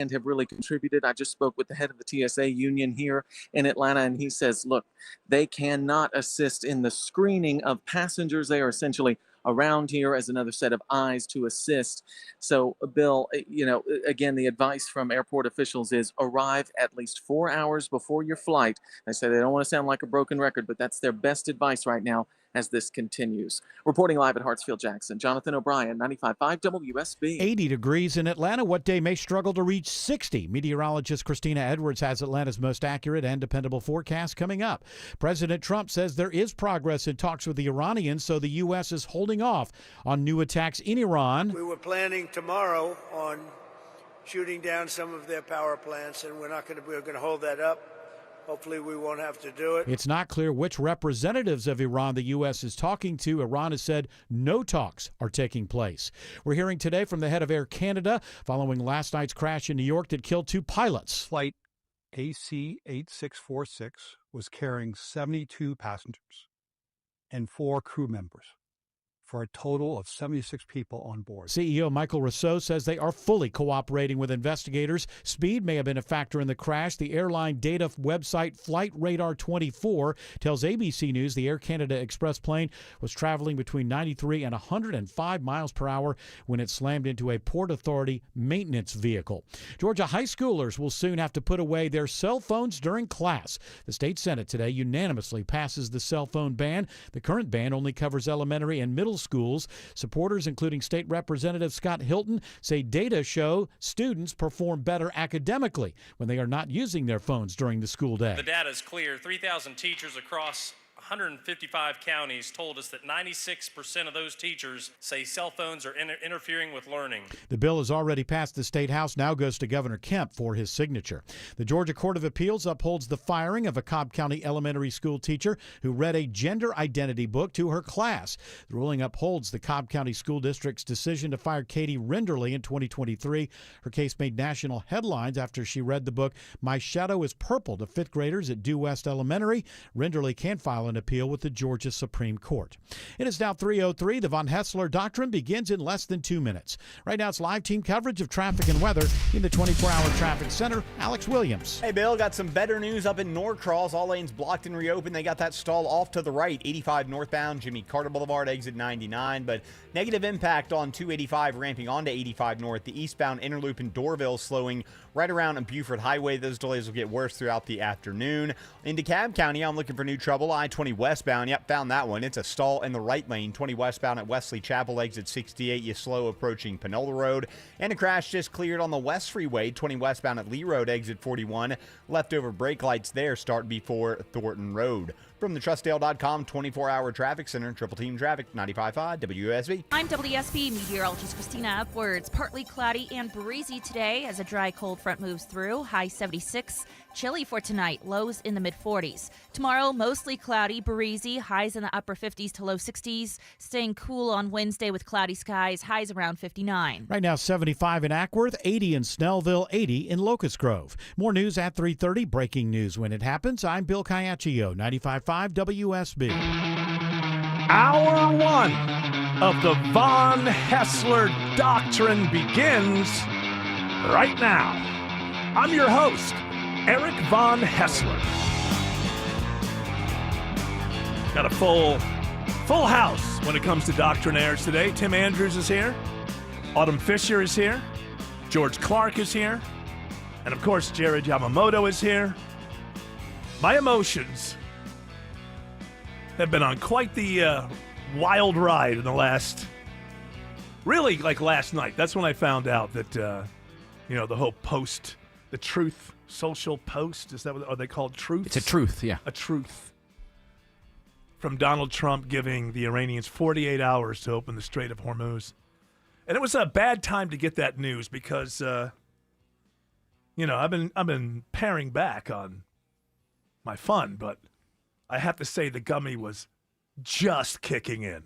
and have really contributed. I just spoke with the head of the TSA union here in Atlanta, and he says, look, they cannot assist in the screening of passengers. They are essentially around here as another set of eyes to assist. So, Bill, again, the advice from airport officials is arrive at least 4 hours before your flight. They say they don't want to sound like a broken record, but that's their best advice right now as this continues. Reporting live at Hartsfield-Jackson, Jonathan O'Brien, 95.5 WSB. 80 degrees in Atlanta. What day may struggle to reach 60? Meteorologist Christina Edwards has Atlanta's most accurate and dependable forecast coming up. President Trump says there is progress in talks with the Iranians, so the U.S. is holding off on new attacks in Iran. We were planning tomorrow on shooting down some of their power plants, and we're going to hold that up. Hopefully we won't have to do it. It's not clear which representatives of Iran the U.S. is talking to. Iran has said no talks are taking place. We're hearing today from the head of Air Canada following last night's crash in New York that killed 2 pilots. Flight AC-8646 was carrying 72 passengers and 4 crew members, for a total of 76 people on board. CEO Michael Rousseau says they are fully cooperating with investigators. Speed may have been a factor in the crash. The airline data website Flight Radar 24 tells ABC News the Air Canada Express plane was traveling between 93 and 105 miles per hour when it slammed into a Port Authority maintenance vehicle. Georgia high schoolers will soon have to put away their cell phones during class. The state Senate today unanimously passes the cell phone ban. The current ban only covers elementary and middle schools. Supporters, including State Representative Scott Hilton, say data show students perform better academically when they are not using their phones during the school day. The data is clear. 3,000 teachers across 155 counties told us that 96% of those teachers say cell phones are interfering with learning. The bill has already passed the State House, now goes to Governor Kemp for his signature. The Georgia Court of Appeals upholds the firing of a Cobb County elementary school teacher who read a gender identity book to her class. The ruling upholds the Cobb County School District's decision to fire Katie Renderly in 2023. Her case made national headlines after she read the book My Shadow is Purple to fifth graders at Due West Elementary. Renderly can file an appeal with the Georgia Supreme Court. It is now 3:03. The Von Haessler Doctrine begins in less than 2 minutes. Right now it's live team coverage of traffic and weather in the 24-hour traffic center. Alex Williams. Hey, Bill, got some better news up in Norcross. All lanes blocked and reopened. They got that stall off to the right. 85 northbound, Jimmy Carter Boulevard, exit 99. But negative impact on 285 ramping onto 85 north. The eastbound Interloop in Dorville slowing right around Buford Highway. Those delays will get worse throughout the afternoon. In DeKalb County, I'm looking for new trouble. I-20 westbound. Yep, found that one. It's a stall in the right lane. 20 westbound at Wesley Chapel, exit 68. You slow approaching Panola Road. And a crash just cleared on the West Freeway. 20 westbound at Lee Road, exit 41. Leftover brake lights there start before Thornton Road. From the Trustdale.com 24-hour traffic center, Triple Team Traffic, 95.5 WSB. I'm WSB meteorologist Christina Upwards. Partly cloudy and breezy today as a dry cold front moves through. High 76. Chilly for tonight, lows in the mid-40s. Tomorrow, mostly cloudy, breezy, highs in the upper 50s to low 60s. Staying cool on Wednesday with cloudy skies, highs around 59. Right now, 75 in Ackworth, 80 in Snellville, 80 in Locust Grove. More news at 3:30. Breaking news when it happens. I'm Bill Caiaccio, 95.5 WSB. Hour 1 of the Von Haessler Doctrine begins right now. I'm your host, Eric Von Haessler. Got a full house when it comes to doctrinaires today. Tim Andrews is here. Autumn Fisher is here. George Clark is here. And of course, Jared Yamamoto is here. My emotions have been on quite the wild ride in the last, really like last night. That's when I found out that, the whole post, the truth social post, is that what are they called? Truths? It's a truth, yeah. A truth from Donald Trump giving the Iranians 48 hours to open the Strait of Hormuz. And it was a bad time to get that news because, I've been paring back on my fun, but I have to say the gummy was just kicking in.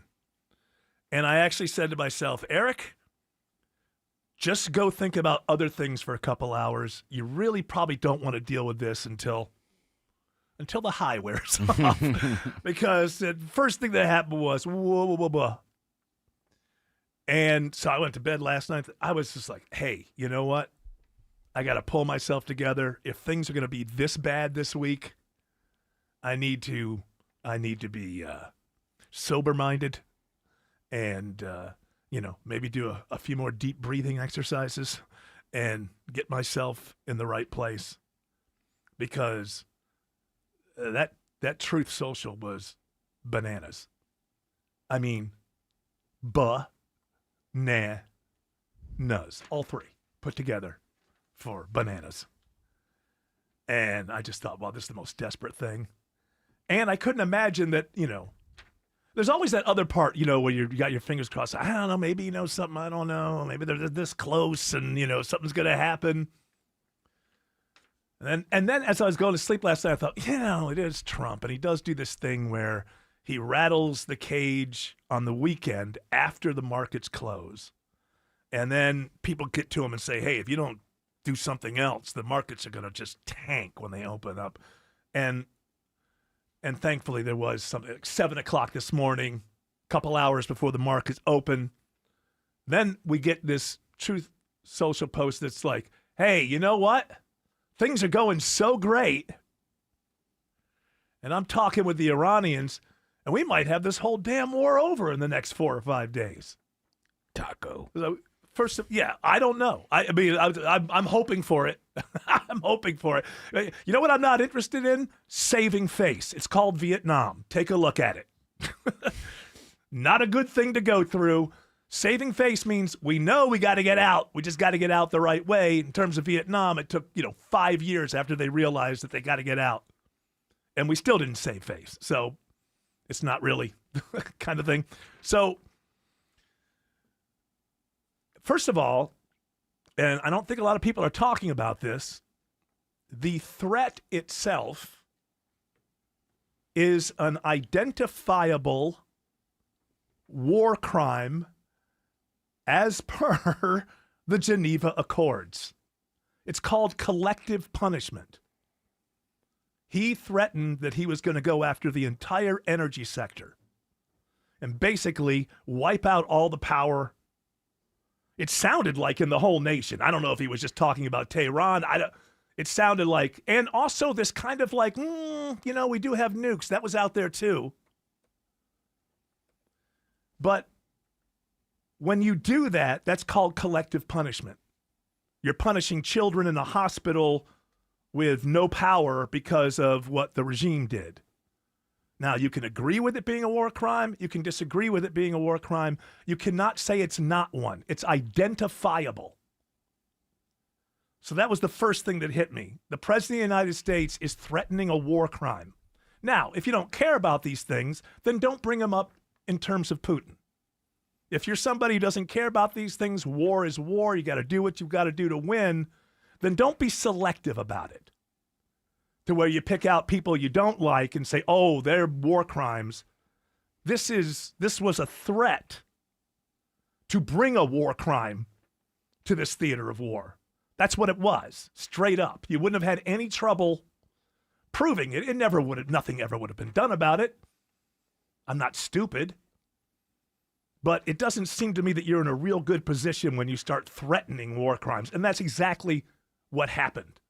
And I actually said to myself, Eric, just go think about other things for a couple hours. You really probably don't want to deal with this until the high wears off. Because the first thing that happened was, whoa, whoa, whoa, whoa. And so I went to bed last night. I was just like, hey, you know what? I got to pull myself together. If things are going to be this bad this week, I need to be sober-minded and, maybe do a few more deep breathing exercises and get myself in the right place, because that Truth Social was bananas. I mean, bananas. All three put together for bananas. And I just thought, wow, this is the most desperate thing. And I couldn't imagine that, there's always that other part, where you got your fingers crossed. I don't know, maybe, something, I don't know. Maybe they're this close and, something's going to happen. And then as I was going to sleep last night, I thought, it is Trump. And he does do this thing where he rattles the cage on the weekend after the markets close. And then people get to him and say, hey, if you don't do something else, the markets are going to just tank when they open up. And thankfully there was something like 7 o'clock this morning, a couple hours before the markets open. Then we get this Truth Social post that's like, hey, you know what? Things are going so great. And I'm talking with the Iranians, and we might have this whole damn war over in the next 4 or 5 days. Taco. So I don't know. I'm hoping for it. I'm hoping for it. You know what I'm not interested in? Saving face. It's called Vietnam. Take a look at it. Not a good thing to go through. Saving face means we know we got to get out. We just got to get out the right way. In terms of Vietnam, it took 5 years after they realized that they got to get out. And we still didn't save face. So it's not really kind of thing. So first of all, and I don't think a lot of people are talking about this, the threat itself is an identifiable war crime as per the Geneva Accords. It's called collective punishment. He threatened that he was going to go after the entire energy sector and basically wipe out all the power. It sounded like in the whole nation. I don't know if he was just talking about Tehran. It sounded like, and also this kind of like, we do have nukes. That was out there too. But when you do that, that's called collective punishment. You're punishing children in a hospital with no power because of what the regime did. Now, you can agree with it being a war crime. You can disagree with it being a war crime. You cannot say it's not one. It's identifiable. So that was the first thing that hit me. The President of the United States is threatening a war crime. Now, if you don't care about these things, then don't bring them up in terms of Putin. If you're somebody who doesn't care about these things, war is war, you got to do what you've got to do to win, then don't be selective about it. To where you pick out people you don't like and say, oh, they're war crimes. This was a threat to bring a war crime to this theater of war. That's what it was, straight up. You wouldn't have had any trouble proving it. Nothing ever would have been done about it. I'm not stupid. But it doesn't seem to me that you're in a real good position when you start threatening war crimes. And that's exactly what happened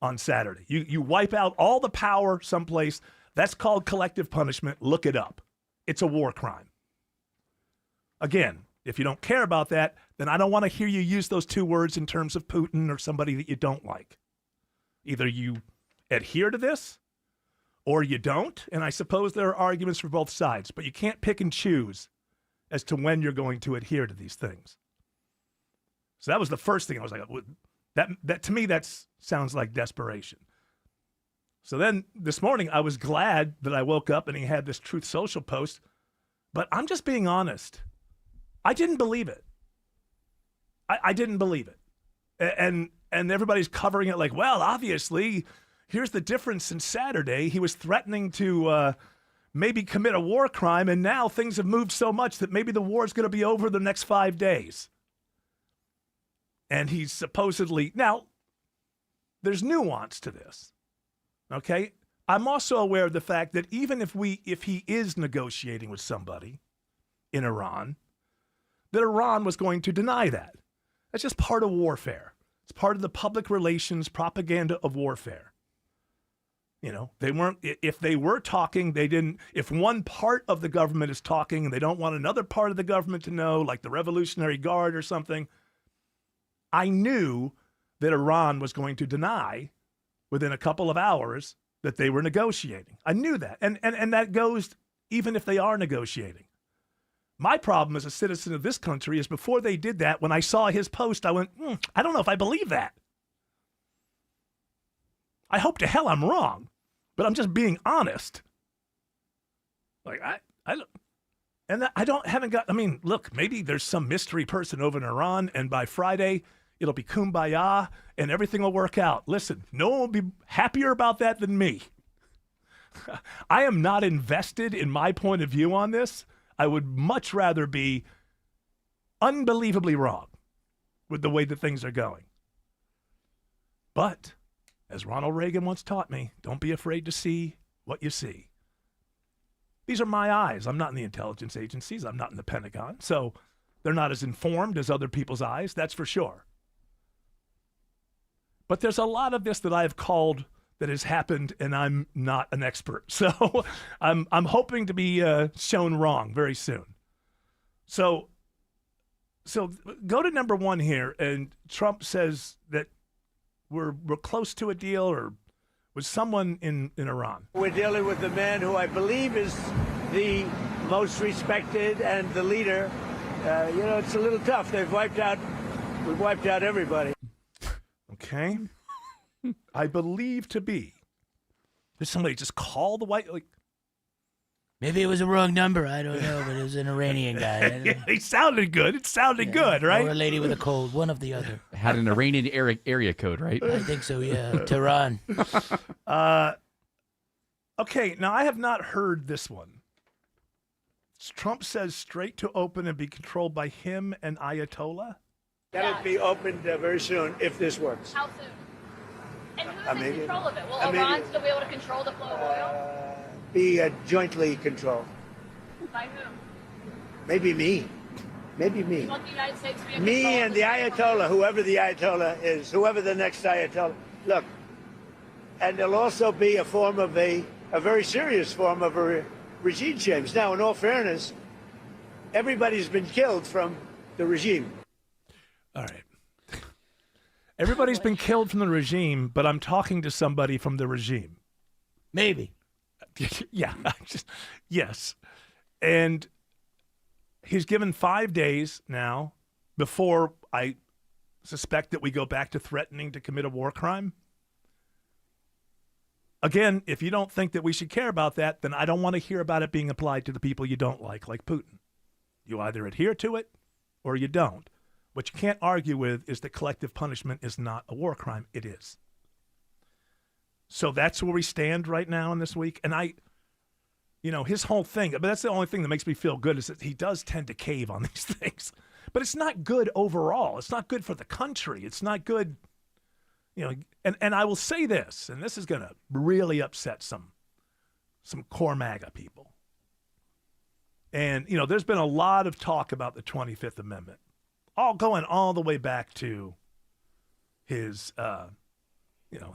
on Saturday. You wipe out all the power someplace. That's called collective punishment. Look it up. It's a war crime. Again, if you don't care about that, then I don't want to hear you use those two words in terms of Putin or somebody that you don't like. Either you adhere to this or you don't. And I suppose there are arguments for both sides, but you can't pick and choose as to when you're going to adhere to these things. So that was the first thing I was like, that to me, that sounds like desperation. So then this morning, I was glad that I woke up and he had this Truth Social post, but I'm just being honest. I didn't believe it. I didn't believe it. And everybody's covering it like, well, obviously, here's the difference since Saturday. He was threatening to maybe commit a war crime, and now things have moved so much that maybe the war is going to be over the next 5 days. And he's supposedly... Now, there's nuance to this, okay? I'm also aware of the fact that even if he is negotiating with somebody in Iran, that Iran was going to deny that. That's just part of warfare. It's part of the public relations propaganda of warfare. You know, they weren't, if they were talking, they didn't, if one part of the government is talking and they don't want another part of the government to know, like the Revolutionary Guard or something, I knew that Iran was going to deny within a couple of hours that they were negotiating. I knew that. And that goes even if they are negotiating. My problem as a citizen of this country is before they did that, when I saw his post, I went, I don't know if I believe that. I hope to hell I'm wrong, but I'm just being honest. Like, I mean, look, maybe there's some mystery person over in Iran, and by Friday, it'll be kumbaya, and everything will work out. Listen, no one will be happier about that than me. I am not invested in my point of view on this. I would much rather be unbelievably wrong with the way that things are going. But as Ronald Reagan once taught me, don't be afraid to see what you see. These are my eyes. I'm not in the intelligence agencies. I'm not in the Pentagon. So they're not as informed as other people's eyes, that's for sure. But there's a lot of this that I've called that has happened, and I'm not an expert. So I'm hoping to be shown wrong very soon. So go to number one here, and Trump says that we're close to a deal, or was someone in Iran? We're dealing with the man who I believe is the most respected and the leader. It's a little tough. We've wiped out everybody. Okay. I believe to be. Did somebody just call the white? Maybe it was a wrong number. I don't know, but it was an Iranian guy. Yeah, he sounded good. It sounded good, right? Or a lady with a cold, one of the other. Had an Iranian area code, right? I think so, yeah. Tehran. Okay, now I have not heard this one. Trump says straight to open and be controlled by him and Ayatollah. That'll be opened very soon if this works. How soon? And who's in control of it? Will Iran still be able to control the flow of oil? Be jointly controlled. By whom? Maybe me. Maybe me. You want the United States to be in Me control and the Ayatollah, whoever the Ayatollah is, whoever the next Ayatollah. Look, and there'll also be a form of a very serious form of a regime change. Now, in all fairness, everybody's been killed from the regime. All right. Everybody's been killed from the regime, but I'm talking to somebody from the regime. Maybe. Yeah. Yes. And he's given 5 days now before I suspect that we go back to threatening to commit a war crime. Again, if you don't think that we should care about that, then I don't want to hear about it being applied to the people you don't like Putin. You either adhere to it or you don't. What you can't argue with is that collective punishment is not a war crime. It is. So that's where we stand right now in this week. And his whole thing, but that's the only thing that makes me feel good is that he does tend to cave on these things. But it's not good overall. It's not good for the country. It's not good, and I will say this, and this is going to really upset some core MAGA people. And, there's been a lot of talk about the 25th Amendment. Going all the way back to his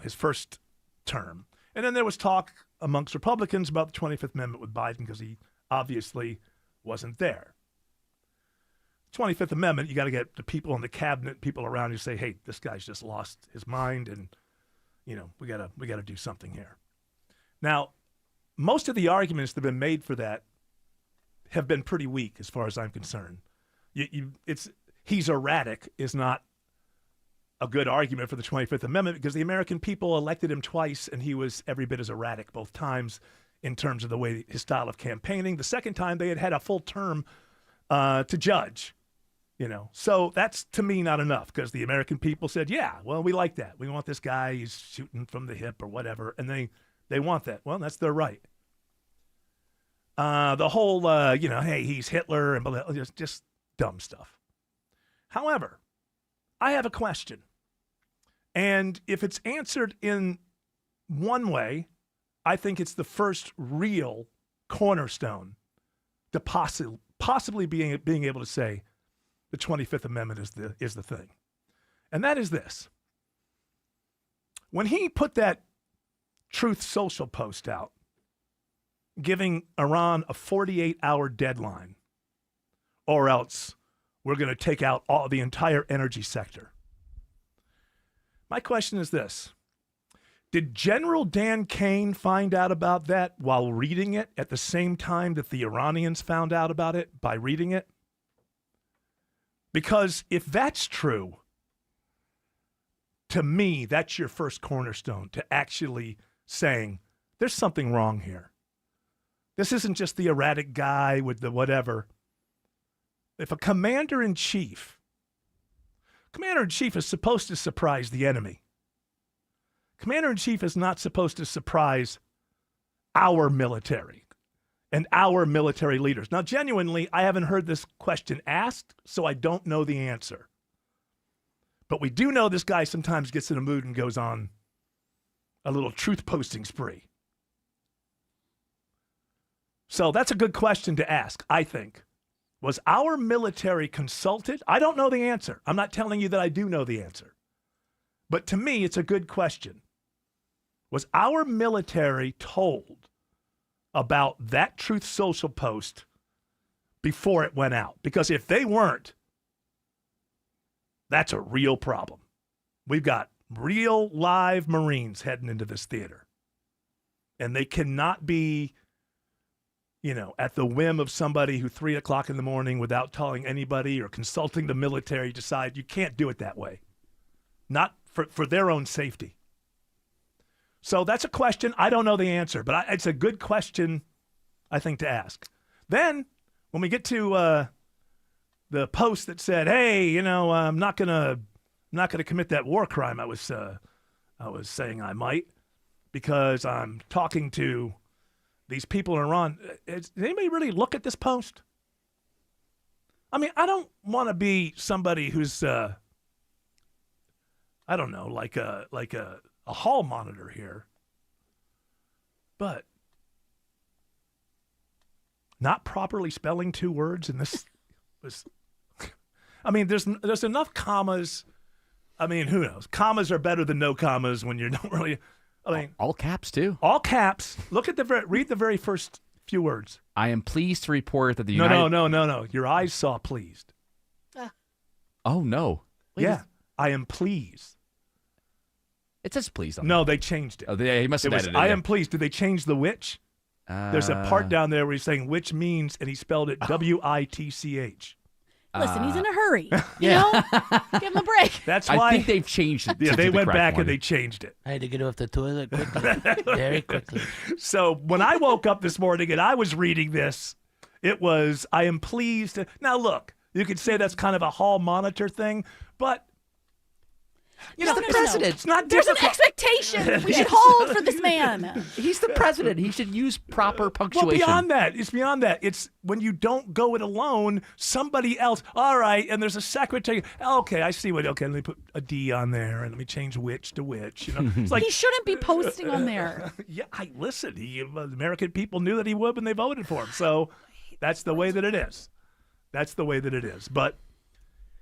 first term. And then there was talk amongst Republicans about the 25th Amendment with Biden because he obviously wasn't there. 25th Amendment, you got to get the people in the cabinet, people around you say, hey, this guy's just lost his mind and, we got to do something here. Now, most of the arguments that have been made for that have been pretty weak as far as I'm concerned. He's erratic is not a good argument for the 25th Amendment because the American people elected him twice and he was every bit as erratic both times in terms of the way his style of campaigning. The second time they had a full term to judge, So that's, to me, not enough because the American people said, yeah, well, we like that. We want this guy, he's shooting from the hip or whatever, and they want that. Well, that's their right. The whole, hey, he's Hitler and blah, blah, just dumb stuff. However, I have a question. And if it's answered in one way, I think it's the first real cornerstone to possibly being able to say the 25th Amendment is the thing. And that is this. When he put that Truth Social post out, giving Iran a 48-hour deadline, or else we're going to take out the entire energy sector. My question is this. Did General Dan Kane find out about that while reading it at the same time that the Iranians found out about it by reading it? Because if that's true, to me, that's your first cornerstone to actually saying there's something wrong here. This isn't just the erratic guy with the whatever. If a commander-in-chief is supposed to surprise the enemy. Commander-in-chief is not supposed to surprise our military and our military leaders. Now, genuinely, I haven't heard this question asked, so I don't know the answer. But we do know this guy sometimes gets in a mood and goes on a little truth-posting spree. So that's a good question to ask, I think. Was our military consulted? I don't know the answer. I'm not telling you that I do know the answer. But to me, it's a good question. Was our military told about that Truth Social post before it went out? Because if they weren't, that's a real problem. We've got real live Marines heading into this theater. And they cannot be, at the whim of somebody who 3 o'clock in the morning without telling anybody or consulting the military decide you can't do it that way. Not for their own safety. So that's a question. I don't know the answer, but it's a good question, I think, to ask. Then when we get to the post that said, "Hey, I'm not gonna commit that war crime I was saying I might because I'm talking to these people in Iran." Does anybody really look at this post? I mean, I don't want to be somebody who's I don't know, like a hall monitor here, but not properly spelling 2 words in this was. I mean, there's enough commas. I mean, who knows? Commas are better than no commas when you don't really. I mean, all caps too. All caps. Look at read the very first few words. I am pleased to report that the United. No. Your eyes saw pleased. Oh no. Yeah, I am pleased. It says pleased. No, they changed it. Oh, he must have added it. I am pleased. Did they change the which? There's a part down there where he's saying which means, and he spelled it WITCH. Listen, he's in a hurry. You know? Give him a break. That's why. I think they've changed it. Yeah, they went back and they changed it. I had to get off the toilet quickly. Very quickly. So when I woke up this morning and I was reading this, it was, I am pleased. Now, look, you could say that's kind of a hall monitor thing, but he's the president. It's not There's difficult. an expectation we should hold for this man. He's the president. He should use proper punctuation. Well, it's beyond that. It's when you don't go it alone, somebody else. All right, and there's a secretary. Okay, I see what. Okay, let me put a D on there, and let me change which to which. It's like he shouldn't be posting on there. Yeah, listen. The American people knew that he would when they voted for him. So that's the way that it is. That's the way that it is. But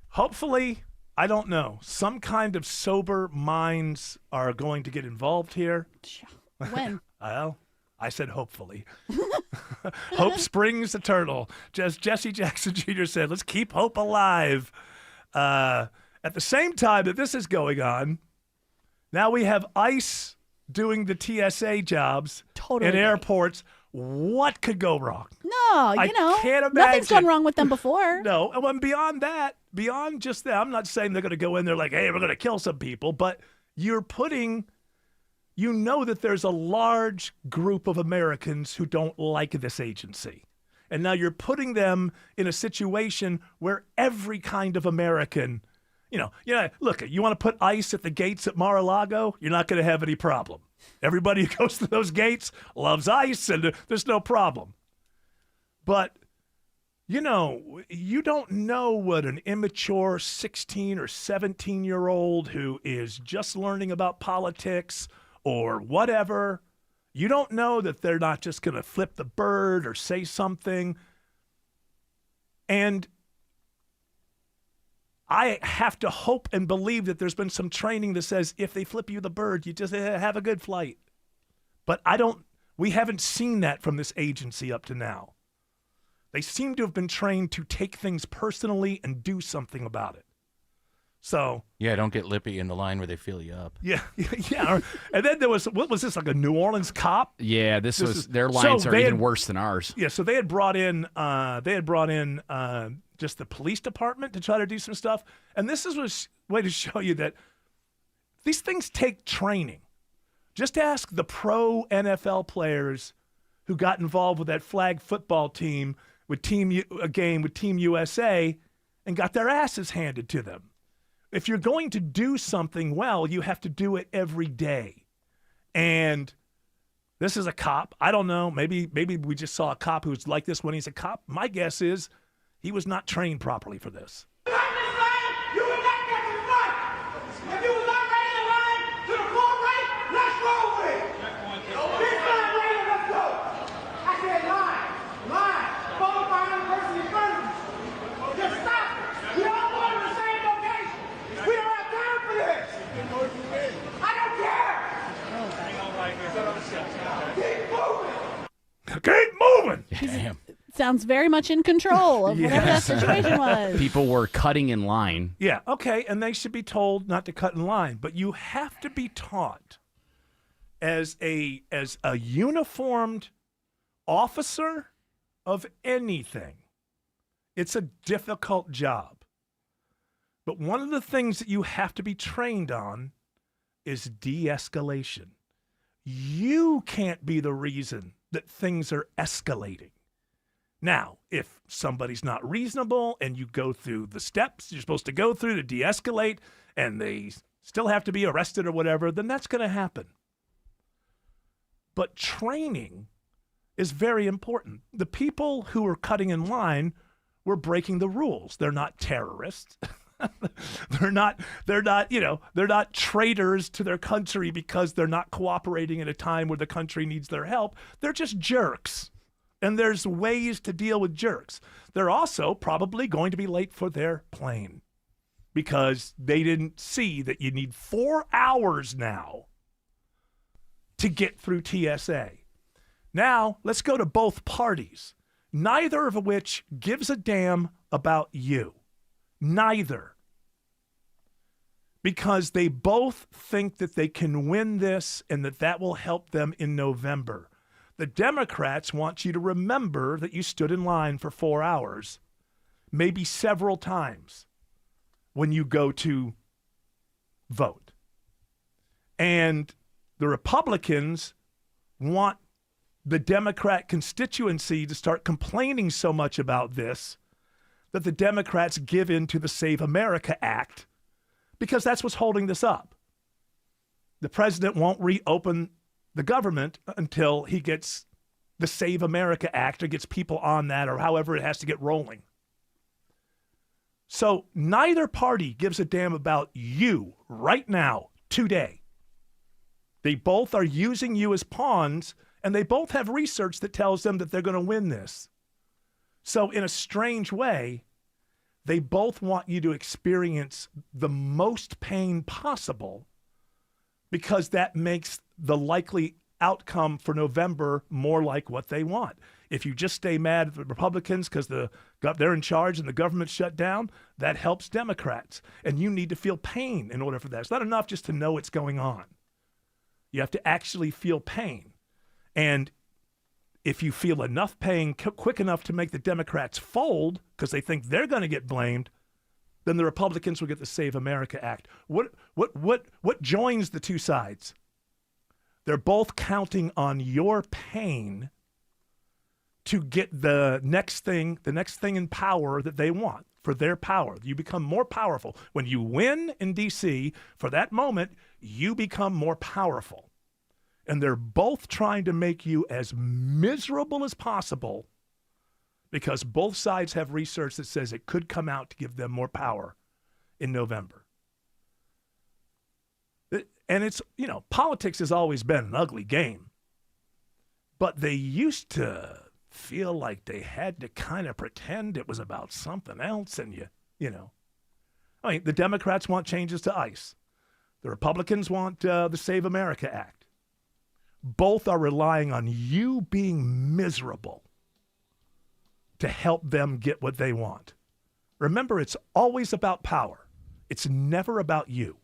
hopefully, I don't know, some kind of sober minds are going to get involved here. When? Well, I said hopefully. Hope springs eternal. Just Jesse Jackson Jr. said, let's keep hope alive. At the same time that this is going on, now we have ICE doing the TSA jobs in airports. What could go wrong? No, I can't imagine. Nothing's gone wrong with them before. No, and beyond that, beyond just that, I'm not saying they're going to go in there like, hey, we're going to kill some people, but you're putting, that there's a large group of Americans who don't like this agency. And now you're putting them in a situation where every kind of American, look, you want to put ICE at the gates at Mar-a-Lago, you're not going to have any problem. Everybody who goes to those gates loves ICE, and there's no problem. But, you don't know what an immature 16 or 17-year-old who is just learning about politics or whatever, you don't know that they're not just going to flip the bird or say something. And I have to hope and believe that there's been some training that says if they flip you the bird, you just have a good flight. But we haven't seen that from this agency up to now. They seem to have been trained to take things personally and do something about it. So yeah, don't get lippy in the line where they fill you up. Yeah. And then there was, what was this, like a New Orleans cop? Yeah, their lines are even worse than ours. Yeah, so they had brought in just the police department to try to do some stuff, and this is a way to show you that these things take training. Just ask the pro NFL players who got involved with that flag football team with Team USA and got their asses handed to them. If you're going to do something well, you have to do it every day. And this is a cop. I don't know. Maybe we just saw a cop who's like this when he's a cop. My guess is he was not trained properly for this. Keep moving. Damn. Sounds very much in control of whatever that situation was. People were cutting in line. Yeah, okay, and they should be told not to cut in line, but you have to be taught as a uniformed officer of anything. It's a difficult job. But one of the things that you have to be trained on is de-escalation. You can't be the reason that things are escalating. Now, if somebody's not reasonable and you go through the steps you're supposed to go through to de-escalate and they still have to be arrested or whatever, then that's going to happen. But training is very important. The people who are cutting in line were breaking the rules. They're not terrorists. They're not traitors to their country because they're not cooperating at a time where the country needs their help. They're just jerks. And there's ways to deal with jerks. They're also probably going to be late for their plane because they didn't see that you need 4 hours now to get through TSA. Now, let's go to both parties, neither of which gives a damn about you. Neither. Because they both think that they can win this and that will help them in November. The Democrats want you to remember that you stood in line for 4 hours, maybe several times, when you go to vote. And the Republicans want the Democrat constituency to start complaining so much about this that the Democrats give in to the Save America Act, because that's what's holding this up. The president won't reopen the government until he gets the Save America Act or gets people on that or however it has to get rolling. So neither party gives a damn about you right now, today. They both are using you as pawns, and they both have research that tells them that they're going to win this. So in a strange way, they both want you to experience the most pain possible because that makes the likely outcome for November more like what they want. If you just stay mad at the Republicans because they're in charge and the government shut down, that helps Democrats. And you need to feel pain in order for that. It's not enough just to know what's going on. You have to actually feel pain. And if you feel enough pain quick enough to make the Democrats fold because they think they're going to get blamed, then the Republicans will get the Save America Act. What joins the two sides? They're both counting on your pain to get the next thing in power that they want, for their power. You become more powerful. When you win in D.C., for that moment, you become more powerful. And they're both trying to make you as miserable as possible because both sides have research that says it could come out to give them more power in November. And it's, politics has always been an ugly game. But they used to feel like they had to kind of pretend it was about something else. And I mean, the Democrats want changes to ICE. The Republicans want the Save America Act. Both are relying on you being miserable to help them get what they want. Remember, it's always about power. It's never about you.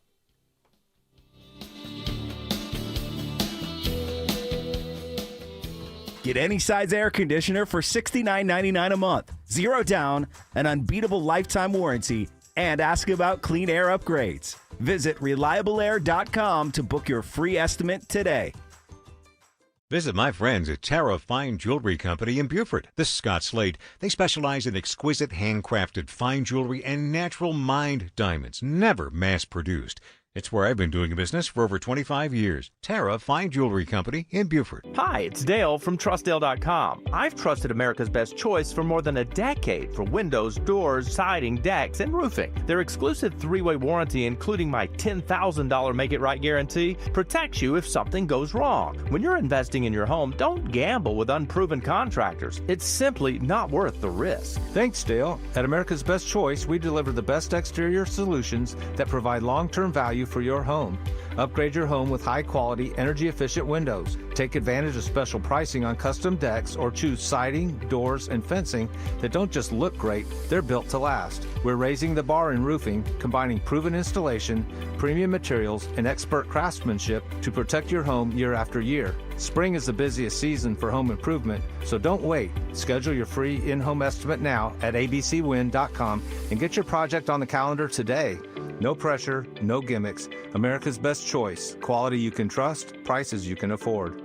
Get any size air conditioner for $69.99 a month. 0 down, an unbeatable lifetime warranty, and ask about clean air upgrades. Visit ReliableAir.com to book your free estimate today. Visit my friends at Tara Fine Jewelry Company in Beaufort. This is Scott Slade. They specialize in exquisite handcrafted fine jewelry and natural mined diamonds, never mass-produced. It's where I've been doing business for over 25 years. Tara Fine Jewelry Company in Beaufort. Hi, it's Dale from TrustDale.com. I've trusted America's Best Choice for more than a decade for windows, doors, siding, decks, and roofing. Their exclusive 3-way warranty, including my $10,000 Make It Right guarantee, protects you if something goes wrong. When you're investing in your home, don't gamble with unproven contractors. It's simply not worth the risk. Thanks, Dale. At America's Best Choice, we deliver the best exterior solutions that provide long-term value for your home. Upgrade your home with high-quality, energy-efficient windows. Take advantage of special pricing on custom decks or choose siding, doors, and fencing that don't just look great, they're built to last. We're raising the bar in roofing, combining proven installation, premium materials, and expert craftsmanship to protect your home year after year. Spring is the busiest season for home improvement, so don't wait. Schedule your free in-home estimate now at abcwin.com and get your project on the calendar today. No pressure, no gimmicks. America's Best Choice. Quality you can trust, prices you can afford.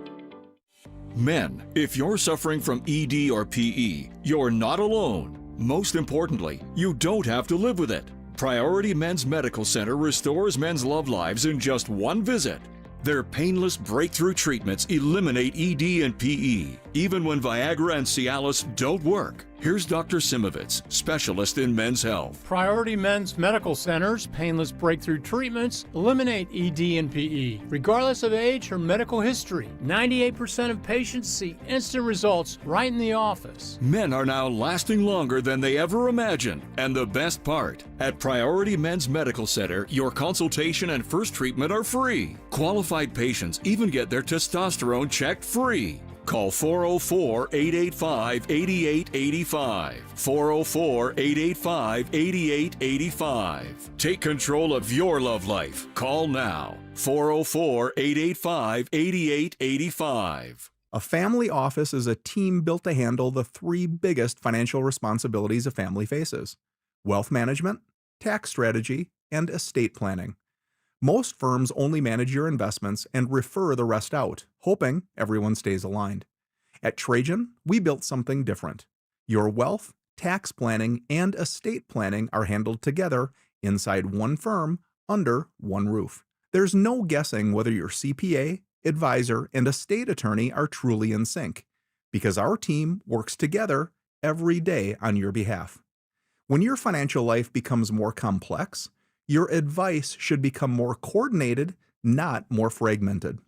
Men, if you're suffering from ED or PE, you're not alone. Most importantly, you don't have to live with it. Priority Men's Medical Center restores men's love lives in just one visit. Their painless breakthrough treatments eliminate ED and PE, even when Viagra and Cialis don't work. Here's Dr. Simovitz, specialist in men's health. Priority Men's Medical Center's painless breakthrough treatments eliminate ED and PE, regardless of age or medical history. 98% of patients see instant results right in the office. Men are now lasting longer than they ever imagined. And the best part, at Priority Men's Medical Center, your consultation and first treatment are free. Qualified patients even get their testosterone checked free. Call 404-885-8885. 404-885-8885. Take control of your love life. Call now. 404-885-8885. A family office is a team built to handle the 3 biggest financial responsibilities a family faces: wealth management, tax strategy, and estate planning. Most firms only manage your investments and refer the rest out, hoping everyone stays aligned. At Trajan, we built something different. Your wealth, tax planning, and estate planning are handled together inside one firm under one roof. There's no guessing whether your CPA, advisor, and estate attorney are truly in sync, because our team works together every day on your behalf. When your financial life becomes more complex, your advice should become more coordinated, not more fragmented.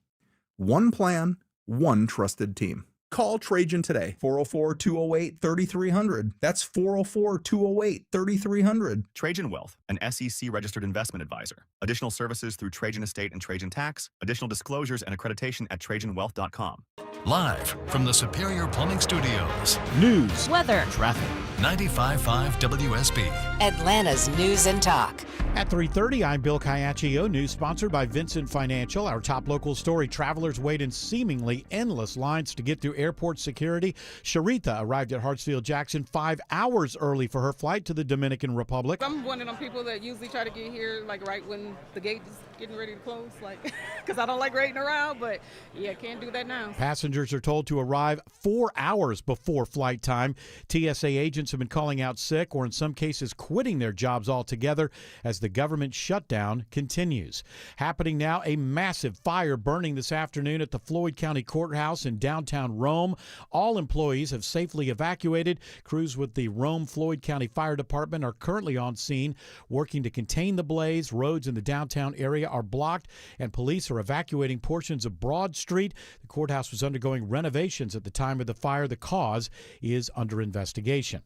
One plan, one trusted team. Call Trajan today, 404-208-3300. That's 404-208-3300. Trajan Wealth, an SEC-registered investment advisor. Additional services through Trajan Estate and Trajan Tax. Additional disclosures and accreditation at TrajanWealth.com. Live from the Superior Plumbing Studios. News, weather, traffic. 95.5 WSB. Atlanta's News and Talk. At 3:30, I'm Bill Caiaccio. News sponsored by Vincent Financial. Our top local story: travelers wait in seemingly endless lines to get through airport security. Sharitha arrived at Hartsfield-Jackson 5 hours early for her flight to the Dominican Republic. I'm one of them people that usually try to get here like right when the gate is getting ready to close, like, because I don't like waiting around, but yeah, can't do that now. Passengers are told to arrive 4 hours before flight time. TSA agents have been calling out sick or in some cases quitting their jobs altogether as the government shutdown continues. Happening now, a massive fire burning this afternoon at the Floyd County Courthouse in downtown Rome. All employees have safely evacuated. Crews with the Rome-Floyd County Fire Department are currently on scene working to contain the blaze. Roads in the downtown area are blocked and police are evacuating portions of Broad Street. The courthouse was undergoing renovations at the time of the fire. The cause is under investigation.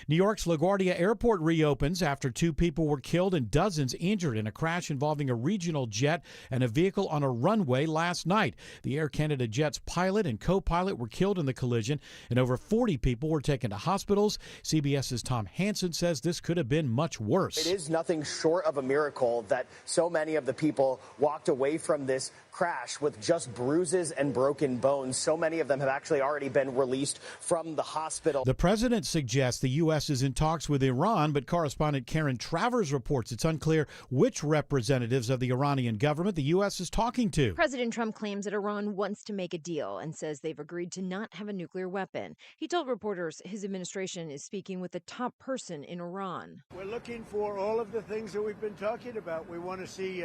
New York's LaGuardia Airport reopened reopens after 2 people were killed and dozens injured in a crash involving a regional jet and a vehicle on a runway last night. The Air Canada jet's pilot and co-pilot were killed in the collision, and over 40 people were taken to hospitals. CBS's Tom Hansen says this could have been much worse. It is nothing short of a miracle that so many of the people walked away from this crash with just bruises and broken bones. So many of them have actually already been released from the hospital. The president suggests the U.S. is in talks with Iran, but correspondent Karen Travers reports it's unclear which representatives of the Iranian government the U.S. is talking to. President Trump claims that Iran wants to make a deal and says they've agreed to not have a nuclear weapon. He told reporters his administration is speaking with the top person in Iran. We're looking for all of the things that we've been talking about. We want to see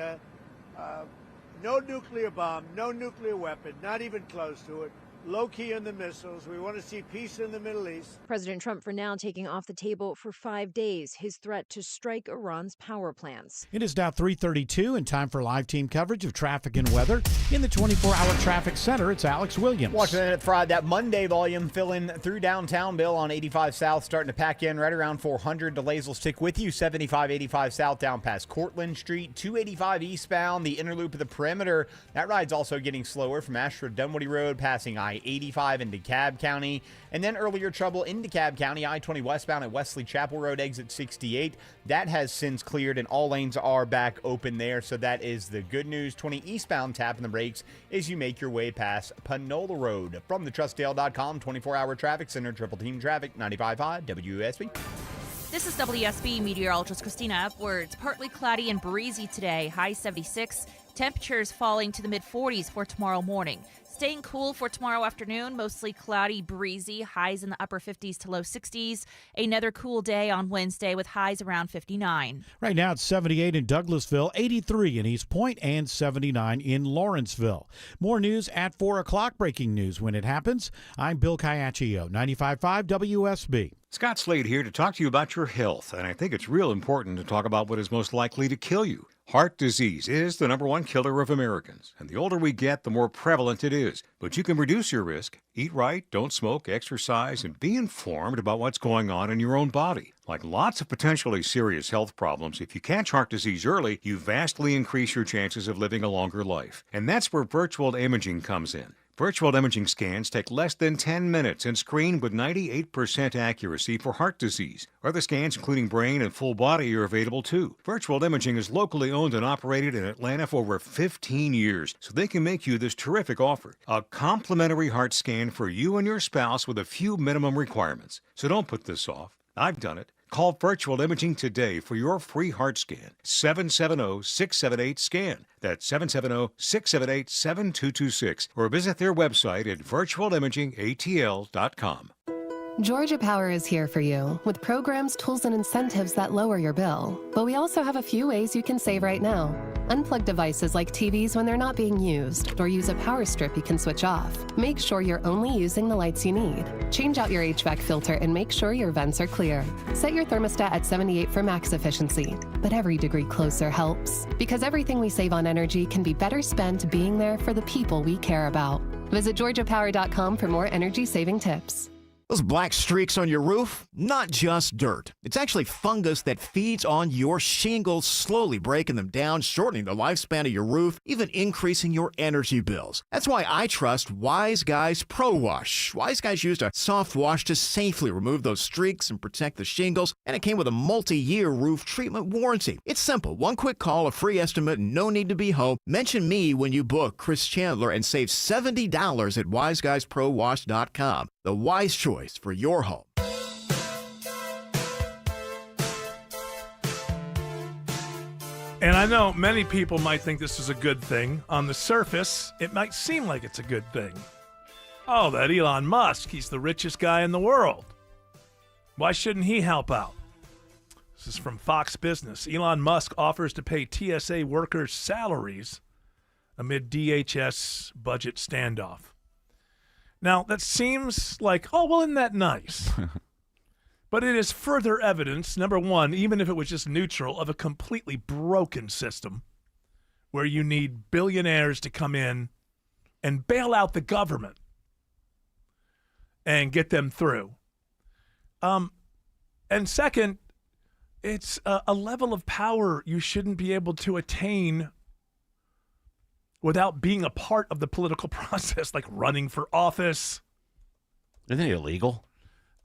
no nuclear bomb, no nuclear weapon, not even close to it. Low key on the missiles. We want to see peace in the Middle East. President Trump for now taking off the table for 5 days his threat to strike Iran's power plants. It is now 3:32 and time for live team coverage of traffic and weather. In the 24-hour traffic center, it's Alex Williams. Watch the minute Friday. That Monday volume filling through downtown. Bill on 85 South starting to pack in right around 400. Delays will stick with you. 75, 85 South down past Cortlandt Street. 285 eastbound. The inner loop of the perimeter. That ride's also getting slower from Ashford Dunwoody Road passing I-85 in DeKalb County. And then earlier trouble in DeKalb County, I-20 westbound at Wesley Chapel Road, exit 68. That has since cleared and all lanes are back open there. So that is the good news. 20 eastbound tapping the brakes as you make your way past Panola Road. From the TrustDale.com 24-hour traffic center, Triple Team Traffic, 95.5 WSB. This is WSB meteorologist Christina Upwards. Partly cloudy and breezy today, high 76. Temperatures falling to the mid-40s for tomorrow morning. Staying cool for tomorrow afternoon, mostly cloudy, breezy, highs in the upper 50s to low 60s. Another cool day on Wednesday with highs around 59. Right now it's 78 in Douglasville, 83 in East Point, and 79 in Lawrenceville. More news at 4 o'clock. Breaking news when it happens. I'm Bill Caiaccio, 95.5 WSB. Scott Slade here to talk to you about your health, and I think it's real important to talk about what is most likely to kill you. Heart disease is the #1 killer of Americans, and the older we get, the more prevalent it is. But you can reduce your risk. Eat right, don't smoke, exercise, and be informed about what's going on in your own body. Like lots of potentially serious health problems, if you catch heart disease early, you vastly increase your chances of living a longer life. And that's where virtual imaging comes in. Virtual imaging scans take less than 10 minutes and screen with 98% accuracy for heart disease. Other scans, including brain and full body, are available too. Virtual imaging is locally owned and operated in Atlanta for over 15 years, so they can make you this terrific offer. A complimentary heart scan for you and your spouse with a few minimum requirements. So don't put this off. I've done it. Call Virtual Imaging today for your free heart scan. 770-678-SCAN. That's 770-678-7226. Or visit their website at virtualimagingatl.com. Georgia Power is here for you with programs, tools, and incentives that lower your bill. But we also have a few ways you can save right now. Unplug devices like TVs when they're not being used, or use a power strip you can switch off. Make sure you're only using the lights you need. Change out your HVAC filter and make sure your vents are clear. Set your thermostat at 78 for max efficiency. But every degree closer helps, because everything we save on energy can be better spent being there for the people we care about. Visit GeorgiaPower.com for more energy-saving tips. Those black streaks on your roof, not just dirt. It's actually fungus that feeds on your shingles, slowly breaking them down, shortening the lifespan of your roof, even increasing your energy bills. That's why I trust Wise Guys Pro Wash. Wise Guys used a soft wash to safely remove those streaks and protect the shingles, and it came with a multi-year roof treatment warranty. It's simple. One quick call, a free estimate, and no need to be home. Mention me when you book Chris Chandler and save $70 at wiseguysprowash.com. The wise choice for your home. And I know many people might think this is a good thing. On the surface, it might seem like it's a good thing. Oh, that Elon Musk, he's the richest guy in the world. Why shouldn't he help out? This is from Fox Business. Elon Musk offers to pay TSA workers' salaries amid DHS budget standoff. Now, that seems like, oh, well, isn't that nice? But it is further evidence, number one, even if it was just neutral, of a completely broken system where you need billionaires to come in and bail out the government and get them through. And second, It's a level of power you shouldn't be able to attain without being a part of the political process, like running for office. Isn't it illegal?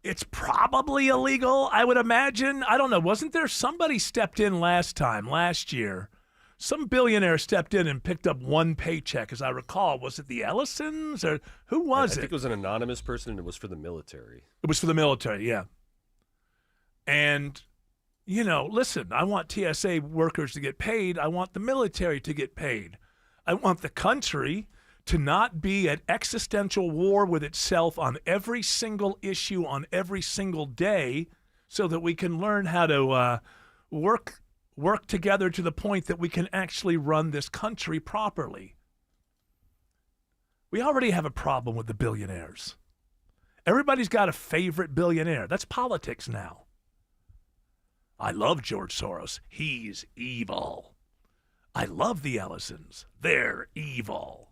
It's probably illegal, I would imagine. I don't know. Wasn't there somebody stepped in last year? Some billionaire stepped in and picked up one paycheck, as I recall. Was it the Ellisons or who was it? I think it was an anonymous person, and it was for the military. It was for the military, yeah. And, you know, listen, I want TSA workers to get paid. I want the military to get paid. I want the country to not be at existential war with itself on every single issue on every single day so that we can learn how to work together to the point that we can actually run this country properly. We already have a problem with the billionaires. Everybody's got a favorite billionaire. That's politics now. I love George Soros. He's evil. I love the Ellisons. They're evil.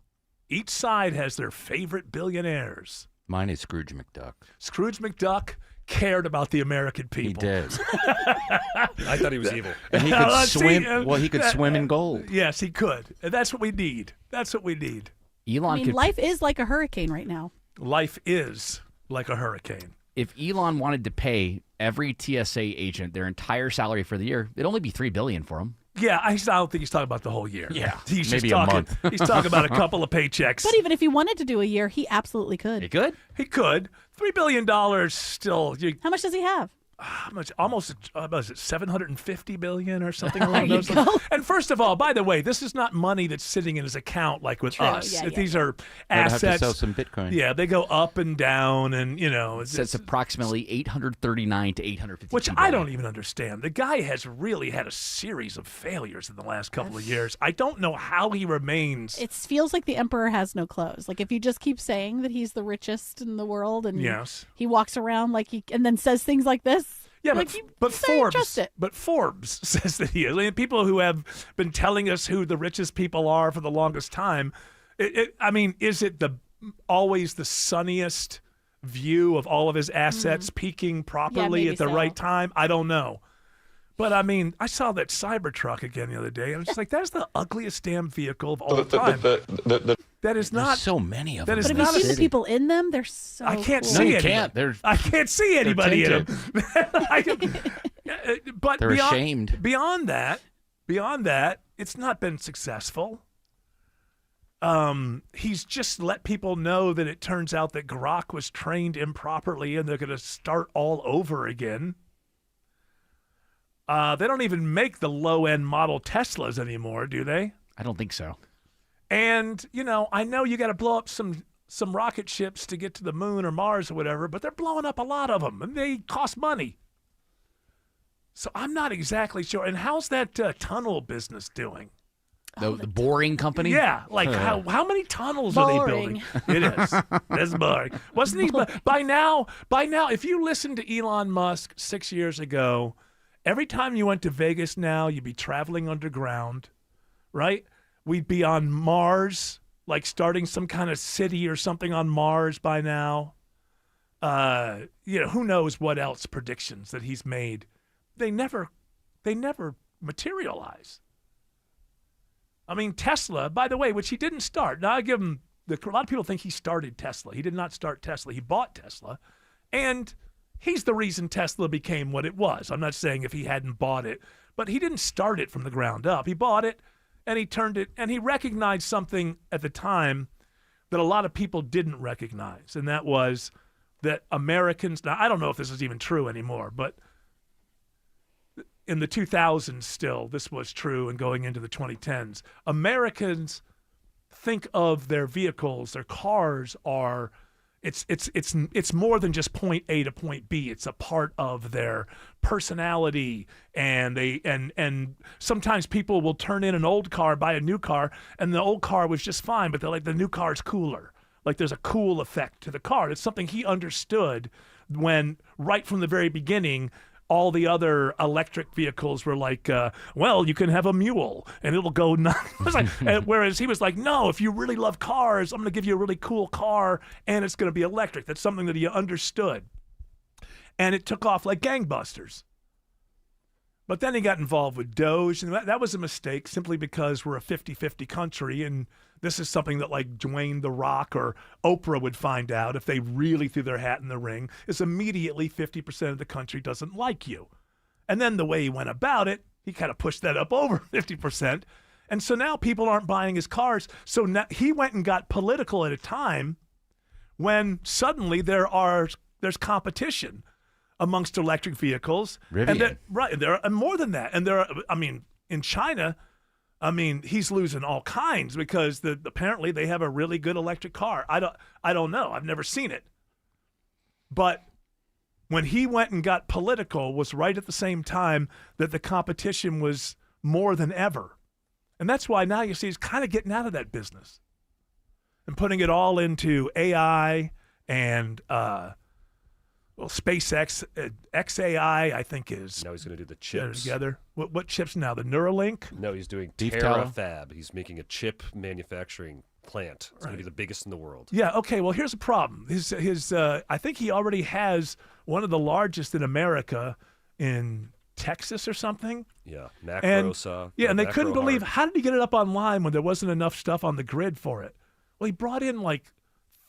Each side has their favorite billionaires. Mine is Scrooge McDuck. Scrooge McDuck cared about the American people. He did. I thought he was evil. And he could swim. Well, he could swim in gold. Yes, he could. And that's what we need. That's what we need. Elon life is like a hurricane right now. Life is like a hurricane. If Elon wanted to pay every TSA agent their entire salary for the year, it'd only be $3 billion for them. Yeah, I don't think he's talking about the whole year. Yeah, he's maybe just talking, a month. He's talking about a couple of paychecks. But even if he wanted to do a year, he absolutely could. He could? He could. $3 billion still. How much does he have? How much? Almost, was it $750 billion or something along those lines? And first of all, by the way, this is not money that's sitting in his account like with us. Yeah, These are I'd assets. have to sell some Bitcoin. Yeah, they go up and down, and you know, It says approximately 839 to 852. which I don't even understand. The guy has really had a series of failures in the last couple of years. I don't know how he remains. It feels like the emperor has no clothes. Like if you just keep saying that he's the richest in the world, and Yes. he walks around like and then says things like this. Yeah, like but Forbes, trust it. but Forbes says that he is. I mean, people who have been telling us who the richest people are for the longest time. I mean, is it always the sunniest view of all of his assets peaking properly at the right time? I don't know. But I mean, I saw that Cybertruck again the other day, and I was just like, that's the ugliest damn vehicle of all time. That is not There's so many of them. That is But have not you seen the people in them? They're so I can't cool. see No, you anybody. can't. They're- I can't see anybody in them. But They're ashamed. Beyond that, it's not been successful. He's just let people know that it turns out that Grok was trained improperly, and they're going to start all over again. They don't even make the low-end model Teslas anymore, do they? I don't think so. And, you know, I know you got to blow up some rocket ships to get to the moon or Mars or whatever, but they're blowing up a lot of them, and they cost money. So I'm not exactly sure. And how's that tunnel business doing? The boring company? Yeah, like how many tunnels are they building? It is. It's boring. Wasn't he? By now, if you listened to Elon Musk 6 years ago, every time you went to Vegas now, you'd be traveling underground, right? We'd be on Mars, like starting some kind of city or something on Mars by now. You know, who knows what else predictions that he's made. They never materialize. I mean, Tesla, by the way, which he didn't start. Now I give him a lot of people think he started Tesla. He did not start Tesla. He bought Tesla, and he's the reason Tesla became what it was. I'm not saying if he hadn't bought it, but he didn't start it from the ground up. He bought it, and he turned it, and he recognized something at the time that a lot of people didn't recognize, and that was that Americans, now I don't know if this is even true anymore, but in the 2000s still, this was true, and going into the 2010s, Americans think of their vehicles, their cars are, it's more than just point A to point B. It's a part of their personality, and and sometimes people will turn in an old car, buy a new car, and the old car was just fine, but they're like, the new car's cooler. Like there's a cool effect to the car. It's something he understood when right from the very beginning, all the other electric vehicles were like, well, you can have a mule and it'll go nuts. Whereas he was like, no, if you really love cars, I'm going to give you a really cool car and it's going to be electric. That's something that he understood. And it took off like gangbusters. But then he got involved with Doge, and that was a mistake simply because we're a 50-50 country, and this is something that like Dwayne The Rock or Oprah would find out if they really threw their hat in the ring, is immediately 50% of the country doesn't like you. And then the way he went about it, he kind of pushed that up over 50%. And so now people aren't buying his cars. So now he went and got political at a time when suddenly there's competition amongst electric vehicles. Rivian. And there are more than that. And in China, he's losing all kinds because apparently they have a really good electric car. I don't know. I've never seen it. But when he went and got political was right at the same time that the competition was more than ever. And that's why now you see he's kind of getting out of that business and putting it all into AI and SpaceX, XAI, I think is. Now he's going to do the chips. Together. What chips now? The Neuralink? No, he's doing Deep Terafab. He's making a chip manufacturing plant. It's going to be the biggest in the world. Yeah, okay, well, here's the problem. I think he already has one of the largest in America in Texas or something. Yeah, Macro saw. Yeah, and they Macro couldn't believe, Hard. how did he get it up online when there wasn't enough stuff on the grid for it? Well, he brought in like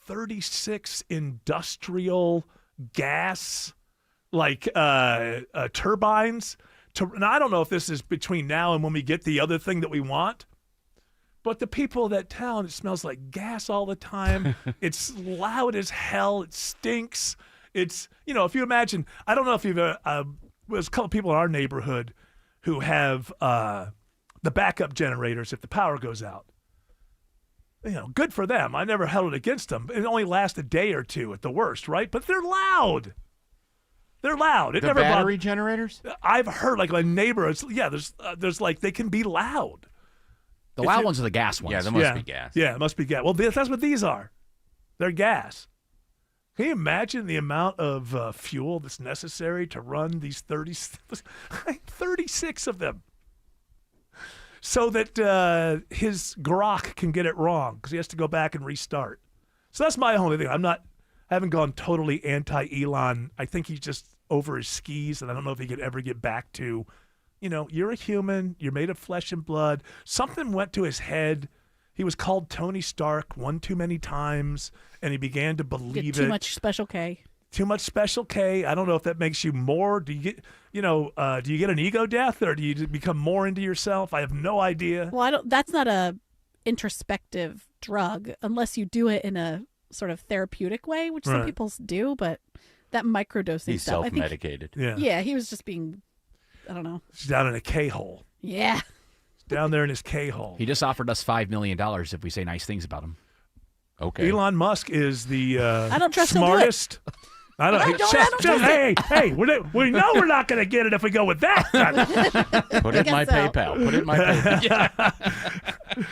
36 industrial gas turbines. And I don't know if this is between now and when we get the other thing that we want, but the people of that town, it smells like gas all the time. It's loud as hell. It stinks. It's, if you imagine, I don't know if you've there's a couple of people in our neighborhood who have the backup generators if the power goes out. Good for them. I never held it against them. It only lasts a day or two at the worst, right? But they're loud. They're loud. The battery generators? I've heard like my neighbor. There's like they can be loud. The loud ones are the gas ones. Yeah, there must be gas. Yeah, it must be gas. Well, that's what these are. They're gas. Can you imagine the amount of fuel that's necessary to run these 36 of them? So that his Grok can get it wrong because he has to go back and restart. So that's my only thing. I haven't gone totally anti-Elon. I think he's just over his skis, and I don't know if he could ever get back to, you're a human. You're made of flesh and blood. Something went to his head. He was called Tony Stark one too many times, and he began to believe it. Too much Special K. Too much Special K. I don't know if that makes you more. Do you get, do you get an ego death, or do you become more into yourself? I have no idea. Well, that's not a introspective drug unless you do it in a sort of therapeutic way, which some people do. But that microdosing He's stuff, self-medicated. Yeah, he was just being, I don't know. He's down in a K-hole. Yeah. He's down there in his K-hole. He just offered us $5 million if we say nice things about him. Okay. Elon Musk is the I don't trust smartest. I don't Hey, we know we're not going to get it if we go with that. Put it in my PayPal. Put it in my PayPal.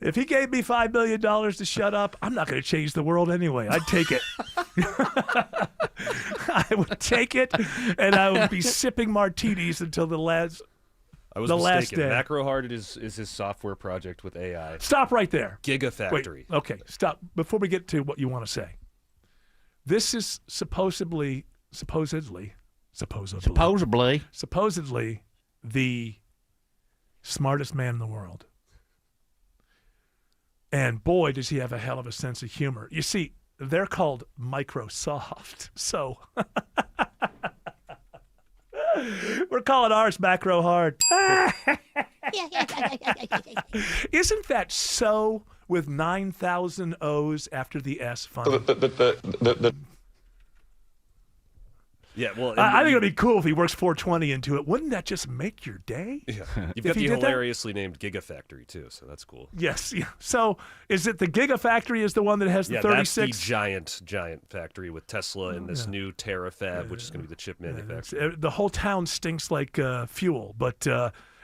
If he gave me $5 million to shut up, I'm not going to change the world anyway. I'd take it. I would take it, and I would be sipping martinis until the last. I was mistaken. Last day. Macro Hard is his software project with AI. Stop right there. Gigafactory. Wait, okay, stop. Before we get to what you want to say. This is supposedly the smartest man in the world. And boy, does he have a hell of a sense of humor. You see, they're called Microsoft. So we're calling ours Macro Hard. Isn't that so with 9,000 O's after the S funny? Yeah, well, I think it'd be cool if he works 420 into it. Wouldn't that just make your day? Yeah. You've got the hilariously named Gigafactory too, so that's cool. Yes. Yeah. So is it the Gigafactory is the one that has the 36? That's the giant factory with Tesla and this new Terafab, which is going to be the chip manufacturer. The whole town stinks like fuel, but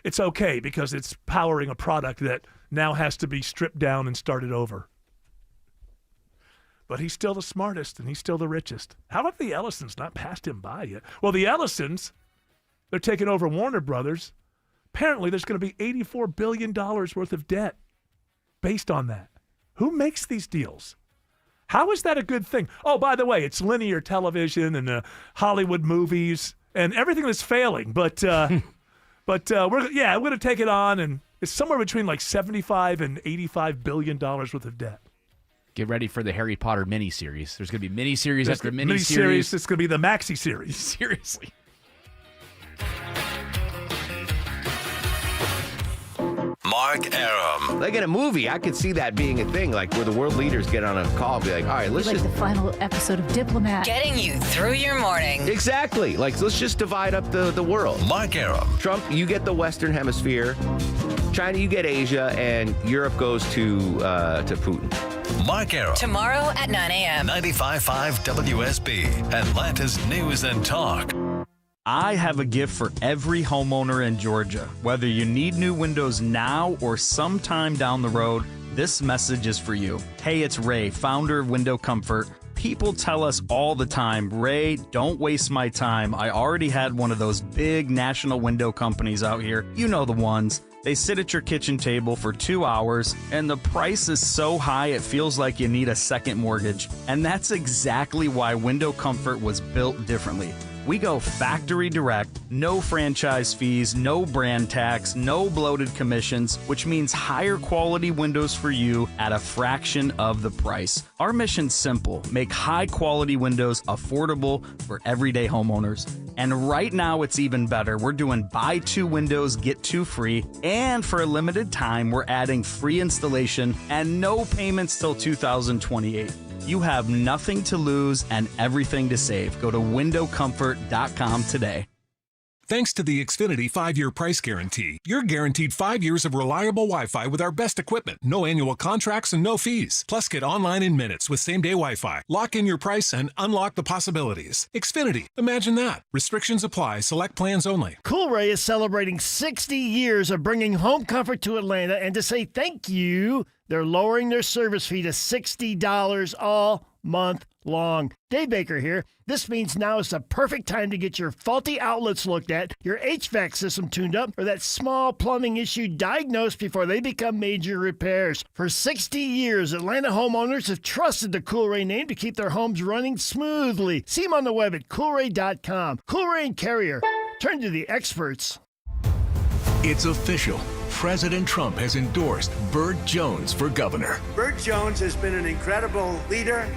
it's okay because it's powering a product that now has to be stripped down and started over. But he's still the smartest, and he's still the richest. How have the Ellisons not passed him by yet? Well, the Ellisons, they're taking over Warner Brothers. Apparently, there's going to be $84 billion worth of debt based on that. Who makes these deals? How is that a good thing? Oh, by the way, it's linear television and Hollywood movies and everything that's failing. But But we're going to take it on, and it's somewhere between like $75 and $85 billion worth of debt. Get ready for the Harry Potter miniseries. There's going to be miniseries after miniseries. It's going to be the maxi series. Seriously. Mark Arum. Like in a movie, I could see that being a thing, like where the world leaders get on a call and be like, all right, let's just... the final episode of Diplomat. Getting you through your morning. Exactly. Like, let's just divide up the world. Mark Arum. Trump, you get the Western Hemisphere. China, you get Asia. And Europe goes to Putin. Mark Arum. Tomorrow at 9 a.m. 95.5 WSB, Atlanta's News and Talk. I have a gift for every homeowner in Georgia. Whether you need new windows now or sometime down the road, this message is for you. Hey, it's Ray, founder of Window Comfort. People tell us all the time, Ray, don't waste my time. I already had one of those big national window companies out here. You know the ones. They sit at your kitchen table for 2 hours, and the price is so high it feels like you need a second mortgage. And that's exactly why Window Comfort was built differently. We go factory direct, no franchise fees, no brand tax, no bloated commissions, which means higher quality windows for you at a fraction of the price. Our mission's simple: make high quality windows affordable for everyday homeowners. And right now it's even better. We're doing buy 2 windows, get 2 free. And for a limited time, we're adding free installation and no payments till 2028. You have nothing to lose and everything to save. Go to windowcomfort.com today. Thanks to the Xfinity 5-year price guarantee, you're guaranteed 5 years of reliable Wi-Fi with our best equipment. No annual contracts and no fees. Plus, get online in minutes with same-day Wi-Fi. Lock in your price and unlock the possibilities. Xfinity. Imagine that. Restrictions apply. Select plans only. Coolray is celebrating 60 years of bringing home comfort to Atlanta, and to say thank you, they're lowering their service fee to $60 all month long. Dave Baker here. This means now is the perfect time to get your faulty outlets looked at, your HVAC system tuned up, or that small plumbing issue diagnosed before they become major repairs. For 60 years, Atlanta homeowners have trusted the Coolray name to keep their homes running smoothly. See them on the web at Coolray.com. Coolray and Carrier. Turn to the experts. It's official. President Trump has endorsed Burt Jones for governor. Burt Jones has been an incredible leader.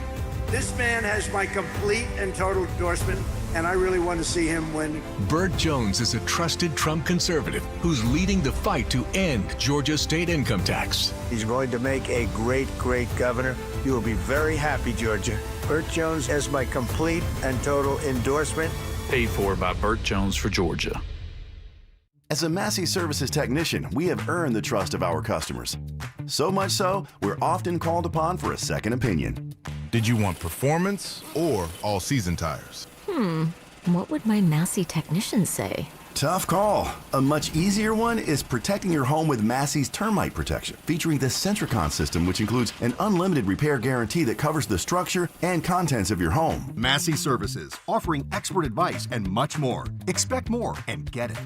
This man has my complete and total endorsement, and I really want to see him win. Burt Jones is a trusted Trump conservative who's leading the fight to end Georgia's state income tax. He's going to make a great, great governor. You will be very happy, Georgia. Burt Jones has my complete and total endorsement. Paid for by Burt Jones for Georgia. As a Massey Services technician, we have earned the trust of our customers. So much so, we're often called upon for a second opinion. Did you want performance or all-season tires? What would my Massey technician say? Tough call. A much easier one is protecting your home with Massey's termite protection, featuring the Centricon system, which includes an unlimited repair guarantee that covers the structure and contents of your home. Massey Services, offering expert advice and much more. Expect more and get it.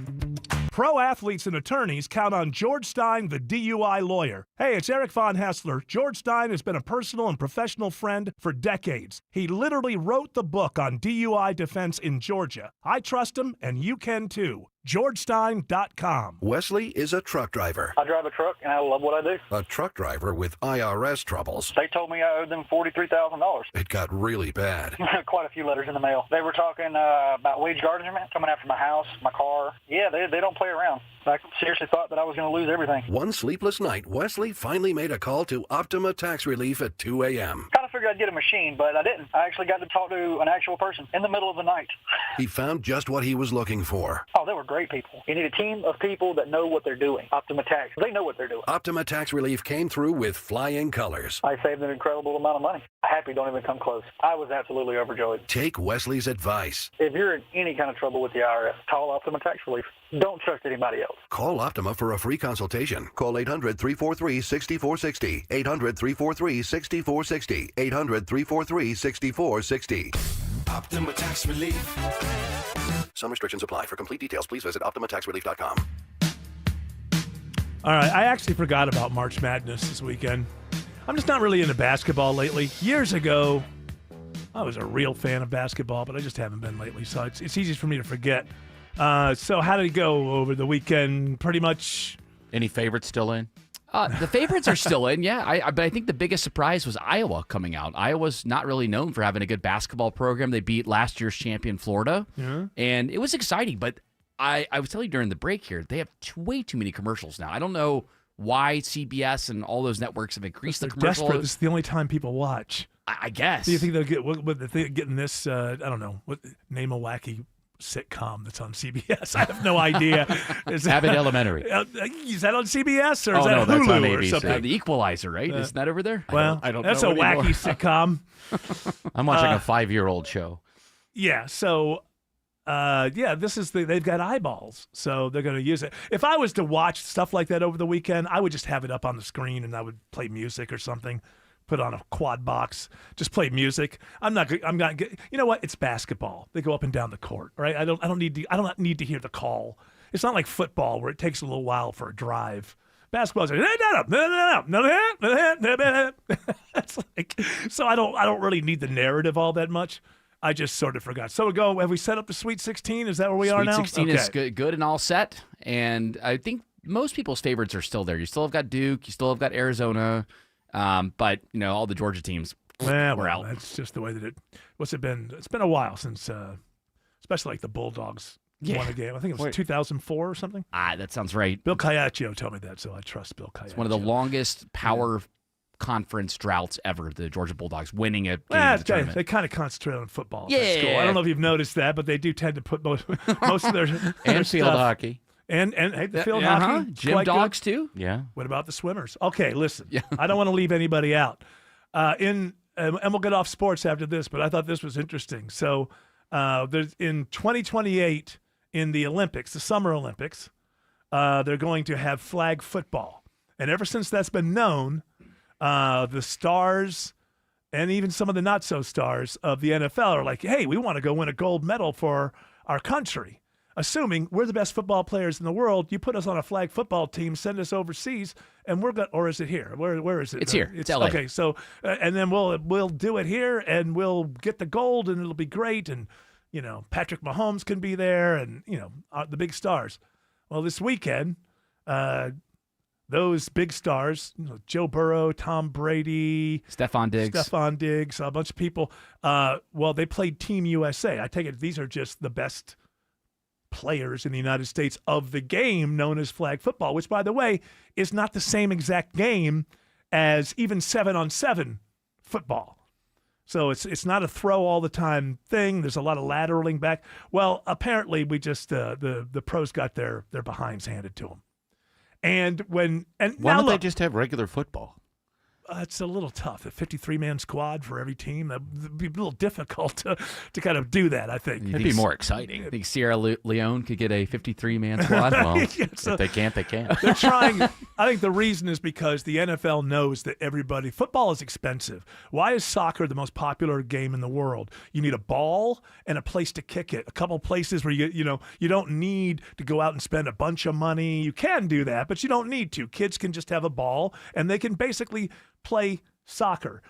Pro athletes and attorneys count on George Stein, the DUI lawyer. Hey, it's Eric Von Hessler. George Stein has been a personal and professional friend for decades. He literally wrote the book on DUI defense in Georgia. I trust him, and you can too. GeorgeStein.com. Wesley is a truck driver. I drive a truck, and I love what I do. A truck driver with IRS troubles. They told me I owed them $43,000. It got really bad. Quite a few letters in the mail. They were talking about wage garnishment, coming after my house, my car. Yeah, they don't play around. I seriously thought that I was going to lose everything. One sleepless night, Wesley finally made a call to Optima Tax Relief at 2 a.m. Kind of figured I'd get a machine, but I didn't. I actually got to talk to an actual person in the middle of the night. He found just what he was looking for. Oh, they were great people. You need a team of people that know what they're doing. Optima Tax, they know what they're doing. Optima Tax Relief came through with flying colors. I saved an incredible amount of money. Happy don't even come close. I was absolutely overjoyed. Take Wesley's advice. If you're in any kind of trouble with the IRS, call Optima Tax Relief. Don't trust anybody else. Call Optima for a free consultation. Call 800-343-6460. 800-343-6460. 800-343-6460. Optima Tax Relief. Some restrictions apply. For complete details, please visit OptimaTaxRelief.com. All right, I actually forgot about March Madness this weekend. I'm just not really into basketball lately. Years ago, I was a real fan of basketball, but I just haven't been lately, so it's easy for me to forget. So how did it go over the weekend? Pretty much. Any favorites still in? The favorites are still in, yeah. But I think the biggest surprise was Iowa coming out. Iowa's not really known for having a good basketball program. They beat last year's champion Florida, and it was exciting. But I was telling you during the break here, they have way too many commercials now. I don't know why CBS and all those networks have increased the commercials. Desperate. This is the only time people watch. I guess. Do you think they'll get getting this? I don't know. Name a wacky sitcom that's on CBS. I have no idea. Abbott Elementary. Is that on CBS or is that no, Hulu that's on or ABC. something? The Equalizer, right? Isn't that over there? Well, I don't that's know a anymore. wacky sitcom. I'm watching a 5-year-old show. Yeah. So, this is they've got eyeballs, so they're going to use it. If I was to watch stuff like that over the weekend, I would just have it up on the screen and I would play music or something. Put on a quad box, just play music. I'm not. You know what? It's basketball. They go up and down the court, right? I don't need to hear the call. It's not like football where it takes a little while for a drive. Basketball's like it's like, so I don't really need the narrative all that much. I just sort of forgot. So have we set up the Sweet 16? Is that where we are now? Sweet 16 is good and all set, and I think most people's favorites are still there. You still have got Duke. You still have got Arizona. But all the Georgia teams were out. That's just the way that what's it been? It's been a while since, especially like the Bulldogs won a game. I think it was 2004 or something. That sounds right. Bill Caiaccio told me that, so I trust Bill Caiaccio. It's one of the longest power conference droughts ever. The Georgia Bulldogs winning a game in the tournament. They kind of concentrate on football. At school. I don't know if you've noticed that, but they do tend to put most of their and field hockey. And the field hockey. Gym dogs, too. Yeah. What about the swimmers? Okay, listen. I don't want to leave anybody out. And we'll get off sports after this, but I thought this was interesting. So there's in 2028 in the Olympics, the Summer Olympics, they're going to have flag football. And ever since that's been known, the stars and even some of the not-so-stars of the NFL are like, hey, we want to go win a gold medal for our country. Assuming we're the best football players in the world, you put us on a flag football team, send us overseas, and we're going. Or is it here? Where is it? It's here. It's LA. Okay, so and then we'll do it here, and we'll get the gold, and it'll be great. And Patrick Mahomes can be there, and the big stars. Well, this weekend, those big stars, Joe Burrow, Tom Brady, Stephon Diggs, a bunch of people. They played Team USA. I take it these are just the best players in the United States of the game known as flag football, which, by the way, is not the same exact game as even 7-on-7 football. So it's not a throw all the time thing. There's a lot of lateraling back. Well, apparently we just the pros got their behinds handed to them. Why don't they just have regular football? It's a little tough. A 53-man squad for every team. That'd be a little difficult to kind of do that, I think. It'd be more exciting. I think Sierra Leone could get a 53-man squad. Well, if they can't, they can't. They're trying. I think the reason is because the NFL knows that football is expensive. Why is soccer the most popular game in the world? You need a ball and a place to kick it. A couple places where you don't need to go out and spend a bunch of money. You can do that, but you don't need to. Kids can just have a ball and they can basically play soccer.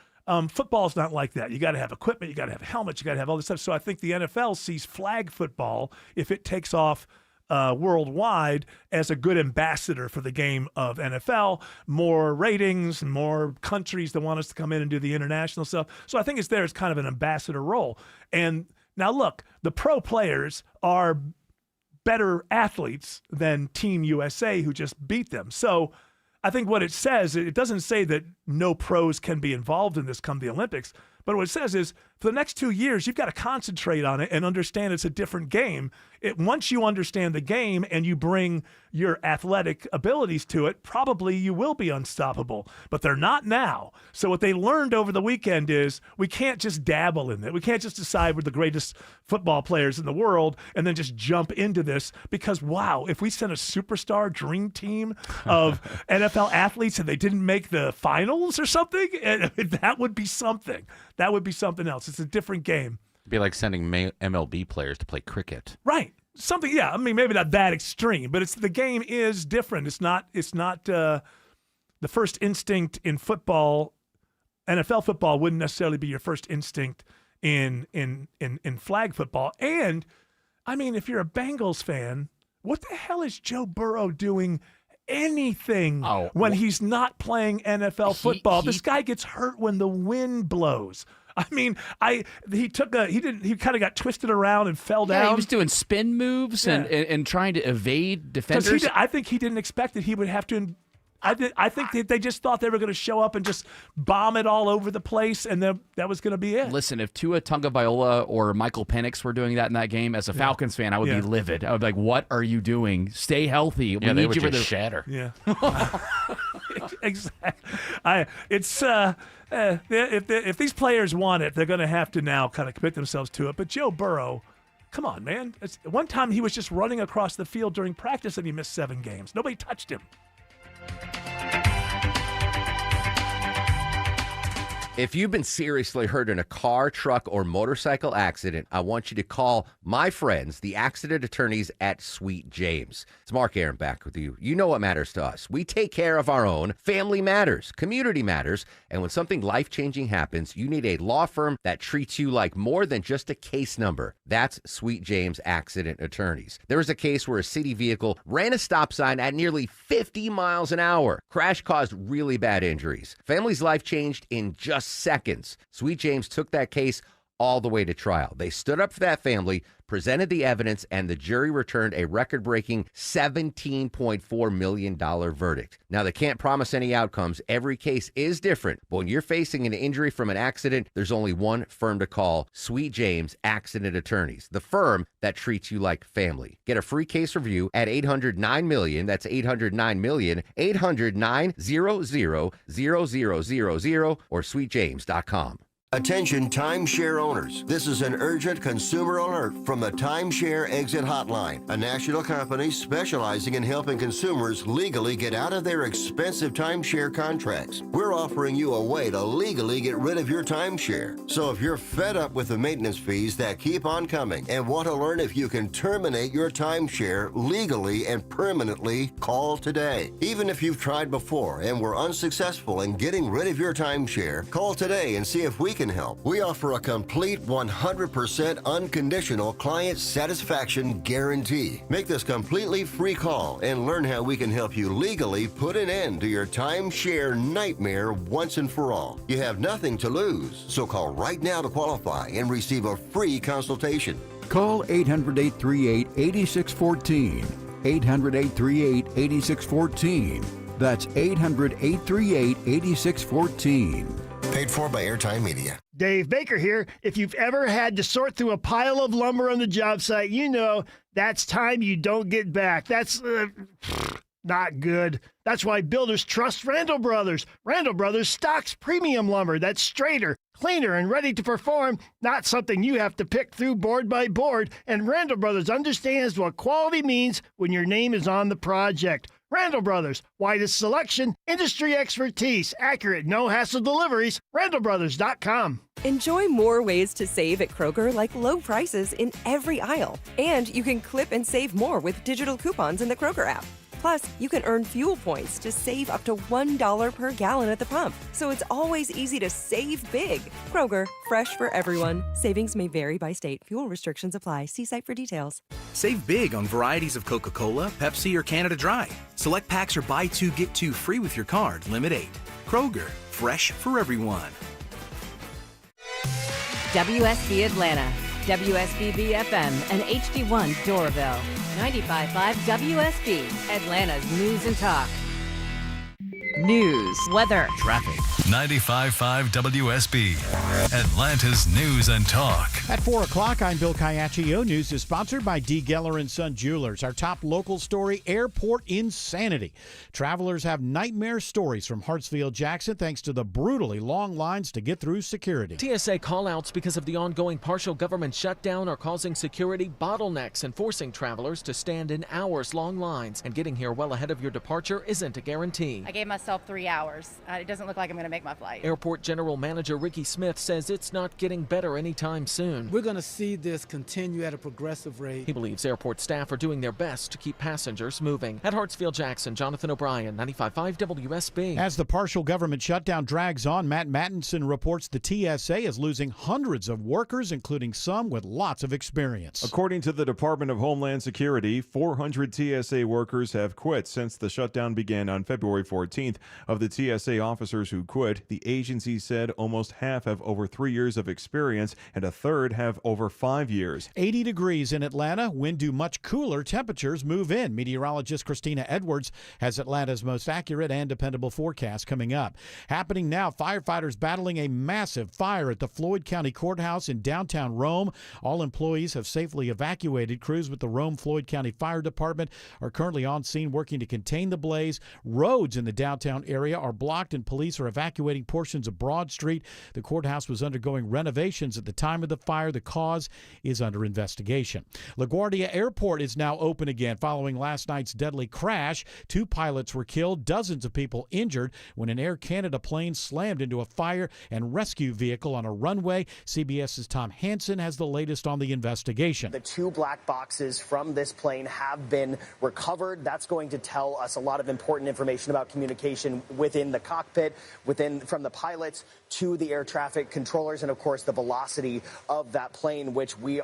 Football's not like that. You got to have equipment. You got to have helmets. You got to have all this stuff. So I think the NFL sees flag football, if it takes off worldwide, as a good ambassador for the game of NFL. More ratings, more countries that want us to come in and do the international stuff. So I think it's there as kind of an ambassador role. And now look, the pro players are better athletes than Team USA, who just beat them. So I think what it says, it doesn't say that no pros can be involved in this come the Olympics, but what it says is for the next 2 years, you've got to concentrate on it and understand it's a different game. Once you understand the game and you bring your athletic abilities to it, probably you will be unstoppable, but they're not now. So what they learned over the weekend is we can't just dabble in it. We can't just decide we're the greatest football players in the world and then just jump into this because, wow, if we sent a superstar dream team of NFL athletes and they didn't make the finals or something, that would be something. That would be something else. It's a different game. It'd be like sending MLB players to play cricket. Right. Something, yeah. I mean, maybe not that extreme, but the game is different. It's not the first instinct in football. NFL football wouldn't necessarily be your first instinct in flag football. And I mean, if you're a Bengals fan, what the hell is Joe Burrow doing anything when he's not playing NFL football? This guy gets hurt when the wind blows. I mean, he kind of got twisted around and fell down. He was doing spin moves and trying to evade defenders. I think he didn't expect that he would have to. I think they just thought they were going to show up and just bomb it all over the place, and that was going to be it. Listen, if Tua Tagovailoa or Michael Penix were doing that in that game, as a Falcons fan, I would be livid. I would be like, "What are you doing? Stay healthy. We need you for the shatter." Yeah, exactly. If these players want it, they're going to have to now kind of commit themselves to it. But Joe Burrow, come on, man! One time he was just running across the field during practice and he missed 7 games. Nobody touched him. If you've been seriously hurt in a car, truck, or motorcycle accident, I want you to call my friends, the accident attorneys at Sweet James. It's Mark Arum back with you. You know what matters to us. We take care of our own. Family matters. Community matters. And when something life-changing happens, you need a law firm that treats you like more than just a case number. That's Sweet James Accident Attorneys. There was a case where a city vehicle ran a stop sign at nearly 50 miles an hour. Crash caused really bad injuries. Family's life changed in just seconds. Sweet James took that case all the way to trial. They stood up for that family, presented the evidence, and the jury returned a record-breaking $17.4 million verdict. Now, they can't promise any outcomes. Every case is different. But when you're facing an injury from an accident, there's only one firm to call: Sweet James Accident Attorneys, the firm that treats you like family. Get a free case review at 800-9-MILLION. That's 800-9-MILLION, 800-900-0000, or sweetjames.com. Attention timeshare owners. This is an urgent consumer alert from the Timeshare Exit Hotline, a national company specializing in helping consumers legally get out of their expensive timeshare contracts. We're offering you a way to legally get rid of your timeshare. So if you're fed up with the maintenance fees that keep on coming and want to learn if you can terminate your timeshare legally and permanently, call today. Even if you've tried before and were unsuccessful in getting rid of your timeshare, call today and see if we can help. We offer a complete 100% unconditional client satisfaction guarantee. Make this completely free call and learn how we can help you legally put an end to your timeshare nightmare once and for all. You have nothing to lose, so call right now to qualify and receive a free consultation. Call 800-838-8614. 800-838-8614. That's 800-838-8614. Paid for by Airtime Media. Dave Baker here. If you've ever had to sort through a pile of lumber on the job site, you know that's time you don't get back. That's not good. That's why builders trust Randall Brothers. Randall Brothers stocks premium lumber that's straighter, cleaner, and ready to perform, not something you have to pick through board by board. And Randall Brothers understands what quality means when your name is on the project. Randall Brothers, widest selection, industry expertise, accurate, no-hassle deliveries, randallbrothers.com. Enjoy more ways to save at Kroger, like low prices in every aisle. And you can clip and save more with digital coupons in the Kroger app. Plus, you can earn fuel points to save up to $1 per gallon at the pump. So it's always easy to save big. Kroger, fresh for everyone. Savings may vary by state. Fuel restrictions apply. See site for details. Save big on varieties of Coca-Cola, Pepsi, or Canada Dry. Select packs or buy 2, get 2 free with your card. Limit 8. Kroger, fresh for everyone. WSB Atlanta, WSBB FM, and HD1 Doraville. 95.5 WSB, Atlanta's news and talk. News, weather, traffic. 95.5 WSB, Atlanta's news and talk. At 4 o'clock, I'm Bill Caiaccio. News is sponsored by D. Geller & Son Jewelers. Our top local story, airport insanity. Travelers have nightmare stories from Hartsfield-Jackson thanks to the brutally long lines to get through security. TSA callouts because of the ongoing partial government shutdown are causing security bottlenecks and forcing travelers to stand in hours-long lines. And getting here well ahead of your departure isn't a guarantee. I gave myself 3 hours. It doesn't look like I'm going to make make my flight. Airport General Manager Ricky Smith says it's not getting better anytime soon. We're going to see this continue at a progressive rate. He believes airport staff are doing their best to keep passengers moving. At Hartsfield-Jackson, Jonathan O'Brien, 95.5 WSB. As the partial government shutdown drags on, Matt Mattinson reports the TSA is losing hundreds of workers, including some with lots of experience. According to the Department of Homeland Security, 400 TSA workers have quit since the shutdown began on February 14th. Of the TSA officers who quit, the agency said almost half have over 3 years of experience and a third have over 5 years. 80 degrees in Atlanta. When do much cooler temperatures move in? Meteorologist Christina Edwards has Atlanta's most accurate and dependable forecast coming up. Happening now, firefighters battling a massive fire at the Floyd County Courthouse in downtown Rome. All employees have safely evacuated. Crews with the Rome-Floyd County Fire Department are currently on scene working to contain the blaze. Roads in the downtown area are blocked and police are evacuating portions of Broad Street. The courthouse was undergoing renovations at the time of the fire. The cause is under investigation. LaGuardia Airport is now open again following last night's deadly crash. 2 pilots were killed, dozens of people injured when an Air Canada plane slammed into a fire and rescue vehicle on a runway. CBS's Tom Hansen has the latest on the investigation. The 2 black boxes from this plane have been recovered. That's going to tell us a lot of important information about communication within the cockpit, from the pilots to the air traffic controllers, and of course the velocity of that plane, which we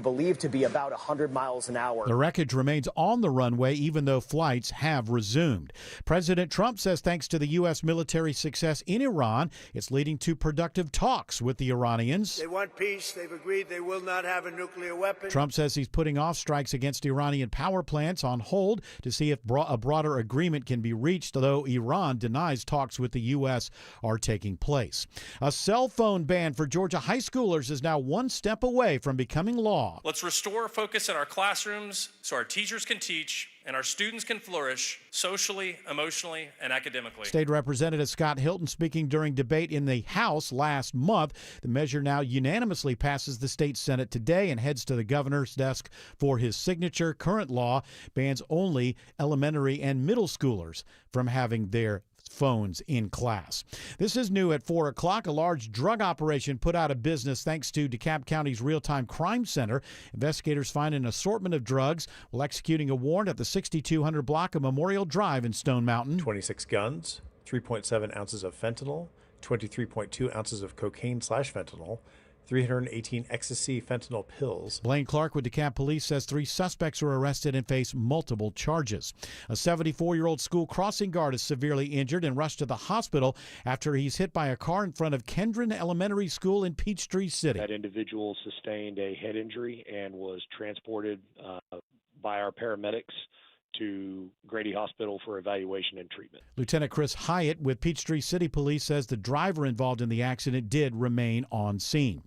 believe to be about 100 miles an hour. The wreckage remains on the runway even though flights have resumed. President Trump says thanks to the U.S. military success in Iran, it's leading to productive talks with the Iranians. They want peace. They've agreed they will not have a nuclear weapon. Trump says he's putting off strikes against Iranian power plants on hold to see if a broader agreement can be reached, though Iran denies talks with the U.S. are taking place. A cell phone ban for Georgia high schoolers is now one step away from becoming law. Let's restore focus in our classrooms so our teachers can teach and our students can flourish socially, emotionally, and academically. State Representative Scott Hilton speaking during debate in the House last month. The measure now unanimously passes the state Senate today and heads to the governor's desk for his signature. Current law bans only elementary and middle schoolers from having their phones in class. This is new at 4 o'clock. A large drug operation put out of business thanks to DeKalb County's Real-Time Crime Center. Investigators find an assortment of drugs while executing a warrant at the 6200 block of Memorial Drive in Stone Mountain. 26 guns, 3.7 ounces of fentanyl, 23.2 ounces of cocaine/fentanyl, 318 ecstasy fentanyl pills. Blaine Clark with DeKalb Police says 3 suspects were arrested and face multiple charges. A 74-year-old school crossing guard is severely injured and rushed to the hospital after he's hit by a car in front of Kendron Elementary School in Peachtree City. That individual sustained a head injury and was transported by our paramedics to Grady Hospital for evaluation and treatment. Lieutenant Chris Hyatt with Peachtree City Police says the driver involved in the accident did remain on scene.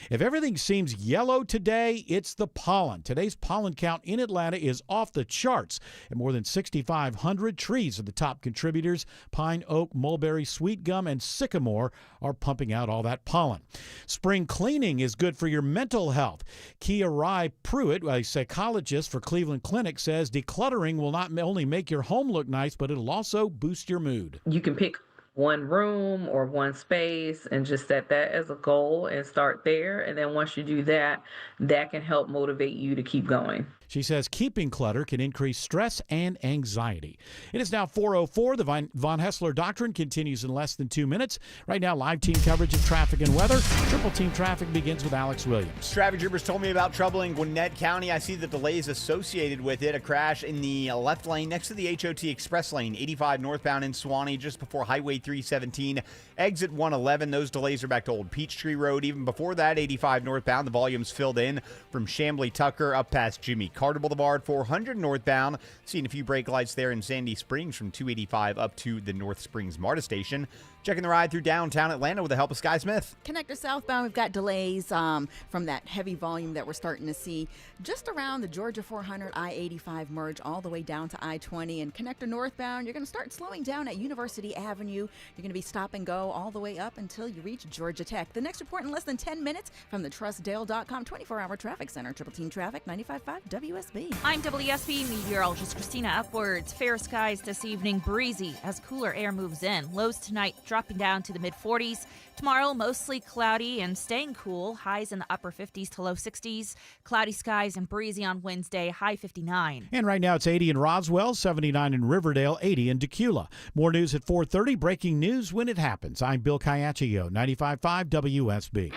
If everything seems yellow today, it's the pollen. Today's pollen count in Atlanta is off the charts. At more than 6,500 trees are the top contributors. Pine, oak, mulberry, sweet gum, and sycamore are pumping out all that pollen. Spring cleaning is good for your mental health. Kia Rai Pruitt, a psychologist for Cleveland Clinic, says decluttering will not only make your home look nice, but it'll also boost your mood. You can pick one room or one space and just set that as a goal and start there. And then once you do that, that can help motivate you to keep going. She says keeping clutter can increase stress and anxiety. It is now 4:04. The Von Hessler Doctrine continues in less than 2 minutes. Right now, live team coverage of traffic and weather. Triple team traffic begins with Alex Williams. Traffic troopers told me about trouble in Gwinnett County. I see the delays associated with it. A crash in the left lane next to the HOT Express lane, 85 northbound in Suwanee, just before Highway 317. Exit 111. Those delays are back to Old Peachtree Road. Even before that, 85 northbound, the volume's filled in from Chamblee Tucker up past Jimmy Carter Boulevard. 400 northbound. Seeing a few brake lights there in Sandy Springs from 285 up to the North Springs MARTA station. Checking the ride through downtown Atlanta with the help of Sky Smith. Connector southbound, we've got delays from that heavy volume that we're starting to see just around the Georgia 400 I-85 merge all the way down to I-20. And connector northbound, you're going to start slowing down at University Avenue. You're going to be stop and go all the way up until you reach Georgia Tech. The next report in less than 10 minutes from the TrustDale.com 24-hour traffic center. Triple Team Traffic, 95.5 WSB. I'm WSB meteorologist Christina Upwards. Fair skies this evening, breezy as cooler air moves in. Lows tonight, dropping down to the mid-40s. Tomorrow, mostly cloudy and staying cool. Highs in the upper 50s to low 60s. Cloudy skies and breezy on Wednesday, high 59. And right now it's 80 in Roswell, 79 in Riverdale, 80 in Decula. More news at 4:30. Breaking news when it happens. I'm Bill Caiaccio, 95.5 WSB.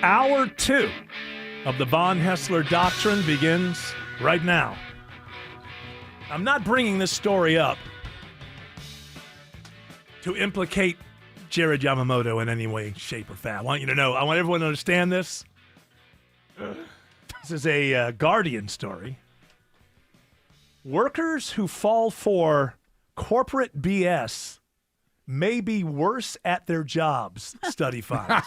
Hour 2 of the Von Hessler Doctrine begins right now. I'm not bringing this story up to implicate Jared Yamamoto in any way, shape, or form. I want you to know, I want everyone to understand this. This is a Guardian story. Workers who fall for corporate BS may be worse at their jobs, study finds.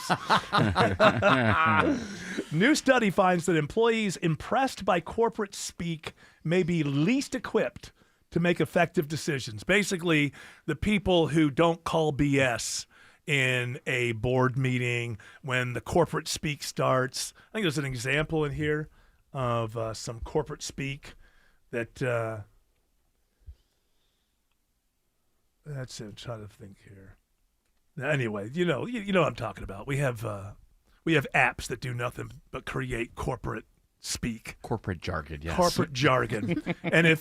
New study finds that employees impressed by corporate speak may be least equipped to make effective decisions. Basically, the people who don't call BS in a board meeting when the corporate speak starts. I think there's an example in here of some corporate speak that... That's it. I'm trying to think here. Anyway, you know what I'm talking about. We have apps that do nothing but create corporate speak, corporate jargon. Yes, corporate jargon. and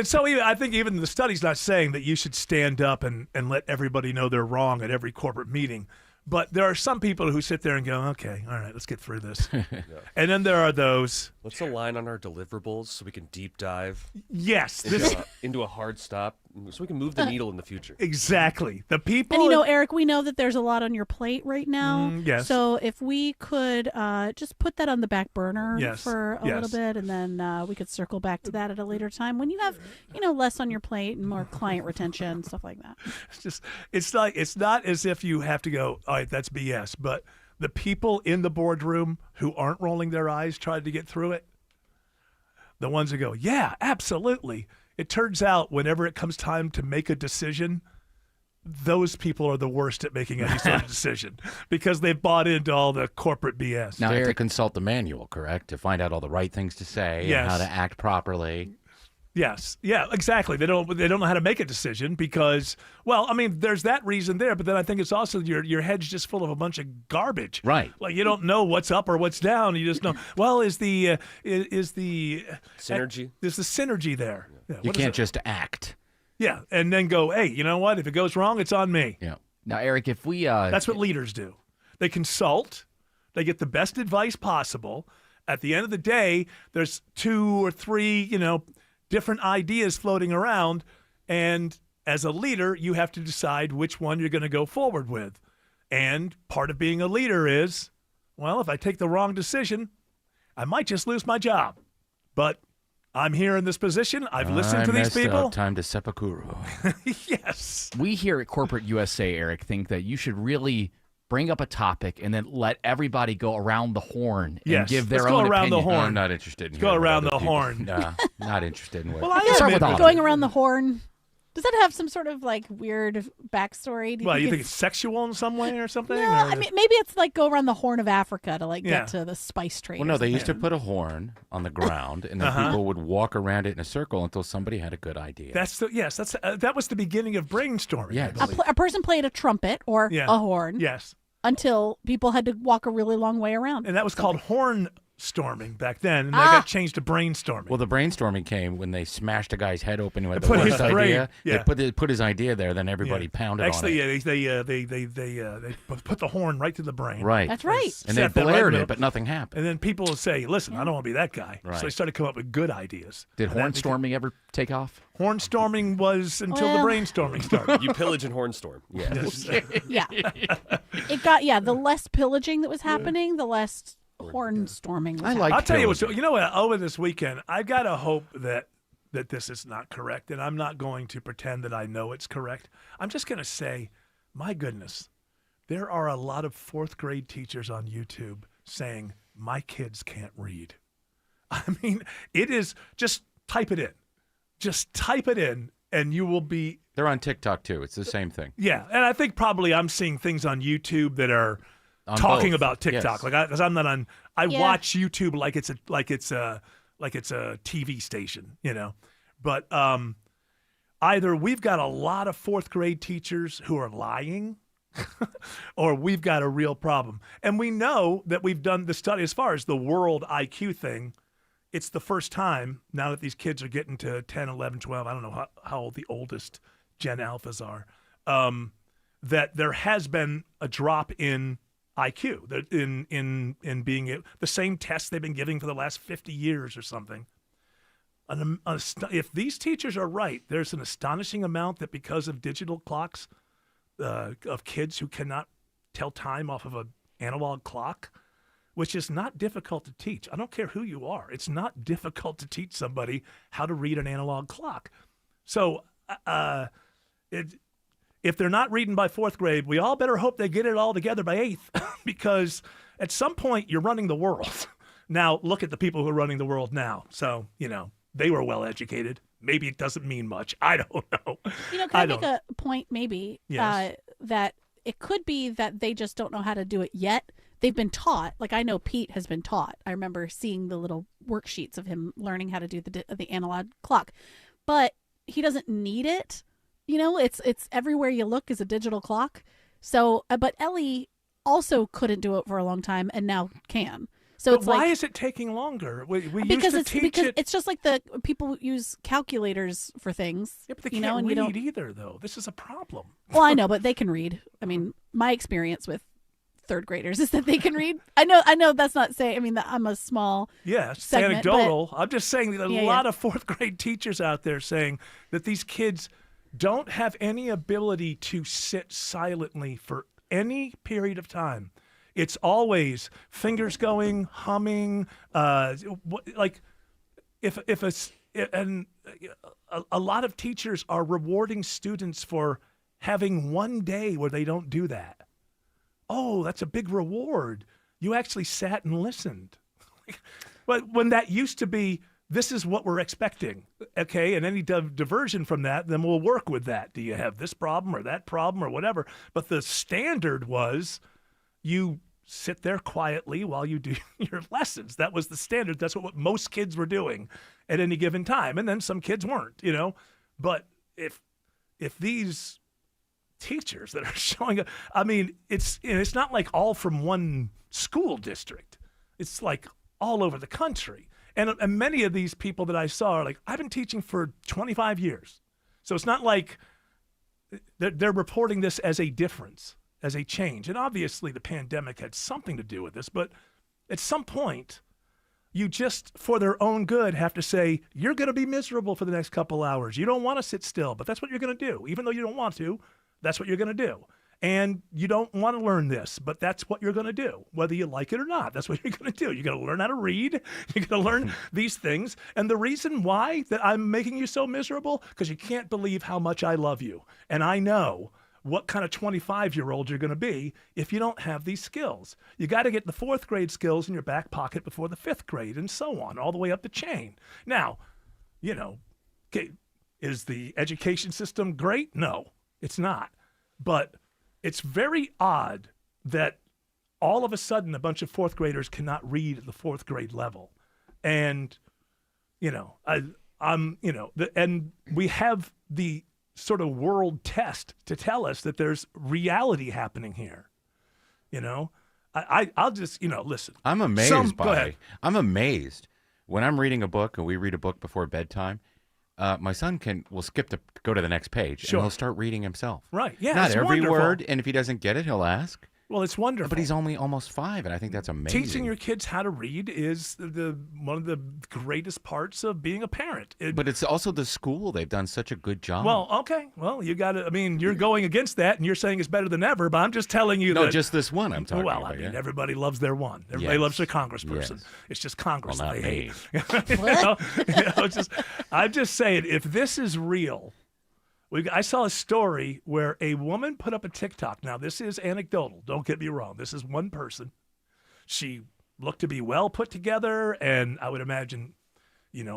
so I think even the study's not saying that you should stand up and let everybody know they're wrong at every corporate meeting. But there are some people who sit there and go, okay, all right, let's get through this. And then there are those. Let's align on our deliverables so we can deep dive. Yes. Into a hard stop so we can move the needle in the future. Exactly. The people. And Eric, we know that there's a lot on your plate right now. Yes. So if we could just put that on the back burner Yes. for a little bit, and then we could circle back to that at a later time when you have, less on your plate and more client retention, stuff like that. It's not as if you have to go, all right, that's BS. But the people in the boardroom who aren't rolling their eyes trying to get through it, the ones who go, yeah, absolutely. It turns out whenever it comes time to make a decision, those people are the worst at making any sort of decision because they've bought into all the corporate BS. Now, they have to consult the manual, correct, to find out all the right things to say and how to act properly. Yes. Yeah, exactly. They don't know how to make a decision because, well, I mean, there's that reason there, but then I think it's also your head's just full of a bunch of garbage. Right. Like you don't know what's up or what's down. You just know, well, is the synergy? There's the synergy there. Yeah, you can't just act. Yeah, and then go, hey, you know what? If it goes wrong, it's on me. Yeah. Now, Eric, if we that's what leaders do. They consult. They get the best advice possible. At the end of the day, there's 2 or 3, different ideas floating around, and as a leader, you have to decide which one you're going to go forward with. And part of being a leader is, well, if I take the wrong decision, I might just lose my job. But I'm here in this position. I've listened to these people. Time to sepakuru. Yes. We here at Corporate USA, Eric, think that you should really bring up a topic and then let everybody go around the horn and give their own go around opinion. the horn. I'm not interested in Go around the horn. No, not interested in what. Well, I am Going around the horn. Does that have some sort of weird backstory? Do you think it's sexual in some way or something? No, or? I mean maybe it's go around the Horn of Africa to get to the spice trade. Well, no, they used to put a horn on the ground, and then people would walk around it in a circle until somebody had a good idea. That was the beginning of brainstorming. Yes. A person played a trumpet or a horn. Yes. Until people had to walk a really long way around. And that was called horn storming back then, and that got changed to brainstorming. Well, the brainstorming came when they smashed a guy's head open who had the Put worst his brain, idea. yeah. They put his idea there, then everybody pounded Actually, on it. they put the horn right to the brain. Right. That's right. And they blared it, but nothing happened. And then people would say, listen, I don't want to be that guy. Right. So they started coming up with good ideas. Did hornstorming ever take off? Hornstorming was until the brainstorming started. You pillage and hornstorm. Yes. Yeah. It got, the less pillaging that was happening, the less horn storming was happening. I'll tell you what, you know what, over this weekend, I've got to hope that this is not correct, and I'm not going to pretend that I know it's correct. I'm just going to say, my goodness, there are a lot of 4th grade teachers on YouTube saying, my kids can't read. I mean, it is, just type it in. Just type it in, and you will be... They're on TikTok, too. It's the same thing. Yeah, and I think probably I'm seeing things on YouTube that are On talking both. about TikTok. Yes. Because I'm not on... I watch YouTube like it's a TV station, But either we've got a lot of fourth grade teachers who are lying or we've got a real problem. And we know that we've done the study as far as the world IQ thing. It's the first time now that these kids are getting to 10, 11, 12. I don't know how old the oldest Gen Alphas are, that there has been a drop in IQ, in being the same tests they've been giving for the last 50 years or something. If these teachers are right, there's an astonishing amount that because of digital clocks, of kids who cannot tell time off of an analog clock, which is not difficult to teach. I don't care who you are. It's not difficult to teach somebody how to read an analog clock. So if they're not reading by fourth grade, we all better hope they get it all together by eighth because at some point you're running the world. Now, look at the people who are running the world now. So, they were well educated. Maybe it doesn't mean much. I don't know. Can I make a point maybe Yes. that it could be that they just don't know how to do it yet. They've been taught. Like I know Pete has been taught. I remember seeing the little worksheets of him learning how to do the analog clock. But he doesn't need it. It's everywhere you look is a digital clock. So, but Ellie also couldn't do it for a long time and now can. So but it's why is it taking longer? We because used to teach it. it's just like the people use calculators for things. Yeah, but they and can't you don't read either, though. This is a problem. Well, I know, but they can read. I mean, my experience with third graders is that they can read. I know that's not saying. I mean, I'm a small Yes, segment, anecdotal. I'm just saying that a Yeah, lot yeah. of fourth grade teachers out there saying that these kids don't have any ability to sit silently for any period of time. It's always fingers going, humming, like and a lot of teachers are rewarding students for having one day where they don't do that. Oh, that's a big reward. You actually sat and listened. But when that used to be, this is what we're expecting, okay? And any diversion from that, then we'll work with that. Do you have this problem or that problem or whatever? But the standard was you sit there quietly while you do your lessons. That was the standard. That's what most kids were doing at any given time. And then some kids weren't, But if these teachers that are showing up, I mean, it's not like all from one school district. It's like all over the country. And many of these people that I saw are like, I've been teaching for 25 years. So it's not like they're reporting this as a difference, as a change. And obviously the pandemic had something to do with this, but at some point you just, for their own good, have to say, you're going to be miserable for the next couple hours. You don't want to sit still, but that's what you're going to do. Even though you don't want to, that's what you're going to do. And you don't want to learn this, but that's what you're going to do, whether you like it or not. That's what you're going to do. You're going to learn how to read. You're going to learn these things. And the reason why that I'm making you so miserable, because you can't believe how much I love you. And I know what kind of 25-year-old you're going to be if you don't have these skills. You got to get the fourth grade skills in your back pocket before the fifth grade and so on, all the way up the chain. Now, okay, is the education system great? No, it's not. But it's very odd that all of a sudden a bunch of fourth graders cannot read at the fourth grade level. And, and we have the sort of world test to tell us that there's reality happening here. I'll just, listen. I'm amazed Go ahead. I'm amazed when I'm reading a book and we read a book before bedtime. My son will skip to go to the next page Sure. and he'll start reading himself. Right. Yeah. Not it's every wonderful. word, and if he doesn't get it, he'll ask. Well, it's wonderful. But he's only almost 5, and I think that's amazing. Teaching your kids how to read is one of the greatest parts of being a parent. But it's also the school. They've done such a good job. Well, okay. Well, you got to, you're going against that, and you're saying it's better than ever, but I'm just telling you that. No, just this one I'm talking well, about. Everybody loves their one. Everybody Yes. loves their congressperson. Yes. It's just Congress Well, they not hate. I'm just saying, if this is real, I saw a story where a woman put up a TikTok. Now, this is anecdotal. Don't get me wrong. This is one person. She looked to be well put together, and I would imagine,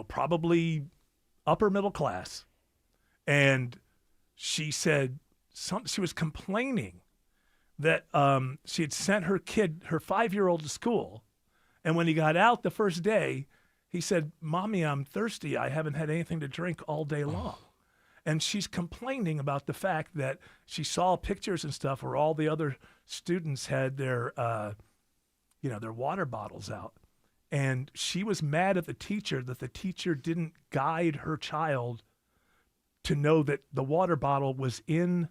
probably upper middle class. And she said she was complaining that she had sent her 5-year-old to school. And when he got out the first day, he said, "Mommy, I'm thirsty. I haven't had anything to drink all day long." And she's complaining about the fact that she saw pictures and stuff where all the other students had their, their water bottles out. And she was mad at the teacher that the teacher didn't guide her child to know that the water bottle was in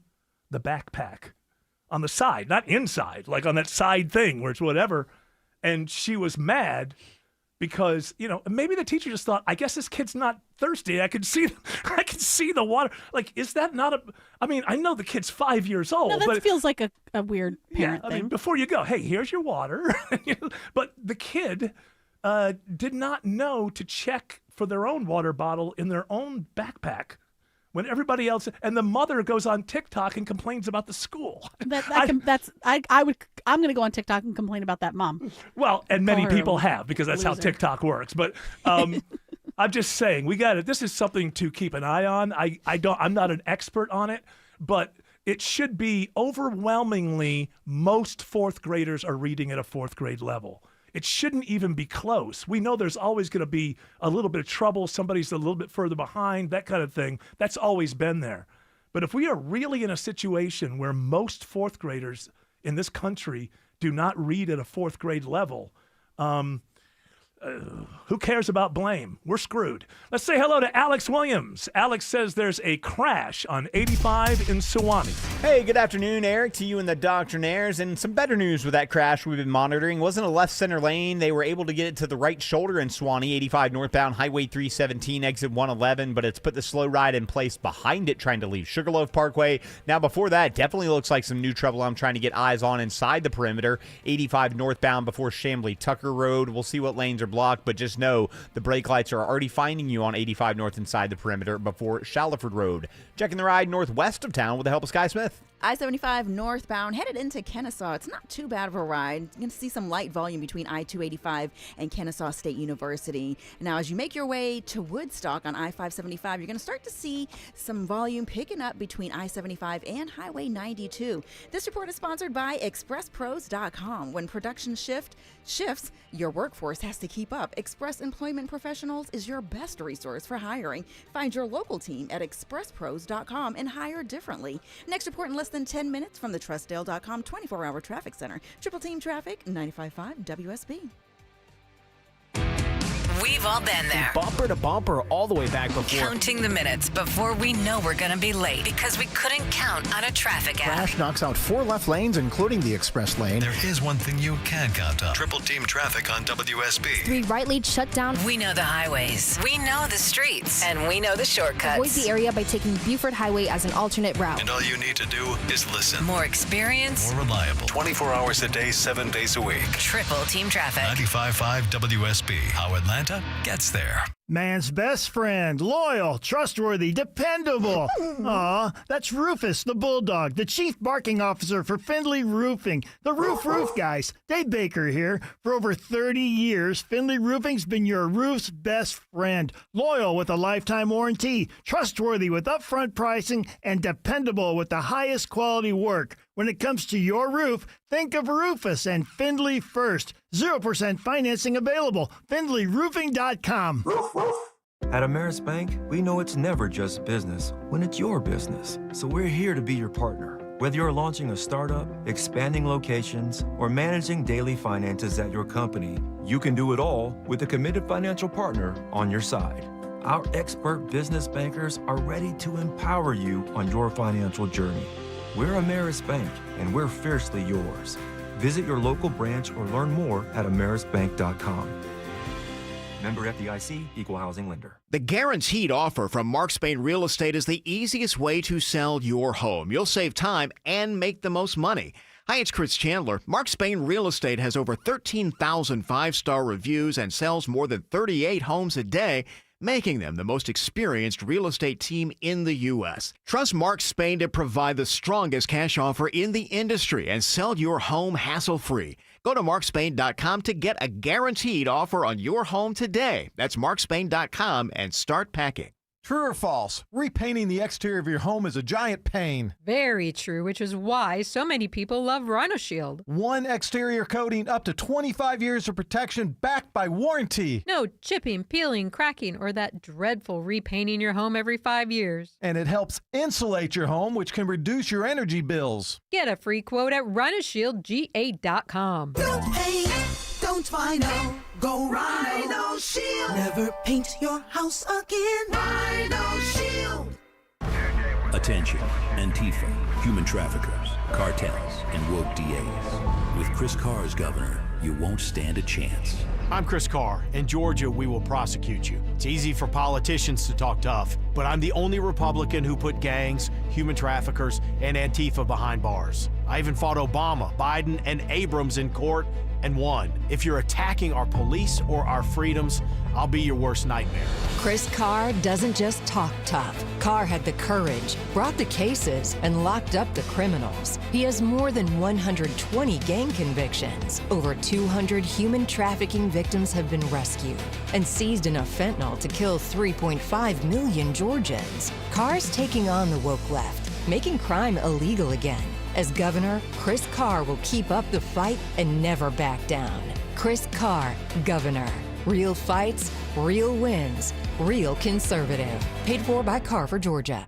the backpack on the side, not inside, like on that side thing where it's whatever. And she was mad because, maybe the teacher just thought, I guess this kid's not thirsty. I can see the water. Like, is that not I know the kid's 5 years old. No, that but feels like a weird parent thing. Before you go, hey, here's your water. But the kid did not know to check for their own water bottle in their own backpack when everybody else, and the mother goes on TikTok and complains about the school. I'm going to go on TikTok and complain about that mom. Well, and many people have, because that's how TikTok works. But I'm just saying, this is something to keep an eye on. I'm not an expert on it, but it should be overwhelmingly most fourth graders are reading at a fourth grade level. It shouldn't even be close. We know there's always going to be a little bit of trouble. Somebody's a little bit further behind, that kind of thing. That's always been there. But if we are really in a situation where most fourth graders in this country do not read at a fourth grade level, who cares about blame? We're screwed. Let's say hello to Alex Williams. Alex says there's a crash on 85 in Sewanee. Hey, good afternoon, Eric, to you and the Doctrinaires. And some better news with that crash we've been monitoring. It wasn't a left center lane. They were able to get it to the right shoulder in Sewanee, 85 northbound, Highway 317, exit 111, but it's put the slow ride in place behind it, trying to leave Sugarloaf Parkway. Now, before that, definitely looks like some new trouble I'm trying to get eyes on inside the perimeter, 85 northbound before Chamblee Tucker Road. We'll see what lanes are blocked, but just know the brake lights are already finding you on 85 north inside the perimeter before Shallowford Road. Checking the ride northwest of town with the help of Sky Smith. I-75 northbound, headed into Kennesaw. It's not too bad of a ride. You're going to see some light volume between I-285 and Kennesaw State University. Now, as you make your way to Woodstock on I-575, you're going to start to see some volume picking up between I-75 and Highway 92. This report is sponsored by ExpressPros.com. When production shifts, your workforce has to keep up. Express Employment Professionals is your best resource for hiring. Find your local team at ExpressPros.com and hire differently. Next report in less than 10 minutes from the TrustDale.com 24-hour traffic center. Triple Team Traffic, 95.5 WSB. We've all been there. Bumper to bumper all the way back before. Counting the minutes before we know we're going to be late because we couldn't count on a traffic app. Crash knocks out 4 left lanes, including the express lane. There is one thing you can count on. Triple Team Traffic on WSB. 3 right lanes shut down. We know the highways. We know the streets. And we know the shortcuts. Avoid the area by taking Buford Highway as an alternate route. And all you need to do is listen. More experience. More reliable. 24 hours a day, 7 days a week. Triple Team Traffic. 95.5 WSB. How Atlanta gets there. Man's best friend, loyal, trustworthy, dependable. Aw, that's Rufus the Bulldog, the chief barking officer for Findlay Roofing. The Roof guys. Dave Baker here. For over 30 years, Findlay Roofing's been your roof's best friend. Loyal with a lifetime warranty, trustworthy with upfront pricing, and dependable with the highest quality work. When it comes to your roof, think of Rufus and Findlay first. 0% financing available. FindlayRoofing.com. At Ameris Bank, we know it's never just business when it's your business. So we're here to be your partner. Whether you're launching a startup, expanding locations, or managing daily finances at your company, you can do it all with a committed financial partner on your side. Our expert business bankers are ready to empower you on your financial journey. We're Ameris Bank, and we're fiercely yours. Visit your local branch or learn more at amerisbank.com. Member FDIC, Equal Housing Lender. The guaranteed offer from Mark Spain Real Estate is the easiest way to sell your home. You'll save time and make the most money. Hi, it's Chris Chandler. Mark Spain Real Estate has over 13,000 five-star reviews and sells more than 38 homes a day, making them the most experienced real estate team in the U.S. Trust Mark Spain to provide the strongest cash offer in the industry and sell your home hassle-free. Go to markspain.com to get a guaranteed offer on your home today. That's markspain.com and start packing. True or false? Repainting the exterior of your home is a giant pain. Very true, which is why so many people love Rhino Shield. One exterior coating, up to 25 years of protection, backed by warranty. No chipping, peeling, cracking, or that dreadful repainting your home every 5 years. And it helps insulate your home, which can reduce your energy bills. Get a free quote at RhinoShieldGA.com. Don't paint, don't vinyl, go Rhino Shield. Never paint your house again. Rhino Shield. Attention, Antifa, human traffickers, cartels, and woke DAs. With Chris Carr as governor, you won't stand a chance. I'm Chris Carr. In Georgia, we will prosecute you. It's easy for politicians to talk tough, but I'm the only Republican who put gangs, human traffickers, and Antifa behind bars. I even fought Obama, Biden, and Abrams in court and won. If you're attacking our police or our freedoms, I'll be your worst nightmare. Chris Carr doesn't just talk tough. Carr had the courage, brought the cases, and locked up the criminals. He has more than 120 gang convictions. Over 200 human trafficking victims have been rescued and seized enough fentanyl to kill 3.5 million Georgians. Carr's taking on the woke left, making crime illegal again. As governor, Chris Carr will keep up the fight and never back down. Chris Carr, governor. Real fights, real wins, real conservative. Paid for by Carr for Georgia.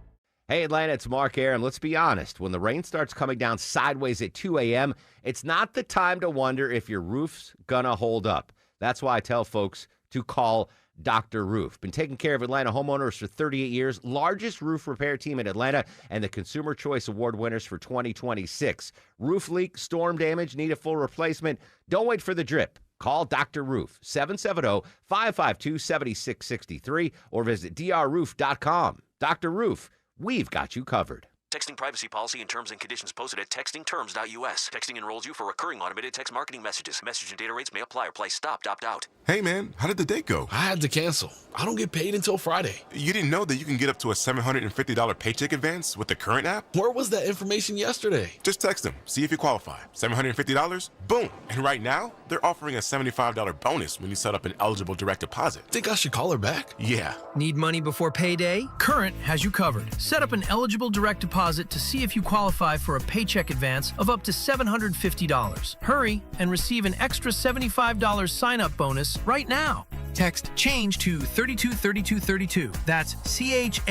Hey, Atlanta, it's Mark Aram. Let's be honest. When the rain starts coming down sideways at 2 a.m., it's not the time to wonder if your roof's gonna hold up. That's why I tell folks to call Dr. Roof. Been taking care of Atlanta homeowners for 38 years. Largest roof repair team in Atlanta and the Consumer Choice Award winners for 2026. Roof leak, storm damage, need a full replacement. Don't wait for the drip. Call Dr. Roof, 770-552-7663, or visit drroof.com. Dr. Roof, we've got you covered. Texting privacy policy and terms and conditions posted at textingterms.us. Texting enrolls you for recurring automated text marketing messages. Message and data rates may apply or price stopped. Opt out. Hey, man, how did the date go? I had to cancel. I don't get paid until Friday. You didn't know that you can get up to a $750 paycheck advance with the Current app? Where was that information yesterday? Just text them. See if you qualify. $750? Boom. And right now, they're offering a $75 bonus when you set up an eligible direct deposit. Think I should call her back? Yeah. Need money before payday? Current has you covered. Set up an eligible direct deposit to see if you qualify for a paycheck advance of up to $750. Hurry and receive an extra $75 sign-up bonus right now. Text CHANGE to 323232. That's CHANGE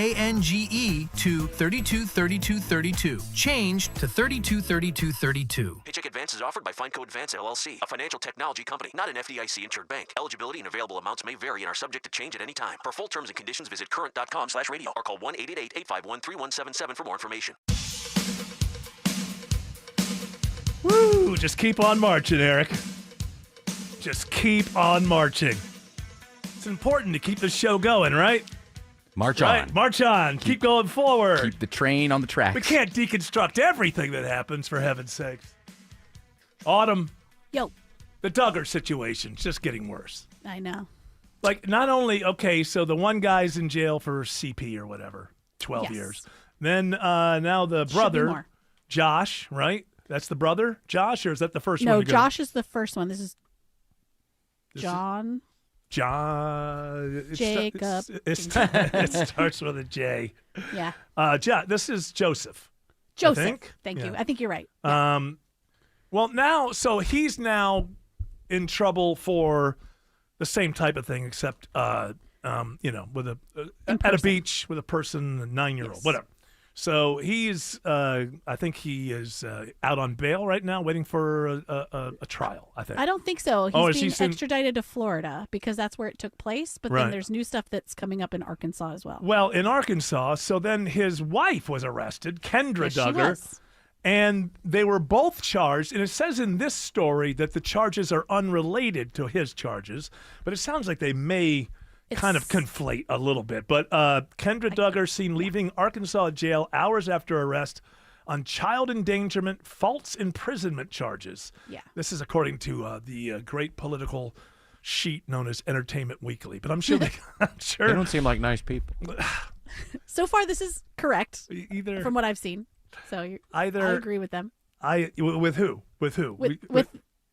to 323232. Change to 323232. Paycheck advance is offered by FindCo Advance LLC, a financial technology company, not an FDIC insured bank. Eligibility and available amounts may vary and are subject to change at any time. For full terms and conditions, visit current.com/radio or call 1-888-851-3177 for more information. Woo! Just keep on marching, Eric. Just keep on marching. It's important to keep the show going, right? March on. March on. Keep going forward. Keep the train on the tracks. We can't deconstruct everything that happens, for heaven's sakes. Autumn. Yo. The Duggar situation's just getting worse. I know. Like, not only, okay, so the one guy's in jail for CP or whatever, 12 years. Then now the brother, Josh, right? That's the brother, Josh, or is that the first one? No, Josh is the first one. This is John. Jacob. It starts with a J. Yeah. This is Joseph. Joseph. I think. Thank you. I think you're right. Yeah. Well, now, so he's now in trouble for the same type of thing, except, with at a beach with a person, a 9-year-old, whatever. So he's, I think he is out on bail right now, waiting for a trial, I think. I don't think so. He's being extradited to Florida because that's where it took place. But then there's new stuff that's coming up in Arkansas as well. Well, in Arkansas, so then his wife was arrested, Kendra Duggar. She was. And they were both charged. And it says in this story that the charges are unrelated to his charges. But it sounds like they may kind of conflate a little bit. But Kendra Duggar seen leaving Arkansas jail hours after arrest on child endangerment, false imprisonment charges. Yeah. This is according to the great political sheet known as Entertainment Weekly. But I'm sure they don't seem like nice people. So far, this is correct. Either from what I've seen. So I agree with them. With who? With who? With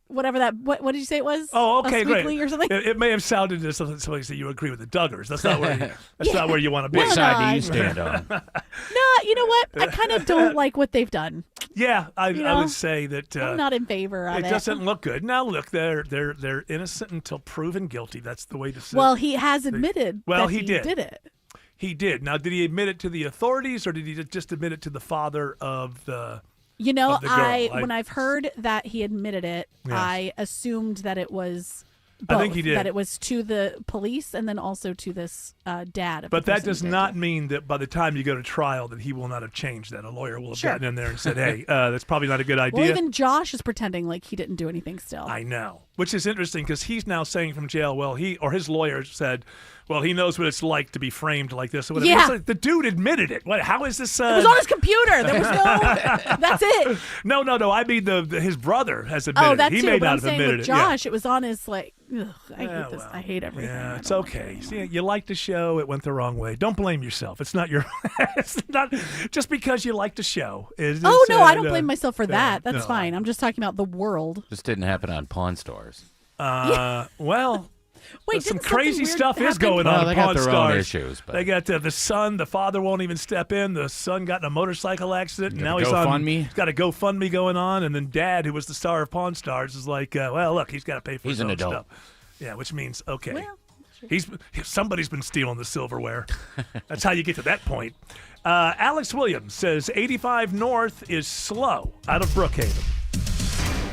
whatever that. What did you say it was? Oh, okay, Us great. Weekly or something. It may have sounded as somebody said you agree with the Duggars. That's not where not where you want to be. What side do you stand on? No, you know what? I kind of don't like what they've done. Yeah, I You know? would say that I'm not in favor of it. it doesn't look good. Now look, they're innocent until proven guilty. That's the way to say. Well, he has admitted that he did it. He did. Now, did he admit it to the authorities, or did he just admit it to the father of the? You know, of the girl? when I've heard that he admitted it, Yes. I assumed that it was. I Both, think he did. That it was to the police and then also to this dad. Of But the that person does who did not it. mean that by the time you go to trial that he will not have changed that. A lawyer will have Sure. gotten in there and said, hey, that's probably not a good idea. Well, even Josh is pretending like he didn't do anything still. I know, which is interesting because he's now saying from jail, well, his lawyer said, well, he knows what it's like to be framed like this. Or whatever. Yeah. It's like, the dude admitted it. What? How is this? It was on his computer. There was no. That's it. No. I mean, his brother has admitted Oh, that it. He too. may But not I'm have saying admitted with it. Yeah. Josh, it was on his I hate this. I hate everything. Yeah, it's okay. See, you like the show. It went the wrong way. Don't blame yourself. It's not your. It's not just because you like the show. Oh no, I don't blame myself for that. That's no. fine. I'm just talking about the world. Just didn't happen on Pawn Stars. Well. Wait, some didn't crazy something stuff weird is going Well, on. they in got Pawn their own Stars. issues, but- They got the son. The father won't even step in. The son got in a motorcycle accident, and Got a now he's on. GoFundMe? He's got a GoFundMe going on, and then Dad, who was the star of Pawn Stars, is like, well, look, he's got to pay for He's his an own adult. stuff. Yeah, which means okay. Somebody's been stealing the silverware. That's how you get to that point. Alex Williams says 85 North is slow out of Brookhaven.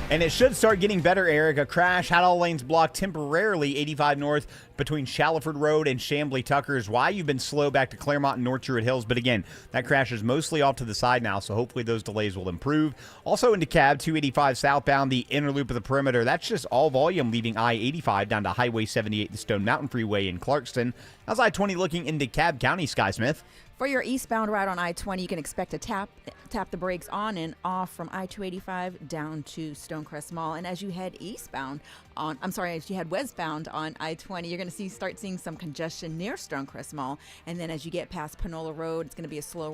And it should start getting better, Eric. A crash had all lanes blocked temporarily 85 North between Shallowford Road and Chambly Tucker is why you've been slow back to Claremont and North Druid Hills. But again, that crash is mostly off to the side now, so hopefully those delays will improve. Also in DeKalb, 285 southbound, the inner loop of the perimeter. That's just all volume leaving I-85 down to Highway 78, the Stone Mountain Freeway in Clarkston. How's I-20 looking in DeKalb County, Sky Smith? For your eastbound ride on I-20, you can expect to tap the brakes on and off from I-285 down to Stonecrest Mall. And as you head westbound on I-20, you're going to start seeing some congestion near Stonecrest Mall. And then as you get past Panola Road, it's going to be a slow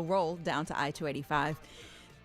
roll down to I-285.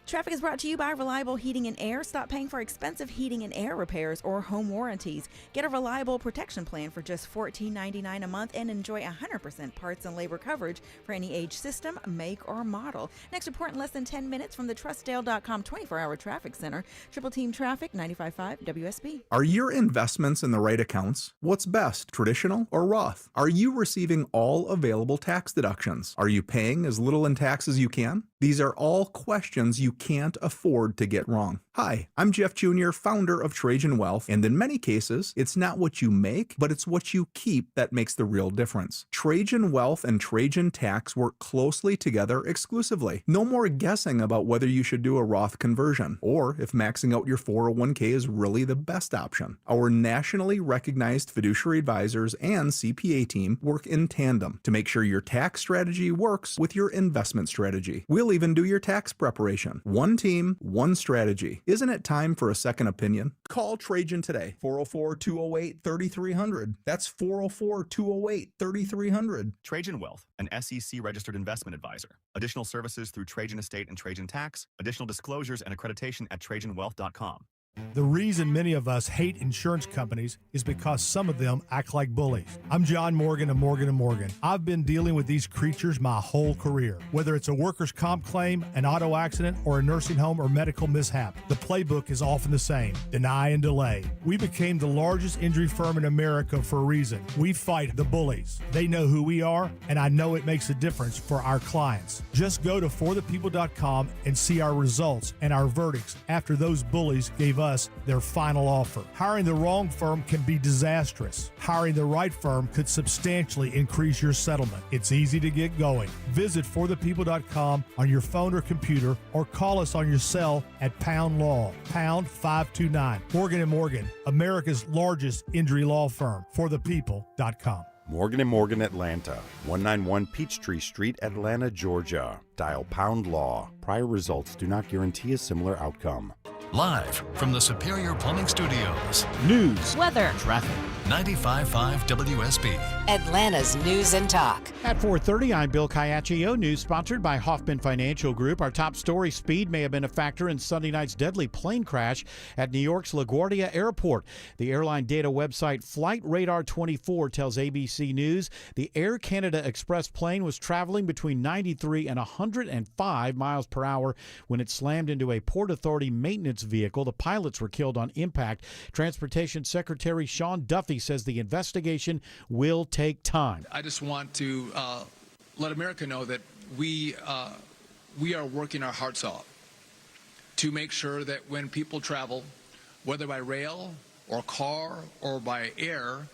Traffic is brought to you by Reliable Heating and Air. Stop paying for expensive heating and air repairs or home warranties. Get a reliable protection plan for just $14.99 a month and enjoy 100% parts and labor coverage for any age, system, make, or model. Next report in less than 10 minutes from the TrustDale.com 24-hour traffic center. Triple Team Traffic, 95.5 WSB. Are your investments in the right accounts? What's best, traditional or Roth? Are you receiving all available tax deductions? Are you paying as little in tax as you can? These are all questions you can't afford to get wrong. Hi, I'm Jeff Jr., founder of Trajan Wealth, and in many cases, it's not what you make, but it's what you keep that makes the real difference. Trajan Wealth and Trajan Tax work closely together exclusively. No more guessing about whether you should do a Roth conversion, or if maxing out your 401k is really the best option. Our nationally recognized fiduciary advisors and CPA team work in tandem to make sure your tax strategy works with your investment strategy. We'll even do your tax preparation. One team, one strategy. Isn't it time for a second opinion? Call Trajan today, 404-208-3300. That's 404-208-3300. Trajan Wealth, an SEC-registered investment advisor. Additional services through Trajan Estate and Trajan Tax. Additional disclosures and accreditation at TrajanWealth.com. The reason many of us hate insurance companies is because some of them act like bullies. I'm John Morgan of Morgan & Morgan. I've been dealing with these creatures my whole career. Whether it's a workers' comp claim, an auto accident, or a nursing home or medical mishap, the playbook is often the same: deny and delay. We became the largest injury firm in America for a reason. We fight the bullies. They know who we are, and I know it makes a difference for our clients. Just go to forthepeople.com and see our results and our verdicts after those bullies gave us their final offer. Hiring the wrong firm can be disastrous. Hiring the right firm could substantially increase your settlement. It's easy to get going. Visit forthepeople.com on your phone or computer, or call us on your cell at Pound Law, pound 529. Morgan & Morgan, America's largest injury law firm. forthepeople.com. Morgan & Morgan Atlanta, 191 Peachtree Street, Atlanta, Georgia. Dial Pound Law. Prior results do not guarantee a similar outcome. Live from the Superior Plumbing Studios. News, weather, traffic, 95.5 WSB. Atlanta's News and Talk. At 4:30, I'm Bill Caiaccio. News sponsored by Hoffman Financial Group. Our top story: speed may have been a factor in Sunday night's deadly plane crash at New York's LaGuardia Airport. The airline data website Flight Radar 24 tells ABC News the Air Canada Express plane was traveling between 93 and 105 miles per hour when it slammed into a Port Authority maintenance vehicle. The pilots were killed on impact. Transportation Secretary Sean Duffy says the investigation will take time. I just want to let America know that we are working our hearts out to make sure that when people travel, whether by rail or car or by air,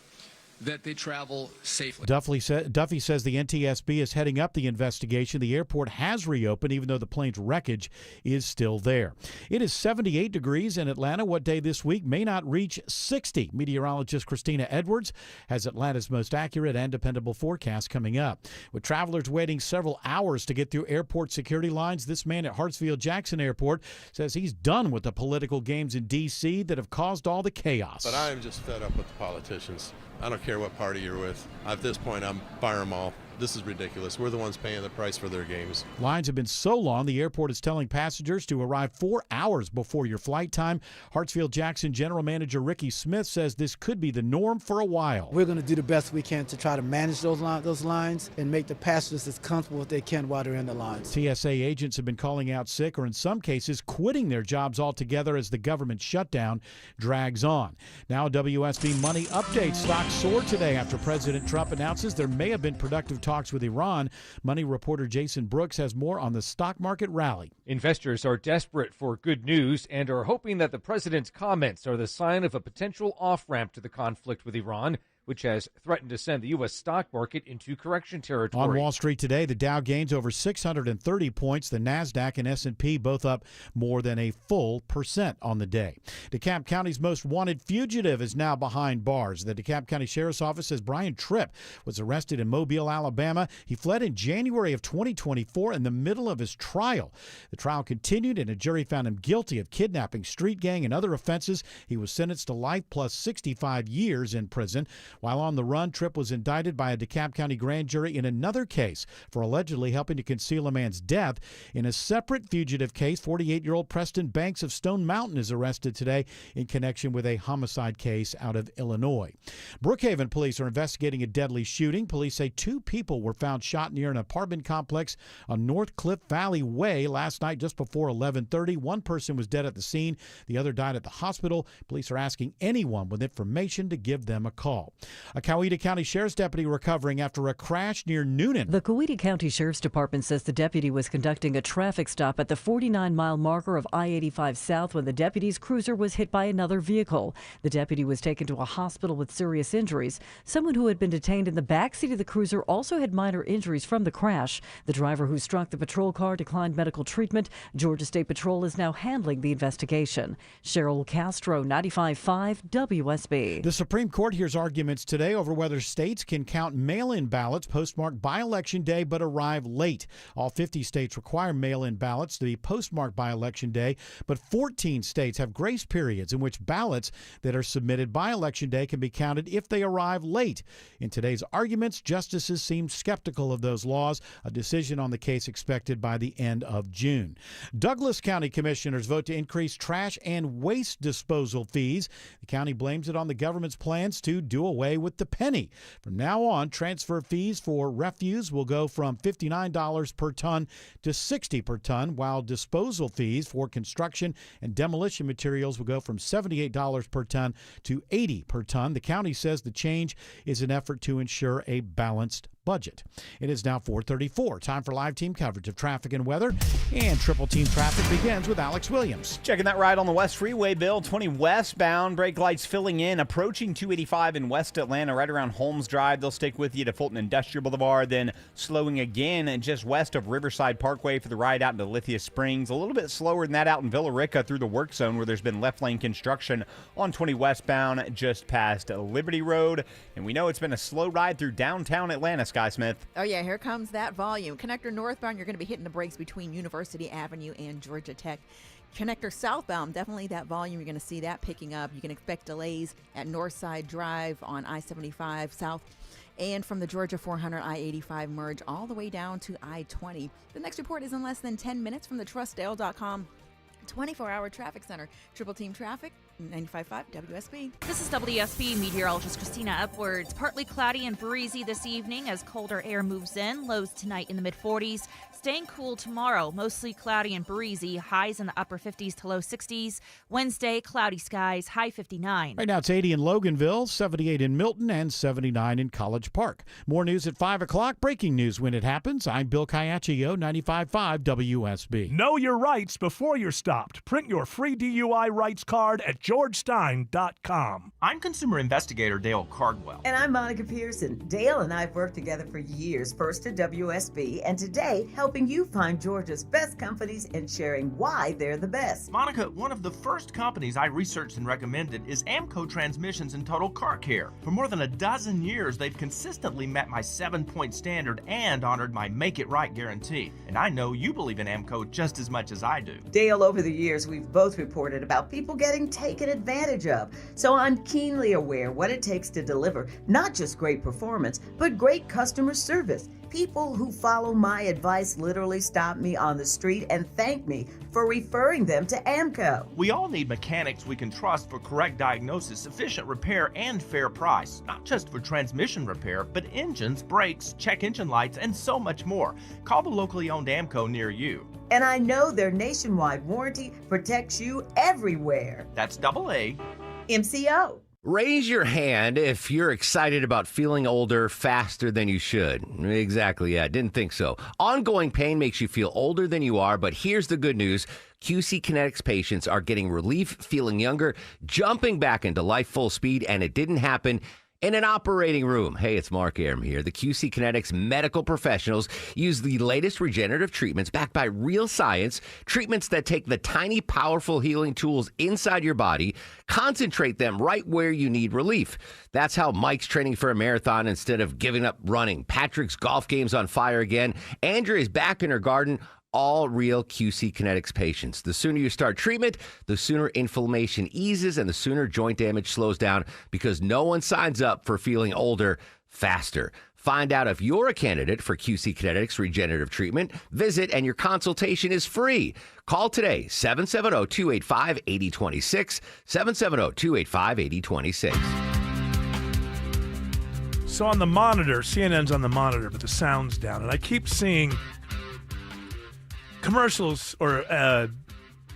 that they travel safely. Duffy says the NTSB is heading up the investigation. The airport has reopened, even though the plane's wreckage is still there. It is 78 degrees in Atlanta. What day this week may not reach 60? Meteorologist Christina Edwards has Atlanta's most accurate and dependable forecast coming up. With travelers waiting several hours to get through airport security lines, this man at Hartsfield-Jackson Airport says he's done with the political games in D.C. that have caused all the chaos. But I am just fed up with the politicians. I don't care what party you're with. At this point, I'm fire them all. This is ridiculous. We're the ones paying the price for their games. Lines have been so long, the airport is telling passengers to arrive 4 hours before your flight time. Hartsfield-Jackson General Manager Ricky Smith says this could be the norm for a while. We're going to do the best we can to try to manage those lines and make the passengers as comfortable as they can while they're in the lines. TSA agents have been calling out sick or in some cases quitting their jobs altogether as the government shutdown drags on. Now WSB Money update. Stocks soared today after President Trump announces there may have been productive talks with Iran. Money reporter Jason Brooks has more on the stock market rally. Investors are desperate for good news and are hoping that the president's comments are the sign of a potential off-ramp to the conflict with Iran, which has threatened to send the U.S. stock market into correction territory. On Wall Street today, the Dow gains over 630 points. The NASDAQ and S&P both up more than a full % on the day. DeKalb County's most wanted fugitive is now behind bars. The DeKalb County Sheriff's Office says Brian Tripp was arrested in Mobile, Alabama. He fled in January of 2024 in the middle of his trial. The trial continued and a jury found him guilty of kidnapping, street gang, and other offenses. He was sentenced to life plus 65 years in prison. While on the run, Tripp was indicted by a DeKalb County grand jury in another case for allegedly helping to conceal a man's death. In a separate fugitive case, 48-year-old Preston Banks of Stone Mountain is arrested today in connection with a homicide case out of Illinois. Brookhaven police are investigating a deadly shooting. Police say 2 people were found shot near an apartment complex on North Cliff Valley Way last night just before 11:30. One person was dead at the scene. The other died at the hospital. Police are asking anyone with information to give them a call. A Coweta County Sheriff's deputy recovering after a crash near Noonan. The Coweta County Sheriff's Department says the deputy was conducting a traffic stop at the 49-mile marker of I-85 South when the deputy's cruiser was hit by another vehicle. The deputy was taken to a hospital with serious injuries. Someone who had been detained in the backseat of the cruiser also had minor injuries from the crash. The driver who struck the patrol car declined medical treatment. Georgia State Patrol is now handling the investigation. Cheryl Castro, 95.5 WSB. The Supreme Court hears arguments today over whether states can count mail-in ballots postmarked by Election Day but arrive late. All 50 states require mail-in ballots to be postmarked by Election Day, but 14 states have grace periods in which ballots that are submitted by Election Day can be counted if they arrive late. In today's arguments, justices seem skeptical of those laws. A decision on the case expected by the end of June. Douglas County commissioners vote to increase trash and waste disposal fees. The county blames it on the government's plans to do away with the penny. From now on, transfer fees for refuse will go from $59 per ton to $60 per ton, while disposal fees for construction and demolition materials will go from $78 per ton to $80 per ton. The county says the change is an effort to ensure a balanced budget. It is now 4:34. Time for live team coverage of traffic and weather. And Triple Team Traffic begins with Alex Williams. Checking that ride on the West Freeway, Bill. 20 westbound. Brake lights filling in. Approaching 285 in West Atlanta, right around Holmes Drive. They'll stick with you to Fulton Industrial Boulevard. Then slowing again just west of Riverside Parkway for the ride out into Lithia Springs. A little bit slower than that out in Villa Rica through the work zone where there's been left lane construction on 20 westbound just past Liberty Road. And we know it's been a slow ride through downtown Atlanta, Sky Smith. Oh, yeah, here comes that volume. Connector northbound, you're going to be hitting the brakes between University Avenue and Georgia Tech. Connector southbound, definitely that volume. You're going to see that picking up. You can expect delays at Northside Drive on I-75 South and from the Georgia 400 I-85 merge all the way down to I-20. The next report is in less than 10 minutes from the TrustDale.com 24-hour traffic center. Triple Team Traffic, 95.5 WSB. This is WSB meteorologist Christina Upwards. Partly cloudy and breezy this evening as colder air moves in. Lows tonight in the mid-40s. Staying cool tomorrow. Mostly cloudy and breezy. Highs in the upper 50s to low 60s. Wednesday, cloudy skies. High 59. Right now it's 80 in Loganville, 78 in Milton, and 79 in College Park. More news at 5 o'clock. Breaking news when it happens. I'm Bill Caiaccio, 95.5 WSB. Know your rights before you're stopped. Print your free DUI rights card at georgestein.com. I'm consumer investigator Dale Cardwell. And I'm Monica Pearson. Dale and I have worked together for years, first at WSB, and today helping you find Georgia's best companies and sharing why they're the best. Monica, one of the first companies I researched and recommended is AMCO Transmissions and Total Car Care. For more than a dozen years, they've consistently met my 7-point standard and honored my Make It Right guarantee. And I know you believe in AMCO just as much as I do. Dale, over the years, we've both reported about people getting taken advantage of. So I'm keenly aware what it takes to deliver not just great performance, but great customer service. People who follow my advice literally stop me on the street and thank me for referring them to AMCO. We all need mechanics we can trust for correct diagnosis, efficient repair, and fair price. Not just for transmission repair, but engines, brakes, check engine lights, and so much more. Call the locally owned AMCO near you. And I know their nationwide warranty protects you everywhere. That's AA MCO. Raise your hand if you're excited about feeling older faster than you should. Exactly, yeah, didn't think so. Ongoing pain makes you feel older than you are, but here's the good news. QC Kinetics patients are getting relief, feeling younger, jumping back into life full speed, and it didn't happen in an operating room. Hey, it's Mark Arum here. The QC Kinetics medical professionals use the latest regenerative treatments backed by real science, treatments that take the tiny, powerful healing tools inside your body, concentrate them right where you need relief. That's how Mike's training for a marathon instead of giving up running. Patrick's golf game's on fire again. Andrea's back in her garden. All real QC Kinetics patients. The sooner you start treatment, the sooner inflammation eases and the sooner joint damage slows down, because no one signs up for feeling older faster. Find out if you're a candidate for QC Kinetics regenerative treatment. Visit and your consultation is free. Call today, 770-285-8026, 770-285-8026. So on the monitor, CNN's on the monitor, but the sound's down, and I keep seeing commercials or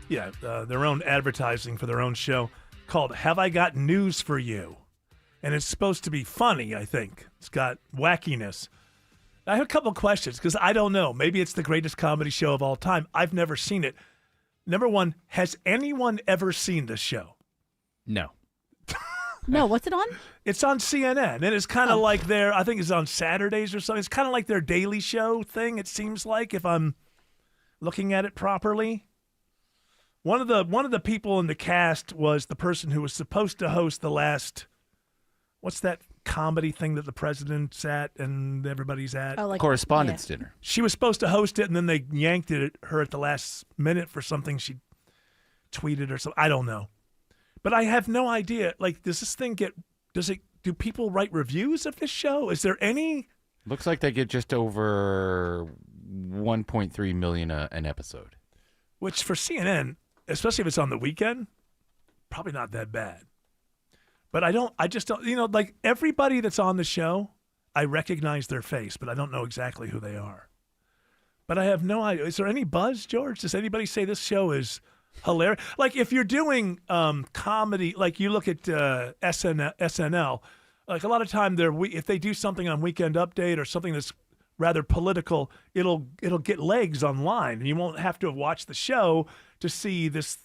their own advertising for their own show called Have I Got News for You? And it's supposed to be funny, I think. It's got wackiness. I have a couple questions because I don't know. Maybe it's the greatest comedy show of all time. I've never seen it. Number one, has anyone ever seen this show? No. No, what's it on? It's on CNN, and it's kind of like I think it's on Saturdays or something. It's kind of like their Daily Show thing, it seems like, if I'm looking at it properly. One of the people in the cast was the person who was supposed to host the last, what's that comedy thing that the president's at and everybody's at? Oh, like Correspondence Dinner. She was supposed to host it, and then they yanked her at the last minute for something she tweeted or something. I don't know. But I have no idea. Like, does this thing do people write reviews of this show? Is there any? Looks like they get just over 1.3 million an episode. Which for CNN, especially if it's on the weekend, probably not that bad. But I just don't, like everybody that's on the show, I recognize their face, but I don't know exactly who they are. But I have no idea. Is there any buzz, George? Does anybody say this show is hilarious? Like if you're doing comedy, like you look at SNL, like a lot of time if they do something on Weekend Update or something that's rather political, it'll get legs online, and you won't have to have watched the show to see this,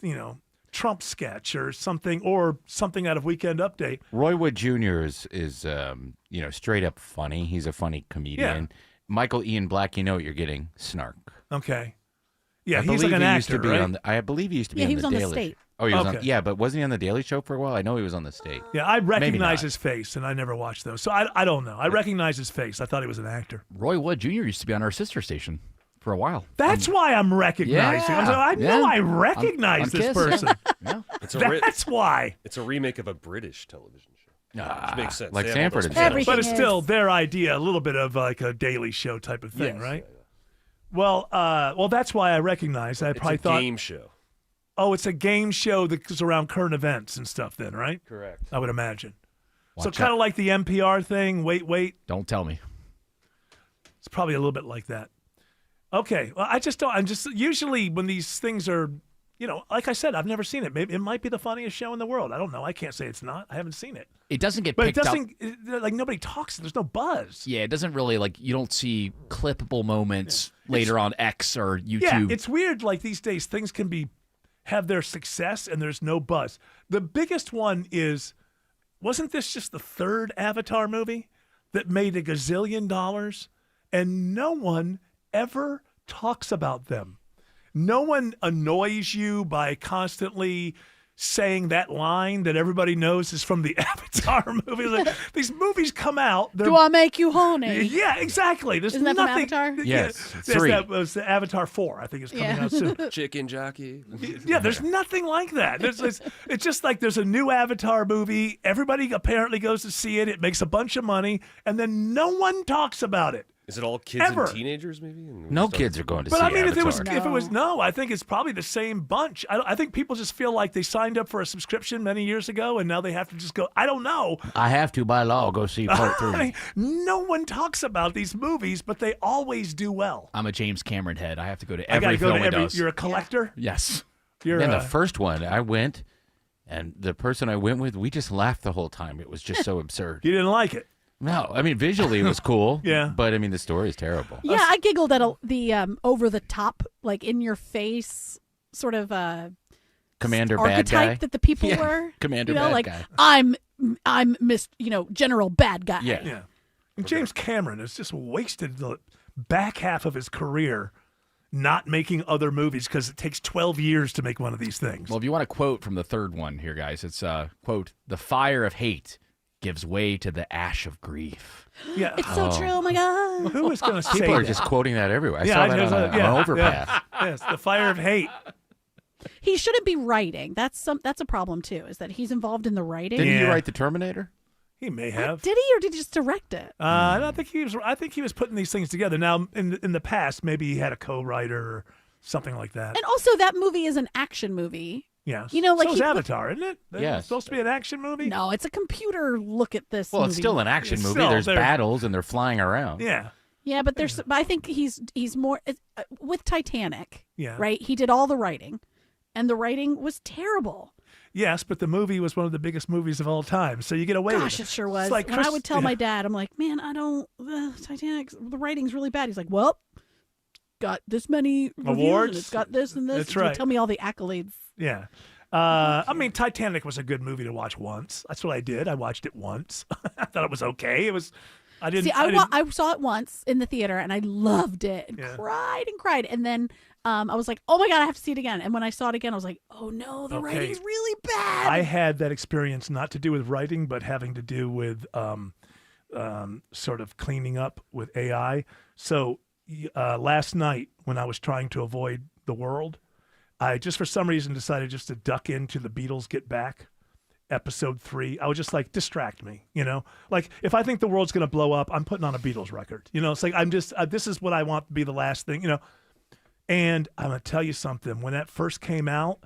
Trump sketch or something out of Weekend Update. Roy Wood Jr. is straight up funny. He's a funny comedian. Yeah. Michael Ian Black, you know what you're getting, snark. Okay. Yeah, he's like an actor, right? I believe he used to be on the Daily Show. He was on The State. Oh, he was on. Yeah, but wasn't he on the Daily Show for a while? I know he was on The State. Yeah, I recognize his face, and I never watched those, so I don't know. I recognize his face. I thought he was an actor. Roy Wood Jr. used to be on our sister station. for a while. That's why I'm recognizing. I know I recognize on this Kiss. person. That's why. It's a remake of a British television show. Which makes sense. Like They have all Sanford those and channels. But it's still their idea, a little bit of like a Daily Show type of thing, Yes, right? yeah, Well, that's why I recognize. I probably It's a thought game show. Oh, it's a game show that's around current events and stuff. Then, right? Correct. I would imagine. So Watch kind out. of like the NPR thing. Wait. Don't tell me. It's probably a little bit like that. Okay. Well, I just don't. I'm just usually when these things are, like I said, I've never seen it. Maybe it might be the funniest show in the world. I don't know. I can't say it's not. I haven't seen it. It doesn't get But picked it up. doesn't like nobody talks. There's no buzz. Yeah, it doesn't really you don't see clippable moments later on X or YouTube. Yeah, it's weird. Like these days, things can have their success and there's no buzz. The biggest one wasn't this just the third Avatar movie that made $1 gazillion, and no one ever talks about them. No one annoys you by constantly saying that line that everybody knows is from the Avatar movie. Like, these movies come out. Do I make you horny? Yeah, exactly. There's Isn't that from nothing. Avatar? Yes, Yes, 3. that was the Avatar 4. I think it's coming out soon. Chicken jockey. Yeah, there's nothing like that. It's just like there's a new Avatar movie. Everybody apparently goes to see it. It makes a bunch of money, and then no one talks about it. Is it all kids Ever. and teenagers, maybe? And we No just kids are going to But see I mean, if Avatar. I think it's probably the same bunch. I think people just feel like they signed up for a subscription many years ago, and now they have to just go. I don't know. I have to by law go see part 3. I mean, no one talks about these movies, but they always do well. I'm a James Cameron head. I have to go to I every gotta go film to he does. You're a collector. Yes. You're And the first one, I went, and the person I went with, we just laughed the whole time. It was just so absurd. You didn't like it. No, I mean, visually it was cool. Yeah. But, I mean, the story is terrible. Yeah, I giggled at the over the top, like in your face sort of Commander Bad archetype Guy. that the people Yeah, were. Commander you know, Bad like Guy. I'm General Bad Guy. Yeah. And James Cameron has just wasted the back half of his career not making other movies because it takes 12 years to make one of these things. Well, if you want a quote from the third one here, guys, it's quote, "The fire of hate gives way to the ash of grief." Yeah. It's so true. Oh my God. Who is going to say People are that? just quoting that everywhere. I Yeah, saw that there's on an overpass. Yes, the fire of hate. He shouldn't be writing. That's a problem too. Is that he's involved in the writing? Didn't he write the Terminator? He may have. Did he, or did he just direct it? I think he was putting these things together. Now, in the past, maybe he had a co-writer or something like that. And also, that movie is an action movie. Yes. You know, like so is he- Avatar, isn't it? Yes. It's supposed to be an action movie. No, it's a computer look at this. Well, movie. it's still an action It's movie. still- There's they're- battles and they're flying around. Yeah. Yeah, but but I think he's more with Titanic. Yeah. Right. He did all the writing, and the writing was terrible. Yes, but the movie was one of the biggest movies of all time, so you get away with Gosh, it. it sure was. It's like when I would tell my dad, I'm like, man, I don't. Titanic, the writing's really bad. He's like, well, got this many reviews, Awards? and it's got this and this. That's He would right. Tell me all the accolades. Yeah. I mean, Titanic was a good movie to watch once. That's what I did. I watched it once. I thought it was okay. It was. I didn't. See, I didn't I saw it once in the theater, and I loved it, and Yeah. cried, and then I was like, oh my God, I have to see it again. And when I saw it again, I was like, oh no, the Okay. writing's really bad. I had that experience not to do with writing, but having to do with sort of cleaning up with AI. So last night, when I was trying to avoid the world, I just for some reason decided just to duck into the Beatles Get Back, episode 3. I was just like, distract me, you know? Like, if I think the world's going to blow up, I'm putting on a Beatles record. You know, it's like, I'm just, this is what I want to be the last thing, you know? And I'm going to tell you something. When that first came out,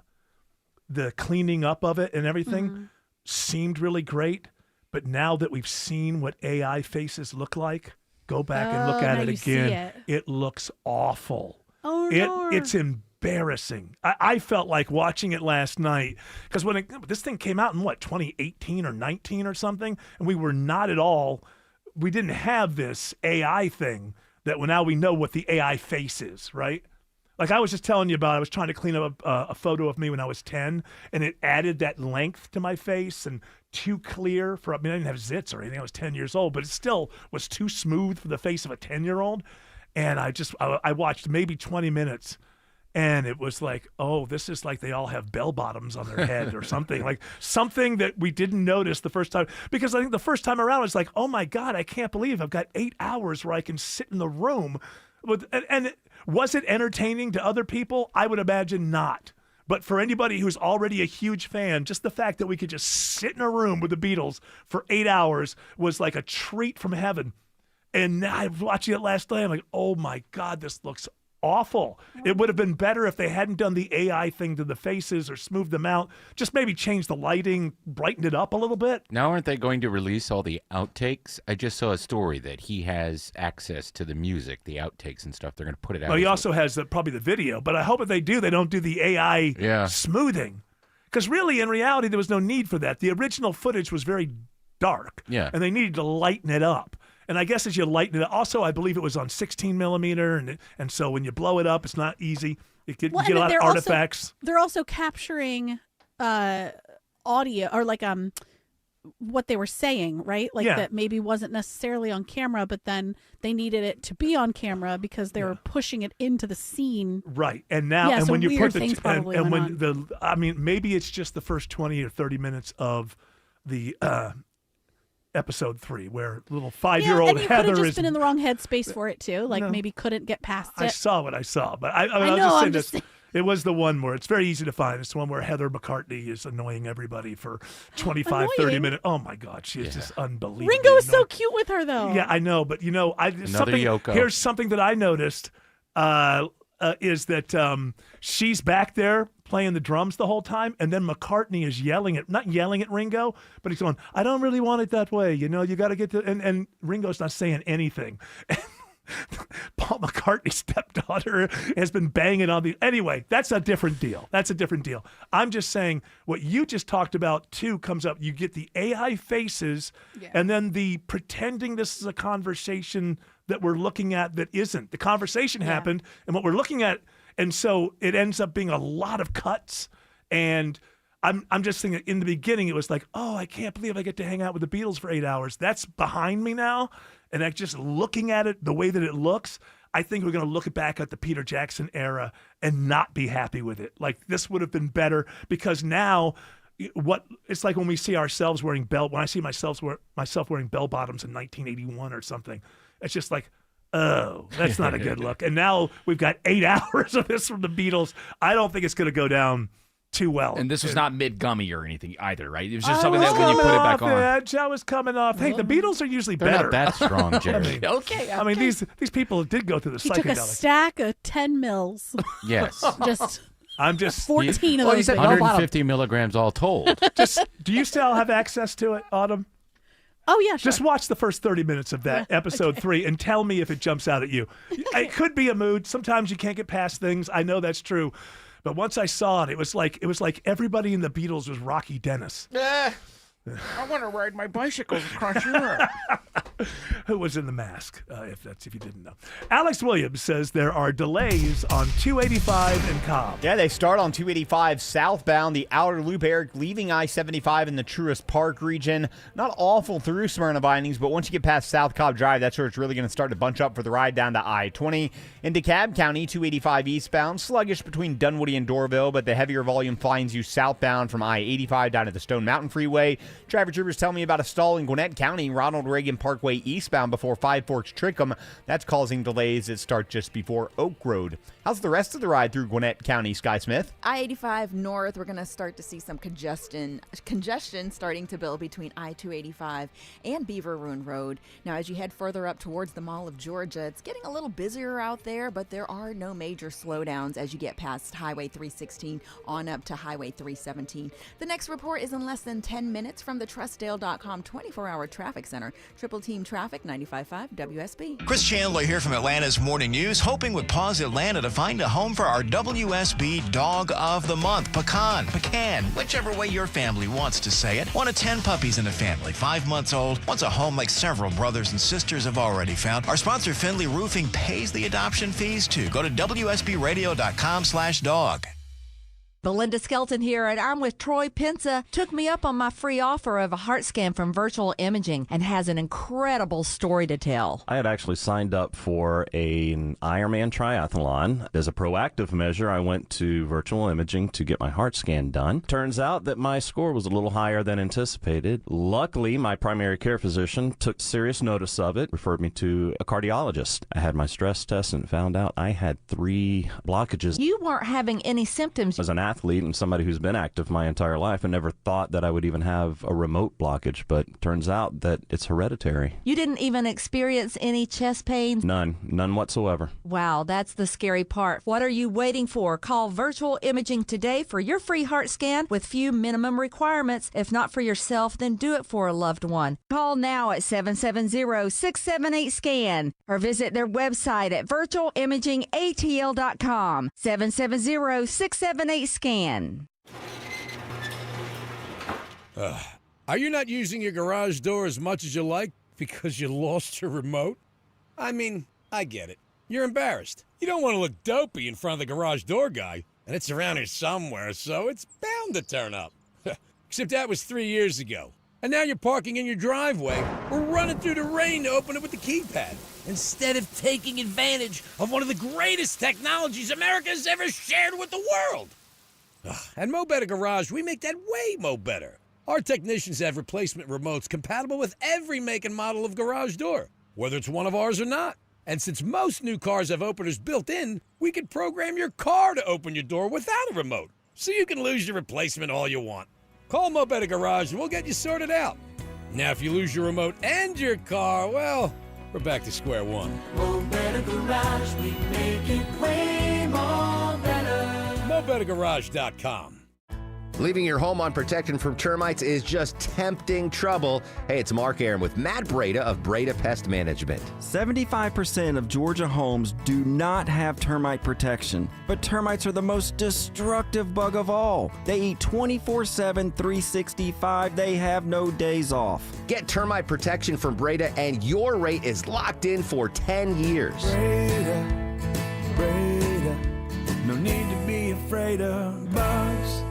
the cleaning up of it and everything seemed really great. But now that we've seen what AI faces look like, go back and look Oh, at now it you see again. it. Looks awful. Oh, no. It's embarrassing. I felt like watching it last night because when this thing came out in 2018 or 19 or something, and we were not at all. We didn't have this AI thing that now we know what the AI face is, right? Like I was just telling you about, I was trying to clean up a photo of me when I was 10, and it added that length to my face and too clear for. I mean, I didn't have zits or anything. I was 10 years old, but it still was too smooth for the face of a 10-year-old. And I watched maybe 20 minutes. And it was like, oh, this is like they all have bell bottoms on their head or something. Like something that we didn't notice the first time. Because I think the first time around, it's like, oh my God, I can't believe I've got 8 hours where I can sit in the room And was it entertaining to other people? I would imagine not. But for anybody who's already a huge fan, just the fact that we could just sit in a room with the Beatles for 8 hours was like a treat from heaven. And now I'm watching it last night. I'm like, oh my God, this looks awful. It would have been better if they hadn't done the AI thing to the faces or smoothed them out. Just maybe change the lighting, brighten it up a little bit. Now aren't they going to release all the outtakes? I just saw a story that he has access to the music, the outtakes and stuff. They're going to put it out. Well, he also has probably the video. But I hope if they do, they don't do the AI smoothing. Because really, in reality, there was no need for that. The original footage was very dark. Yeah. And they needed to lighten it up. And I guess as you lighten it, also I believe it was on 16 millimeter, and so when you blow it up, it's not easy. You get a lot of artifacts. They're also capturing audio or like what they were saying, right? Like that maybe wasn't necessarily on camera, but then they needed it to be on camera because they were pushing it into the scene. Right. And now, and when you put maybe it's just the first 20 or 30 minutes of the episode 3, where little 5-year-old and you Heather could have just is been in the wrong headspace for it too. Like maybe couldn't get past it. I saw what I saw, but I know, was I'm just saying this. It was the one where it's very easy to find. It's the one where Heather McCartney is annoying everybody for 25, 30 minutes. Oh my God, she is just unbelievable. Ringo is so cute with her though. Yeah, I know, but here's something that I noticed is that she's back there playing the drums the whole time, and then McCartney is not yelling at Ringo, but he's going, I don't really want it that way. You got to get to, and Ringo's not saying anything. Paul McCartney's stepdaughter has been banging on anyway, that's a different deal. I'm just saying what you just talked about too comes up. You get the AI faces and then the pretending this is a conversation that we're looking at that isn't. The conversation happened and what we're looking at, and so it ends up being a lot of cuts. And I'm just thinking in the beginning it was like, oh, I can't believe I get to hang out with the Beatles for 8 hours. That's behind me now. And just looking at it the way that it looks, I think we're going to look back at the Peter Jackson era and not be happy with it. Like this would have been better because now it's like when we see ourselves wearing when I see myself wearing bell bottoms in 1981 or something, it's just like, oh, that's not a good look. And now we've got 8 hours of this from the Beatles. I don't think it's going to go down too well. And this was not mid-gummy or anything either, right? It was just something that when you put it back on. I was coming off. Hey, the Beatles are usually better. They're not that strong, Jerry. I mean, these people did go through the psychedelic. He took a stack of 10 mils. Yes. I'm just 14 of those. 150 milligrams all told. Do you still have access to it, Autumn? Oh, yeah, sure. Just watch the first 30 minutes of that episode 3 and tell me if it jumps out at you. It could be a mood. Sometimes you can't get past things. I know that's true. But once I saw it, it was like everybody in the Beatles was Rocky Dennis. I want to ride my bicycle across Europe. Who was in the mask, if you didn't know. Alex Williams says there are delays on 285 in Cobb. Yeah, they start on 285 southbound, the outer loop, Eric, leaving I-75 in the Truist Park region. Not awful through Smyrna Vinings, but once you get past South Cobb Drive, that's where it's really going to start to bunch up for the ride down to I-20. In DeKalb County, 285 eastbound, sluggish between Dunwoody and Dorville, but the heavier volume finds you southbound from I-85 down to the Stone Mountain Freeway. Traffic troopers tell me about a stall in Gwinnett County, Ronald Reagan Parkway eastbound before Five Forks Trickham. That's causing delays that start just before Oak Road. How's the rest of the ride through Gwinnett County, Sky Smith? I-85 north, we're going to start to see some congestion starting to build between I-285 and Beaver Ruin Road. Now, as you head further up towards the Mall of Georgia, it's getting a little busier out there, but there are no major slowdowns as you get past Highway 316 on up to Highway 317. The next report is in less than 10 minutes from the TrustDale.com 24-hour traffic center. Triple Team Traffic, 95.5 WSB. Chris Chandler here from Atlanta's Morning News, hoping with Paws Atlanta to find a home for our WSB Dog of the Month, Pecan, whichever way your family wants to say it. One of 10 puppies in the family, 5 months old, wants a home like several brothers and sisters have already found. Our sponsor, Finley Roofing, pays the adoption fees too. Go to WSBRadio.com/dog. Belinda Skelton here, and I'm with Troy Pensa. Took me up on my free offer of a heart scan from Virtual Imaging and has an incredible story to tell. I had actually signed up for an Ironman triathlon. As a proactive measure, I went to Virtual Imaging to get my heart scan done. Turns out that my score was a little higher than anticipated. Luckily, my primary care physician took serious notice of it, referred me to a cardiologist. I had my stress test and found out I had 3 blockages. You weren't having any symptoms. As an athlete and somebody who's been active my entire life, I never thought that I would even have a remote blockage, but turns out that it's hereditary. You didn't even experience any chest pains? None whatsoever. Wow, that's the scary part. What are you waiting for? Call Virtual Imaging today for your free heart scan with few minimum requirements. If not for yourself, then do it for a loved one. Call now at 770-678-SCAN or visit their website at virtualimagingatl.com. 770-678-SCAN. Are you not using your garage door as much as you like because you lost your remote? I mean, I get it. You're embarrassed. You don't want to look dopey in front of the garage door guy, and it's around here somewhere, so it's bound to turn up. Except that was 3 years ago. And now you're parking in your driveway or running through the rain to open it with the keypad, instead of taking advantage of one of the greatest technologies America has ever shared with the world. At Mo Better Garage, we make that way mo better. Our technicians have replacement remotes compatible with every make and model of garage door, whether it's one of ours or not. And since most new cars have openers built in, we can program your car to open your door without a remote, so you can lose your replacement all you want. Call Mo Better Garage and we'll get you sorted out. Now, if you lose your remote and your car, well, we're back to square one. Mo Better Garage, we make it way more better. MoBetterGarage.com. Leaving your home unprotected from termites is just tempting trouble. Hey, it's Mark Aaron with Matt Breda of Breda Pest Management. 75% of Georgia homes do not have termite protection, but termites are the most destructive bug of all. They eat 24/7, 365. They have no days off. Get termite protection from Breda, and your rate is locked in for 10 years. Breda, no need to be afraid of bugs.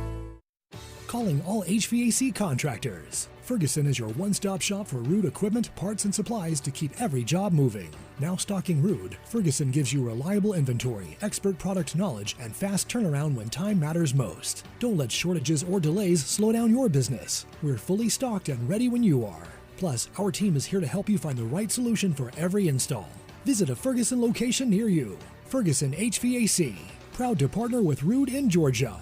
Calling all HVAC contractors. Ferguson is your one-stop shop for Ruud equipment, parts, and supplies to keep every job moving. Now stocking Ruud, Ferguson gives you reliable inventory, expert product knowledge, and fast turnaround when time matters most. Don't let shortages or delays slow down your business. We're fully stocked and ready when you are. Plus, our team is here to help you find the right solution for every install. Visit a Ferguson location near you. Ferguson HVAC, proud to partner with Ruud in Georgia.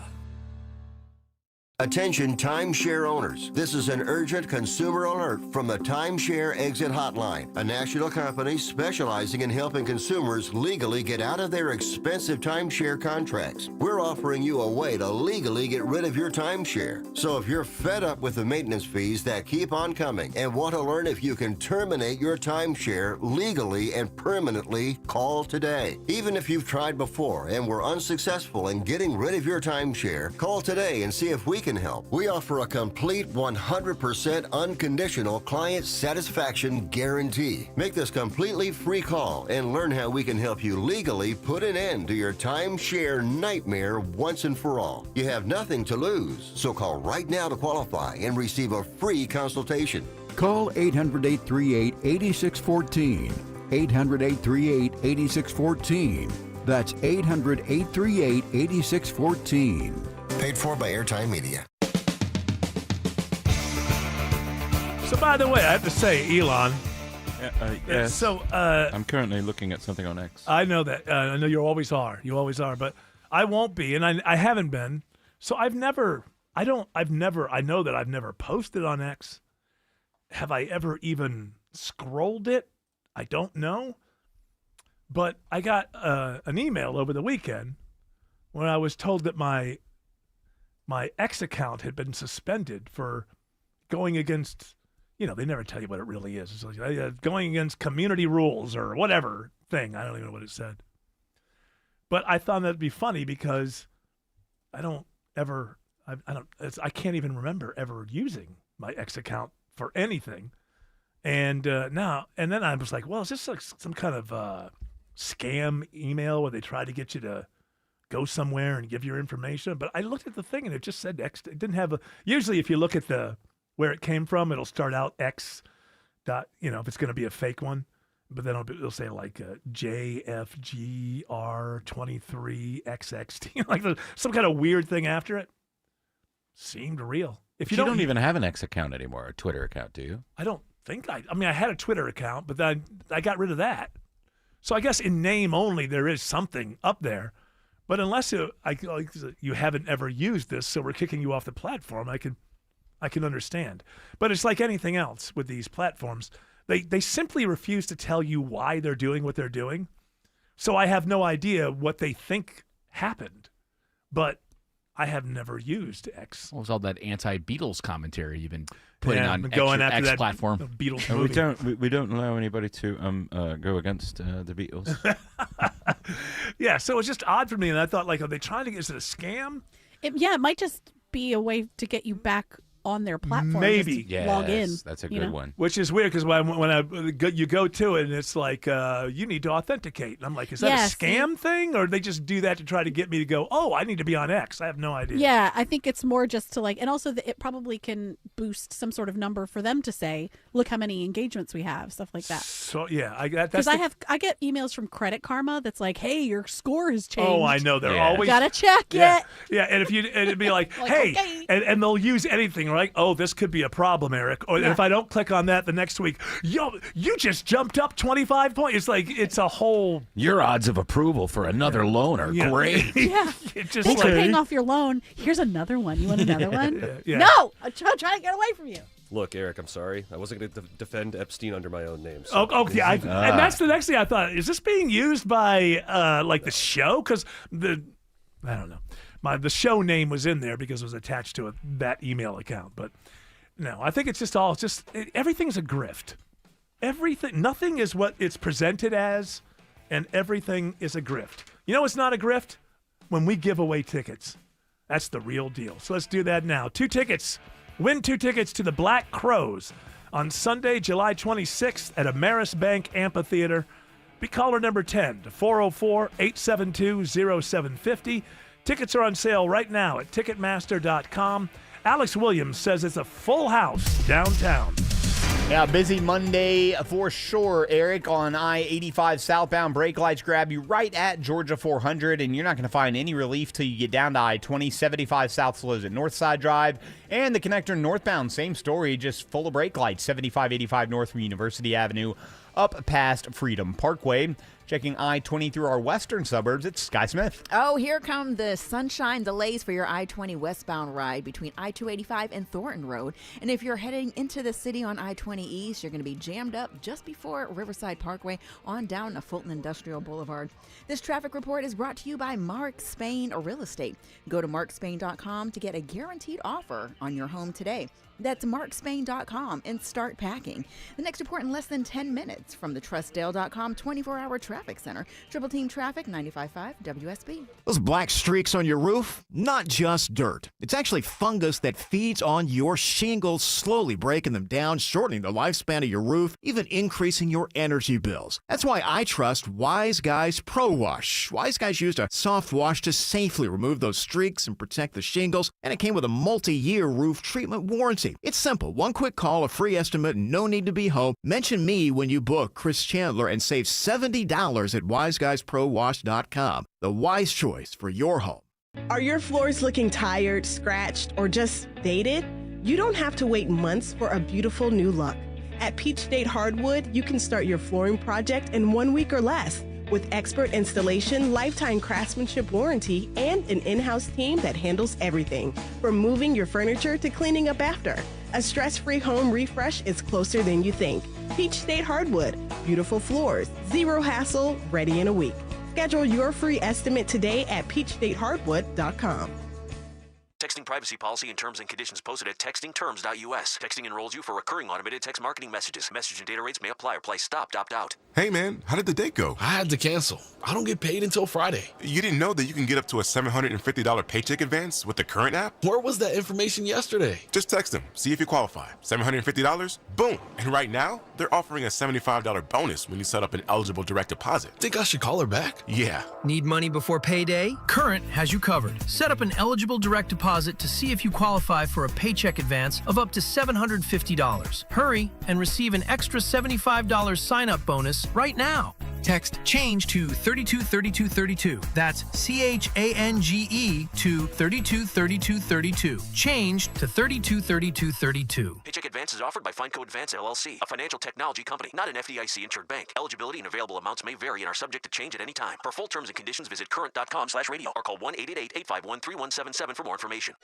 Attention timeshare owners. This is an urgent consumer alert from the Timeshare Exit Hotline, a national company specializing in helping consumers legally get out of their expensive timeshare contracts. We're offering you a way to legally get rid of your timeshare. So if you're fed up with the maintenance fees that keep on coming and want to learn if you can terminate your timeshare legally and permanently, call today. Even if you've tried before and were unsuccessful in getting rid of your timeshare, call today and see if we can help. We offer a complete 100% unconditional client satisfaction guarantee. Make this completely free call and learn how we can help you legally put an end to your timeshare nightmare once and for all. You have nothing to lose, so call right now to qualify and receive a free consultation. Call 800-838-8614. 800-838-8614. That's 800-838-8614. Paid for by Airtime Media. So, by the way, I have to say, Elon. Yes. So, I'm currently looking at something on X. I know that. I know you always are. You always are. But I won't be, and I haven't been. So I know that I've never posted on X. Have I ever even scrolled it? I don't know. But I got an email over the weekend when I was told that my X account had been suspended for going against, they never tell you what it really is. It's like going against community rules or whatever thing. I don't even know what it said. But I thought that'd be funny because I can't even remember ever using my X account for anything. And then I was like, well, is this like some kind of scam email where they try to get you to go somewhere and give your information. But I looked at the thing and it just said X. It didn't have a. Usually, if you look at where it came from, it'll start out X. If it's going to be a fake one, but then it'll say like JFGR23XXT, like some kind of weird thing after it. Seemed real. If you don't even have an X account anymore, a Twitter account, do you? I don't think I had a Twitter account, but then I got rid of that. So I guess in name only there is something up there, but unless you haven't ever used this, so we're kicking you off the platform, I can understand. But it's like anything else with these platforms. They simply refuse to tell you why they're doing what they're doing. So I have no idea what they think happened. But I have never used X. What was all that anti-Beatles commentary you've been putting on going after X that platform? Beatles movie. We don't allow anybody to go against the Beatles. Yeah, so it's just odd for me, and I thought, like, are they trying to? Is it a scam? It might just be a way to get you back on their platform. Maybe. Just log in. That's a good one. Which is weird because when you go to it and it's like you need to authenticate, and I'm like, is that a scam thing, or they just do that to try to get me to go? Oh, I need to be on X. I have no idea. Yeah, I think it's more just to and also it probably can boost some sort of number for them to say, look how many engagements we have, stuff like that. So yeah, because I get emails from Credit Karma that's like, hey, your score has changed. Oh, I know they're always gotta check it. Yeah, and it'd be like, hey, okay. and they'll use anything. Like, oh, this could be a problem, Eric. Or if I don't click on that the next week, you just jumped up 25 points. It's like it's a whole. Your odds of approval for another loan are great. Yeah, it's just thanks for paying off your loan. Here's another one. You want another one? Yeah. No, I'm trying to get away from you. Look, Eric, I'm sorry. I wasn't going to defend Epstein under my own name. So. Okay, and that's the next thing I thought. Is this being used by like the show? Because I don't know. The show name was in there because it was attached to that email account, but. No, I think it's just everything's a grift. Nothing is what it's presented as, and everything is a grift. You know what's not a grift? When we give away tickets. That's the real deal. So let's do that now. 2 tickets. Win 2 tickets to the Black Crowes on Sunday, July 26th at Ameris Bank Amphitheater. Be caller number 10 to 404-872-0750. Tickets are on sale right now at Ticketmaster.com. Alex Williams says it's a full house downtown. Yeah, busy Monday for sure, Eric. On I-85 southbound, brake lights grab you right at Georgia 400, and you're not going to find any relief till you get down to I-20. 75 south slows at Northside Drive, and the connector northbound, same story, just full of brake lights. 75-85 north from University Avenue up past Freedom Parkway. Checking I-20 through our western suburbs, it's Sky Smith. Oh, here come the sunshine delays for your I-20 westbound ride between I-285 and Thornton Road. And if you're heading into the city on I-20 East, you're going to be jammed up just before Riverside Parkway on down to Fulton Industrial Boulevard. This traffic report is brought to you by Mark Spain Real Estate. Go to markspain.com to get a guaranteed offer on your home today. That's markspain.com and start packing. The next report in less than 10 minutes from the trustdale.com 24-hour traffic center. Triple Team Traffic 95.5 WSB. Those black streaks on your roof, not just dirt. It's actually fungus that feeds on your shingles, slowly breaking them down, shortening the lifespan of your roof, even increasing your energy bills. That's why I trust Wise Guys Pro Wash. Wise Guys used a soft wash to safely remove those streaks and protect the shingles, and it came with a multi-year roof treatment warranty. It's simple. One quick call, a free estimate, and no need to be home. Mention me when you book Chris Chandler and save $70 at wiseguysprowash.com. The wise choice for your home. Are your floors looking tired, scratched, or just dated? You don't have to wait months for a beautiful new look. At Peach State Hardwood, you can start your flooring project in 1 week or less. With expert installation, lifetime craftsmanship warranty, and an in-house team that handles everything, from moving your furniture to cleaning up after. A stress-free home refresh is closer than you think. Peach State Hardwood. Beautiful floors, zero hassle, ready in a week. Schedule your free estimate today at peachstatehardwood.com. Texting privacy policy and terms and conditions posted at textingterms.us. Texting enrolls you for recurring automated text marketing messages. Message and data rates may apply or price stopped. Opt out. Hey, man, how did the date go? I had to cancel. I don't get paid until Friday. You didn't know that you can get up to a $750 paycheck advance with the Current app? Where was that information yesterday? Just text them. See if you qualify. $750? Boom. And right now, they're offering a $75 bonus when you set up an eligible direct deposit. Think I should call her back? Yeah. Need money before payday? Current has you covered. Set up an eligible direct deposit to see if you qualify for a paycheck advance of up to $750. Hurry and receive an extra $75 sign-up bonus right now. Text CHANGE to 323232. That's CHANGE to 323232. Change to 323232. Paycheck advance is offered by FindCo Advance LLC, a financial technology company, not an FDIC-insured bank. Eligibility and available amounts may vary and are subject to change at any time. For full terms and conditions, visit current.com/radio or call 1-888-851-3177 for more information.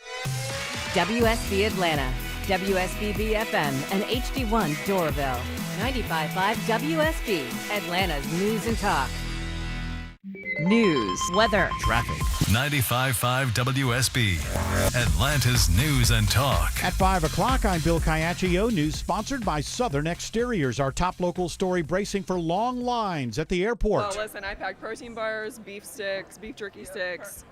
WSB Atlanta, WSBB FM, and HD1 Doraville. 95.5 WSB, Atlanta's news and talk. News, weather, traffic. 95.5 WSB, Atlanta's news and talk. At 5 o'clock, I'm Bill Caiaccio. News sponsored by Southern Exteriors, our top local story bracing for long lines at the airport. Oh, listen, I packed protein bars, beef sticks, beef jerky sticks,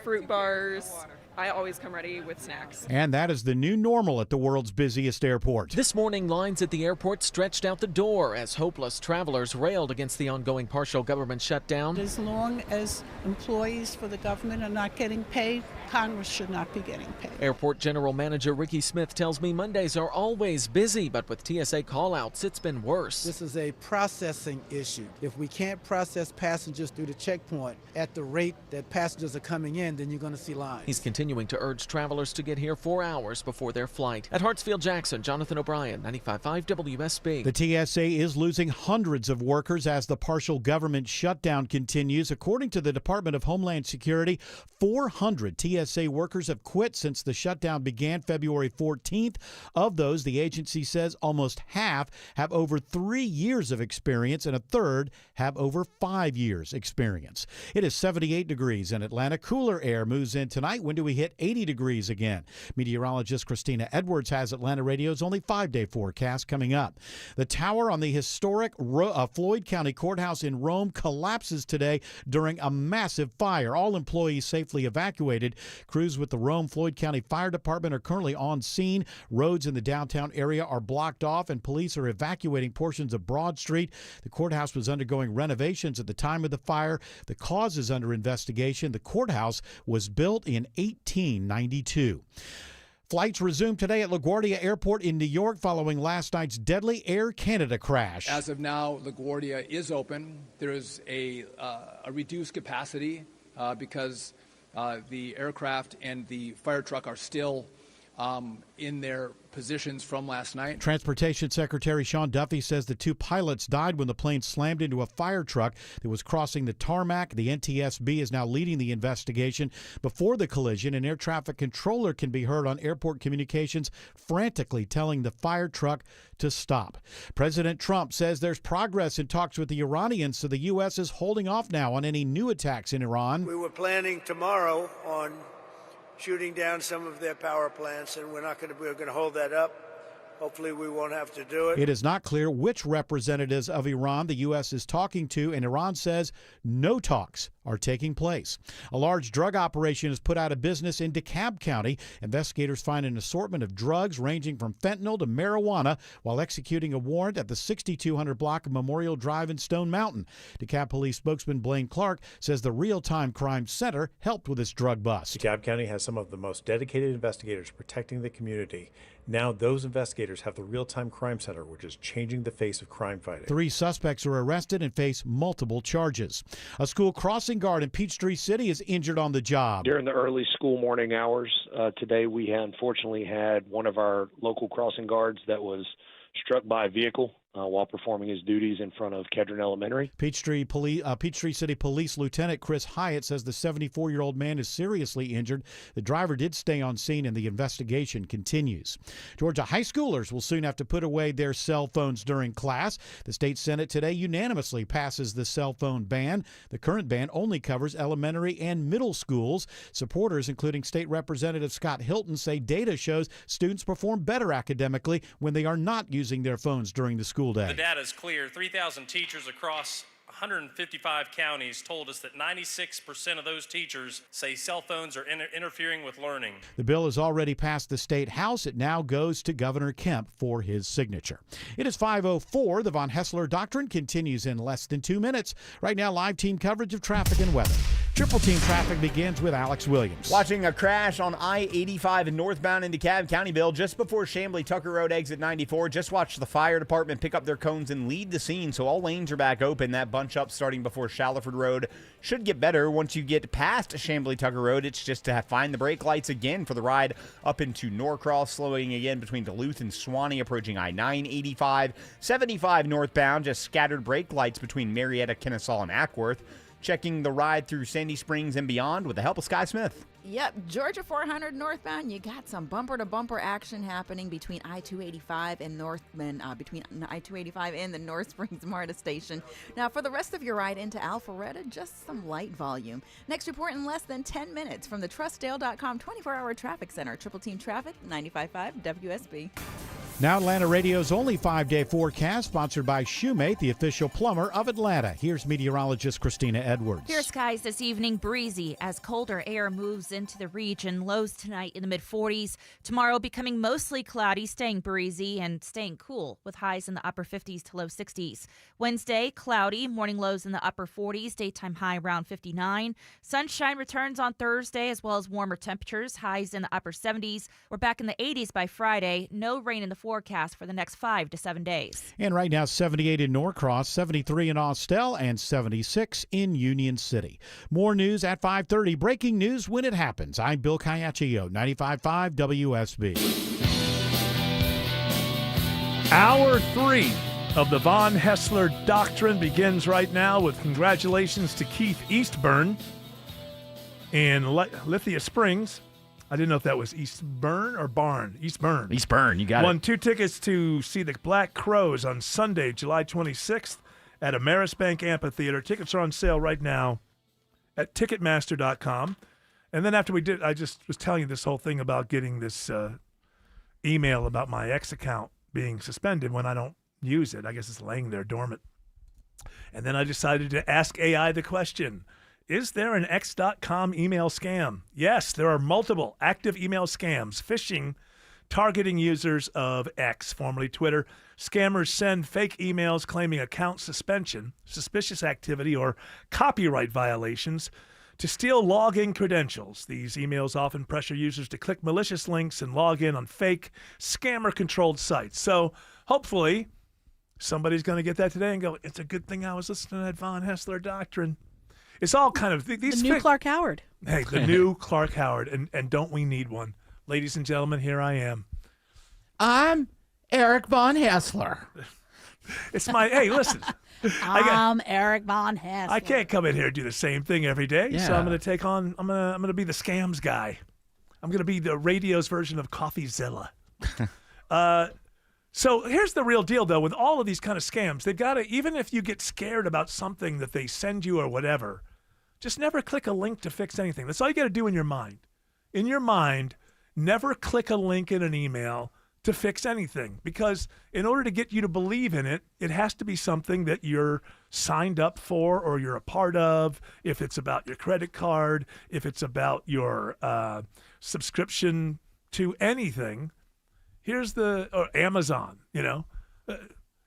fruit bars. I always come ready with snacks. And that is the new normal at the world's busiest airport. This morning, lines at the airport stretched out the door as hopeless travelers railed against the ongoing partial government shutdown. As long as employees for the government are not getting paid, Congress should not be getting paid. Airport General Manager Ricky Smith tells me Mondays are always busy, but with TSA call-outs, it's been worse. This is a processing issue. If we can't process passengers through the checkpoint at the rate that passengers are coming in, then you're going to see lines. He's continuing to urge travelers to get here 4 hours before their flight. At Hartsfield-Jackson, Jonathan O'Brien, 95.5 WSB. The TSA is losing hundreds of workers as the partial government shutdown continues. According to the Department of Homeland Security, 400 TSA workers have quit since the shutdown began February 14th. Of those, the agency says almost half have over 3 years of experience and a third have over 5 years experience. It is 78 degrees in Atlanta. Cooler air moves in tonight. When do we hit 80 degrees again? Meteorologist Christina Edwards has Atlanta Radio's only 5-day forecast coming up. The tower on the historic Floyd County Courthouse in Rome collapses today during a massive fire. All employees safely evacuated. Crews with the Rome Floyd County Fire Department are currently on scene. Roads in the downtown area are blocked off and police are evacuating portions of Broad Street. The courthouse was undergoing renovations at the time of the fire. The cause is under investigation. The courthouse was built in 1892. Flights resumed today at LaGuardia Airport in New York following last night's deadly Air Canada crash. As of now, LaGuardia is open. There is a reduced capacity because the aircraft and the fire truck are still in their positions from last night. Transportation Secretary Sean Duffy says the 2 pilots died when the plane slammed into a fire truck that was crossing the tarmac. The NTSB is now leading the investigation. Before the collision, an air traffic controller can be heard on airport communications frantically telling the fire truck to stop. President Trump says there's progress in talks with the Iranians, so the U.S. is holding off now on any new attacks in Iran. We were planning tomorrow on shooting down some of their power plants, and we're going to hold that up. Hopefully we won't have to do it. It is not clear which representatives of Iran the U.S. is talking to, and Iran says no talks are taking place. A large drug operation is put out of business in DeKalb County. Investigators find an assortment of drugs ranging from fentanyl to marijuana while executing a warrant at the 6200 block of Memorial Drive in Stone Mountain. DeKalb Police spokesman Blaine Clark says the Real-Time Crime Center helped with this drug bust. DeKalb County has some of the most dedicated investigators protecting the community. Now those investigators have the Real-Time Crime Center, which is changing the face of crime fighting. 3 suspects are arrested and face multiple charges. A school crossing guard in Peachtree City is injured on the job. During the early school morning hours today, we unfortunately had one of our local crossing guards that was struck by a vehicle while performing his duties in front of Kedron Elementary. Peachtree City Police Lieutenant Chris Hyatt says the 74-year-old man is seriously injured. The driver did stay on scene, and the investigation continues. Georgia high schoolers will soon have to put away their cell phones during class. The state Senate today unanimously passes the cell phone ban. The current ban only covers elementary and middle schools. Supporters, including State Representative Scott Hilton, say data shows students perform better academically when they are not using their phones during the school day. The data is clear. 3,000 teachers across 155 counties told us that 96% of those teachers say cell phones are interfering with learning. The bill has already passed the state house. It now goes to Governor Kemp for his signature. It is 5:04. The Von Haessler Doctrine continues in less than 2 minutes. Right now, live team coverage of traffic and weather. Triple Team traffic begins with Alex Williams. Watching a crash on I-85 northbound into DeKalb Countyville just before Chamblee Tucker Road exit 94. Just watched the fire department pick up their cones and leave the scene, so all lanes are back open. That bunch up starting before Shallowford Road should get better once you get past Chamblee Tucker Road. It's just to find the brake lights again for the ride up into Norcross, slowing again between Duluth and Suwanee, approaching I-985. 75 northbound, just scattered brake lights between Marietta, Kennesaw, and Ackworth. Checking the ride through Sandy Springs and beyond with the help of Sky Smith. Yep, Georgia 400 northbound, you got some bumper-to-bumper action happening between I-285 and Northman, between I-285 and the North Springs MARTA station. Now, for the rest of your ride into Alpharetta, just some light volume. Next report in less than 10 minutes from the TrustDale.com 24-hour traffic center. Triple Team Traffic, 95.5 WSB. Now Atlanta Radio's only 5-day forecast, sponsored by Shoemate, the official plumber of Atlanta. Here's meteorologist Christina Edwards. Clear skies this evening, breezy as colder air moves into the region. Lows tonight in the mid-40s. Tomorrow becoming mostly cloudy, staying breezy and staying cool with highs in the upper 50s to low 60s. Wednesday, cloudy, morning lows in the upper 40s, daytime high around 59. Sunshine returns on Thursday as well as warmer temperatures, highs in the upper 70s. We're back in the 80s by Friday. No rain in the forecast for the next 5 to 7 days. And right now, 78 in Norcross, 73 in Austell, and 76 in Union City. More news at 5:30. Breaking news when it happens. I'm Bill Caiaccio, 95.5 WSB. Hour 3 of the Von Haessler Doctrine begins right now with congratulations to Keith Eastburn in Lithia Springs. I didn't know if that was Eastburn or Barn. Eastburn. Eastburn, you got it. Won 2 tickets to see the Black Crowes on Sunday, July 26th at Ameris Bank Amphitheater. Tickets are on sale right now at Ticketmaster.com. And then after we did, I just was telling you this whole thing about getting this email about my X account being suspended when I don't use it. I guess it's laying there dormant. And then I decided to ask AI the question, is there an X.com email scam? Yes, there are multiple active email scams, phishing, targeting users of X, formerly Twitter. Scammers send fake emails claiming account suspension, suspicious activity, or copyright violations to steal login credentials. These emails often pressure users to click malicious links and log in on fake, scammer-controlled sites. So hopefully somebody's going to get that today and go, it's a good thing I was listening to that Von Haessler Doctrine. It's all kind of these the new Clark Howard. Hey, the new Clark Howard, and don't we need one? Ladies and gentlemen, here I am. I'm Eric Von Haessler. It's my hey, listen. I'm Eric Von Haessler. I can't come in here and do the same thing every day. So I'm going to take on. I'm going to be the scams guy. I'm going to be the radio's version of CoffeeZilla. So here's the real deal, though. With all of these kind of scams, they've got to, even if you get scared about something that they send you or whatever, just never click a link to fix anything. That's all you got to do in your mind. In your mind, never click a link in an email to fix anything, because in order to get you to believe in it, it has to be something that you're signed up for or you're a part of. If it's about your credit card, if it's about your subscription to anything, or Amazon,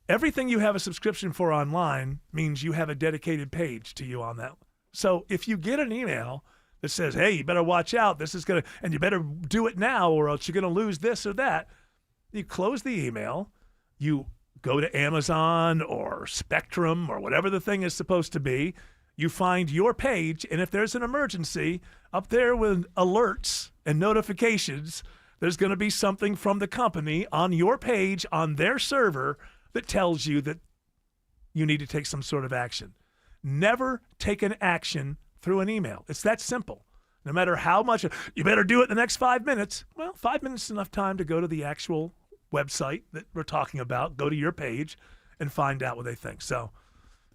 everything you have a subscription for online means you have a dedicated page to you on that. So if you get an email that says, hey, you better watch out, and you better do it now or else you're going to lose this or that, you close the email, you go to Amazon or Spectrum or whatever the thing is supposed to be, you find your page, and if there's an emergency, up there with alerts and notifications, there's going to be something from the company on your page on their server that tells you that you need to take some sort of action. Never take an action through an email. It's that simple. No matter how much, you better do it in the next 5 minutes. Well, 5 minutes is enough time to go to the actual website that we're talking about, go to your page, and find out what they think. So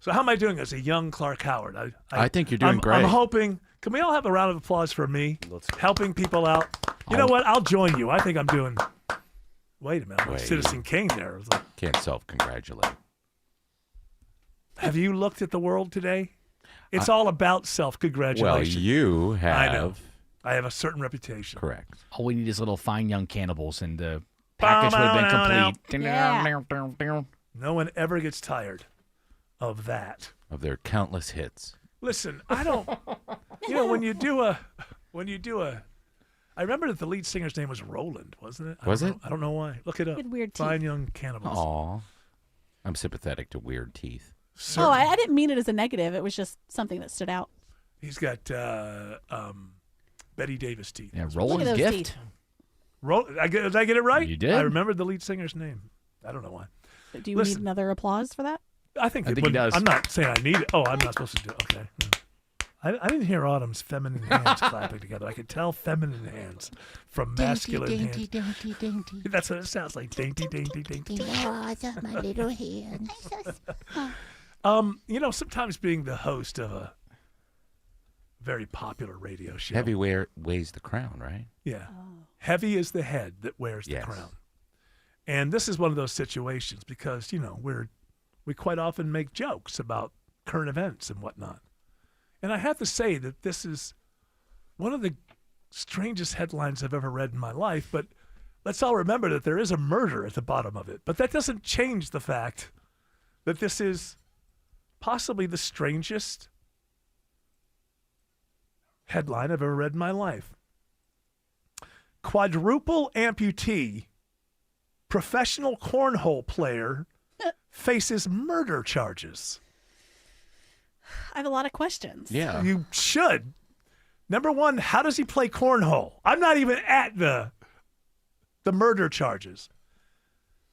how am I doing as a young Clark Howard? I think you're doing great. I'm hoping. Can we all have a round of applause for me helping people out? You know what? I'll join you. I think I'm doing. Wait a minute. Wait. Citizen Kane there. Can't self-congratulate. Have you looked at the world today? It's all about self-congratulation. Well, you have. I know. I have a certain reputation. Correct. All we need is little fine young cannibals, and the package would have been complete. No one ever gets tired of that. Of their countless hits. Listen, I don't. When you do a, I remember that the lead singer's name was Roland, wasn't it? Was it? I don't know why. Look it up. He had weird Fine teeth. young cannibals. Aw. I'm sympathetic to weird teeth. Oh, I didn't mean it as a negative. It was just something that stood out. He's got Betty Davis teeth. Yeah, Roland's gift. Teeth. Did I get it right? You did. I remembered the lead singer's name. I don't know why. Do you need another applause for that? I think he does. I'm not saying I need it. Oh, I'm not supposed to do it. Okay. I didn't hear Autumn's feminine hands clapping together. I could tell feminine hands from masculine hands. Dainty. That's what it sounds like. Dainty, dainty, dainty. Oh, my little hands. Sometimes being the host of a very popular radio show. Heavy weighs the crown, right? Yeah. Heavy is the head that wears the crown. And this is one of those situations because, we quite often make jokes about current events and whatnot. And I have to say that this is one of the strangest headlines I've ever read in my life, but let's all remember that there is a murder at the bottom of it. But that doesn't change the fact that this is possibly the strangest headline I've ever read in my life. Quadruple amputee, professional cornhole player faces murder charges. I have a lot of questions. Yeah. You should. Number one, how does he play cornhole? I'm not even at the murder charges.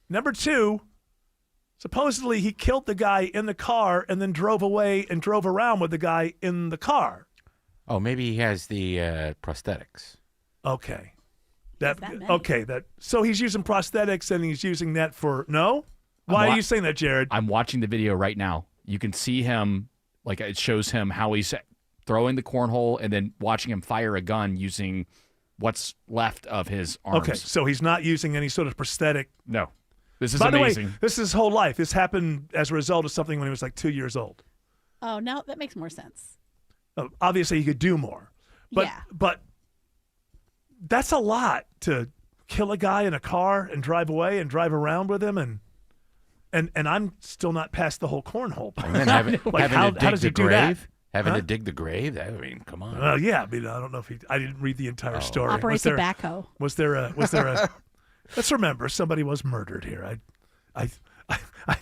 Number two, supposedly he killed the guy in the car and then drove away and drove around with the guy in the car. Oh, maybe he has the prosthetics. Okay. That So he's using prosthetics and he's using that for no? Why are you saying that, Jared? I'm watching the video right now. You can see him, like it shows him how he's throwing the cornhole and then watching him fire a gun using what's left of his arms. Okay, so he's not using any sort of prosthetic. No. This is By amazing. the way, this is his whole life. This happened as a result of something when he was like 2 years old. Oh, now that makes more sense. Obviously, he could do more. But that's a lot to kill a guy in a car and drive away and drive around with him and I'm still not past the whole cornhole part. And then having how to dig does the he do that? grave? Having to dig the grave? I mean, come on. I don't know if I didn't read the entire story. Operates a backhoe. Was there a let's remember, somebody was murdered here. I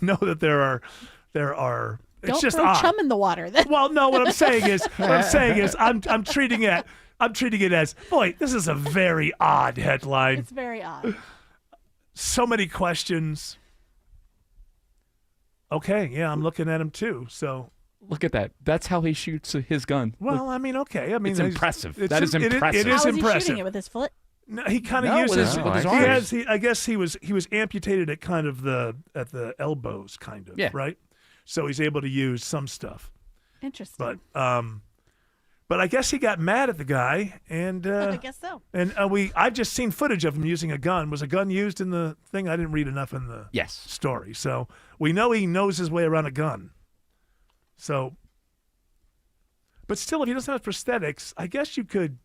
know that there are it's Don't just throw odd. chum in the water. Well, no, what I'm saying is I'm treating it as, boy, this is a very odd headline. It's very odd. So many questions. Okay, yeah, I'm looking at him too. So look at that. That's how he shoots his gun. Well, I mean, okay. I mean, it's impressive. It's that is impressive. It is How impressive. He shooting it with his foot? No, he kind of No, uses. with his arms. I guess he was amputated at kind of at the elbows, kind of. Yeah. Right. So he's able to use some stuff. Interesting. But I guess he got mad at the guy, and I guess so. And I've just seen footage of him using a gun. Was a gun used in the thing? I didn't read enough in the story, so we know he knows his way around a gun. So, but still, if he doesn't have prosthetics, I guess you could.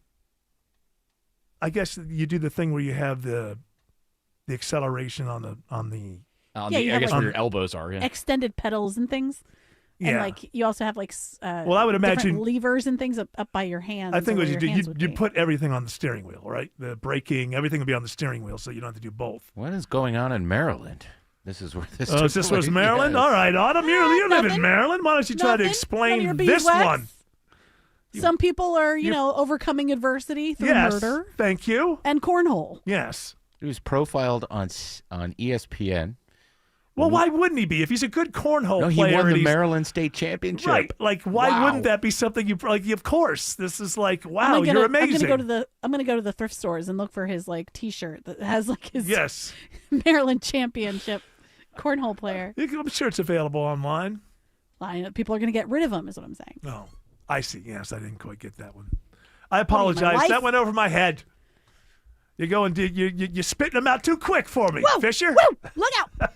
I guess you do the thing where you have the acceleration on the. I guess where your elbows are. Yeah. Extended pedals and things. And you also have well, I would imagine levers and things up by your hands. I think what you you put everything on the steering wheel, right? The braking, everything would be on the steering wheel, so you don't have to do both. What is going on in Maryland? This is where this. Oh, this was Maryland. Yes. All right, Autumn, you live in Maryland. Why don't you try to explain this one? Some people are, overcoming adversity through Yes. murder Thank you. and cornhole. Yes. He was profiled on ESPN. Well, why wouldn't he be? If he's a good cornhole No, he player, won and the he's- Maryland State Championship. Right. Like, why Wow. wouldn't that be something you like? Of course, this is like, wow, I'm you're amazing. gonna go to the thrift stores and look for his T-shirt that has his Yes. Maryland championship cornhole player. I'm sure it's available online. People are gonna get rid of him, is what I'm saying. Oh, I see. Yes, I didn't quite get that one. I my apologize. wife? That went over my head. You're going. You're spitting them out too quick for me, Whoa, Fisher. Whoa, look out!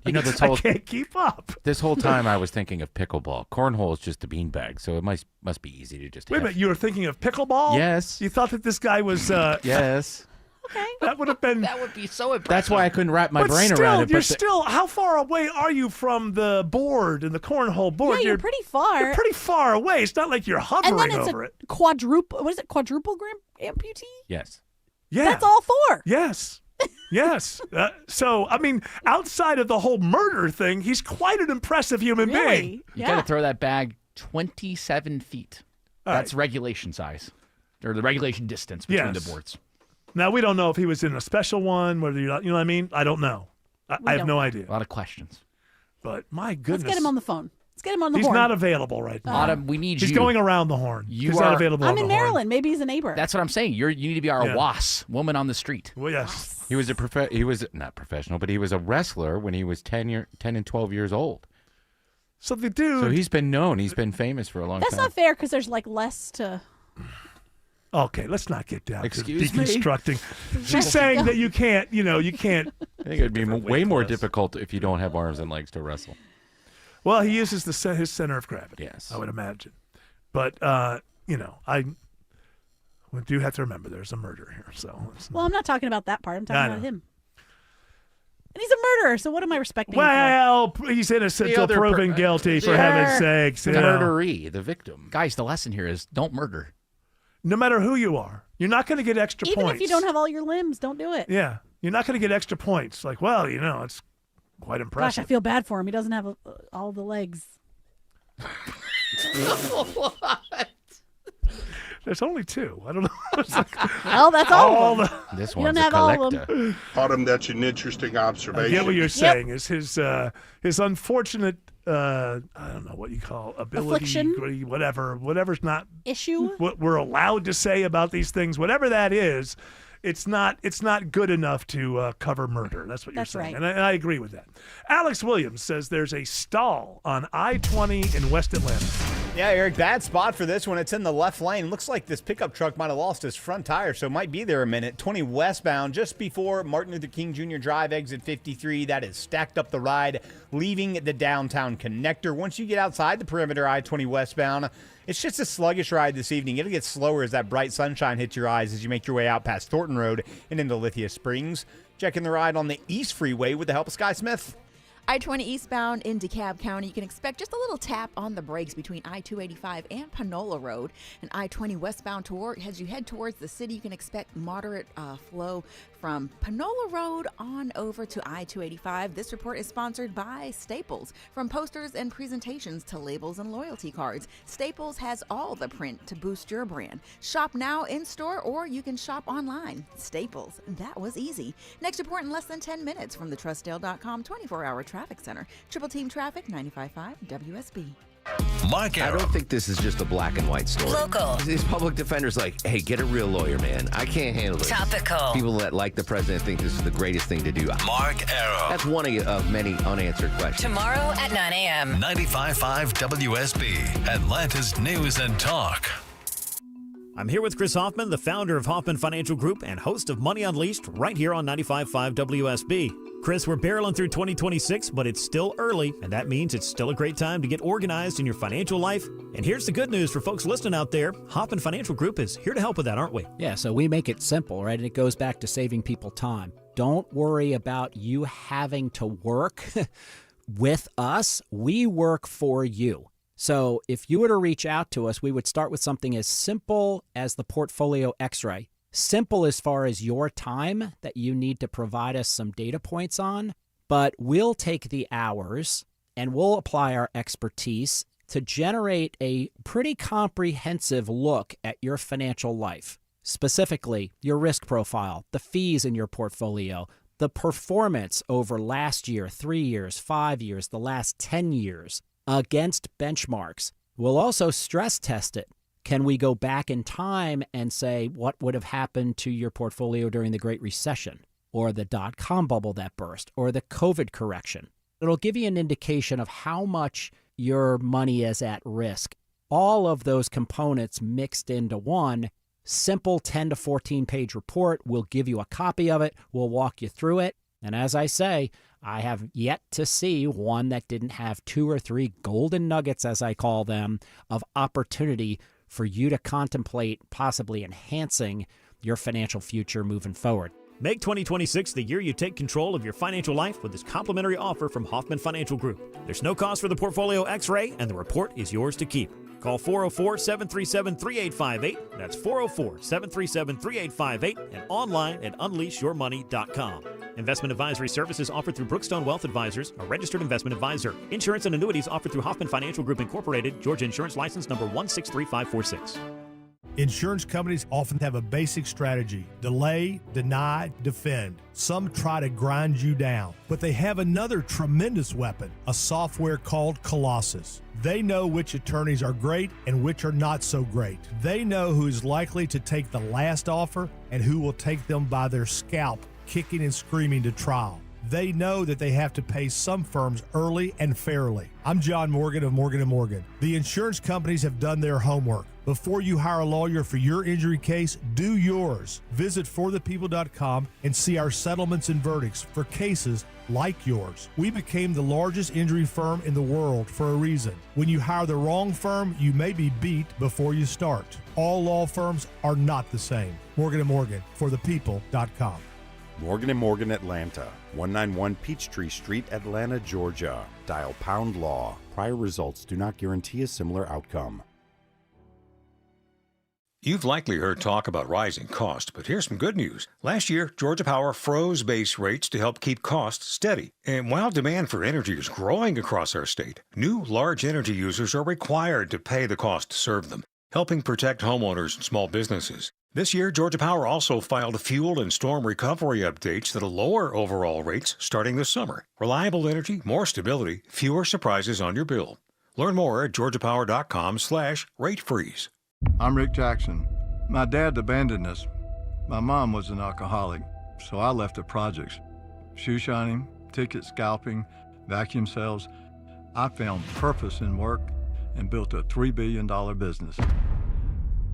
This I whole can't keep up. This whole time I was thinking of pickleball. Cornhole is just a beanbag, so it must be easy to just. Wait a minute. You were thinking of pickleball? Yes. You thought that this guy was. Yes. Okay. That would have been. That would be so impressive. That's why I couldn't wrap my But brain still, around it. You're but still. How far away are you from the board and the cornhole board? Yeah, you're pretty far. You're pretty far away. It's not like you're hovering And then it's over it. quadruple. What is it? Quadruple amputee? Yes. Yeah. That's all four. Yes. Yes. So, I mean, outside of the whole murder thing, he's quite an impressive human being. You got to throw that bag 27 feet. All That's regulation size, or the regulation distance between Yes. the boards. Now, we don't know if he was in a special one, whether you know what I mean? I don't know. I have no idea. A lot of questions. But my goodness. Let's get him on the phone. Let's get him on the He's horn. not available right now. Autumn, we need He's you. going around the horn. You He's not are- available I'm on in the horn. Maryland. Maybe he's a neighbor. That's what I'm saying. You need to be our Yeah. WAS, woman on the street. Well, yes. He was he was not professional, but he was a wrestler when he was 10 and 12 years old. So the dude. So he's been known. He's been famous for a long That's time. not fair because there's less to. Okay, let's not get down Excuse to me? deconstructing. She's saying that you can't. You can't. I think it would be way more difficult if you don't have arms and legs to wrestle. Well, he uses his center of gravity. Yes. I would imagine. But we do have to remember there's a murder here. So. Well, I'm not talking about that part. I'm I talking know. about him. And he's a murderer, so what am I respecting him for? Well, he's innocent The till other proven guilty, for heaven's sakes. The you know. murderee, the victim. Guys, the lesson here is don't murder. No matter who you are, you're not going to get extra Even points. if you don't have all your limbs, don't do it. Yeah, you're not going to get extra points. Like, well, it's quite Gosh, impressive. I feel bad for him. He doesn't have all the legs. There's only two. I don't know. It's like, Well, that's all of them. This You one's don't a have all of collector. them. Autumn, that's an interesting I observation. get what you're saying. Is his unfortunate I don't know what you call ability, Affliction? whatever's not Issue? what we're allowed to say about these things, whatever that is. It's not good enough to cover murder. That's what you're That's saying, right. and I agree with that. Alex Williams says there's a stall on I-20 in West Atlanta. Yeah, Eric, bad spot for this one. It's in the left lane. Looks like this pickup truck might have lost his front tire, so it might be there a minute. 20 westbound, just before Martin Luther King Jr. Drive, exit 53. That is stacked up the ride, leaving the downtown connector. Once you get outside the perimeter I-20 westbound, it's just a sluggish ride this evening. It'll get slower as that bright sunshine hits your eyes as you make your way out past Thornton Road and into Lithia Springs. Checking the ride on the East Freeway with the help of Sky Smith. I-20 eastbound in DeKalb County, you can expect just a little tap on the brakes between I-285 and Panola Road. And I-20 westbound as you head towards the city, you can expect moderate flow from Panola Road on over to I-285. This report is sponsored by Staples. From posters and presentations to labels and loyalty cards, Staples has all the print to boost your brand. Shop now in store or you can shop online. Staples, that was easy. Next report in less than 10 minutes from the Trustdale.com 24-hour traffic center. Triple Team Traffic, 95.5 WSB. Mark I don't think this is just a black and white story. Local. These public defenders like, hey, get a real lawyer, man. I can't handle this. Topical. People that like the president think this is the greatest thing to do. Mark Arrow. That's one of many unanswered questions. Tomorrow at 9 a.m. 95.5 WSB, Atlanta's News and Talk. I'm here with Chris Hoffman, the founder of Hoffman Financial Group and host of Money Unleashed, right here on 95.5 WSB. Chris, we're barreling through 2026, but it's still early, and that means it's still a great time to get organized in your financial life. And here's the good news for folks listening out there. Hoffman Financial Group is here to help with that, aren't we? Yeah, so we make it simple, right? And it goes back to saving people time. Don't worry about you having to work with us. We work for you. So if you were to reach out to us, we would start with something as simple as the Portfolio X-ray. Simple as far as your time that you need to provide us some data points on, but we'll take the hours and we'll apply our expertise to generate a pretty comprehensive look at your financial life, specifically your risk profile, the fees in your portfolio, the performance over last year, 3 years, 5 years, the last 10 years against benchmarks. We'll also stress test it. Can we go back in time and say what would have happened to your portfolio during the Great Recession or the dot-com bubble that burst or the COVID correction? It'll give you an indication of how much your money is at risk. All of those components mixed into one simple 10 to 14 page report. We'll give you a copy of it. We'll walk you through it. And as I say, I have yet to see one that didn't have 2 or 3 golden nuggets, as I call them, of opportunity for you to contemplate possibly enhancing your financial future moving forward. Make 2026 the year you take control of your financial life with this complimentary offer from Hoffman Financial Group. There's no cost for the portfolio x-ray, and the report is yours to keep. Call 404-737-3858. That's 404-737-3858 and online at unleashyourmoney.com. Investment advisory services offered through Brookstone Wealth Advisors, a registered investment advisor. Insurance and annuities offered through Hoffman Financial Group Incorporated, Georgia Insurance License number 163546. Insurance companies often have a basic strategy: delay, deny, defend. Some try to grind you down, but they have another tremendous weapon, a software called Colossus. They know which attorneys are great and which are not so great. They know who is likely to take the last offer and who will take them by their scalp, kicking and screaming to trial. They know that they have to pay some firms early and fairly. I'm John Morgan of Morgan & Morgan. The insurance companies have done their homework. Before you hire a lawyer for your injury case, do yours. Visit forthepeople.com and see our settlements and verdicts for cases like yours. We became the largest injury firm in the world for a reason. When you hire the wrong firm, you may be beat before you start. All law firms are not the same. Morgan & Morgan, forthepeople.com. Morgan & Morgan Atlanta, 191 Peachtree Street, Atlanta, Georgia. Dial # law. Prior results do not guarantee a similar outcome. You've likely heard talk about rising costs, but here's some good news. Last year, Georgia Power froze base rates to help keep costs steady. And while demand for energy is growing across our state, new large energy users are required to pay the cost to serve them, helping protect homeowners and small businesses. This year, Georgia Power also filed fuel and storm recovery updates that'll lower overall rates starting this summer. Reliable energy, more stability, fewer surprises on your bill. Learn more at georgiapower.com/rate freeze. I'm Rick Jackson. My dad abandoned us. My mom was an alcoholic, so I left the projects. Shoe shining, ticket scalping, vacuum sales. I found purpose in work and built a $3 billion business.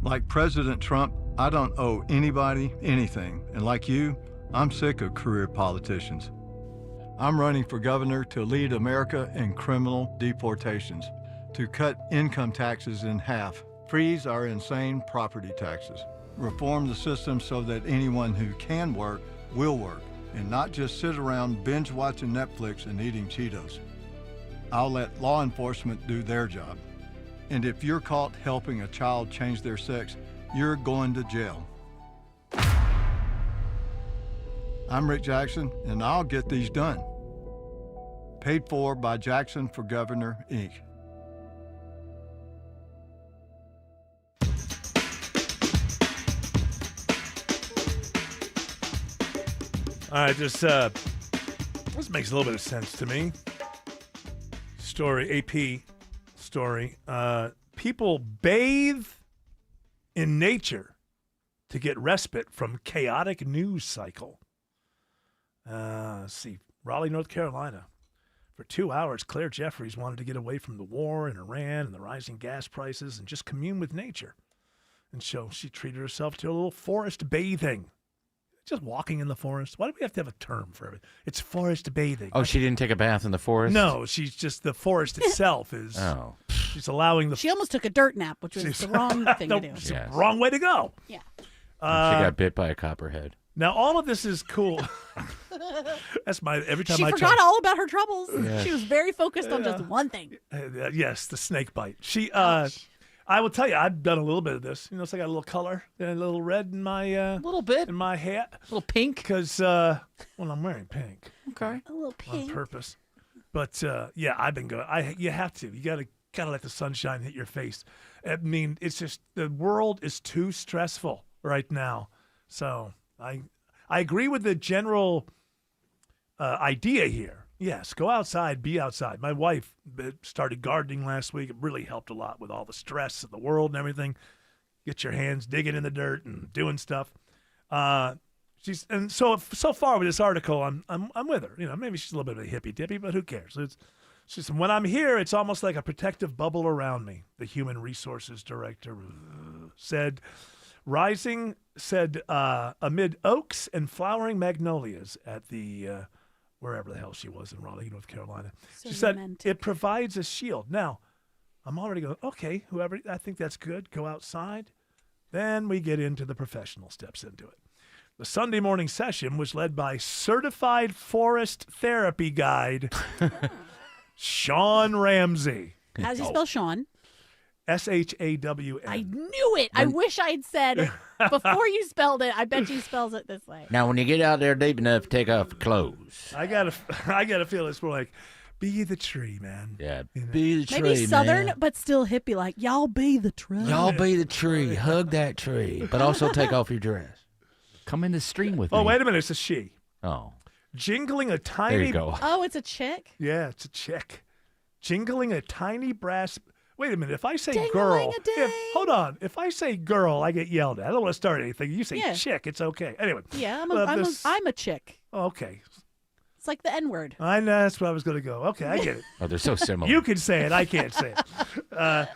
Like President Trump, I don't owe anybody anything. And like you, I'm sick of career politicians. I'm running for governor to lead America in criminal deportations, to cut income taxes in half, freeze our insane property taxes, reform the system so that anyone who can work will work, and not just sit around binge watching Netflix and eating Cheetos. I'll let law enforcement do their job. And if you're caught helping a child change their sex, you're going to jail. I'm Rick Jackson, and I'll get these done. Paid for by Jackson for Governor, Inc. All right, this makes a little bit of sense to me. AP story. People bathe in nature to get respite from chaotic news cycle. Let's see. Raleigh, North Carolina. For 2 hours, Claire Jeffries wanted to get away from the war in Iran and the rising gas prices and just commune with nature. And so she treated herself to a little forest bathing. Just walking in the forest. Why do we have to have a term for it? It's forest bathing. Oh, she didn't take a bath in the forest? No, she's just, the forest itself is. Oh. She's allowing the. She almost took a dirt nap, which was the wrong thing to do. It's the wrong way to go. Yeah. She got bit by a copperhead. Now, all of this is cool. That's every time she I forgot all about her troubles. Yeah. She was very focused on just one thing. Yes, the snake bite. I will tell you, I've done a little bit of this. It's like I got a little color, a little red in my little bit in my hair, a little pink, because I'm wearing pink. Okay, a little pink on purpose. But yeah, I've been going. You have to. You got to gotta let the sunshine hit your face. I mean, it's just the world is too stressful right now. So I agree with the general idea here. Yes, go outside, be outside. My wife started gardening last week. It really helped a lot with all the stress of the world and everything. Get your hands digging in the dirt and doing stuff. So far with this article, I'm with her. You know, maybe she's a little bit of a hippy dippy, but who cares? She said, when I'm here, it's almost like a protective bubble around me. The human resources director said, rising amid oaks and flowering magnolias at the wherever the hell she was in Raleigh, North Carolina. So she said romantic. it provides a shield. Now, I'm already going, okay, whoever, I think that's good. Go outside. Then we get into the professional steps into it. The Sunday morning session was led by certified forest therapy guide, Sean Ramsey. How do you spell Sean? SHAWN. I knew it. I wish I had said before you spelled it. I bet you spells it this way. Now, when you get out there deep enough, take off your clothes. I gotta feel it's more like, be the tree, man. Yeah, be the tree, Maybe Southern, man. but still hippie. Like y'all be the tree. Y'all be the tree. Hug that tree, but also take off your dress. Come in the stream with me. Oh, wait a minute. It's a she. Oh. Jingling a tiny... There you go. Oh, it's a chick? Yeah, it's a chick. Jingling a tiny brass... Wait a minute. If I say Ding-a-ling-a-ding. girl... Hold on. If I say girl, I get yelled at. I don't want to start anything. You say Yeah. chick, it's okay. Anyway. Yeah, this- I'm a chick. Okay. It's like the N-word. I know. That's where I was going to go. Okay, I get it. Oh, they're so similar. You can say it. I can't say it.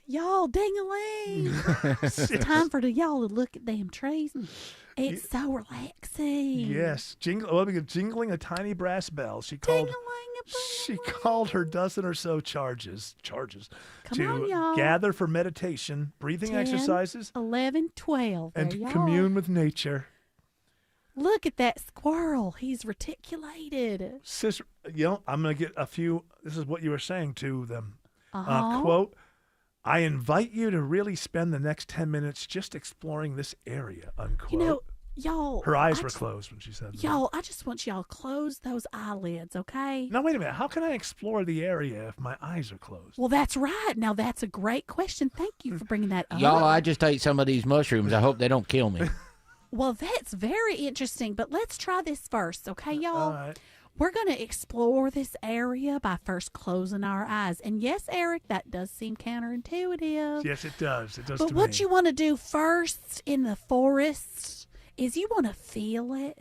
Y'all ding-a-ling. It's time for y'all to look at them trees. And it's so relaxing. Yes. Jingling a tiny brass bell. She called her dozen or so charges Come on, y'all. gather for meditation, breathing 10, exercises, 11, 12. and There to y'all commune are. with nature. Look at that squirrel. He's reticulated. Sis, I'm going to get a few. This is what you were saying to them. Uh-huh. Quote, I invite you to really spend the next 10 minutes just exploring this area, unquote. You know, y'all. Her eyes were closed when she said that. Y'all, I just want y'all to close those eyelids, okay? Now, wait a minute. How can I explore the area if my eyes are closed? Well, that's right. Now, that's a great question. Thank you for bringing that up. Y'all, I just ate some of these mushrooms. I hope they don't kill me. Well, that's very interesting, but let's try this first, okay, y'all? All right. We're going to explore this area by first closing our eyes. And yes, Eric, that does seem counterintuitive. Yes, it does. It does But to what me. you want to do first in the forest is you want to feel it.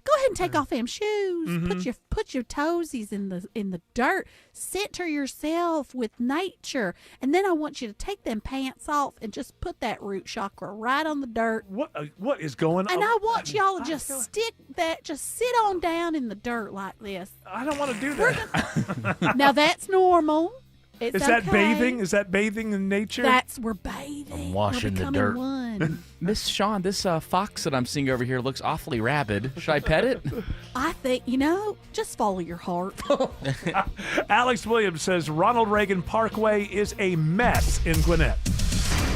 Go ahead and take off them shoes. Mm-hmm. Put your toesies in the dirt. Center yourself with nature, and then I want you to take them pants off and just put that root chakra right on the dirt. What is going on? And I want y'all to just sit on down in the dirt like this. I don't want to do that. Now that's normal. It's Is that okay. bathing? Is that bathing in nature? We're bathing. I'm washing We're the becoming dirt. One. Miss Sean, this fox that I'm seeing over here looks awfully rabid. Should I pet it? I think, just follow your heart. Alex Williams says Ronald Reagan Parkway is a mess in Gwinnett.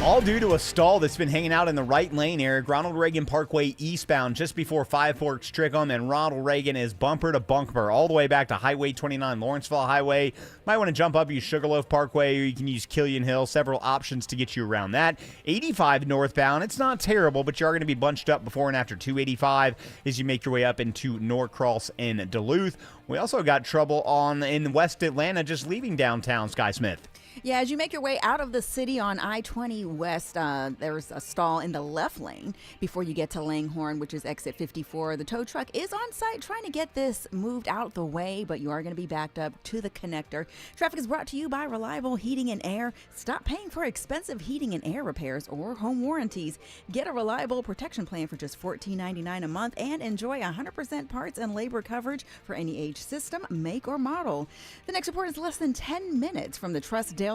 All due to a stall that's been hanging out in the right lane, Eric. Ronald Reagan Parkway eastbound just before Five Forks Trickham, and Ronald Reagan is bumper to bumper all the way back to Highway 29, Lawrenceville Highway. Might want to jump up, use Sugarloaf Parkway, or you can use Killian Hill. Several options to get you around that. 85 northbound, it's not terrible, but you are going to be bunched up before and after 285 as you make your way up into Norcross and Duluth. We also got trouble in West Atlanta just leaving downtown Sky Smith. Yeah, as you make your way out of the city on I-20 West, there's a stall in the left lane before you get to Langhorne, which is exit 54. The tow truck is on site trying to get this moved out the way, but you are going to be backed up to the connector. Traffic is brought to you by Reliable Heating and Air. Stop paying for expensive heating and air repairs or home warranties. Get a reliable protection plan for just $14.99 a month and enjoy 100% parts and labor coverage for any age, system, make, or model. The next report is less than 10 minutes from the Trustdale.com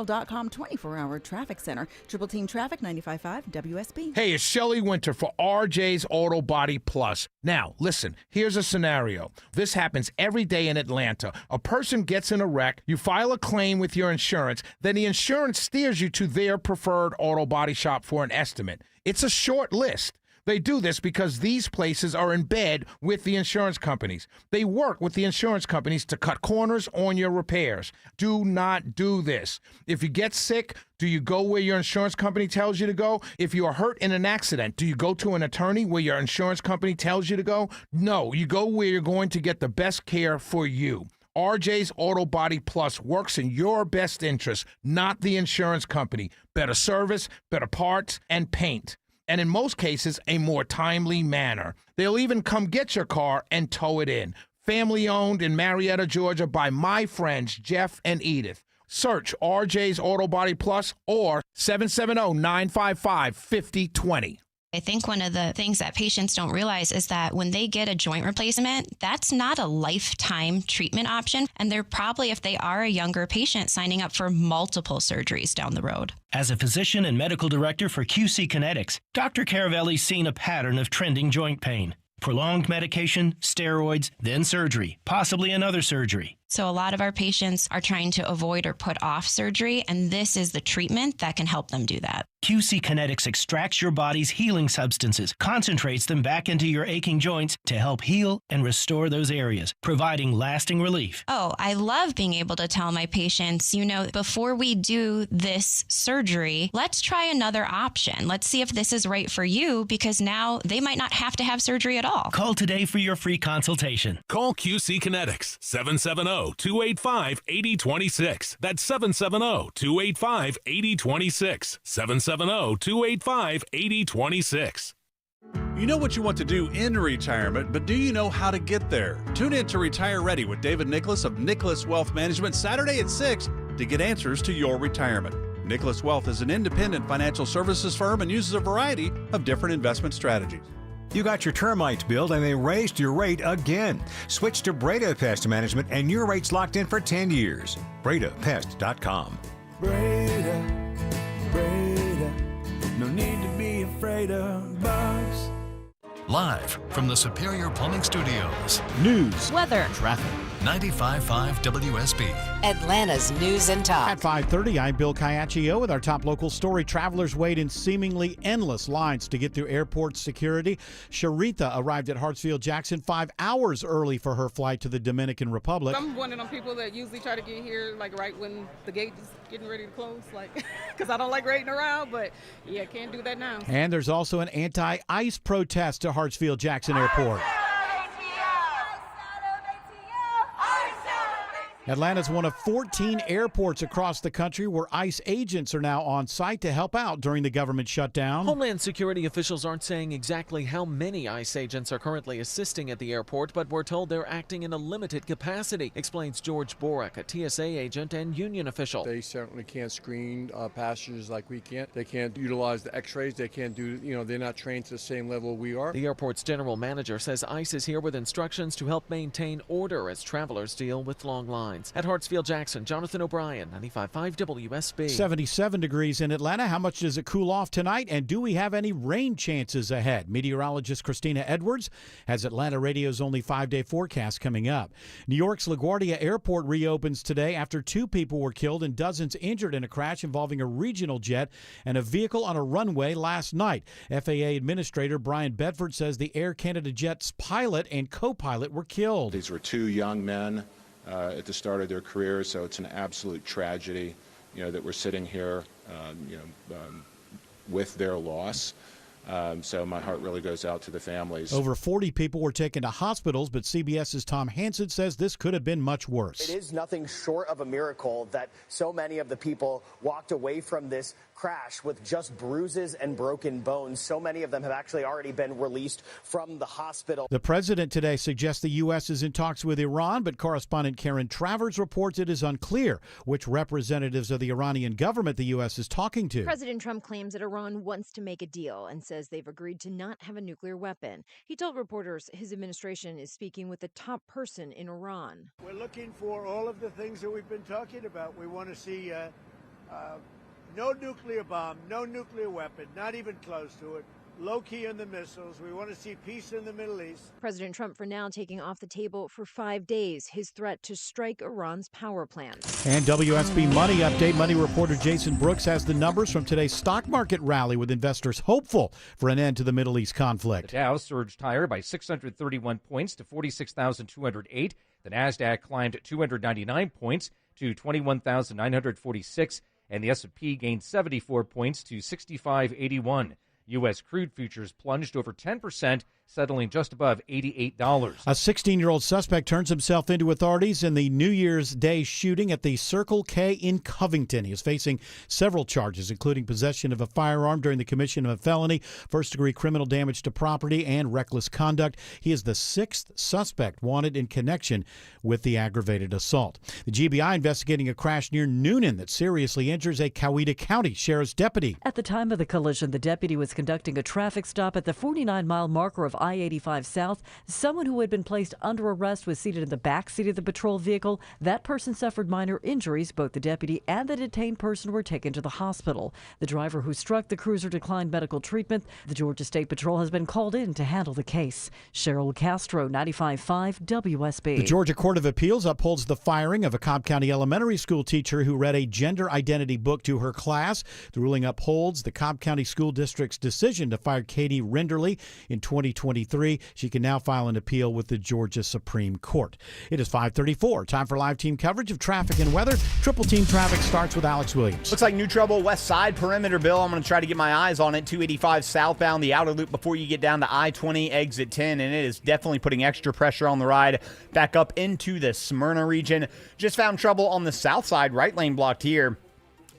24-hour traffic center. Triple Team Traffic 95.5 WSB. Hey, it's Shelley Winter for RJ's Auto Body Plus. Now, listen, here's a scenario. This happens every day in Atlanta. A person gets in a wreck, you file a claim with your insurance, then the insurance steers you to their preferred auto body shop for an estimate. It's a short list. They do this because these places are in bed with the insurance companies. They work with the insurance companies to cut corners on your repairs. Do not do this. If you get sick, do you go where your insurance company tells you to go? If you are hurt in an accident, do you go to an attorney where your insurance company tells you to go? No, you go where you're going to get the best care for you. RJ's Auto Body Plus works in your best interest, not the insurance company. Better service, better parts, and paint. And in most cases, a more timely manner. They'll even come get your car and tow it in. Family owned in Marietta, Georgia by my friends Jeff and Edith. Search RJ's Auto Body Plus or 770-955-5020. I think one of the things that patients don't realize is that when they get a joint replacement, that's not a lifetime treatment option. And they're probably, if they are a younger patient, signing up for multiple surgeries down the road. As a physician and medical director for QC Kinetics, Dr. Caravelli's seen a pattern of trending joint pain. Prolonged medication, steroids, then surgery, possibly another surgery. So a lot of our patients are trying to avoid or put off surgery, and this is the treatment that can help them do that. QC Kinetics extracts your body's healing substances, concentrates them back into your aching joints to help heal and restore those areas, providing lasting relief. Oh, I love being able to tell my patients, before we do this surgery, let's try another option. Let's see if this is right for you, because now they might not have to have surgery at all. Call today for your free consultation. Call QC Kinetics, 770-285-8026. That's 770-285-8026. 770-285-8026. You know what you want to do in retirement, but do you know how to get there? Tune in to Retire Ready with David Nicholas of Nicholas Wealth Management Saturday at 6 to get answers to your retirement. Nicholas Wealth is an independent financial services firm and uses a variety of different investment strategies. You got your termites billed and they raised your rate again. Switch to Breda Pest Management and your rate's locked in for 10 years. BredaPest.com. Breda, no need to be afraid of bugs. Live from the Superior Plumbing Studios. News, weather, traffic. 95.5 WSB. Atlanta's News and Talk. At 5:30, I'm Bill Caiaccio with our top local story. Travelers wait in seemingly endless lines to get through airport security. Sharitha arrived at Hartsfield-Jackson 5 hours early for her flight to the Dominican Republic. I'm one of them people that usually try to get here like right when the gate is getting ready to close, like because I don't like waiting around, but yeah, can't do that now. And there's also an anti-ICE protest to Hartsfield-Jackson Airport. Atlanta's one of 14 airports across the country where ICE agents are now on site to help out during the government shutdown. Homeland Security officials aren't saying exactly how many ICE agents are currently assisting at the airport, but we're told they're acting in a limited capacity, explains George Borak, a TSA agent and union official. They certainly can't screen passengers like we can't. They can't utilize the x-rays. They can't do, they're not trained to the same level we are. The airport's general manager says ICE is here with instructions to help maintain order as travelers deal with long lines. At Hartsfield-Jackson, Jonathan O'Brien, 95.5 WSB. 77 degrees in Atlanta. How much does it cool off tonight? And do we have any rain chances ahead? Meteorologist Christina Edwards has Atlanta Radio's only 5-day forecast coming up. New York's LaGuardia Airport reopens today after 2 people were killed and dozens injured in a crash involving a regional jet and a vehicle on a runway last night. FAA Administrator Brian Bedford says the Air Canada jet's pilot and co-pilot were killed. These were 2 young men at the start of their careers, so it's an absolute tragedy, that we're sitting here, with their loss. So my heart really goes out to the families. Over 40 people were taken to hospitals, but CBS's Tom Hansen says this could have been much worse. It is nothing short of a miracle that so many of the people walked away from this crash with just bruises and broken bones. So many of them have actually already been released from the hospital. The president today suggests the U.S. is in talks with Iran, but correspondent Karen Travers reports it is unclear which representatives of the Iranian government the U.S. is talking to. President Trump claims that Iran wants to make a deal and says they've agreed to not have a nuclear weapon. He told reporters his administration is speaking with the top person in Iran. We're looking for all of the things that we've been talking about. We want to see no nuclear bomb, no nuclear weapon, not even close to it. low-key on the missiles. We want to see peace in the Middle East. President Trump for now taking off the table for 5 days his threat to strike Iran's power plant. And WSB Money Update. Money reporter Jason Brooks has the numbers from today's stock market rally with investors hopeful for an end to the Middle East conflict. The Dow surged higher by 631 points to 46,208. The Nasdaq climbed 299 points to 21,946, and the S&P gained 74 points to 6581. U.S. crude futures plunged over 10%, settling just above $88. A 16-year-old suspect turns himself into authorities in the New Year's Day shooting at the Circle K in Covington. He is facing several charges, including possession of a firearm during the commission of a felony, first-degree criminal damage to property, and reckless conduct. He is the sixth suspect wanted in connection with the aggravated assault. The GBI investigating a crash near Noonan that seriously injures a Coweta County Sheriff's deputy. At the time of the collision, the deputy was conducting a traffic stop at the 49-mile marker of I-85 South. Someone who had been placed under arrest was seated in the back seat of the patrol vehicle. That person suffered minor injuries. Both the deputy and the detained person were taken to the hospital. The driver who struck the cruiser declined medical treatment. The Georgia State Patrol has been called in to handle the case. Cheryl Castro, 95.5 WSB. The Georgia Court of Appeals upholds the firing of a Cobb County elementary school teacher who read a gender identity book to her class. The ruling upholds the Cobb County School District's decision to fire Katie Renderly in 2023. She can now file an appeal with the Georgia Supreme Court. It is 5:34. Time for live team coverage of traffic and weather. Triple team traffic starts with Alex Williams. Looks like new trouble west side perimeter, Bill. I'm going to try to get my eyes on it. 285 southbound, the outer loop before you get down to I-20 exit 10, and it is definitely putting extra pressure on the ride back up into the Smyrna region. Just found trouble on the south side, right lane blocked here.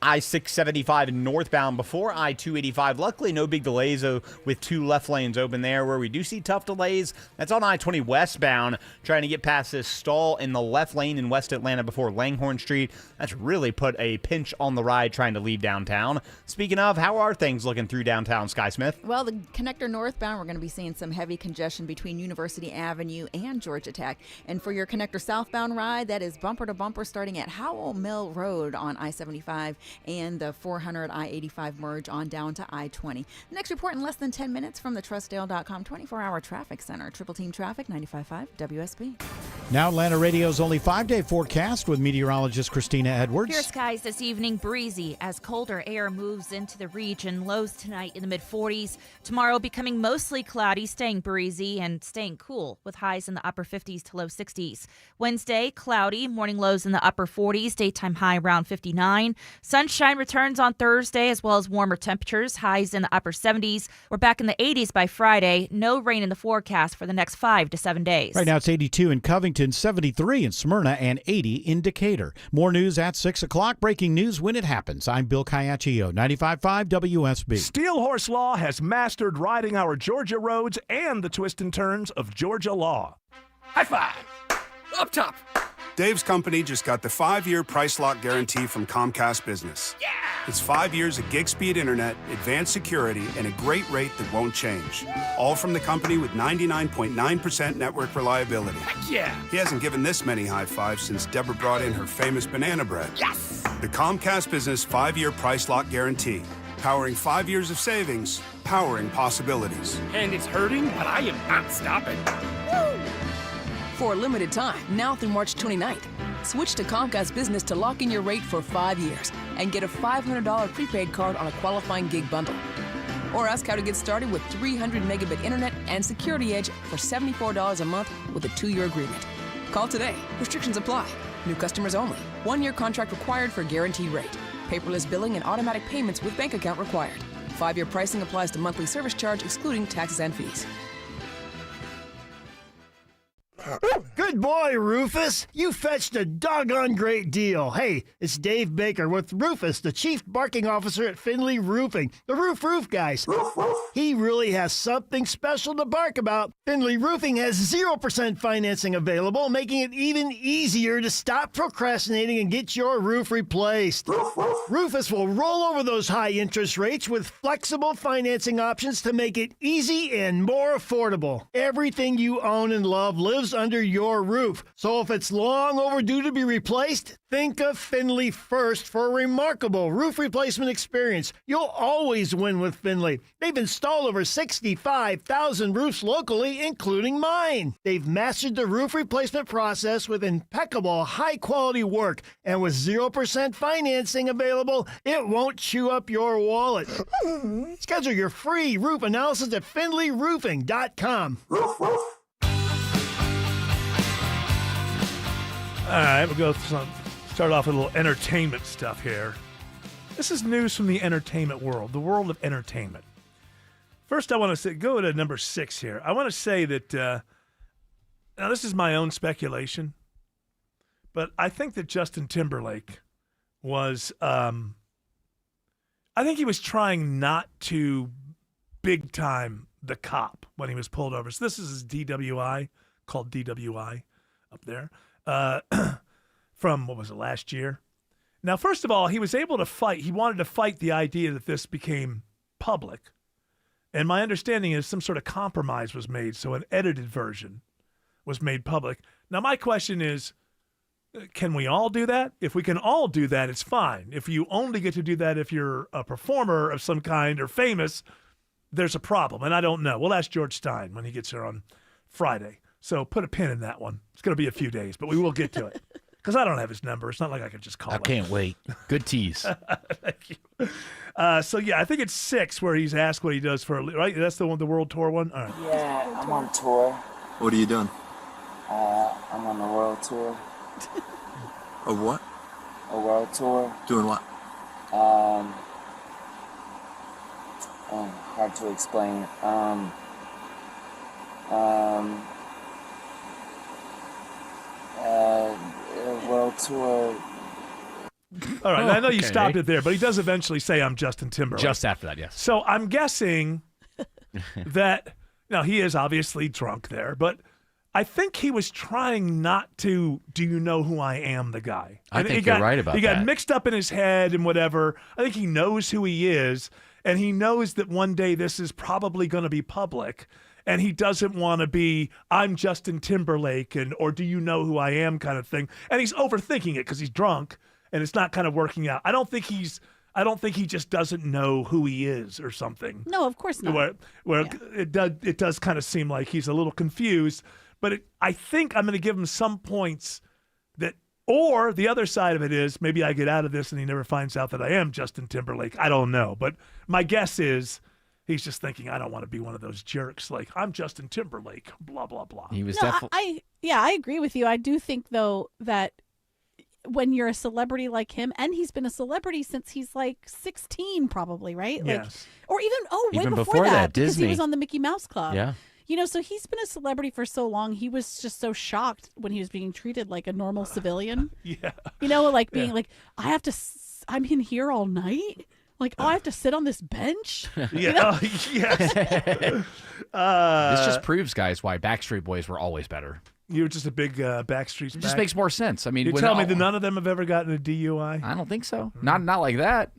I-675 northbound before I-285. Luckily, no big delays with two left lanes open there. Where we do see tough delays, that's on I-20 westbound, trying to get past this stall in the left lane in West Atlanta before Langhorne Street. That's really put a pinch on the ride trying to leave downtown. Speaking of, how are things looking through downtown, Sky Smith? Well, the connector northbound, we're going to be seeing some heavy congestion between University Avenue and Georgia Tech. And for your connector southbound ride, that is bumper to bumper starting at Howell Mill Road on I-75 and the 400 I-85 merge on down to I-20. The next report in less than 10 minutes from the TrustDale.com 24-hour traffic center. Triple team traffic, 95.5 WSB. Now Atlanta Radio's only 5-day forecast with meteorologist Christina Edwards. Clear skies this evening, breezy as colder air moves into the region. Lows tonight in the mid-40s. Tomorrow becoming mostly cloudy, staying breezy and staying cool with highs in the upper 50s to low 60s. Wednesday, cloudy, morning lows in the upper 40s, daytime high around 59. Sunshine returns on Thursday as well as warmer temperatures, highs in the upper 70s. We're back in the 80s by Friday. No rain in the forecast for the next 5 to 7 days. Right now it's 82 in Covington, 73 in Smyrna, and 80 in Decatur. More news at 6 o'clock. Breaking news when it happens. I'm Bill Caiaccio, 95.5 WSB. Steel Horse Law has mastered riding our Georgia roads and the twists and turns of Georgia law. High five! Up top! Dave's company just got the 5-year price lock guarantee from Comcast Business. Yeah! It's 5 years of gig speed internet, advanced security, and a great rate that won't change. All from the company with 99.9% network reliability. Heck yeah! He hasn't given this many high fives since Deborah brought in her famous banana bread. Yes! The Comcast Business 5-year price lock guarantee. Powering 5 years of savings, powering possibilities. And it's hurting, but I am not stopping. Woo! For a limited time, now through March 29th, switch to Comcast Business to lock in your rate for 5 years and get a $500 prepaid card on a qualifying gig bundle. Or ask how to get started with 300 megabit internet and Security Edge for $74 a month with a 2-year agreement. Call today. Restrictions apply. New customers only. 1-year contract required for guaranteed rate. Paperless billing and automatic payments with bank account required. 5-year pricing applies to monthly service charge excluding taxes and fees. Good boy, Rufus. You fetched a doggone great deal. Hey, it's Dave Baker with Rufus, the chief barking officer at Finley Roofing. The roof guys. He really has something special to bark about. Finley Roofing has 0% financing available, making it even easier to stop procrastinating and get your roof replaced. Rufus will roll over those high interest rates with flexible financing options to make it easy and more affordable. Everything you own and love lives years under your roof. So if it's long overdue to be replaced, think of Finley first for a remarkable roof replacement experience. You'll always win with Finley. They've installed over 65,000 roofs locally, including mine. They've mastered the roof replacement process with impeccable, high-quality work. And with 0% financing available, it won't chew up your wallet. Schedule your free roof analysis at FinleyRoofing.com. All right, we'll go start off with a little entertainment stuff here. This is news from the entertainment world, the world of entertainment. First, I want to go to number 6 here. I want to say that, now this is my own speculation, but I think that Justin Timberlake was, I think he was trying not to big time the cop when he was pulled over. So this is his DWI, called DWI up there. From, what was it, last year? Now, first of all, he was able to fight. He wanted to fight the idea that this became public. And my understanding is some sort of compromise was made, so an edited version was made public. Now, my question is, can we all do that? If we can all do that, it's fine. If you only get to do that if you're a performer of some kind or famous, there's a problem. And I don't know. We'll ask George Stein when he gets here on Friday. So put a pin in that one. It's going to be a few days, but we will get to it. Because I don't have his number. It's not like I could just call him. I can't wait. Good tease. Thank you. So, yeah, I think it's 6 where he's asked what he does for a right? That's the one, the world tour one? All right. Yeah, I'm on tour. What are you doing? I'm on the world tour. Of what? A world tour. Doing what? Hard to explain. World tour. All right, I know you stopped it there, but he does eventually say I'm Justin Timberlake. Just after that, yes. So I'm guessing that, now he is obviously drunk there, but I think he was trying not to, do you know who I am, the guy. I think you're right about that. He got mixed up in his head and whatever. I think he knows who he is, and he knows that one day this is probably going to be public. And he doesn't want to be, I'm Justin Timberlake, or do you know who I am kind of thing. And he's overthinking it because he's drunk and it's not kind of working out. I don't think he just doesn't know who he is or something. No, of course not. Where it does kind of seem like he's a little confused. But I think I'm going to give him some points that, or the other side of it is maybe I get out of this and he never finds out that I am Justin Timberlake. I don't know. But my guess is, he's just thinking, I don't want to be one of those jerks. Like, I'm Justin Timberlake, blah, blah, blah. He was I agree with you. I do think, though, that when you're a celebrity like him, and he's been a celebrity since he's like 16 probably, right? Like, yes. Or way even before that, because Disney. he was on the Mickey Mouse Club. Yeah. You know, so he's been a celebrity for so long. He was just so shocked when he was being treated like a normal civilian. Yeah. You know, like being like, I'm in here all night. Like, I have to sit on this bench? Yeah, you know? Yes. This just proves, guys, why Backstreet Boys were always better. You're just a big Backstreet. It just makes more sense. I mean, you tell me that none of them have ever gotten a DUI? I don't think so. Not like that.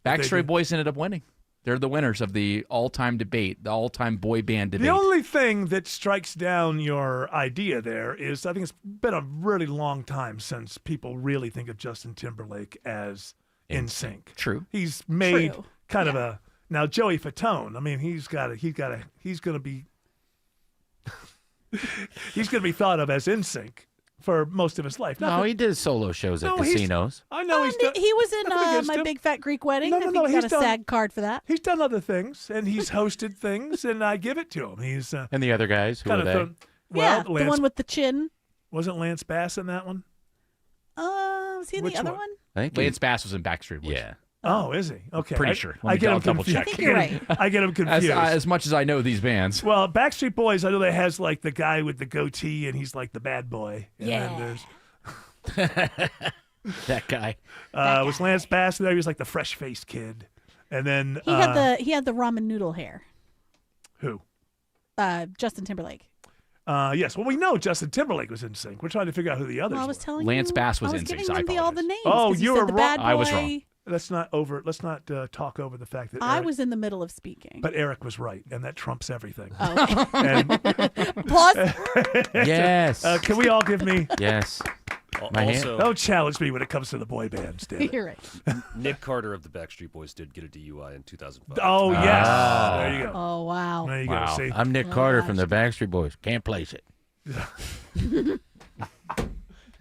Backstreet Boys ended up winning. They're the winners of the all-time debate, the all-time boy band debate. The only thing that strikes down your idea there is I think it's been a really long time since people really think of Justin Timberlake as NSYNC. True. He's made kind of a now Joey Fatone. I mean, he's going to be thought of as NSYNC for most of his life. He did solo shows at casinos. I know he was in My Big Fat Greek Wedding. No, I think he got a SAG card for that. He's done other things, and he's hosted things, and I give it to him. He's and the other guys, who are they? The one with the chin. Wasn't Lance Bass in that one? Was he in the other one? I think Lance Bass was in Backstreet Boys. Yeah. Oh, is he? Okay. Pretty sure. I get him double confused. check. I think you're right. I get him confused. As much as I know these bands. Well, Backstreet Boys, I know that has like the guy with the goatee, and he's like the bad boy. And then there's that guy. Was Lance Bass there? He was like the fresh-faced kid, and then he had the ramen noodle hair. Who? Justin Timberlake. Yes. Well, we know Justin Timberlake was NSYNC. We're trying to figure out who the others I was were. telling Lance you. Bass was I was NSYNC. giving so them all the names. Oh, you were said the wrong. bad boy. I was wrong. Let's not talk over the fact that I Eric, was in the middle of speaking. But Eric was right, and that trumps everything. Oh. Plus, Yes. Can we all give me? Yes. My hand. Don't challenge me when it comes to the boy bands, damn it. You're right. Nick Carter of the Backstreet Boys did get a DUI in 2005. Oh, yes. Ah. There you go. Oh, wow. There you Wow. go. See? I'm Nick Carter from the Backstreet Boys. Can't place it.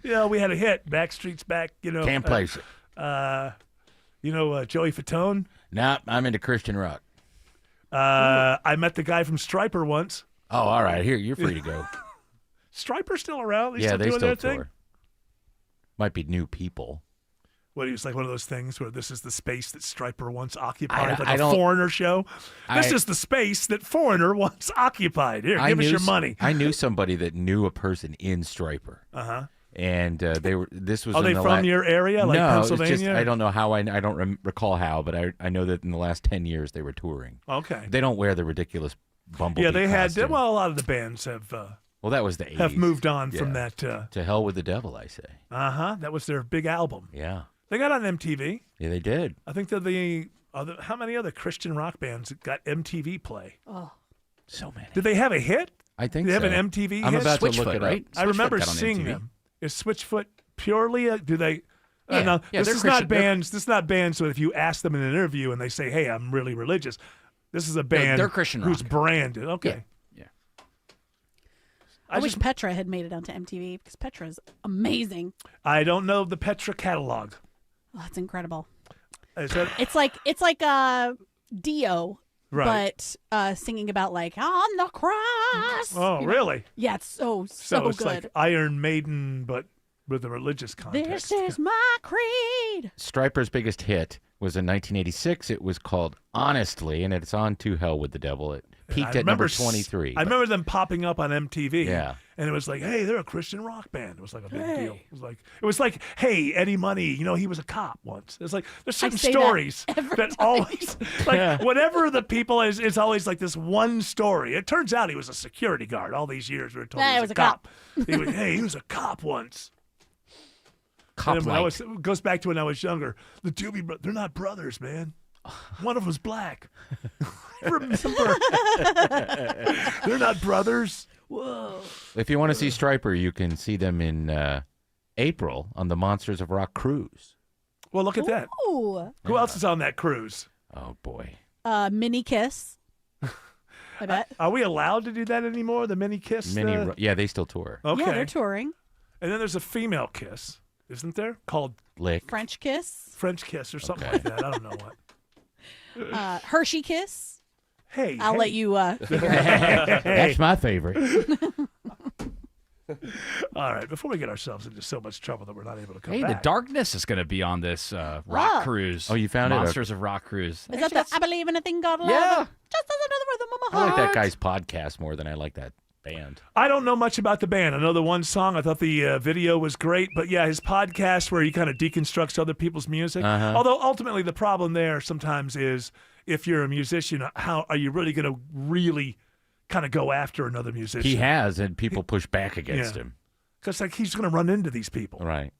We had a hit. Backstreet's back. Can't place it. Joey Fatone. Nah, I'm into Christian rock. I met the guy from Stryper once. Oh, all right. Here, you're free to go. Stryper's still around? Yeah, they doing still their tour. thing? Might be new people. What, he was like one of those things where this is the space that Stryper once occupied, like I a don't- Foreigner show? This is the space that Foreigner once occupied. Here, give us your money. I knew somebody that knew a person in Stryper. Uh-huh. And they were. This was. Are in they the from your area, like no, it's Pennsylvania? just I don't know how. I don't recall how, but I know that in the last 10 years they were touring. Okay. They don't wear the ridiculous bumblebee. Yeah, they had. costume. Well, a lot of the bands have. Well, that was the 80s. Have moved on Yeah. from that. To hell with the devil, I say. That was their big album. Yeah. They got on MTV. Yeah, they did. I think they're the other. How many other Christian rock bands got MTV play? Oh. So many. Did they have a hit? I think Did they have so. an MTV I'm hit? about to look it up. I Switchfoot remember got on seeing MTV. them. Is Switchfoot purely? Do they? Yeah. No, Yeah, this they're is not Christian. They're- bands. This is not bands. So if you ask them in an interview and they say, "Hey, I'm really religious," this is a band. they're Christian who's rock. branded. Okay. Yeah. I wish Petra had made it onto MTV because Petra is amazing. I don't know the Petra catalog. Oh, that's incredible. Is that? It's like Dio, Right. but singing about like on the cross. Oh, you know? really? Yeah, it's so it's good. like Iron Maiden, but with a religious context. This is my creed. Stryper's biggest hit was in 1986. It was called Honestly, and it's on To Hell with the Devil. It peaked I at number remember 23. I remember them popping up on MTV. Yeah. And it was like, hey, they're a Christian rock band. It was like a big deal. It was like, hey, Eddie Money, he was a cop once. It's like there's certain say that stories every that time. always whatever the people is, it's always like this one story. It turns out he was a security guard. All these years we were told Nah, he was he a cop. He was a cop once. And when it goes back to when I was younger. The Doobie Brothers, they're not brothers, man. One of them's black. I remember. They're not brothers. Whoa. If you want to see Stryper, you can see them in April on the Monsters of Rock cruise. Well, look at that. Ooh. Who else is on that cruise? Oh, boy. Mini Kiss. I bet. Are we allowed to do that anymore? The mini kiss? Yeah, they still tour. Okay. Yeah, they're touring. And then there's a female kiss, isn't there? Called Lick. French Kiss. French kiss or something like that. I don't know what. Hershey Kiss. Hey, I'll let you figure it out. That's my favorite. All right, before we get ourselves into so much trouble that we're not able to come Hey, back. the Darkness is going to be on this rock Oh. cruise. Oh, you found it? Monsters of Rock cruise. Is that the I believe in a thing called love? Yeah. Just as another rhythm of my I like that heart. guy's podcast more than I like that band. I don't know much about the band. I know the one song. I thought the video was great, but yeah, his podcast where he kind of deconstructs other people's music. Uh-huh. Although ultimately the problem there sometimes is if you're a musician, how are you really going to really kind of go after another musician? He has, and people push back against him. Because like he's going to run into these people. Right.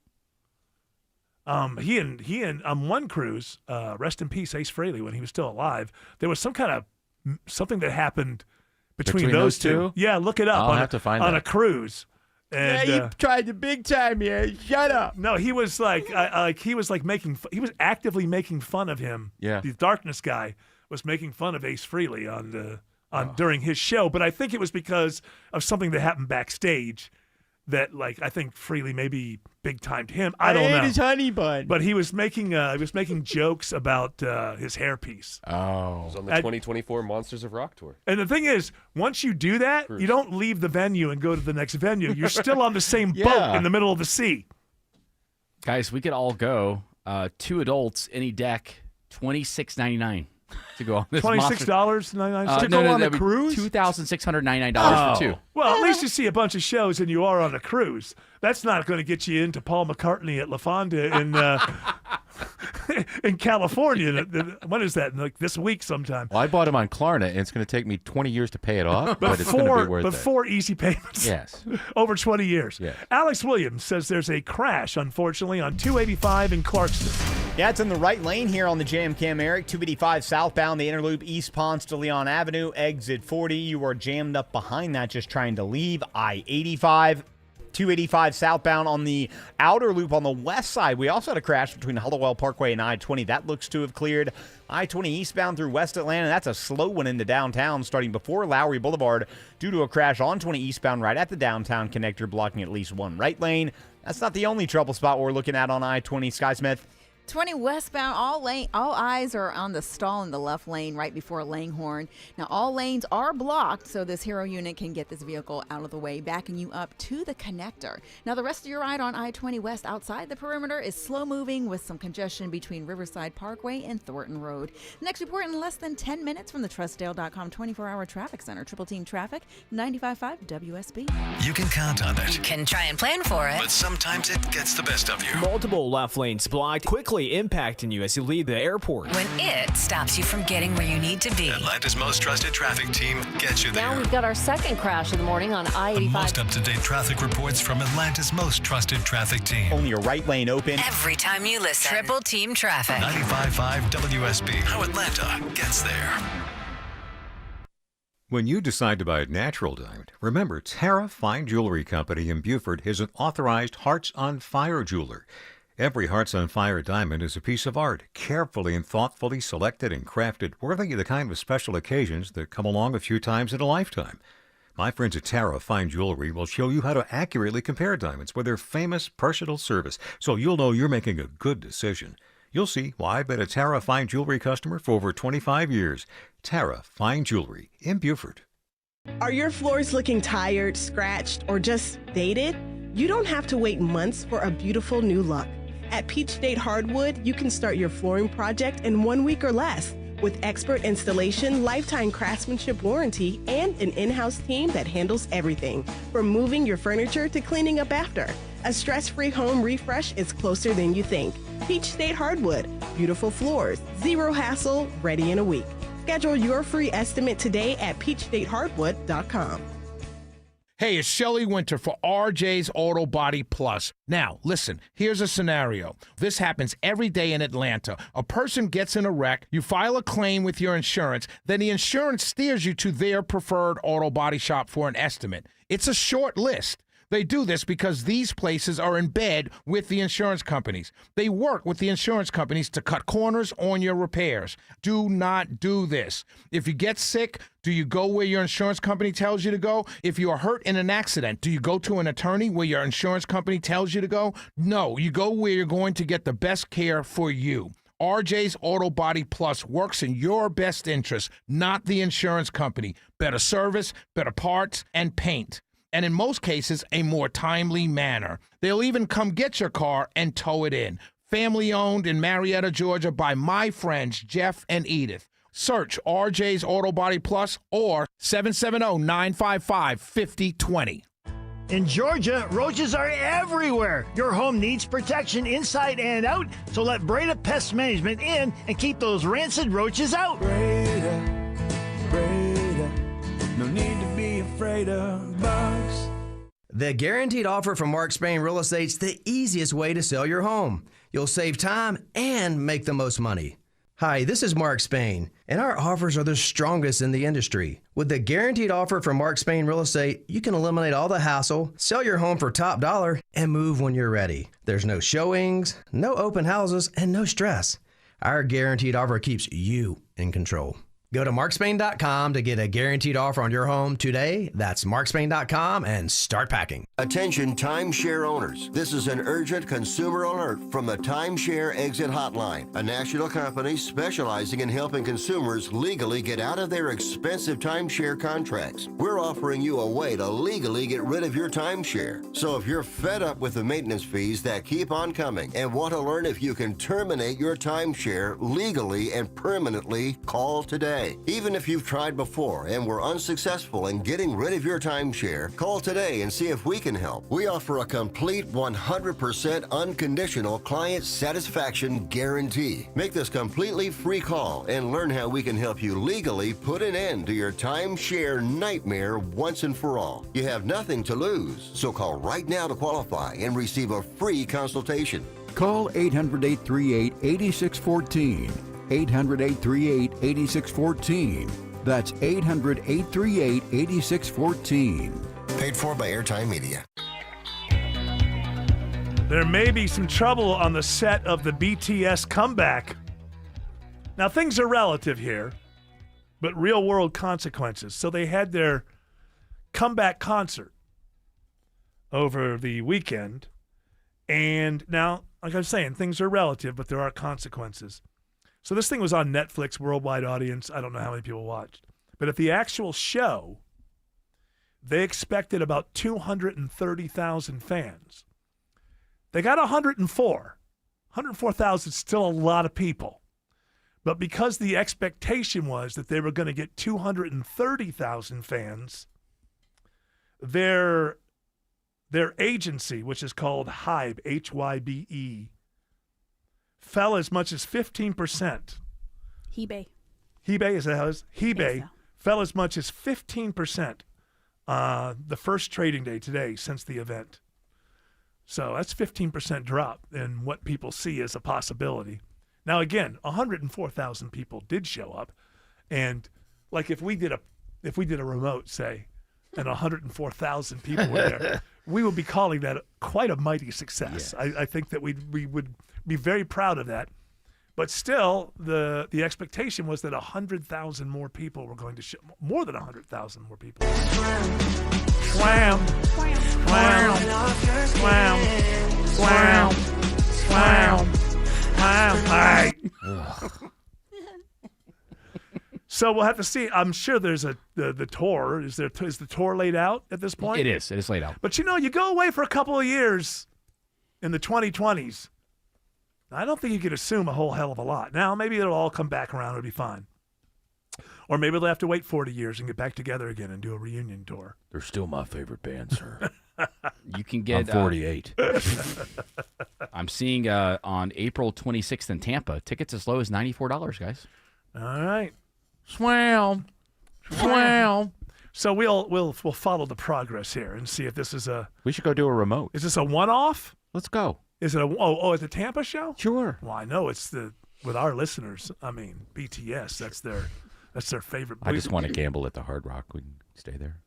He and on one cruise, rest in peace, Ace Frehley, when he was still alive, there was some kind of something that happened between those two. Yeah, look it up. I'll have to find on that. a cruise. And, tried the big time, yeah. Shut up. no, he was like, he was actively making fun of him. Yeah. The Darkness guy was making fun of Ace Frehley during his show, but I think it was because of something that happened backstage. That I think Frehley maybe big timed him. I don't know. his honey bun. But he was making jokes about his hairpiece. Oh. It was on the 2024 Monsters of Rock tour. And the thing is, once you do that, you don't leave the venue and go to the next venue. You're still on the same boat in the middle of the sea. Guys, we could all go. 2 adults, any deck, $26.99 to go on this $26.99 to go on a that'd be cruise. $2,699 for 2. Well, at least you see a bunch of shows and you are on a cruise. That's not going to get you into Paul McCartney at La Fonda in California. When is that? Like this week sometime. Well, I bought them on Klarna, and it's going to take me 20 years to pay it off, but it's going to be worth it. But 4 easy payments. Yes. Over 20 years. Yes. Alex Williams says there's a crash, unfortunately, on 285 in Clarkston. Yeah, it's in the right lane here on the Jam Cam, Eric. 285 southbound, the Interloop, East Ponce to Leon Avenue, exit 40. You are jammed up behind that just trying to leave I-85. 285 southbound on the outer loop on the west side. We also had a crash between Hollowell Parkway and I-20. That looks to have cleared. I-20 eastbound through West Atlanta. That's a slow one into downtown starting before Lowry Boulevard due to a crash on 20 eastbound right at the downtown connector, blocking at least one right lane. That's not the only trouble spot we're looking at on I-20. Sky Smith. 20 westbound, all eyes are on the stall in the left lane right before Langhorne. Now, all lanes are blocked, so this hero unit can get this vehicle out of the way, backing you up to the connector. Now, the rest of your ride on I-20 West outside the perimeter is slow moving with some congestion between Riverside Parkway and Thornton Road. Next report in less than 10 minutes from the TrustDale.com 24-hour traffic center. Triple Team Traffic, 95.5 WSB. You can count on it. You can try and plan for it. But sometimes it gets the best of you. Multiple left lanes blocked, quickly impacting you as you leave the airport. When it stops you from getting where you need to be. Atlanta's most trusted traffic team gets you there. Now we've got our second crash of the morning on I-85. The most up-to-date traffic reports from Atlanta's most trusted traffic team. Only a right lane open. Every time you listen. Triple Team Traffic. 95.5 WSB. How Atlanta gets there. When you decide to buy a natural diamond, remember Tara Fine Jewelry Company in Beaufort is an authorized Hearts on Fire jeweler. Every Hearts on Fire diamond is a piece of art, carefully and thoughtfully selected and crafted, worthy of the kind of special occasions that come along a few times in a lifetime. My friends at Tara Fine Jewelry will show you how to accurately compare diamonds with their famous personal service, so you'll know you're making a good decision. You'll see why I've been a Tara Fine Jewelry customer for over 25 years. Tara Fine Jewelry in Beaufort. Are your floors looking tired, scratched, or just dated? You don't have to wait months for a beautiful new look. At Peach State Hardwood, you can start your flooring project in 1 week or less with expert installation, lifetime craftsmanship warranty, and an in-house team that handles everything from moving your furniture to cleaning up after. A stress-free home refresh is closer than you think. Peach State Hardwood, beautiful floors, zero hassle, ready in a week. Schedule your free estimate today at peachstatehardwood.com. Hey, it's Shelley Winter for RJ's Auto Body Plus. Now, listen, here's a scenario. This happens every day in Atlanta. A person gets in a wreck, you file a claim with your insurance, then the insurance steers you to their preferred auto body shop for an estimate. It's a short list. They do this because these places are in bed with the insurance companies. They work with the insurance companies to cut corners on your repairs. Do not do this. If you get sick, do you go where your insurance company tells you to go? If you are hurt in an accident, do you go to an attorney where your insurance company tells you to go? No, you go where you're going to get the best care for you. RJ's Auto Body Plus works in your best interest, not the insurance company. Better service, better parts, and paint. And in most cases, a more timely manner. They'll even come get your car and tow it in. Family owned in Marietta, Georgia by my friends Jeff and Edith. Search RJ's Auto Body Plus or 770-955-5020. In Georgia, roaches are everywhere. Your home needs protection inside and out, so let Breda Pest Management in and keep those rancid roaches out. Breda, no need to be afraid of bugs. The guaranteed offer from Mark Spain Real Estate's the easiest way to sell your home. You'll save time and make the most money. Hi, this is Mark Spain, and our offers are the strongest in the industry. With the guaranteed offer from Mark Spain Real Estate, you can eliminate all the hassle, sell your home for top dollar, and move when you're ready. There's no showings, no open houses, and no stress. Our guaranteed offer keeps you in control. Go to markspain.com to get a guaranteed offer on your home today. That's markspain.com and start packing. Attention timeshare owners. This is an urgent consumer alert from the Timeshare Exit Hotline, a national company specializing in helping consumers legally get out of their expensive timeshare contracts. We're offering you a way to legally get rid of your timeshare. So if you're fed up with the maintenance fees that keep on coming and want to learn if you can terminate your timeshare legally and permanently, call today. Hey, even if you've tried before and were unsuccessful in getting rid of your timeshare, call today and see if we can help. We offer a complete 100% unconditional client satisfaction guarantee. Make this completely free call and learn how we can help you legally put an end to your timeshare nightmare once and for all. You have nothing to lose, so call right now to qualify and receive a free consultation. Call 800-838-8614. 800-838-8614. That's 800-838-8614. Paid for by Airtime Media. There may be some trouble on the set of the BTS comeback. Now, things are relative here, but real-world consequences. So they had their comeback concert over the weekend, and now, like I'm saying, things are relative, but there are consequences. So this thing was on Netflix, worldwide audience. I don't know how many people watched. But at the actual show, they expected about 230,000 fans. They got 104. 104,000 is still a lot of people. But because the expectation was that they were going to get 230,000 fans, their agency, which is called Hybe, Hybe, fell as much as 15%. Hybe. Hybe, is that how it is? Hybe so. fell as much as 15% the first trading day today since the event. So that's 15% drop in what people see as a possibility. Now, again, 104,000 people did show up. And like if we did a remote, say, and 104,000 people were there, we would be calling that quite a mighty success. Yes. I think that we would be very proud of that. But still, the expectation was that 100,000 more people were going to show, more than 100,000 more people. Swam. Swam. Swam. Swam. Swam. Swam. Swam. All right. So we'll have to see. I'm sure there's the tour. Is the tour laid out at this point? It is. It is laid out. But you go away for a couple of years in the 2020s. I don't think you could assume a whole hell of a lot. Now, maybe it'll all come back around. It'll be fine. Or maybe they'll have to wait 40 years and get back together again and do a reunion tour. They're still my favorite band, sir. You can get. I'm 48. I'm seeing on April 26th in Tampa, tickets as low as $94, guys. All right. Swam. Swam. So we'll follow the progress here and see if this is a. We should go do a remote. Is this a one-off? Let's go. Is it at the Tampa show? Sure. Well, I know it's with our listeners. I mean, BTS. That's their favorite. I just want to gamble at the Hard Rock. We can stay there.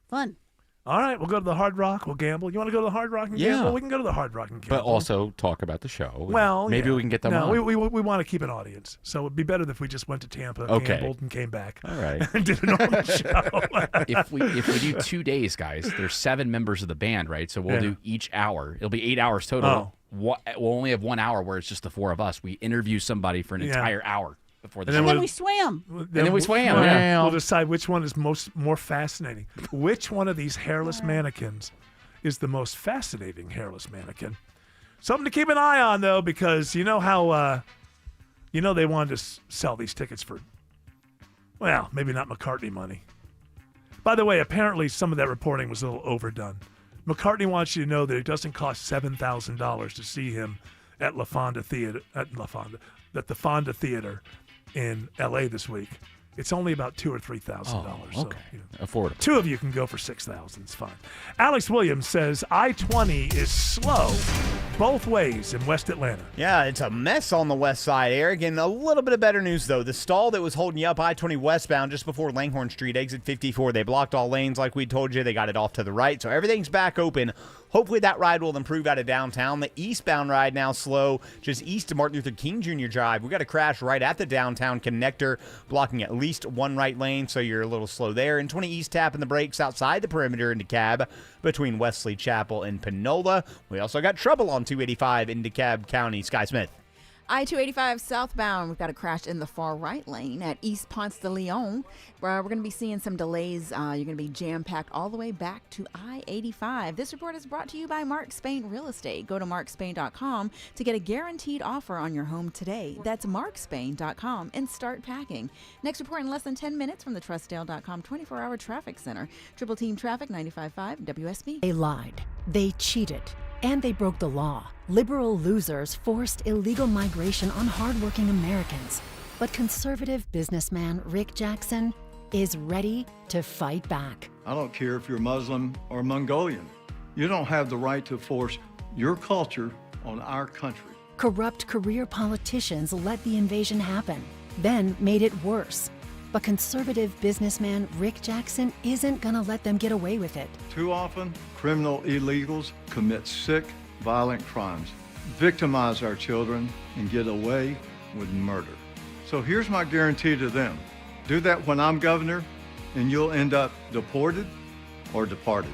Fun. All right, we'll go to the Hard Rock. We'll gamble. You want to go to the Hard Rock and gamble? We can go to the Hard Rock and gamble. But also talk about the show. Well, maybe we can get them on. We want to keep an audience, so it'd be better if we just went to Tampa, gambled, and came back. All right, and did a normal show. If we do 2 days, guys, there's 7 members of the band, right? So we'll do each hour. It'll be 8 hours total. Oh. We'll only have 1 hour where it's just the 4 of us. We interview somebody for an entire hour before the show. And then we swam. We'll decide which one is more fascinating. Which one of these hairless mannequins is the most fascinating hairless mannequin? Something to keep an eye on, though, because you know how they wanted to sell these tickets for, well, maybe not McCartney money. By the way, apparently some of that reporting was a little overdone. McCartney wants you to know that it doesn't cost $7,000 to see him at the Fonda Theater in L.A. this week. It's only about $2,000 or $3,000. Okay, affordable. 2 of you can go for $6,000. It's fine. Alex Williams says I-20 is slow both ways in West Atlanta. Yeah, it's a mess on the west side, Eric. And a little bit of better news, though. The stall that was holding you up I-20 westbound just before Langhorne Street, exit 54, they blocked all lanes like we told you. They got it off to the right, so everything's back open. Hopefully that ride will improve out of downtown. The eastbound ride now slow, just east of Martin Luther King Jr. Drive. We got a crash right at the downtown connector, blocking at least one right lane, so you're a little slow there. And 20 East tapping the brakes outside the perimeter into DeKalb between Wesley Chapel and Panola. We also got trouble on 285 in DeKalb County. Sky Smith. I-285 southbound, we've got a crash in the far right lane at East Ponce de Leon. We're going to be seeing some delays. You're going to be jam-packed all the way back to I-85. This report is brought to you by Mark Spain Real Estate. Go to markspain.com to get a guaranteed offer on your home today. That's markspain.com and start packing. Next report in less than 10 minutes from the Trustdale.com 24-hour traffic center. Triple Team Traffic 95.5 WSB. They lied. They cheated. And they broke the law. Liberal losers forced illegal migration on hardworking Americans. But conservative businessman Rick Jackson is ready to fight back. I don't care if you're Muslim or Mongolian. You don't have the right to force your culture on our country. Corrupt career politicians let the invasion happen, then made it worse. But conservative businessman Rick Jackson isn't gonna let them get away with it. Too often, criminal illegals commit sick, violent crimes, victimize our children, and get away with murder. So here's my guarantee to them. Do that when I'm governor, and you'll end up deported or departed.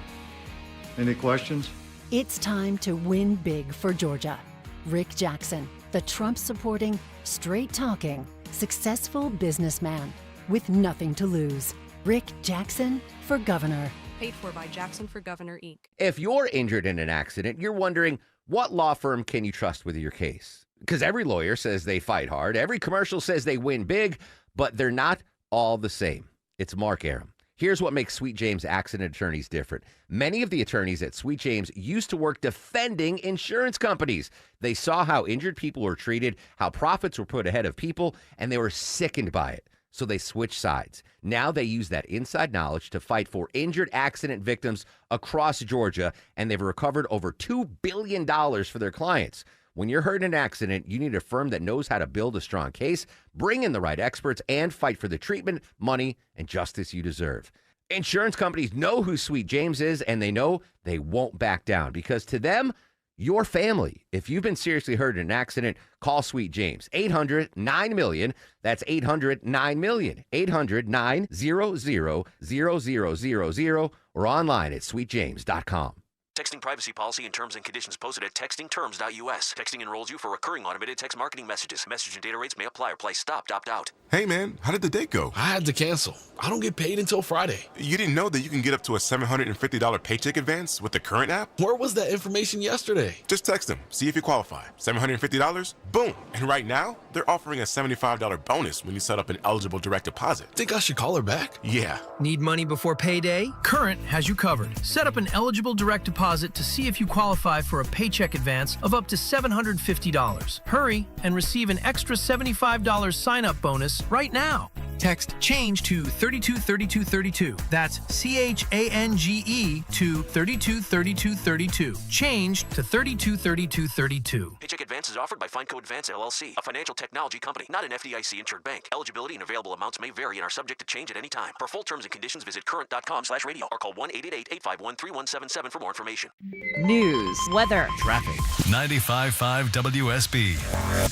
Any questions? It's time to win big for Georgia. Rick Jackson, the Trump-supporting, straight-talking, successful businessman with nothing to lose. Rick Jackson for governor. Paid for by Jackson for Governor, Inc. If you're injured in an accident, you're wondering, what law firm can you trust with your case? Because every lawyer says they fight hard, every commercial says they win big, but they're not all the same. It's Mark Arum. Here's what makes Sweet James accident attorneys different. Many of the attorneys at Sweet James used to work defending insurance companies. They saw how injured people were treated, how profits were put ahead of people, and they were sickened by it. So they switched sides. Now they use that inside knowledge to fight for injured accident victims across Georgia, and they've recovered over $2 billion for their clients. When you're hurt in an accident, you need a firm that knows how to build a strong case, bring in the right experts, and fight for the treatment, money, and justice you deserve. Insurance companies know who Sweet James is, and they know they won't back down because to them, your family. If you've been seriously hurt in an accident, call Sweet James. 800-9-MILLION. That's 800-9-MILLION. 800-900-0000 or online at sweetjames.com. Texting privacy policy and terms and conditions posted at textingterms.us. Texting enrolls you for recurring automated text marketing messages. Message and data rates may apply or price stopped. Opt out. Hey, man, how did the date go? I had to cancel. I don't get paid until Friday. You didn't know that you can get up to a $750 paycheck advance with the Current app? Where was that information yesterday? Just text them. See if you qualify. $750? Boom. And right now, they're offering a $75 bonus when you set up an eligible direct deposit. Think I should call her back? Yeah. Need money before payday? Current has you covered. Set up an eligible direct deposit to see if you qualify for a paycheck advance of up to $750. Hurry and receive an extra $75 sign-up bonus right now. Text CHANGE to 323232. That's CHANGE to 323232. Change to 323232. Paycheck advance is offered by FindCo Advance LLC, a financial technology company, not an FDIC-insured bank. Eligibility and available amounts may vary and are subject to change at any time. For full terms and conditions, visit current.com/radio or call 1-888-851-3177 for more information. News, weather, traffic. 95.5 WSB,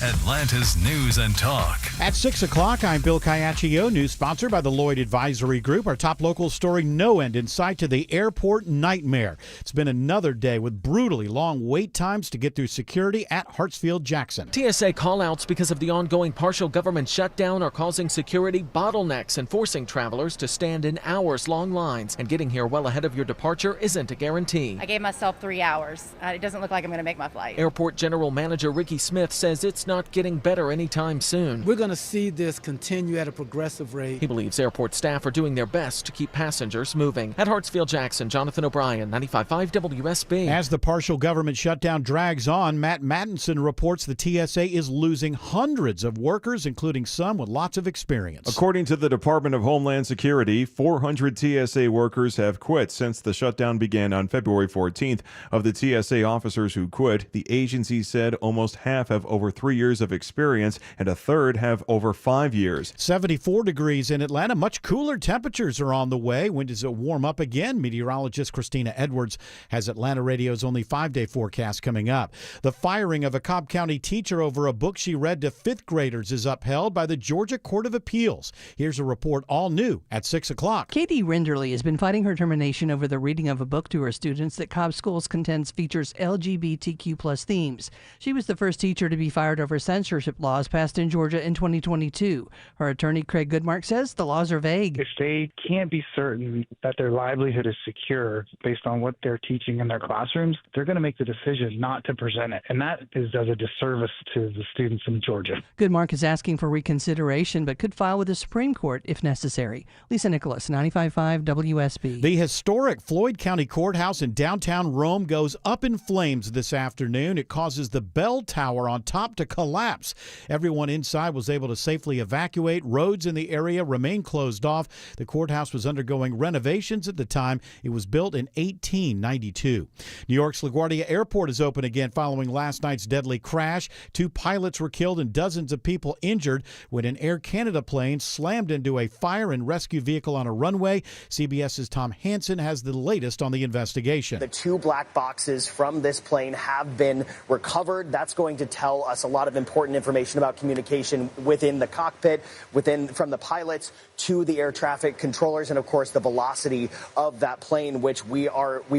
Atlanta's News and Talk. At 6 o'clock, I'm Bill Caiaccio. News sponsored by the Lloyd Advisory Group. Our top local story, no end in sight to the airport nightmare. It's been another day with brutally long wait times to get through security at Hartsfield-Jackson. TSA callouts because of the ongoing partial government shutdown are causing security bottlenecks and forcing travelers to stand in hours-long lines. And getting here well ahead of your departure isn't a guarantee. I gave myself 3 hours. It doesn't look like I'm going to make my flight. Airport General Manager Ricky Smith says it's not getting better anytime soon. We're going to see this continue at a progressive rate. He believes airport staff are doing their best to keep passengers moving. At Hartsfield-Jackson, Jonathan O'Brien, 95.5 WSB. As the partial government shutdown drags on, Matt Mattinson reports the TSA is losing hundreds of workers, including some with lots of experience. According to the Department of Homeland Security, 400 TSA workers have quit since the shutdown began on February 14th. Of the TSA officers who quit, the agency said almost half have over 3 years of experience and a third have over 5 years. 74 64 degrees in Atlanta. Much cooler temperatures are on the way. When does it warm up again? Meteorologist Christina Edwards has Atlanta Radio's only 5-day forecast coming up. The firing of a Cobb County teacher over a book she read to fifth graders is upheld by the Georgia Court of Appeals. Here's a report all new at 6 o'clock. Katie Renderly has been fighting her termination over the reading of a book to her students that Cobb Schools contends features LGBTQ plus themes. She was the first teacher to be fired over censorship laws passed in Georgia in 2022. Her attorney, Craig Goodmark, says the laws are vague. If they can't be certain that their livelihood is secure based on what they're teaching in their classrooms, they're going to make the decision not to present it. And that does a disservice to the students in Georgia. Goodmark is asking for reconsideration, but could file with the Supreme Court if necessary. Lisa Nicholas, 95.5 WSB. The historic Floyd County Courthouse in downtown Rome goes up in flames this afternoon. It causes the bell tower on top to collapse. Everyone inside was able to safely evacuate. Roads in the area remain closed off. The courthouse was undergoing renovations at the time. It was built in 1892. New York's LaGuardia Airport is open again following last night's deadly crash. 2 pilots were killed and dozens of people injured when an Air Canada plane slammed into a fire and rescue vehicle on a runway. CBS's Tom Hansen has the latest on the investigation. The 2 black boxes from this plane have been recovered. That's going to tell us a lot of important information about communication within the cockpit, from the pilots to the air traffic controllers, and of course the velocity of that plane, which we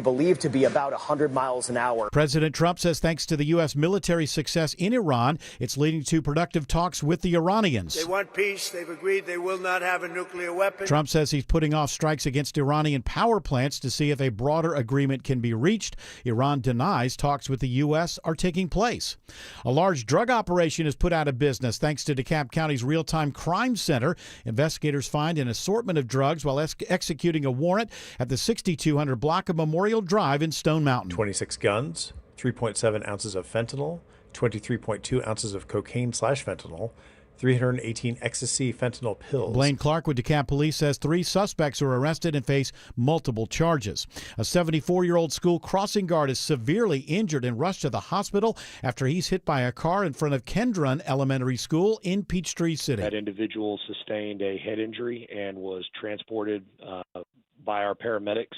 believe to be about 100 miles an hour. President Trump says thanks to the U.S. military success in Iran, it's leading to productive talks with the Iranians. They want peace. They've agreed they will not have a nuclear weapon. Trump says he's putting off strikes against Iranian power plants to see if a broader agreement can be reached. Iran denies talks with the U.S. are taking place. A large drug operation is put out of business thanks to DeKalb County's real-time crime center. Investigators find an assortment of drugs while executing a warrant at the 6200 block of Memorial Drive in Stone Mountain. 26 guns, 3.7 ounces of fentanyl, 23.2 ounces of cocaine/fentanyl, 318 ecstasy fentanyl pills. Blaine Clark with DeKalb Police says 3 suspects are arrested and face multiple charges. A 74-year-old school crossing guard is severely injured and rushed to the hospital after he's hit by a car in front of Kendron Elementary School in Peachtree City. That individual sustained a head injury and was transported by our paramedics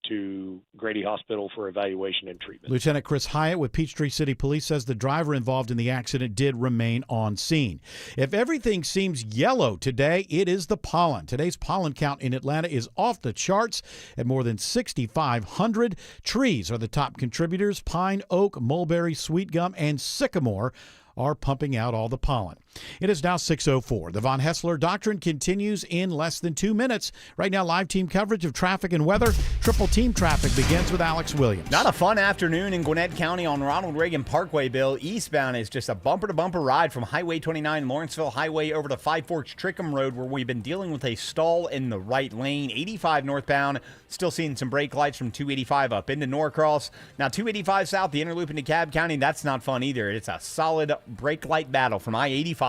to Grady Hospital for evaluation and treatment. Lieutenant Chris Hyatt with Peachtree City Police says the driver involved in the accident did remain on scene. If everything seems yellow today, it is the pollen. Today's pollen count in Atlanta is off the charts at more than 6,500. Trees are the top contributors. Pine, oak, mulberry, sweet gum, and sycamore are pumping out all the pollen. It is now 6:04. The Von Hessler Doctrine continues in less than 2 minutes. Right now, live team coverage of traffic and weather. Triple team traffic begins with Alex Williams. Not a fun afternoon in Gwinnett County on Ronald Reagan Parkway, Bill. Eastbound is just a bumper-to-bumper ride from Highway 29 Lawrenceville Highway over to Five Forks Trickham Road, where we've been dealing with a stall in the right lane. 85 northbound, still seeing some brake lights from 285 up into Norcross. Now, 285 south, the interloop into DeKalb County, that's not fun either. It's a solid brake light battle from I-85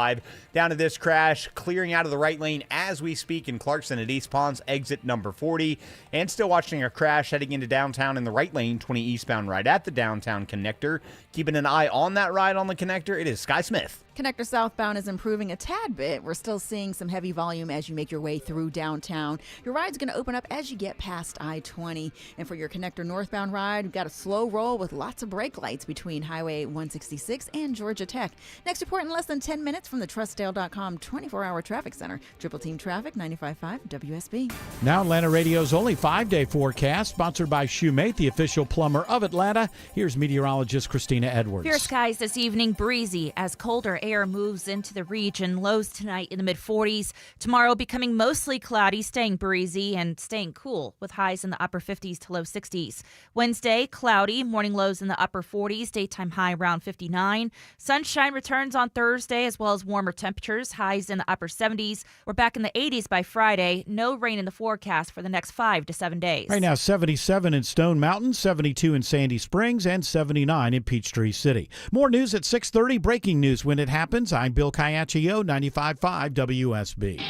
down to this crash, clearing out of the right lane as we speak in Clarkson at East Ponds, exit number 40. And still watching a crash heading into downtown in the right lane, 20 eastbound, right at the downtown connector. Keeping an eye on that ride on the connector, it is Sky Smith. Connector southbound is improving a tad bit. We're still seeing some heavy volume as you make your way through downtown. Your ride's going to open up as you get past I-20. And for your connector northbound ride, we've got a slow roll with lots of brake lights between Highway 166 and Georgia Tech. Next report in less than 10 minutes from the TrustDale.com 24-hour traffic center. Triple Team Traffic, 95.5 WSB. Now Atlanta Radio's only 5-day forecast, sponsored by Shoemate, the official plumber of Atlanta. Here's meteorologist Christina Edwards. Fair skies this evening, breezy as colder air moves into the region. Lows tonight in the mid-40s. Tomorrow becoming mostly cloudy, staying breezy and staying cool with highs in the upper 50s to low 60s. Wednesday, cloudy, morning lows in the upper 40s, daytime high around 59. Sunshine returns on Thursday as well as warmer temperatures, highs in the upper 70s. We're back in the 80s by Friday. No rain in the forecast for the next 5 to 7 days. Right now, 77 in Stone Mountain, 72 in Sandy Springs, and 79 in Peachtree City. More news at 6:30. Breaking news when it happens. I'm Bill Caiaccio, 95.5 WSB.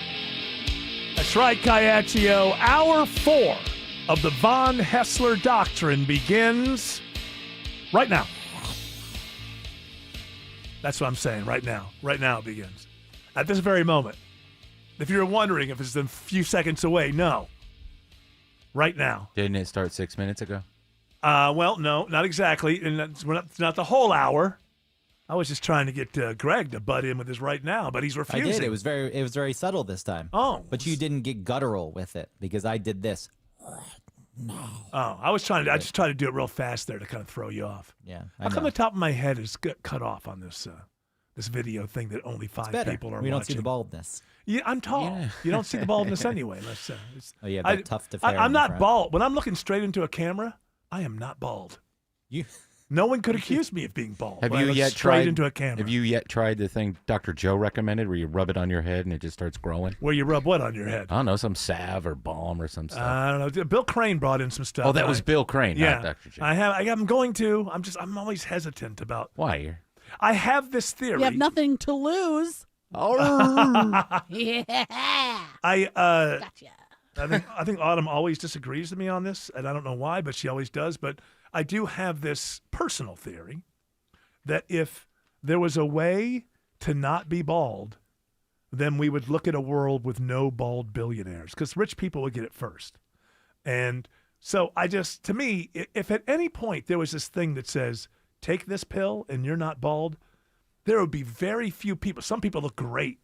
That's right, Caiaccio. Hour 4 of the Von Hessler Doctrine begins right now. That's what I'm saying, right now. Right now it begins. At this very moment. If you're wondering if it's a few seconds away, no. Right now. Didn't it start 6 minutes ago? Well, no, not exactly. And that's not the whole hour. I was just trying to get Greg to butt in with his right now, but he's refusing. I did. It was very subtle this time. Oh. But you didn't get guttural with it because I did this. Oh, I just tried to do it real fast there to kind of throw you off. Yeah. How come the top of my head is cut off on this this video thing that only 5 people are watching? We don't see the baldness. Yeah, I'm tall. Yeah. You don't see the baldness anyway. Oh, yeah, that tuft of hair. I'm in the not front. bald. When I'm looking straight into a camera, I am not bald. No one could accuse me of being bald. Have when I you look yet straight tried into a camera? Have you yet tried the thing Dr. Joe recommended, where you rub it on your head and it just starts growing? Where you rub what on your head? I don't know, some salve or balm or some stuff. I don't know. Bill Crane brought in some stuff. Oh, that was Bill Crane, yeah, not Dr. Joe. I'm going to. I'm always hesitant about. Why? I have this theory. You have nothing to lose. Oh. Yeah. Gotcha. I think Autumn always disagrees with me on this, and I don't know why, but she always does. But I do have this personal theory that if there was a way to not be bald, then we would look at a world with no bald billionaires, because rich people would get it first. And so to me, if at any point there was this thing that says, take this pill and you're not bald, there would be very few people. Some people look great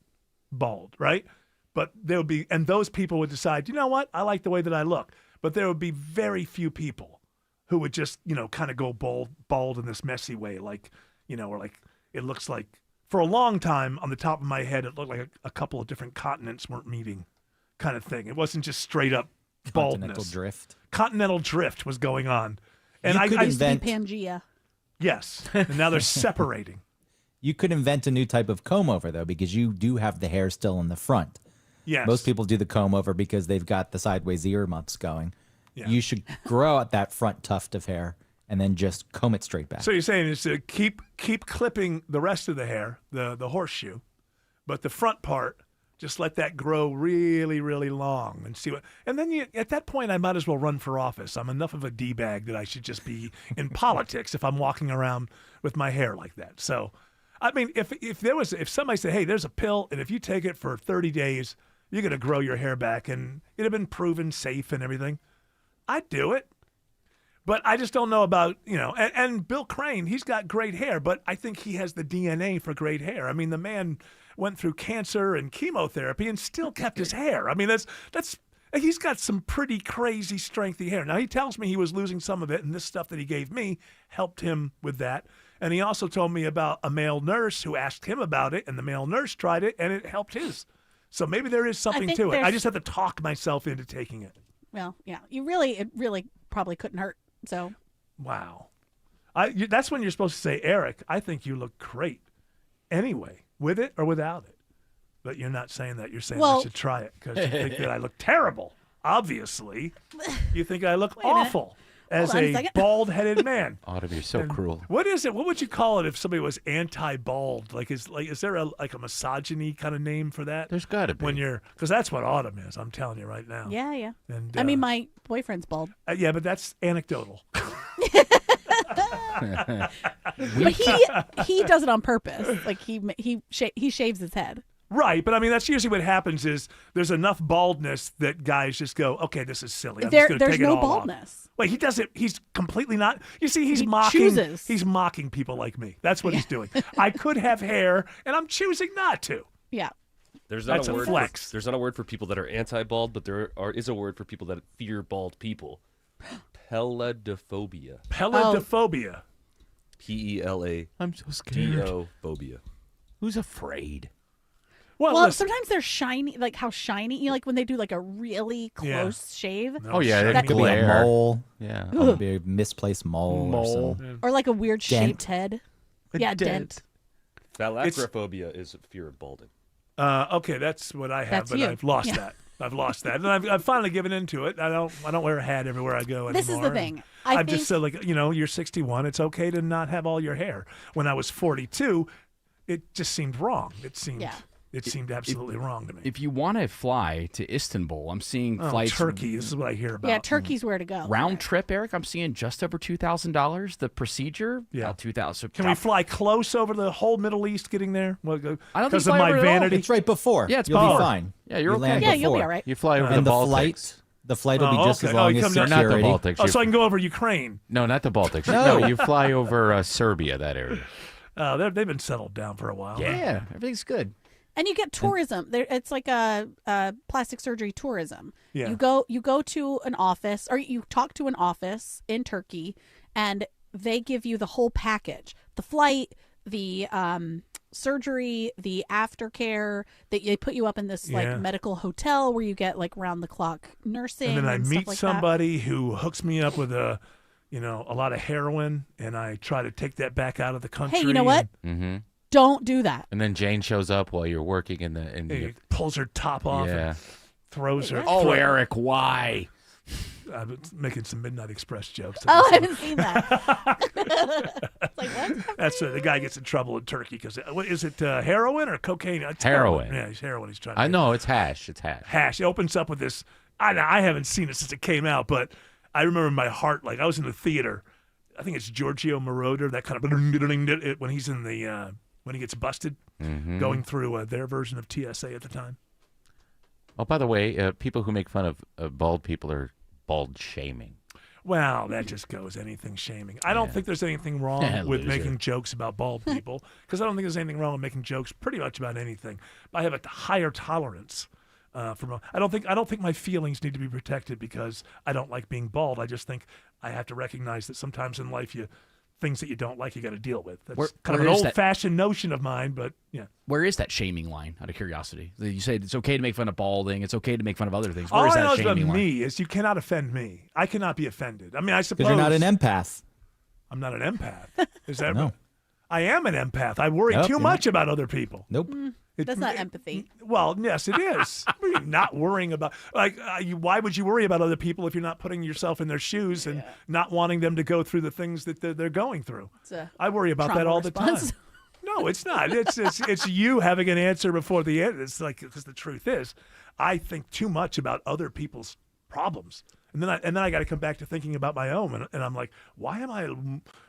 bald, right? But there would be, and those people would decide, you know what? I like the way that I look. But there would be very few people who would just, kind of go bald in this messy way. Like, or like, it looks like, for a long time on the top of my head, it looked like a couple of different continents weren't meeting kind of thing. It wasn't just straight up baldness. Continental drift. Continental drift was going on. And You I could invent- Pangea. Yes. And now they're separating. You could invent a new type of comb over, though, because you do have the hair still in the front. Yes. Most people do the comb over because they've got the sideways ear muffs going. Yeah. You should grow out that front tuft of hair and then just comb it straight back. So you're saying is to keep clipping the rest of the hair, the horseshoe, but the front part, just let that grow really, really long and see what. And then at that point, I might as well run for office. I'm enough of a D-bag that I should just be in politics if I'm walking around with my hair like that. So, I mean, if somebody said, hey, there's a pill, and if you take it for 30 days, you're going to grow your hair back, and it had been proven safe and everything, I'd do it. But I just don't know about, and Bill Crane, he's got great hair, but I think he has the DNA for great hair. I mean, the man went through cancer and chemotherapy and still kept his hair. I mean, he's got some pretty crazy strengthy hair. Now, he tells me he was losing some of it, and this stuff that he gave me helped him with that. And he also told me about a male nurse who asked him about it, and the male nurse tried it, and it helped his. So maybe there is something to it. I just have to talk myself into taking it. Well, yeah, it really probably couldn't hurt. So, wow, that's when you're supposed to say, Eric, I think you look great. Anyway, with it or without it. But you're not saying that. You're saying I should try it because you think that I look terrible. Obviously, you think I look awful as a bald-headed man. Autumn, you're so cruel. What is it? What would you call it if somebody was anti-bald? Is there a misogyny kind of name for that? There's got to be. Because that's what Autumn is. I'm telling you right now. Yeah. And, I mean, my boyfriend's bald. Yeah, but that's anecdotal. But he does it on purpose. Like he shaves his head. Right, but I mean that's usually what happens is there's enough baldness that guys just go, okay, this is silly. I'm just going to take it all off. There's no baldness. Wait, he doesn't. He's completely not. You see, he's mocking. Chooses. He's mocking people like me. That's what he's doing. I could have hair, and I'm choosing not to. Yeah. There's not a word flex. There's not a word for people that are anti-bald, but there is a word for people that fear bald people. Peladophobia. Peladophobia. P-E-L-A. I'm so scared. D-O-phobia. Who's afraid? Well, sometimes they're shiny, like how shiny, like when they do like a really close shave. Oh yeah, that could be a mole. Yeah, or be a misplaced mole. Or like a weird shaped head. A dent. Thalassophobia is fear of balding. Okay, that's what I have, That's but you. I've lost Yeah. that. I've lost that, and I've finally given into it. I don't wear a hat everywhere I go anymore. This is the thing. I'm just so you're 61. It's okay to not have all your hair. When I was 42, it just seemed wrong. It seemed It seemed absolutely wrong to me. If you want to fly to Istanbul, I'm seeing flights. Turkey. This is what I hear about. Yeah, Turkey's where to go. Round trip, Eric. I'm seeing just over $2,000. The procedure, Yeah. $2,000. Can we fly close over the whole Middle East getting there? I don't think because you of fly my over it at all. vanity. It's right before. Yeah, it's You'll before. be fine. Yeah, you're You okay. land Yeah, you'll be before. all right. You fly over And the the Baltics. flight will be just as long as come down- security. Not the Baltics. Oh, so I can go over Ukraine. No, not the Baltics. No. No, you fly over Serbia, that area. They've been settled down for a while. Yeah, everything's good. And you get tourism. It's like a plastic surgery tourism. Yeah. You go to an office, or you talk to an office in Turkey, and they give you the whole package: the flight, the surgery, the aftercare. They put you up in this Yeah. like medical hotel where you get like round the clock nursing. And then I stuff meet like somebody who hooks me up with a lot of heroin, and I try to take that back out of the that. country. Hey, you know what? Mm-hmm. Don't do that. And then Jane shows up while you're working in the. He pulls her top off Yeah. and throws her. Oh, Eric, why? I'm making some Midnight Express jokes. Oh, I haven't seen that. It's like what? That's the guy gets in trouble in Turkey because what is it? Heroin or cocaine? It's Heroin. Yeah, it's heroin. He's trying to I get. know it's hash. It's hash. Hash. It opens up with this. I haven't seen it since it came out, but I remember in my heart, like I was in the theater. I think it's Giorgio Moroder, that kind of when he's in the when he gets busted, going through their version of TSA at the time. Oh, by the way, people who make fun of bald people are bald shaming. Well, that just goes anything shaming. I don't think there's anything wrong with Loser. making jokes about bald people because I don't think there's anything wrong with making jokes pretty much about anything. I have a higher tolerance. I don't think my feelings need to be protected because I don't like being bald. I just think I have to recognize that sometimes in life things that you don't like you got to deal with. That's kind of an old-fashioned notion of mine, but yeah. Where is that shaming line? Out of curiosity, you say it's okay to make fun of balding. It's okay to make fun of other things. Where All is I that know shaming about line? me is you cannot offend me. I cannot be offended. I mean, I suppose Because you're not an empath. I'm not an empath. Is that No. I am an empath. I worry Nope, too you're much about other people. Nope. That's not empathy. Well, yes, it is. What are you not worrying about? Why would you worry about other people if you're not putting yourself in their shoes and not wanting them to go through the things that they're going through? I worry about that trauma all response. the time. No, it's not. It's you having an answer before the end. It's like because the truth is, I think too much about other people's problems, and then I got to come back to thinking about my own, and I'm like, why am I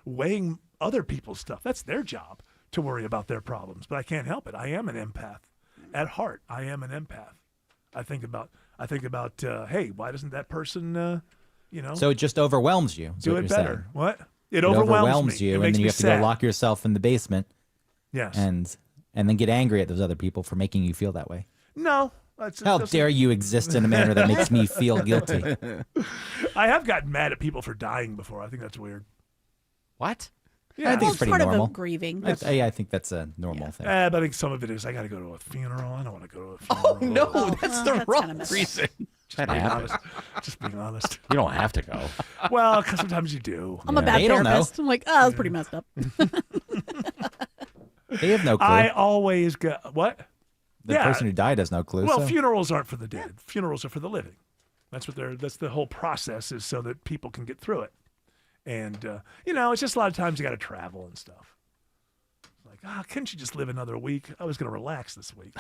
weighing other people's stuff? That's their job to worry about their problems, but I can't help it. I am an empath. At heart, I am an empath. I think about hey, why doesn't that person So it just overwhelms you. is do what it you're better? saying. What? It overwhelms me. you, It and makes then you me have to sad. go lock yourself in the basement. Yes. And then get angry at those other people for making you feel that way. No. How dare you exist in a manner that makes me feel guilty? I have gotten mad at people for dying before. I think that's weird. What? Yeah. I think it's pretty part normal. of grieving. I think that's a normal thing. But I think some of it is I got to go to a funeral. I don't want to go to a funeral. Oh no, that's the wrong kinda messed up. reason. That being happens. honest. Just being honest. You don't have to go. Well, because sometimes you do. I'm a bad They don't know. therapist. I'm like, oh, that's pretty messed up. They have no clue. I always go, what? The person who died has no clue. Well, so. funerals aren't for the dead. Funerals are for the living. That's the whole process is so that people can get through it. And, it's just a lot of times you got to travel and stuff. Like, couldn't you just live another week? I was going to relax this week.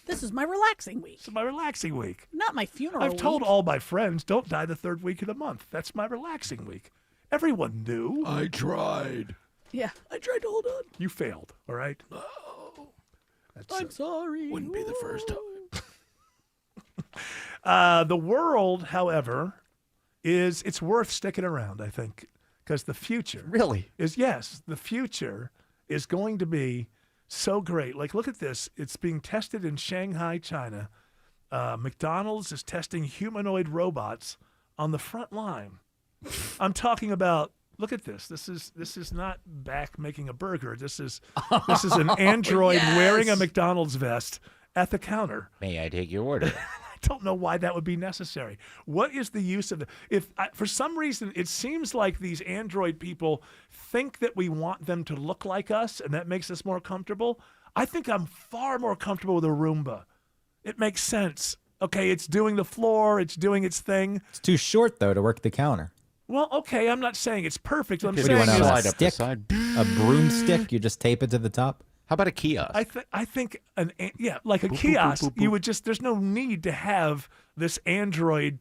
This is my relaxing week, It's my relaxing week. not my funeral. I've told week. all my friends, don't die the third week of the month. That's my relaxing week. Everyone knew. I tried. Yeah, I tried to hold on. You failed, all right? I'm sorry. Wouldn't be the first time. The world, however, it's worth sticking around, I think, because the future Really? the future is going to be so great. Like, look at this. It's being tested in Shanghai, China. McDonald's is testing humanoid robots on the front line. I'm talking about. Look at this. This is not back making a burger. This is an android wearing a McDonald's vest at the counter. May I take your order? I don't know why that would be necessary. What is the use of it? For some reason, it seems like these android people think that we want them to look like us, and that makes us more comfortable. I think I'm far more comfortable with a Roomba. It makes sense. Okay, it's doing the floor. It's doing its thing. It's too short, though, to work the counter. Well, okay, I'm not saying it's perfect. What I'm What do you saying want is a stick? A broomstick? You just tape it to the top? How about a kiosk? I think like a kiosk. You would just, there's no need to have this android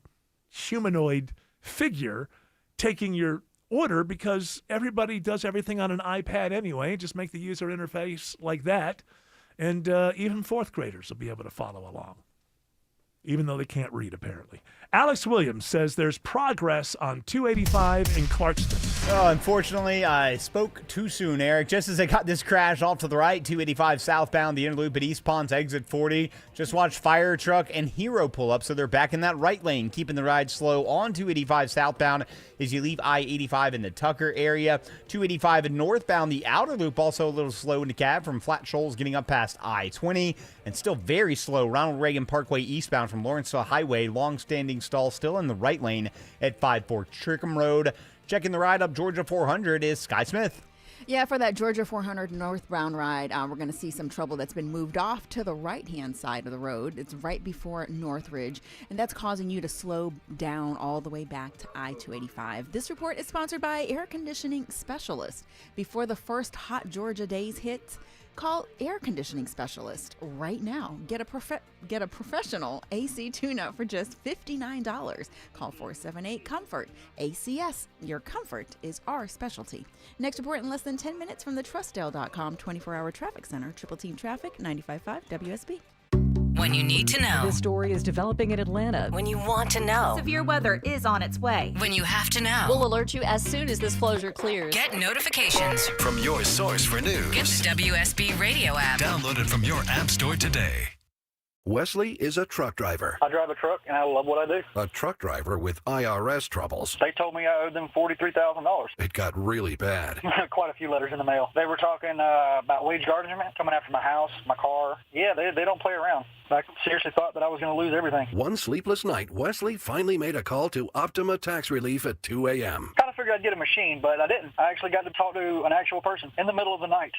humanoid figure taking your order because everybody does everything on an iPad anyway. Just make the user interface like that, and even fourth graders will be able to follow along, even though they can't read, apparently. Alex Williams says there's progress on 285 in Clarkston. Oh, unfortunately, I spoke too soon, Eric. Just as I got this crash off to the right, 285 southbound, the inner loop at East Ponds, exit 40. Just watched fire truck and Hero pull up, so they're back in that right lane, keeping the ride slow on 285 southbound as you leave I-85 in the Tucker area. 285 northbound, the outer loop also a little slow in the cab from Flat Shoals getting up past I-20, and still very slow Ronald Reagan Parkway eastbound from Lawrenceville Highway. Long-standing stall still in the right lane at 54 Trickham Road. Checking the ride up Georgia 400 is Sky Smith. Yeah, for that Georgia 400 northbound ride, we're going to see some trouble that's been moved off to the right-hand side of the road. It's right before Northridge, and that's causing you to slow down all the way back to I-285. This report is sponsored by Air Conditioning Specialist. Before the first hot Georgia days hit, call Air Conditioning Specialist right now. Get a professional AC tune-up for just $59. Call 478-COMFORT. ACS, your comfort is our specialty. Next report in less than 10 minutes from the Trustdale.com 24-hour traffic center. Triple Team Traffic, 95.5 WSB. When you need to know. This story is developing in Atlanta. When you want to know. Severe weather is on its way. When you have to know. We'll alert you as soon as this closure clears. Get notifications from your source for news. Get the WSB radio app. Download it from your app store today. Wesley is a truck driver. I drive a truck, and I love what I do. A truck driver with IRS troubles. They told me I owed them $43,000. It got really bad. Quite a few letters in the mail. They were talking about wage garnishment, coming after my house, my car. Yeah, they don't play around. I seriously thought that I was going to lose everything. One sleepless night, Wesley finally made a call to Optima Tax Relief at 2 a.m. Kind of figured I'd get a machine, but I didn't. I actually got to talk to an actual person in the middle of the night.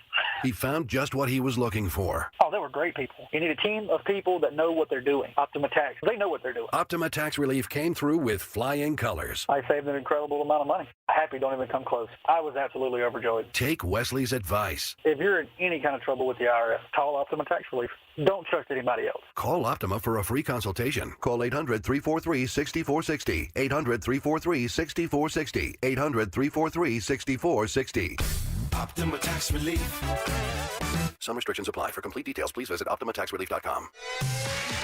He found just what he was looking for. Oh, they were great people. You need a team of people that know what they're doing. Optima Tax, they know what they're doing. Optima Tax Relief came through with flying colors. I saved an incredible amount of money. Happy don't even come close. I was absolutely overjoyed. Take Wesley's advice. If you're in any kind of trouble with the IRS, call Optima Tax Relief. Don't trust anybody else. Call Optima for a free consultation. Call 800-343-6460. 800-343-6460. 800-343-6460. Optima Tax Relief. Some restrictions apply. For complete details, please visit OptimaTaxRelief.com.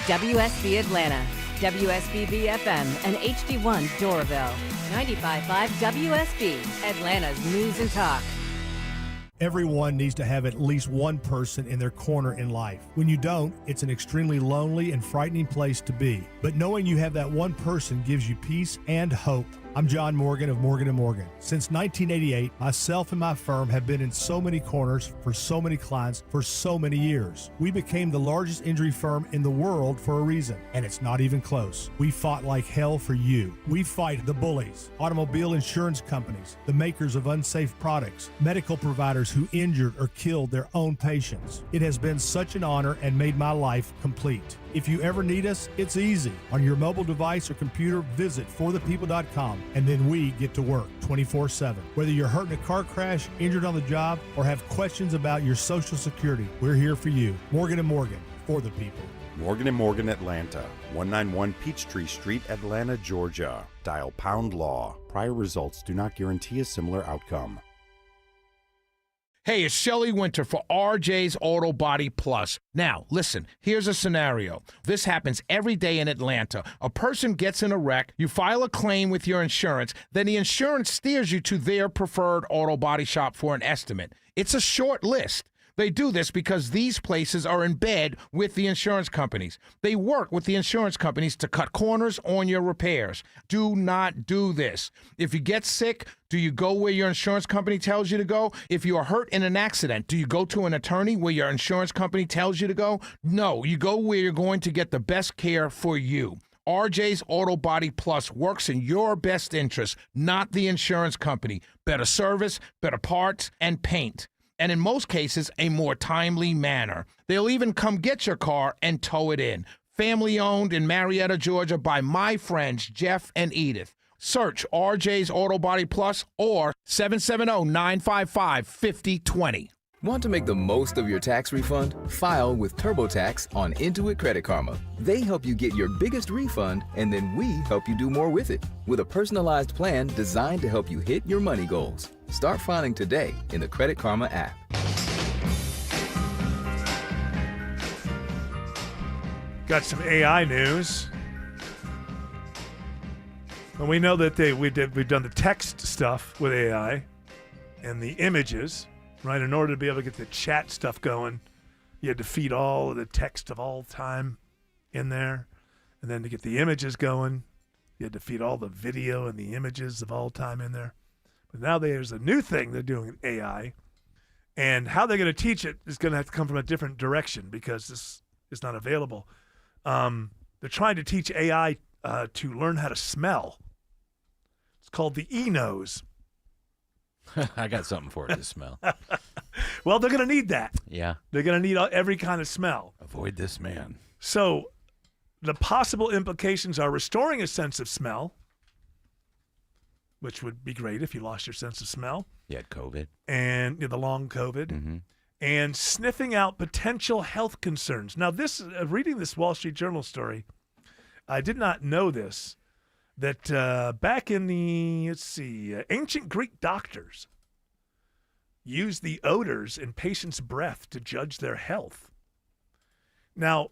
WSB Atlanta, WSB FM, and HD1 Doraville. 95.5 WSB, Atlanta's News and Talk. Everyone needs to have at least one person in their corner in life. When you don't, it's an extremely lonely and frightening place to be. But knowing you have that one person gives you peace and hope. I'm John Morgan of Morgan & Morgan. Since 1988, myself and my firm have been in so many corners for so many clients for so many years. We became the largest injury firm in the world for a reason, and it's not even close. We fought like hell for you. We fight the bullies, automobile insurance companies, the makers of unsafe products, medical providers who injured or killed their own patients. It has been such an honor and made my life complete. If you ever need us, it's easy. On your mobile device or computer, visit forthepeople.com, and then we get to work 24/7. Whether you're hurt in a car crash, injured on the job, or have questions about your Social Security, we're here for you. Morgan & Morgan, for the people. Morgan & Morgan Atlanta, 191 Peachtree Street, Atlanta, Georgia. Dial #law. Prior results do not guarantee a similar outcome. Hey, it's Shelley Winter for RJ's Auto Body Plus. Now, listen, here's a scenario. This happens every day in Atlanta. A person gets in a wreck, you file a claim with your insurance, then the insurance steers you to their preferred auto body shop for an estimate. It's a short list. They do this because these places are in bed with the insurance companies. They work with the insurance companies to cut corners on your repairs. Do not do this. If you get sick, do you go where your insurance company tells you to go? If you are hurt in an accident, do you go to an attorney where your insurance company tells you to go? No, you go where you're going to get the best care for you. RJ's Auto Body Plus works in your best interest, not the insurance company. Better service, better parts, and paint. And in most cases, a more timely manner. They'll even come get your car and tow it in. Family owned in Marietta, Georgia by my friends Jeff and Edith. Search RJ's Auto Body Plus or 770-955-5020. Want to make the most of your tax refund? File with TurboTax on Intuit Credit Karma. They help you get your biggest refund, and then we help you do more with it. With a personalized plan designed to help you hit your money goals. Start filing today in the Credit Karma app. Got some AI news. Well, we know that we've done the text stuff with AI and the images, right? In order to be able to get the chat stuff going, you had to feed all of the text of all time in there. And then to get the images going, you had to feed all the video and the images of all time in there. But now there's a new thing they're doing with AI. And how they're going to teach it is going to have to come from a different direction because this is not available. They're trying to teach AI to learn how to smell. It's called the E-nose. I got something for it to smell. Well, they're going to need that. Yeah. They're going to need every kind of smell. Avoid this man. So the possible implications are restoring a sense of smell, which would be great if you lost your sense of smell. You had COVID. And the long COVID. Mm-hmm. And sniffing out potential health concerns. Now, reading this Wall Street Journal story, I did not know this, that back in the, ancient Greek doctors used the odors in patients' breath to judge their health. Now,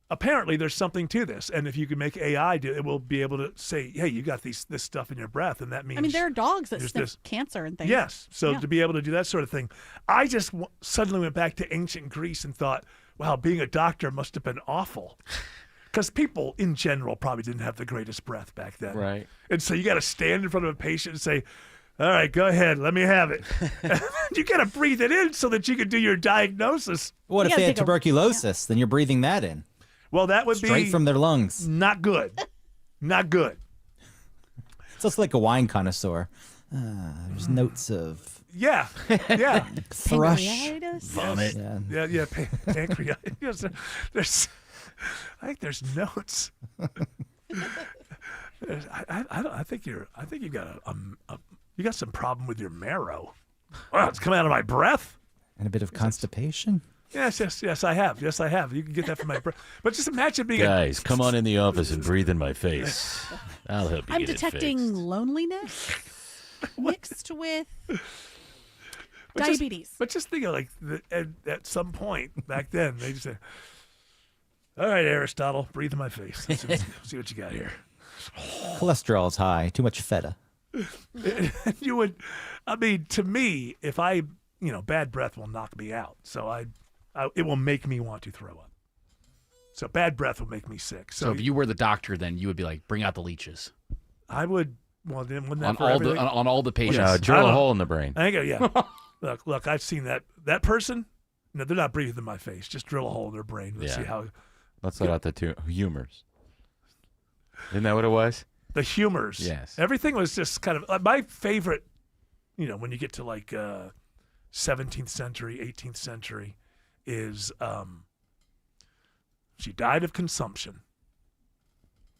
apparently there's something to this, and if you can make AI do it, will be able to say, hey, you got this stuff in your breath, and that means... I mean, there are dogs that sniff cancer and things. Yes, so Yeah. to be able to do that sort of thing. I just suddenly went back to ancient Greece and thought, wow, being a doctor must have been awful. Because people in general probably didn't have the greatest breath back then. Right. And so you got to stand in front of a patient and say, all right, go ahead, let me have it. You got to breathe it in so that you can do your diagnosis. What if they had tuberculosis? Then you're breathing that in. Well, that would be straight from their lungs. Not good. Not good. It's also like a wine connoisseur. There's notes of yeah. thrush, Vomit. Yeah. Pancreatitis. I think there's notes. I think you've got you got some problem with your marrow. Wow, it's coming out of my breath. And a bit of constipation. Yes, I have. Yes, I have. You can get that from my breath. But just imagine being Guys, come on in the office and breathe in my face. I'll help you I'm get detecting it fixed. loneliness mixed with diabetes. But just think of like at some point back then, they just say, all right, Aristotle, breathe in my face. Let's see what you got here. Cholesterol's high. Too much feta. You would, I mean, to me, if I, bad breath will knock me out. So it will make me want to throw up. So bad breath will make me sick. So if you were the doctor, then you would be like, bring out the leeches. I would. Well, then wouldn't that On for all everything? on all the patients. Yeah, drill a hole in the brain. I think, yeah. Look, I've seen that person. No, they're not breathing in my face. Just drill a hole in their brain. Let's see how. Let's let out the two humors. Isn't that what it was? The humors. Yes. Everything was just kind of my favorite. When you get to like 17th century, 18th century, is she died of consumption.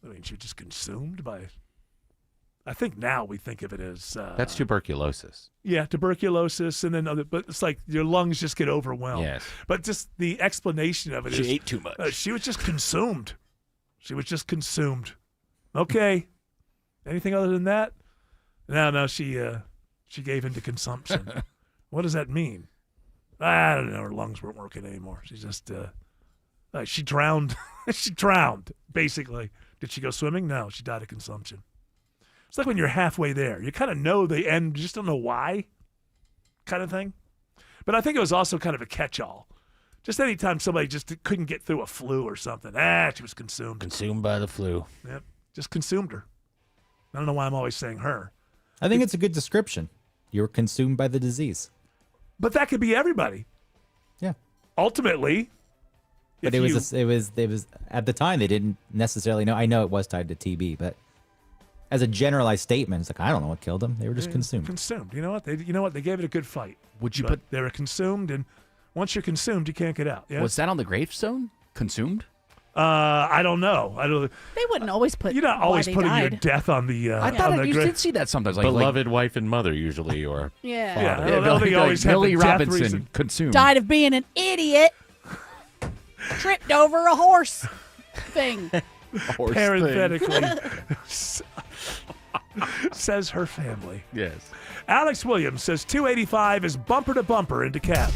I mean, she was just consumed by. I think now we think of it as That's tuberculosis. Yeah, tuberculosis, and then but it's like your lungs just get overwhelmed. Yes. But just the explanation of it is She ate too much. She was just consumed. She was just consumed. Okay. Anything other than that? No. She gave into consumption. What does that mean? I don't know. Her lungs weren't working anymore. She just she drowned. She drowned basically. Did she go swimming? No. She died of consumption. It's like when you're halfway there. You kind of know the end, you just don't know why, kind of thing. But I think it was also kind of a catch-all. Just anytime somebody just couldn't get through a flu or something, she was consumed. Consumed by the flu. Yep, just consumed her. I don't know why I'm always saying her. I think it's a good description. You were consumed by the disease. But that could be everybody. Yeah. Ultimately. But it was at the time they didn't necessarily know. I know it was tied to TB, but as a generalized statement, it's like I don't know what killed them. They were just consumed. Consumed. You know what? They gave it a good fight. Would you But put? they were consumed, and once you're consumed, you can't get out. Yeah. Was that on the gravestone? Consumed? I don't know. They wouldn't always put. You're not why always they putting your died. death on the. I on thought the you gra- did see that sometimes. Like, Beloved wife and mother usually, or Yeah. Yeah, Yeah, they'll Billy, always have Billy the death Robinson reason. consumed. Died of being an idiot. Tripped over a horse thing. Parenthetically, says her family. Yes. Alex Williams says 285 is bumper to bumper in DeKalb.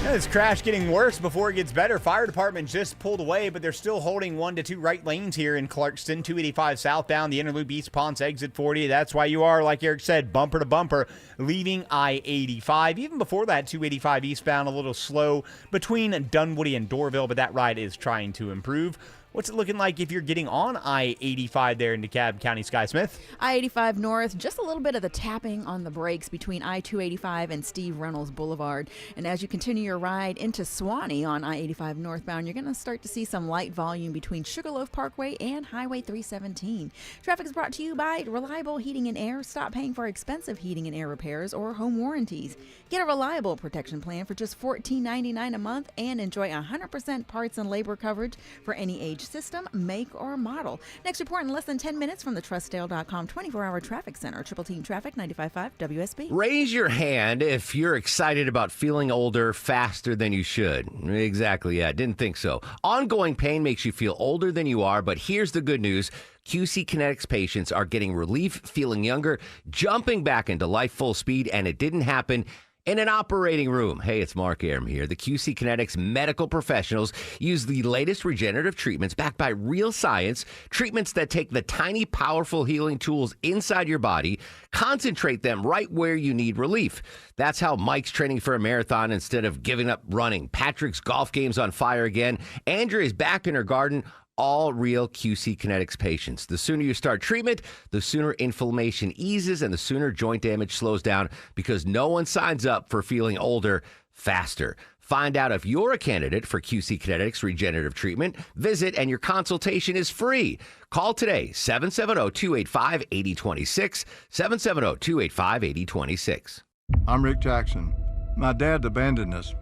This crash getting worse before it gets better. Fire department just pulled away, but they're still holding 1 to 2 right lanes here in Clarkston. 285 southbound, the Interloop East Ponce exit 40. That's why you are, like Eric said, bumper to bumper, leaving I-85. Even before that, 285 eastbound, a little slow between Dunwoody and Dorville, but that ride is trying to improve. What's it looking like if you're getting on I-85 there in DeKalb County, Sky Smith? I-85 north, just a little bit of the tapping on the brakes between I-285 and Steve Reynolds Boulevard. And as you continue your ride into Suwanee on I-85 northbound, you're going to start to see some light volume between Sugarloaf Parkway and Highway 317. Traffic is brought to you by Reliable Heating and Air. Stop paying for expensive heating and air repairs or home warranties. Get a reliable protection plan for just $14.99 a month and enjoy 100% parts and labor coverage for any age, system, make, or model. Next report in less than 10 minutes from the TrustDale.com 24-hour traffic center. Triple Team Traffic, 95.5 WSB. Raise your hand if you're excited about feeling older faster than you should. Exactly, yeah, didn't think so. Ongoing pain makes you feel older than you are, but here's the good news. QC Kinetics patients are getting relief, feeling younger, jumping back into life full speed, and it didn't happen in an operating room. Hey, it's Mark Aram here. The QC Kinetics medical professionals use the latest regenerative treatments backed by real science, treatments that take the tiny, powerful healing tools inside your body, concentrate them right where you need relief. That's how Mike's training for a marathon instead of giving up running. Patrick's golf game's on fire again. Andrea's back in her garden. All real QC Kinetics patients. The sooner you start treatment, the sooner inflammation eases and the sooner joint damage slows down, because no one signs up for feeling older faster. Find out if you're a candidate for QC Kinetics regenerative treatment. Visit and your consultation is free. Call today, 770-285-8026, 770-285-8026. I'm Rick Jackson. My dad abandoned us.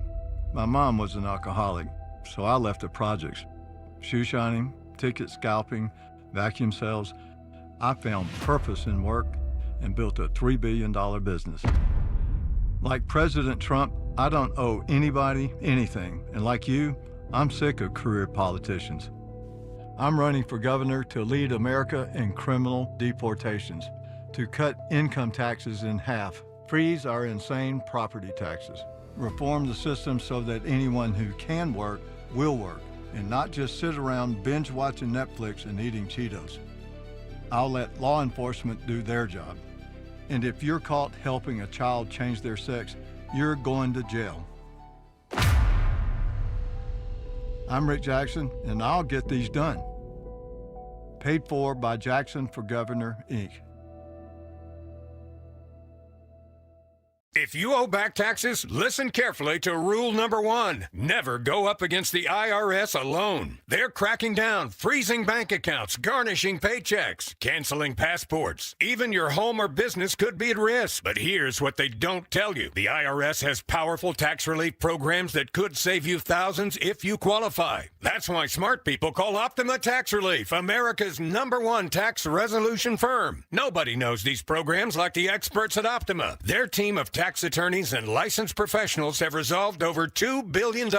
My mom was an alcoholic, so I left the projects. Shoe shining, ticket scalping, vacuum sales. I found purpose in work and built a $3 billion business. Like President Trump, I don't owe anybody anything. And like you, I'm sick of career politicians. I'm running for governor to lead America in criminal deportations, to cut income taxes in half, freeze our insane property taxes, reform the system so that anyone who can work will work, and not just sit around binge watching Netflix and eating Cheetos. I'll let law enforcement do their job. And if you're caught helping a child change their sex, you're going to jail. I'm Rick Jackson, and I'll get these done. Paid for by Jackson for Governor, Inc. If you owe back taxes, listen carefully to rule number 1. Never go up against the IRS alone. They're cracking down, freezing bank accounts, garnishing paychecks, canceling passports. Even your home or business could be at risk. But here's what they don't tell you. The IRS has powerful tax relief programs that could save you thousands if you qualify. That's why smart people call Optima Tax Relief, America's #1 tax resolution firm. Nobody knows these programs like the experts at Optima. Their team of tax attorneys and licensed professionals have resolved over $2 billion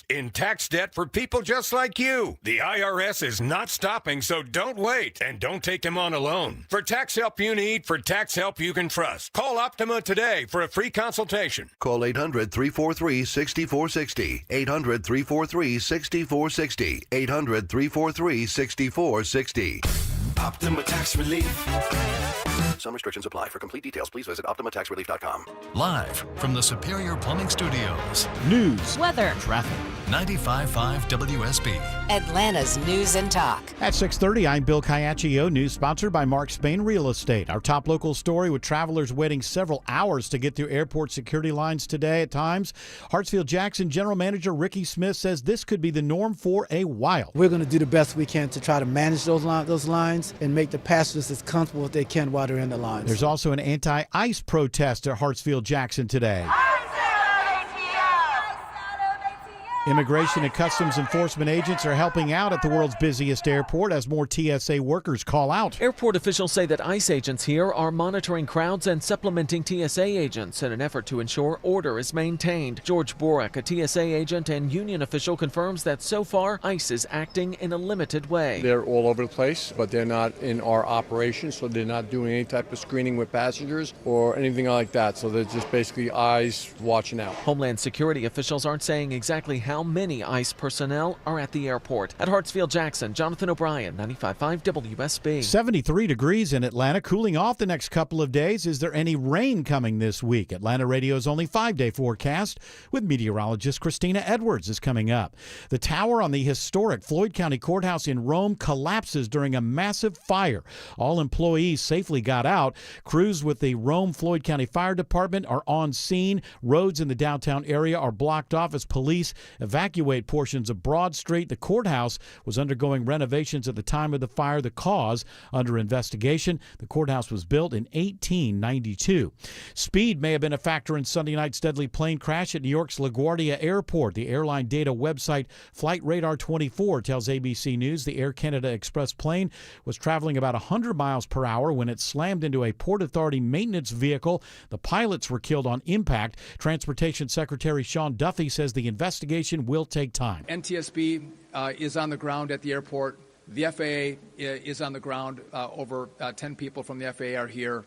in tax debt for people just like you. The IRS is not stopping, so don't wait, and don't take them on alone. For tax help you need, for tax help you can trust, call Optima today for a free consultation. Call 800-343-6460. 800-343-6460. 800-343-6460. Optima Tax Relief. Some restrictions apply. For complete details, please visit OptimaTaxRelief.com. Live from the Superior Plumbing Studios. News, weather, traffic. 95.5 WSB. Atlanta's News and Talk. At 6:30, I'm Bill Caiaccio. News sponsored by Mark Spain Real Estate. Our top local story, with travelers waiting several hours to get through airport security lines today at times. Hartsfield-Jackson General Manager Ricky Smith says this could be the norm for a while. We're going to do the best we can to try to manage those lines and make the passengers as comfortable as they can while they're in the lines. There's also an anti-ICE protest at Hartsfield-Jackson today. Immigration and Customs Enforcement agents are helping out at the world's busiest airport as more TSA workers call out. Airport officials say that ICE agents here are monitoring crowds and supplementing TSA agents in an effort to ensure order is maintained. George Borak, a TSA agent and union official, confirms that so far ICE is acting in a limited way. They're all over the place, but they're not in our operation, so they're not doing any type of screening with passengers or anything like that. So they're just basically eyes watching out. Homeland Security officials aren't saying exactly how many ICE personnel are at the airport. At Hartsfield-Jackson, Jonathan O'Brien, 95.5 WSB. 73 degrees in Atlanta, cooling off the next couple of days. Is there any rain coming this week? Atlanta Radio's only 5-day forecast with meteorologist Christina Edwards is coming up. The tower on the historic Floyd County Courthouse in Rome collapses during a massive fire. All employees safely got out. Crews with the Rome Floyd County Fire Department are on scene. Roads in the downtown area are blocked off as police evacuate portions of Broad Street. The courthouse was undergoing renovations at the time of the fire. The cause under investigation. The courthouse was built in 1892. Speed may have been a factor in Sunday night's deadly plane crash at New York's LaGuardia Airport. The airline data website Flight Radar 24 tells ABC News the Air Canada Express plane was traveling about 100 miles per hour when it slammed into a Port Authority maintenance vehicle. The pilots were killed on impact. Transportation Secretary Sean Duffy says the investigation will take time. NTSB is on the ground at the airport. The FAA is on the ground. Over 10 people from the FAA are here.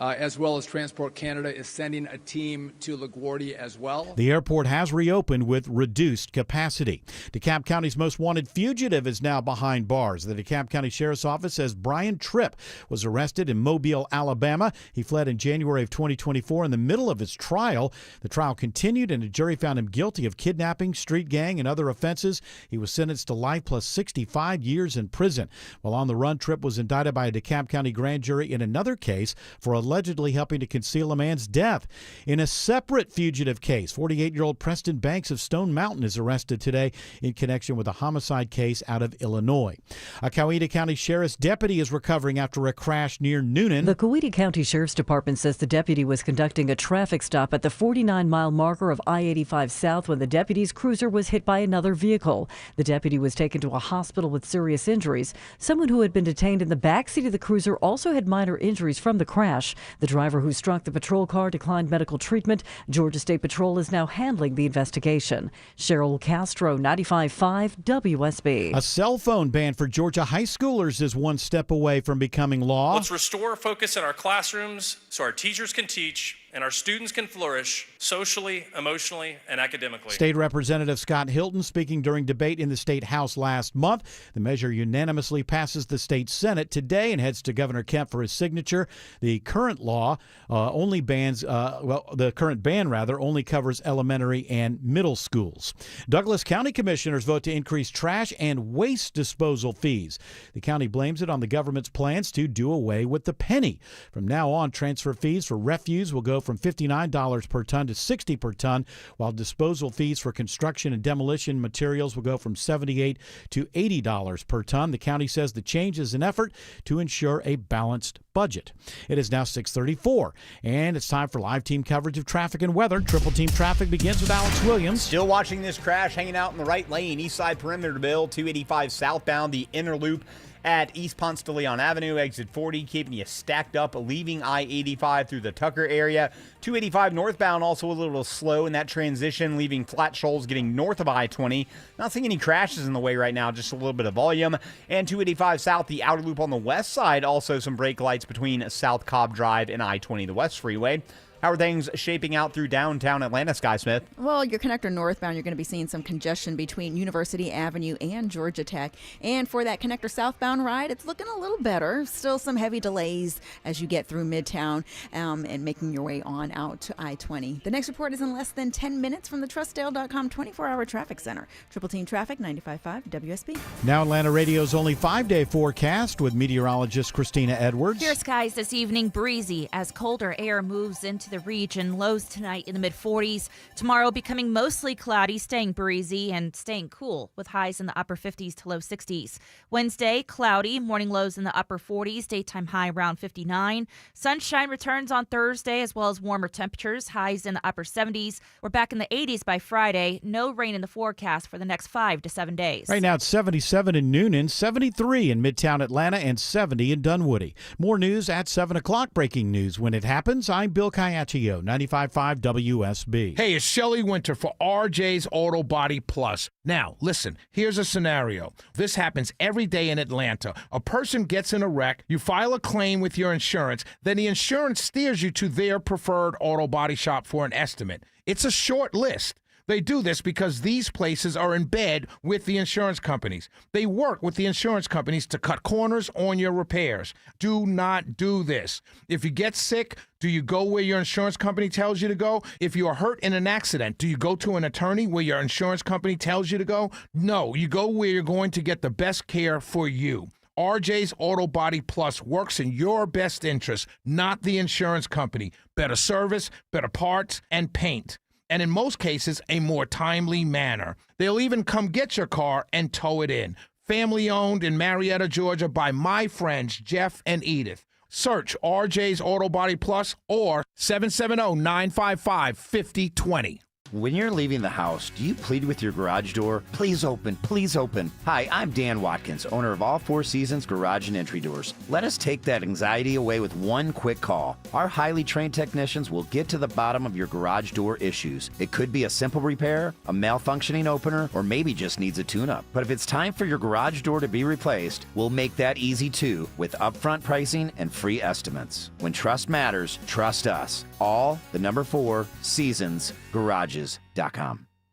As well as Transport Canada is sending a team to LaGuardia as well. The airport has reopened with reduced capacity. DeKalb County's most wanted fugitive is now behind bars. The DeKalb County Sheriff's Office says Brian Tripp was arrested in Mobile, Alabama. He fled in January of 2024 in the middle of his trial. The trial continued and a jury found him guilty of kidnapping, street gang, and other offenses. He was sentenced to life plus 65 years in prison. While on the run, Tripp was indicted by a DeKalb County grand jury in another case for allegedly helping to conceal a man's death. In a separate fugitive case, 48-year-old Preston Banks of Stone Mountain is arrested today in connection with a homicide case out of Illinois. A Coweta County Sheriff's deputy is recovering after a crash near Noonan. The Coweta County Sheriff's Department says the deputy was conducting a traffic stop at the 49-mile marker of I-85 South when the deputy's cruiser was hit by another vehicle. The deputy was taken to a hospital with serious injuries. Someone who had been detained in the backseat of the cruiser also had minor injuries from the crash. The driver who struck the patrol car declined medical treatment. Georgia State Patrol is now handling the investigation. Cheryl Castro, 95.5 WSB. A cell phone ban for Georgia high schoolers is one step away from becoming law. Let's restore focus in our classrooms so our teachers can teach and our students can flourish socially, emotionally, and academically. State Representative Scott Hilton speaking during debate in the State House last month. The measure unanimously passes the state Senate today and heads to Governor Kemp for his signature. The current law only bans, the current ban only covers elementary and middle schools. Douglas County commissioners vote to increase trash and waste disposal fees. The county blames it on the government's plans to do away with the penny. From now on, transfer fees for refuse will go from $59 per ton to $60 per ton, while disposal fees for construction and demolition materials will go from $78 to $80 per ton. The county says the change is an effort to ensure a balanced budget. It is now 6:34, and it's time for live team coverage of traffic and weather. Triple Team Traffic begins with Alex Williams. Still watching this crash, hanging out in the right lane, east side perimeter bill, 285 southbound, the inner loop at East Ponce de Leon Avenue, exit 40, keeping you stacked up, leaving I-85 through the Tucker area. 285 northbound, also a little slow in that transition, leaving Flat Shoals, getting north of I-20. Not seeing any crashes in the way right now, just a little bit of volume. And 285 south, the outer loop on the west side, also some brake lights between South Cobb Drive and I-20, the West Freeway. How are things shaping out through downtown Atlanta, Sky Smith? Well, your connector northbound, you're going to be seeing some congestion between University Avenue and Georgia Tech. And for that connector southbound ride, it's looking a little better. Still some heavy delays as you get through Midtown and making your way on out to I-20. The next report is in less than 10 minutes from the TrustDale.com 24-hour traffic center. Triple Team Traffic, 95.5 WSB. Now Atlanta Radio's only 5-day forecast with meteorologist Christina Edwards. Clear skies this evening, breezy as colder air moves into into the region. Lows tonight in the mid-40s. Tomorrow becoming mostly cloudy, staying breezy and staying cool with highs in the upper 50s to low 60s. Wednesday, cloudy, morning lows in the upper 40s, daytime high around 59. Sunshine returns on Thursday as well as warmer temperatures, highs in the upper 70s. We're back in the 80s by Friday. No rain in the forecast for the next 5 to 7 days. Right now it's 77 in Noonan, 73 in Midtown Atlanta, and 70 in Dunwoody. More news at 7 o'clock. Breaking news when it happens. I'm Bill Caiaccio, 95.5 WSB. Hey, it's Shelley Winter for RJ's Auto Body Plus. Now, listen, here's a scenario. This happens every day in Atlanta. A person gets in a wreck, you file a claim with your insurance, then the insurance steers you to their preferred auto body shop for an estimate. It's a short list. They do this because these places are in bed with the insurance companies. They work with the insurance companies to cut corners on your repairs. Do not do this. If you get sick, do you go where your insurance company tells you to go? If you are hurt in an accident, do you go to an attorney where your insurance company tells you to go? No, you go where you're going to get the best care for you. RJ's Auto Body Plus works in your best interest, not the insurance company. Better service, better parts, and paint. And in most cases, a more timely manner. They'll even come get your car and tow it in. Family owned in Marietta, Georgia by my friends Jeff and Edith. Search RJ's Auto Body Plus or 770-955-5020. When you're leaving the house, do you plead with your garage door? Please open, please open. Hi, I'm Dan Watkins, owner of All Four Seasons Garage and Entry Doors. Let us take that anxiety away with one quick call. Our highly trained technicians will get to the bottom of your garage door issues. It could be a simple repair, a malfunctioning opener, or maybe just needs a tune-up. But if it's time for your garage door to be replaced, we'll make that easy too with upfront pricing and free estimates. When trust matters, trust us. All, the number 4, Seasons Garages.com.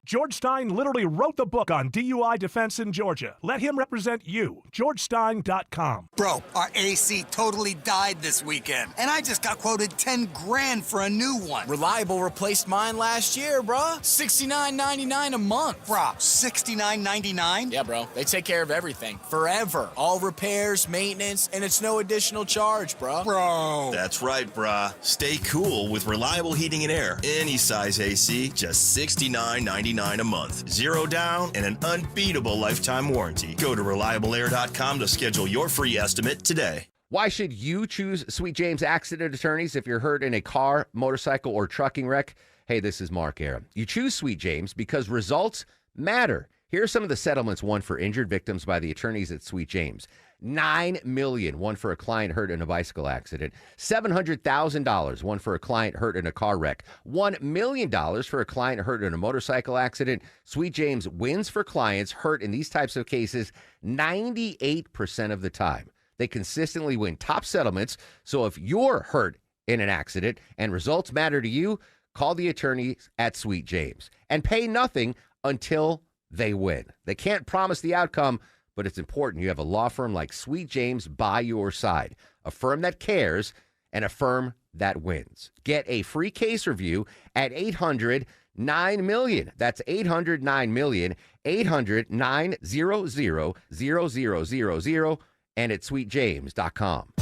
George Stein literally wrote the book on DUI defense in Georgia. Let him represent you. GeorgeStein.com. Bro, our AC totally died this weekend, and I just got quoted $10,000 for a new one. Reliable replaced mine last year, bruh. $69.99 a month. Bruh, $69.99? Yeah, bro. They take care of everything. Forever. All repairs, maintenance, and it's no additional charge, bruh. Bro. That's right, bruh. Stay cool with reliable heating and air. Any size AC, just $69.99 a month. 0 down and an unbeatable lifetime warranty. Go to reliableair.com to schedule your free estimate today. Why should you choose Sweet James Accident Attorneys if you're hurt in a car, motorcycle, or trucking wreck? Hey, this is Mark Aram. You choose Sweet James because results matter. Here are some of the settlements won for injured victims by the attorneys at Sweet James. $9 million won for a client hurt in a bicycle accident. $700,000 won for a client hurt in a car wreck. $1 million for a client hurt in a motorcycle accident. Sweet James wins for clients hurt in these types of cases 98% of the time. They consistently win top settlements. So if you're hurt in an accident and results matter to you, call the attorneys at Sweet James and pay nothing until they win. They can't promise the outcome, but it's important you have a law firm like Sweet James by your side, a firm that cares and a firm that wins. Get a free case review at 800-9-MILLION. That's 800-9-MILLION, 800-900-0000, and at sweetjames.com.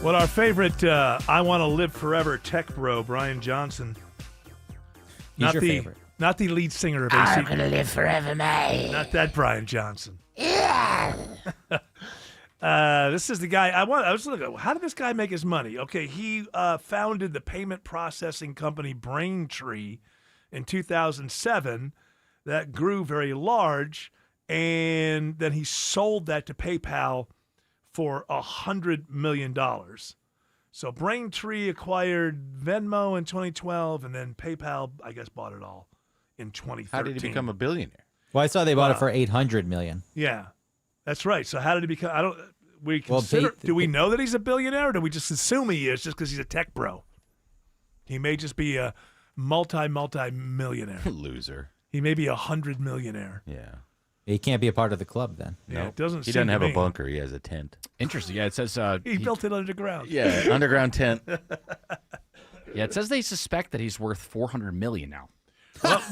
Well, our favorite I Want to Live Forever tech bro, Brian Johnson. He's your favorite. Not the lead singer of AC. I'm going to live forever, mate. Not that Brian Johnson. Yeah. This is the guy. I was looking. How did this guy make his money? Okay, he founded the payment processing company Braintree in 2007. That grew very large, and then he sold that to PayPal for $100 million. So Braintree acquired Venmo in 2012, and then PayPal, I guess, bought it all in 2013. How did he become a billionaire? Well, I saw they bought it for $800 million. Yeah, that's right. So how did he become? Do we know that he's a billionaire, or do we just assume he is just because he's a tech bro? He may just be a multi-millionaire. Loser. He may be a 100 millionaire. Yeah. He can't be a part of the club then. Yeah, it doesn't. He doesn't have a bunker. He has a tent. Interesting. Yeah, it says he built it underground. Yeah, underground tent. Yeah, it says they suspect that he's worth $400 million now.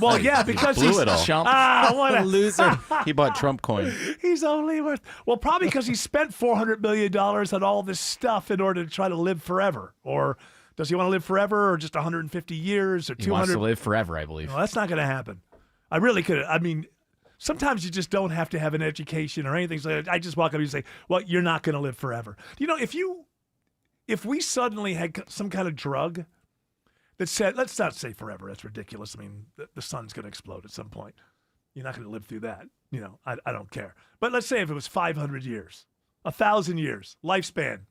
Well, yeah, because blew he's it all. Chump. What a Loser. He bought Trump coin. He's only worth probably because he spent $400 million on all this stuff in order to try to live forever. Or does he want to live forever, or just 150 years, or 200? He wants to live forever, I believe. No, that's not going to happen. I really could. I mean, sometimes you just don't have to have an education or anything. So I just walk up and say, "Well, you're not going to live forever." You know, if we suddenly had some kind of drug that said, let's not say forever. That's ridiculous. I mean, the sun's going to explode at some point. You're not going to live through that. You know, I don't care. But let's say if it was 500 years, 1,000 years, lifespan.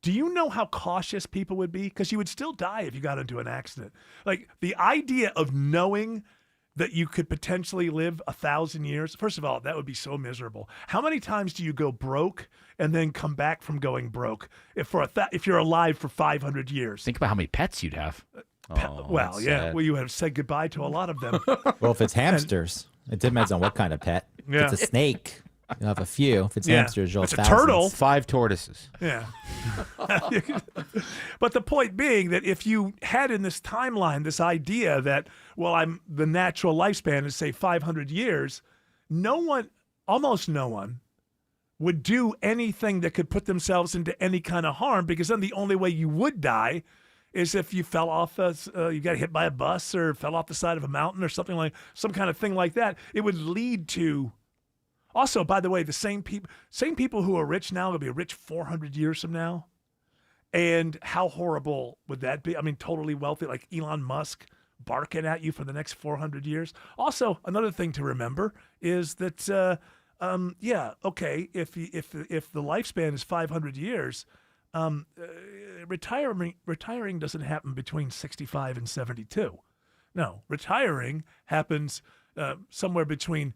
Do you know how cautious people would be? Because you would still die if you got into an accident. Like, the idea of knowing that you could potentially live 1,000 years, first of all, that would be so miserable. How many times do you go broke and then come back from going broke if you're alive for 500 years? Think about how many pets you'd have. Well, yeah. Well, you have said goodbye to a lot of them. Well, if it's hamsters, it depends on what kind of pet. Yeah. If it's a snake, you'll have a few. If it's Yeah. hamsters, you'll If have it's a turtle. thousands. 5 tortoises. Yeah. But the point being that if you had in this timeline this idea that, well, the natural lifespan is, say, 500 years, almost no one would do anything that could put themselves into any kind of harm, because then the only way you would die is if you fell off, you got hit by a bus or fell off the side of a mountain or something, some kind of thing like that. It would lead to. Also, by the way, the same people who are rich now will be rich 400 years from now. And how horrible would that be? I mean, totally wealthy, like Elon Musk barking at you for the next 400 years. Also, another thing to remember is that, if the lifespan is 500 years, retiring doesn't happen between 65 and 72. No, retiring happens somewhere between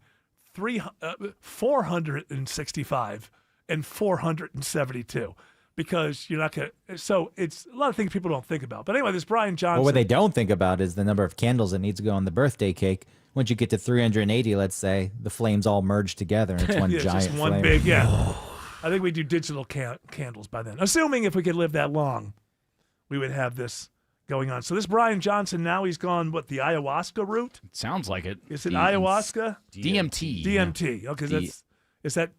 465 and 472, because you're not going to. So it's a lot of things people don't think about. But anyway, this Brian Johnson. Well, what they don't think about is the number of candles that needs to go on the birthday cake. Once you get to 380, let's say, the flames all merge together and it's one giant just one flame. big, yeah. I think we do digital candles by then. Assuming if we could live that long, we would have this going on. So this Brian Johnson, now he's gone, the ayahuasca route? It sounds like it. Is it ayahuasca? DMT. DMT. Okay, is that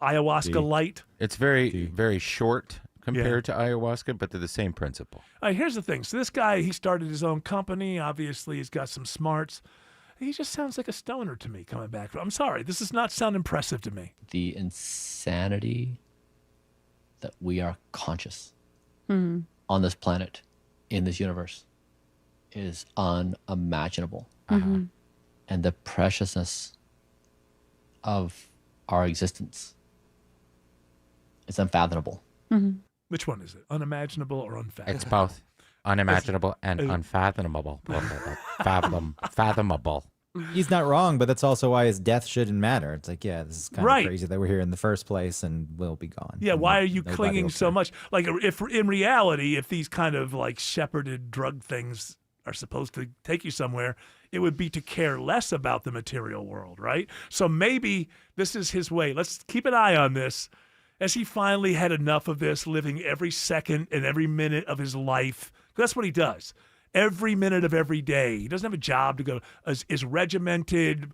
ayahuasca light? It's very short compared to ayahuasca, but they're the same principle. All right, here's the thing. So this guy, he started his own company. Obviously, he's got some smarts. He just sounds like a stoner to me coming back. I'm sorry. This does not sound impressive to me. The insanity that we are conscious Mm-hmm. on this planet, in this universe, is unimaginable. Mhm. And the preciousness of our existence is unfathomable. Mm-hmm. Which one is it? Unimaginable or unfathomable? It's both unimaginable and unfathomable. Fathomable. He's not wrong, but that's also why his death shouldn't matter. It's like, yeah, this is kind Right. of crazy that we're here in the first place and we'll be gone. Yeah, And why are you nobody clinging will so care. much? Like, if in reality, if these kind of like shepherded drug things are supposed to take you somewhere, it would be to care less about the material world, right? So maybe this is his way. Let's keep an eye on this. As he finally had enough of this, living every second and every minute of his life. That's what he does. Every minute of every day. He doesn't have a job to go, is regimented,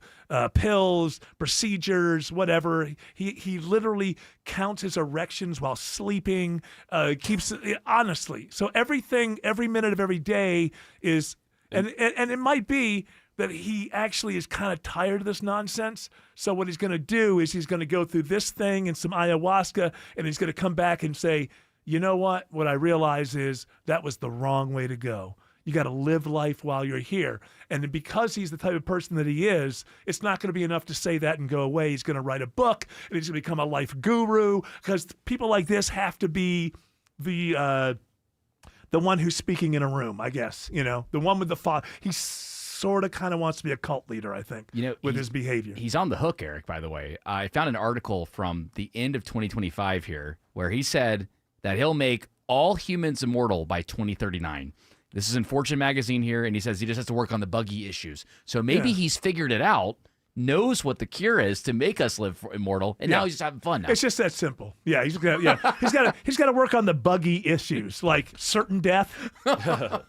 pills, procedures, whatever. He literally counts his erections while sleeping, keeps, honestly. So everything, every minute of every day is, and it might be that he actually is kind of tired of this nonsense. So what he's going to do is he's going to go through this thing and some ayahuasca, and he's going to come back and say, you know what? What I realize is that was the wrong way to go. You got to live life while you're here. And because he's the type of person that he is, it's not going to be enough to say that and go away. He's going to write a book, and he's going to become a life guru, because people like this have to be the one who's speaking in a room, I guess. You know, the one with the father. He sort of kind of wants to be a cult leader, I think, with his behavior. He's on the hook, Eric, by the way. I found an article from the end of 2025 here where he said that he'll make all humans immortal by 2039. This is in Fortune magazine here, and he says he just has to work on the buggy issues. So maybe he's figured it out, knows what the cure is to make us live immortal, and now he's just having fun now. It's just that simple. Yeah, he's got to work on the buggy issues, like certain death.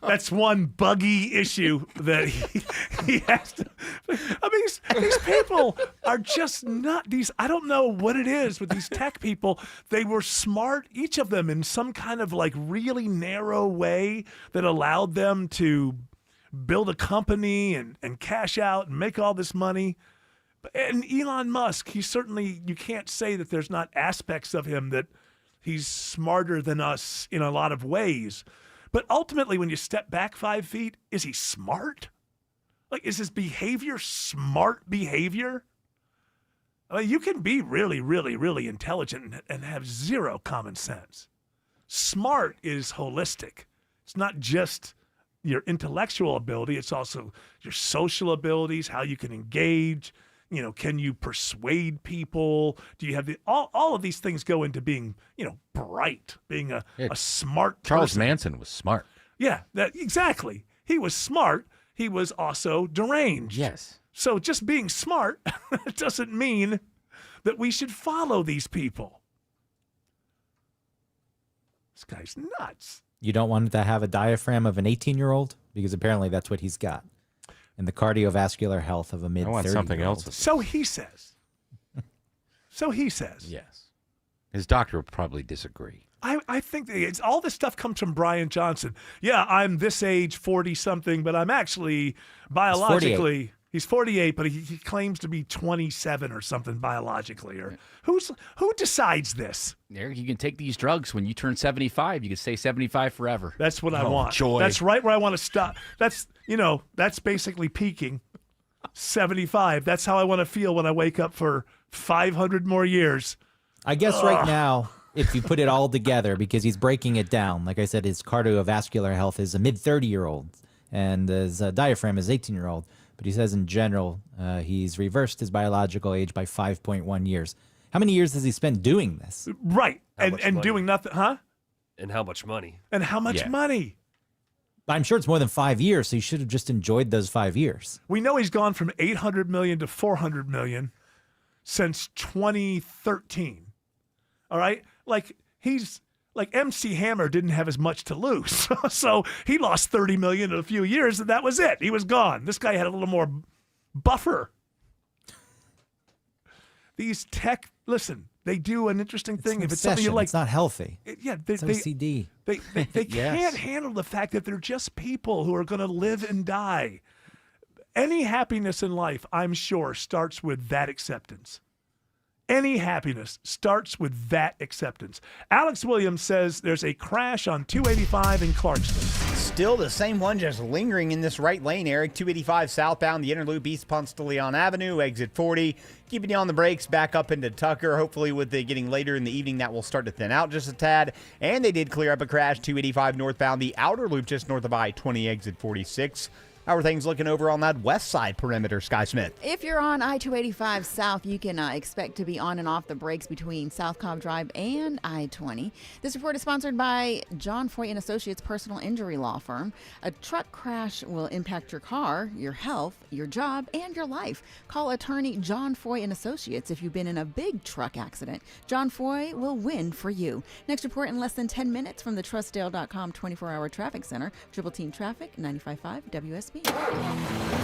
That's one buggy issue that he has to. I mean, these people are just not these. I don't know what it is with these tech people. They were smart, each of them, in some kind of like really narrow way that allowed them to build a company and cash out and make all this money. And Elon Musk, he certainly, you can't say that there's not aspects of him that he's smarter than us in a lot of ways. But ultimately, when you step back 5 feet, is he smart? Like, is his behavior smart behavior? I mean, you can be really, really, really intelligent and have zero common sense. Smart is holistic. It's not just your intellectual ability. It's also your social abilities, how you can engage. You know, can you persuade people? Do you have all of these things go into being, bright, being a smart Charles person. Manson was smart. Yeah, exactly. He was smart. He was also deranged. Yes. So just being smart doesn't mean that we should follow these people. This guy's nuts. You don't want to have a diaphragm of an 18-year-old? Because apparently that's what he's got. And the cardiovascular health of a mid-30-year-old. I want something else. So he says. Yes. His doctor will probably disagree. I think it's all this stuff comes from Brian Johnson. Yeah, I'm this age, 40-something, but I'm actually biologically... He's 48, but he claims to be 27 or something biologically. Or who decides this? Eric, you can take these drugs when you turn 75. You can stay 75 forever. That's what I want. Joy. That's right where I want to stop. That's basically peaking. 75. That's how I want to feel when I wake up for 500 more years. I guess right now, if you put it all together, because he's breaking it down, like I said, his cardiovascular health is a mid-30-year-old, and his diaphragm is 18-year-old. But he says in general, he's reversed his biological age by 5.1 years. How many years has he spent doing this? Right. And doing nothing, huh? And how much money? And how much money? I'm sure it's more than 5 years, so he should have just enjoyed those 5 years. We know he's gone from 800 million to 400 million since 2013. All right? Like MC Hammer didn't have as much to lose. So he lost 30 million in a few years, and that was it. He was gone. This guy had a little more buffer. These tech, listen, they do an interesting thing. If it's something you like, it's not healthy. It's OCD. They can't handle the fact that they're just people who are going to live and die. Any happiness in life, I'm sure, starts with that acceptance. Any happiness starts with that acceptance. Alex Williams says there's a crash on 285 in Clarkston. Still the same one, just lingering in this right lane, Eric. 285 southbound, the inner loop, East Ponce de Leon Avenue, exit 40. Keeping you on the brakes, back up into Tucker. Hopefully with the getting later in the evening, that will start to thin out just a tad. And they did clear up a crash, 285 northbound, the outer loop just north of I-20, exit 46. How are things looking over on that west side perimeter, Sky Smith? If you're on I-285 South, you can expect to be on and off the brakes between South Cobb Drive and I-20. This report is sponsored by John Foy & Associates Personal Injury Law Firm. A truck crash will impact your car, your health, your job, and your life. Call attorney John Foy & Associates if you've been in a big truck accident. John Foy will win for you. Next report in less than 10 minutes from the TrustDale.com 24-hour traffic center. Triple Team Traffic, 95.5 WSB.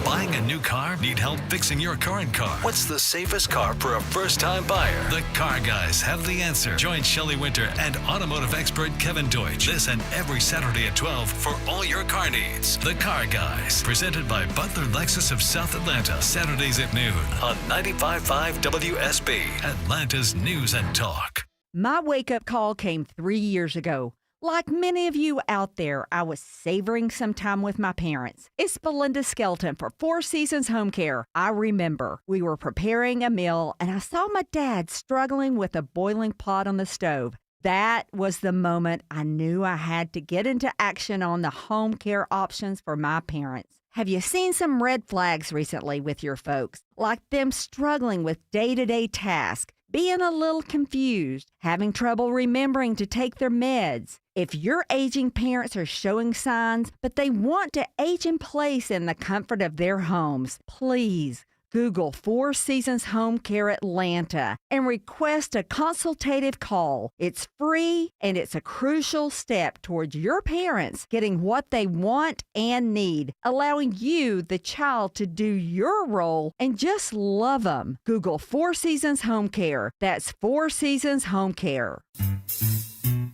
Buying a new car? Need help fixing your current car? What's the safest car for a first-time buyer? The Car Guys have the answer. Join Shelley Winter and automotive expert Kevin Deutsch this and every Saturday at 12 for all your car needs. The Car Guys, presented by Butler Lexus of South Atlanta, Saturdays at noon on 95.5 WSB, Atlanta's News and Talk. My wake-up call came 3 years ago. Like many of you out there, I was savoring some time with my parents. It's Belinda Skelton for Four Seasons Home Care. I remember we were preparing a meal and I saw my dad struggling with a boiling pot on the stove. That was the moment I knew I had to get into action on the home care options for my parents. Have you seen some red flags recently with your folks? Like them struggling with day-to-day tasks, being a little confused, having trouble remembering to take their meds. If your aging parents are showing signs, but they want to age in place in the comfort of their homes, please Google Four Seasons Home Care Atlanta and request a consultative call. It's free and it's a crucial step towards your parents getting what they want and need, allowing you, the child, to do your role and just love them. Google Four Seasons Home Care. That's Four Seasons Home Care.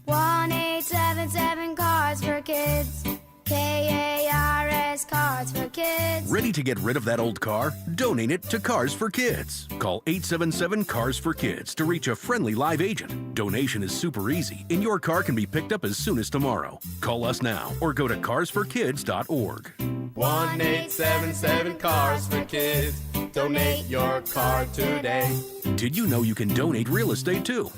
1-877 Cars for Kids. KARS Cars for Kids. Ready to get rid of that old car? Donate it to Cars for Kids. Call 877 Cars for Kids to reach a friendly live agent. Donation is super easy, and your car can be picked up as soon as tomorrow. Call us now or go to carsforkids.org. 1-877 Cars for Kids. Donate your car today. Did you know you can donate real estate too?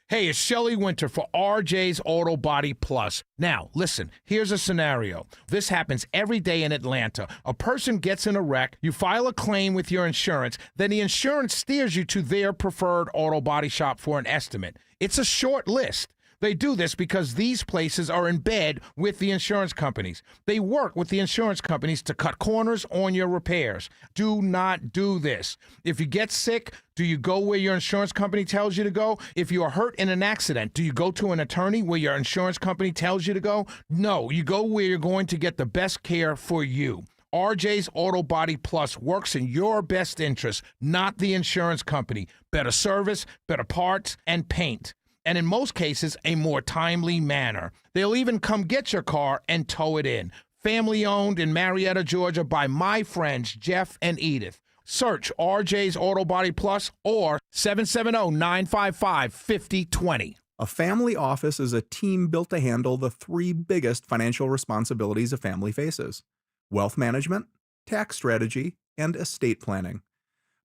Hey, it's Shelley Winter for RJ's Auto Body Plus. Now, listen, here's a scenario. This happens every day in Atlanta. A person gets in a wreck, you file a claim with your insurance, then the insurance steers you to their preferred auto body shop for an estimate. It's a short list. They do this because these places are in bed with the insurance companies. They work with the insurance companies to cut corners on your repairs. Do not do this. If you get sick, do you go where your insurance company tells you to go? If you are hurt in an accident, do you go to an attorney where your insurance company tells you to go? No, you go where you're going to get the best care for you. RJ's Auto Body Plus works in your best interest, not the insurance company. Better service, better parts, and paint. And in most cases, a more timely manner. They'll even come get your car and tow it in. Family owned in Marietta, Georgia by my friends Jeff and Edith. Search RJ's Auto Body Plus or 770-955-5020. A family office is a team built to handle the three biggest financial responsibilities a family faces: wealth management, tax strategy, and estate planning.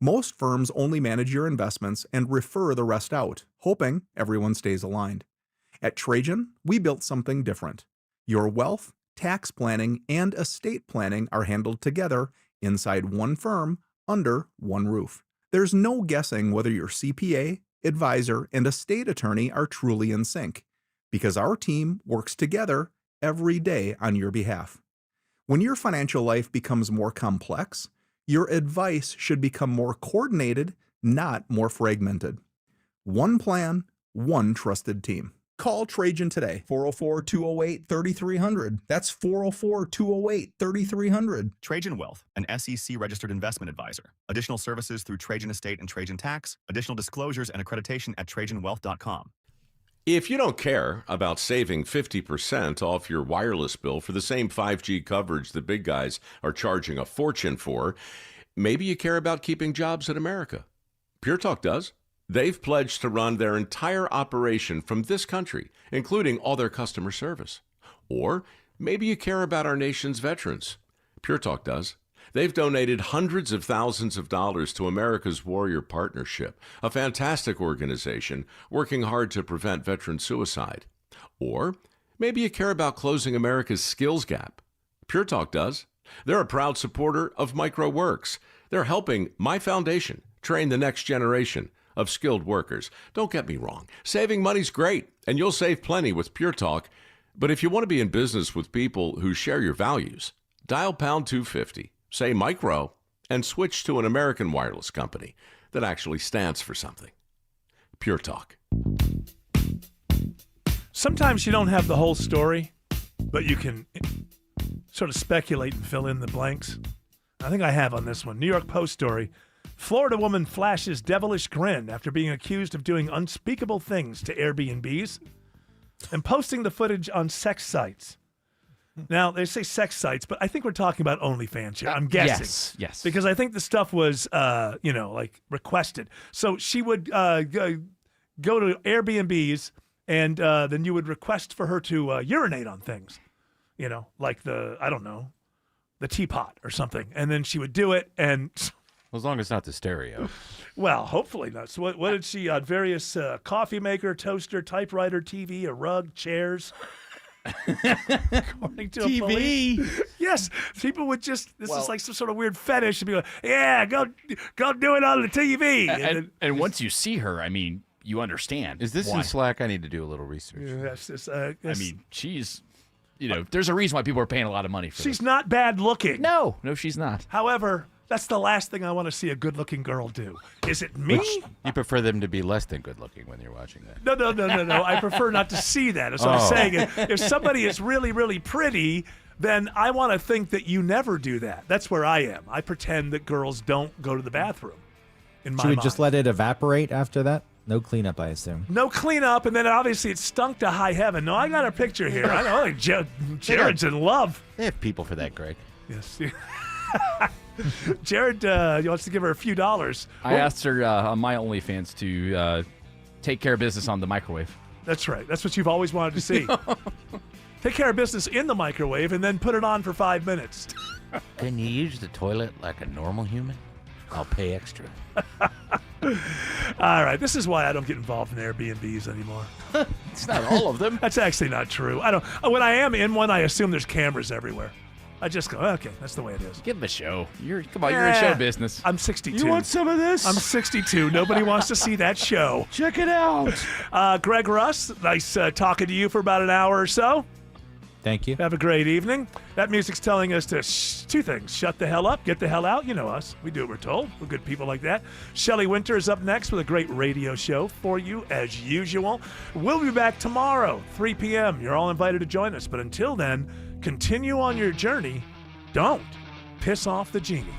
Most firms only manage your investments and refer the rest out, hoping everyone stays aligned. At Trajan, we built something different. Your wealth, tax planning, and estate planning are handled together inside one firm, under one roof. There's no guessing whether your CPA, advisor, and estate attorney are truly in sync, because our team works together every day on your behalf. When your financial life becomes more complex, your advice should become more coordinated, not more fragmented. One plan, one trusted team. Call Trajan today, 404-208-3300. That's 404-208-3300. Trajan Wealth, an SEC-registered investment advisor. Additional services through Trajan Estate and Trajan Tax. Additional disclosures and accreditation at TrajanWealth.com. If you don't care about saving 50% off your wireless bill for the same 5G coverage the big guys are charging a fortune for, maybe you care about keeping jobs in America. Pure Talk does. They've pledged to run their entire operation from this country, including all their customer service. Or maybe you care about our nation's veterans. Pure Talk does. They've donated hundreds of thousands of dollars to America's Warrior Partnership, a fantastic organization working hard to prevent veteran suicide. Or maybe you care about closing America's skills gap. Pure Talk does. They're a proud supporter of MicroWorks. They're helping my foundation train the next generation of skilled workers. Don't get me wrong. Saving money's great, and you'll save plenty with Pure Talk. But if you want to be in business with people who share your values, dial pound 250. Say micro, and switch to an American wireless company that actually stands for something. Pure Talk. Sometimes you don't have the whole story, but you can sort of speculate and fill in the blanks. I think I have on this one. New York Post story. Florida woman flashes devilish grin after being accused of doing unspeakable things to Airbnbs and posting the footage on sex sites. Now, they say sex sites, but I think we're talking about OnlyFans here. I'm guessing. Yes. Because I think the stuff was, like requested. So she would go to Airbnbs, and then you would request for her to urinate on things, like the teapot or something. And then she would do it, and... As long as it's not the stereo. Well, hopefully not. So what did she, various coffee maker, toaster, typewriter, TV, a rug, chairs... According to TV. A police. Yes, people would just. This is like some sort of weird fetish to be like, yeah, go do it on the TV. And once you see her, I mean, you understand. Is this why. in Slack? I need to do a little research. Yes, I mean, she's. There's a reason why people are paying a lot of money for. She's not bad looking. No, she's not. However, That's the last thing I want to see a good-looking girl do. Is it me? Which you prefer them to be less than good looking when you're watching that. No. I prefer not to see that. That's what I'm saying. If somebody is really, really pretty, then I want to think that you never do that. That's where I am. I pretend that girls don't go to the bathroom. In my Should we mind. just let it evaporate after that? No cleanup, I assume. No cleanup, and then obviously it stunk to high heaven. No, I got a picture here. I know, like Jared's in love. They have people for that, Greg. Yes. Jared wants to give her a few dollars. I asked her on my OnlyFans to take care of business on the microwave. That's right. That's what you've always wanted to see. Take care of business in the microwave and then put it on for 5 minutes. Can you use the toilet like a normal human? I'll pay extra. All right. This is why I don't get involved in Airbnbs anymore. It's not all of them. That's actually not true. I don't. When I am in one, I assume there's cameras everywhere. I just go, okay, that's the way it is. Give them a show. You're in show business. I'm 62. You want some of this? I'm 62. Nobody wants to see that show. Check it out. Greg Russ, nice talking to you for about an hour or so. Thank you. Have a great evening. That music's telling us to two things. Shut the hell up. Get the hell out. You know us. We do what we're told. We're good people like that. Shelley Winter is up next with a great radio show for you as usual. We'll be back tomorrow, 3 p.m. You're all invited to join us. But until then, continue on your journey. Don't piss off the genie.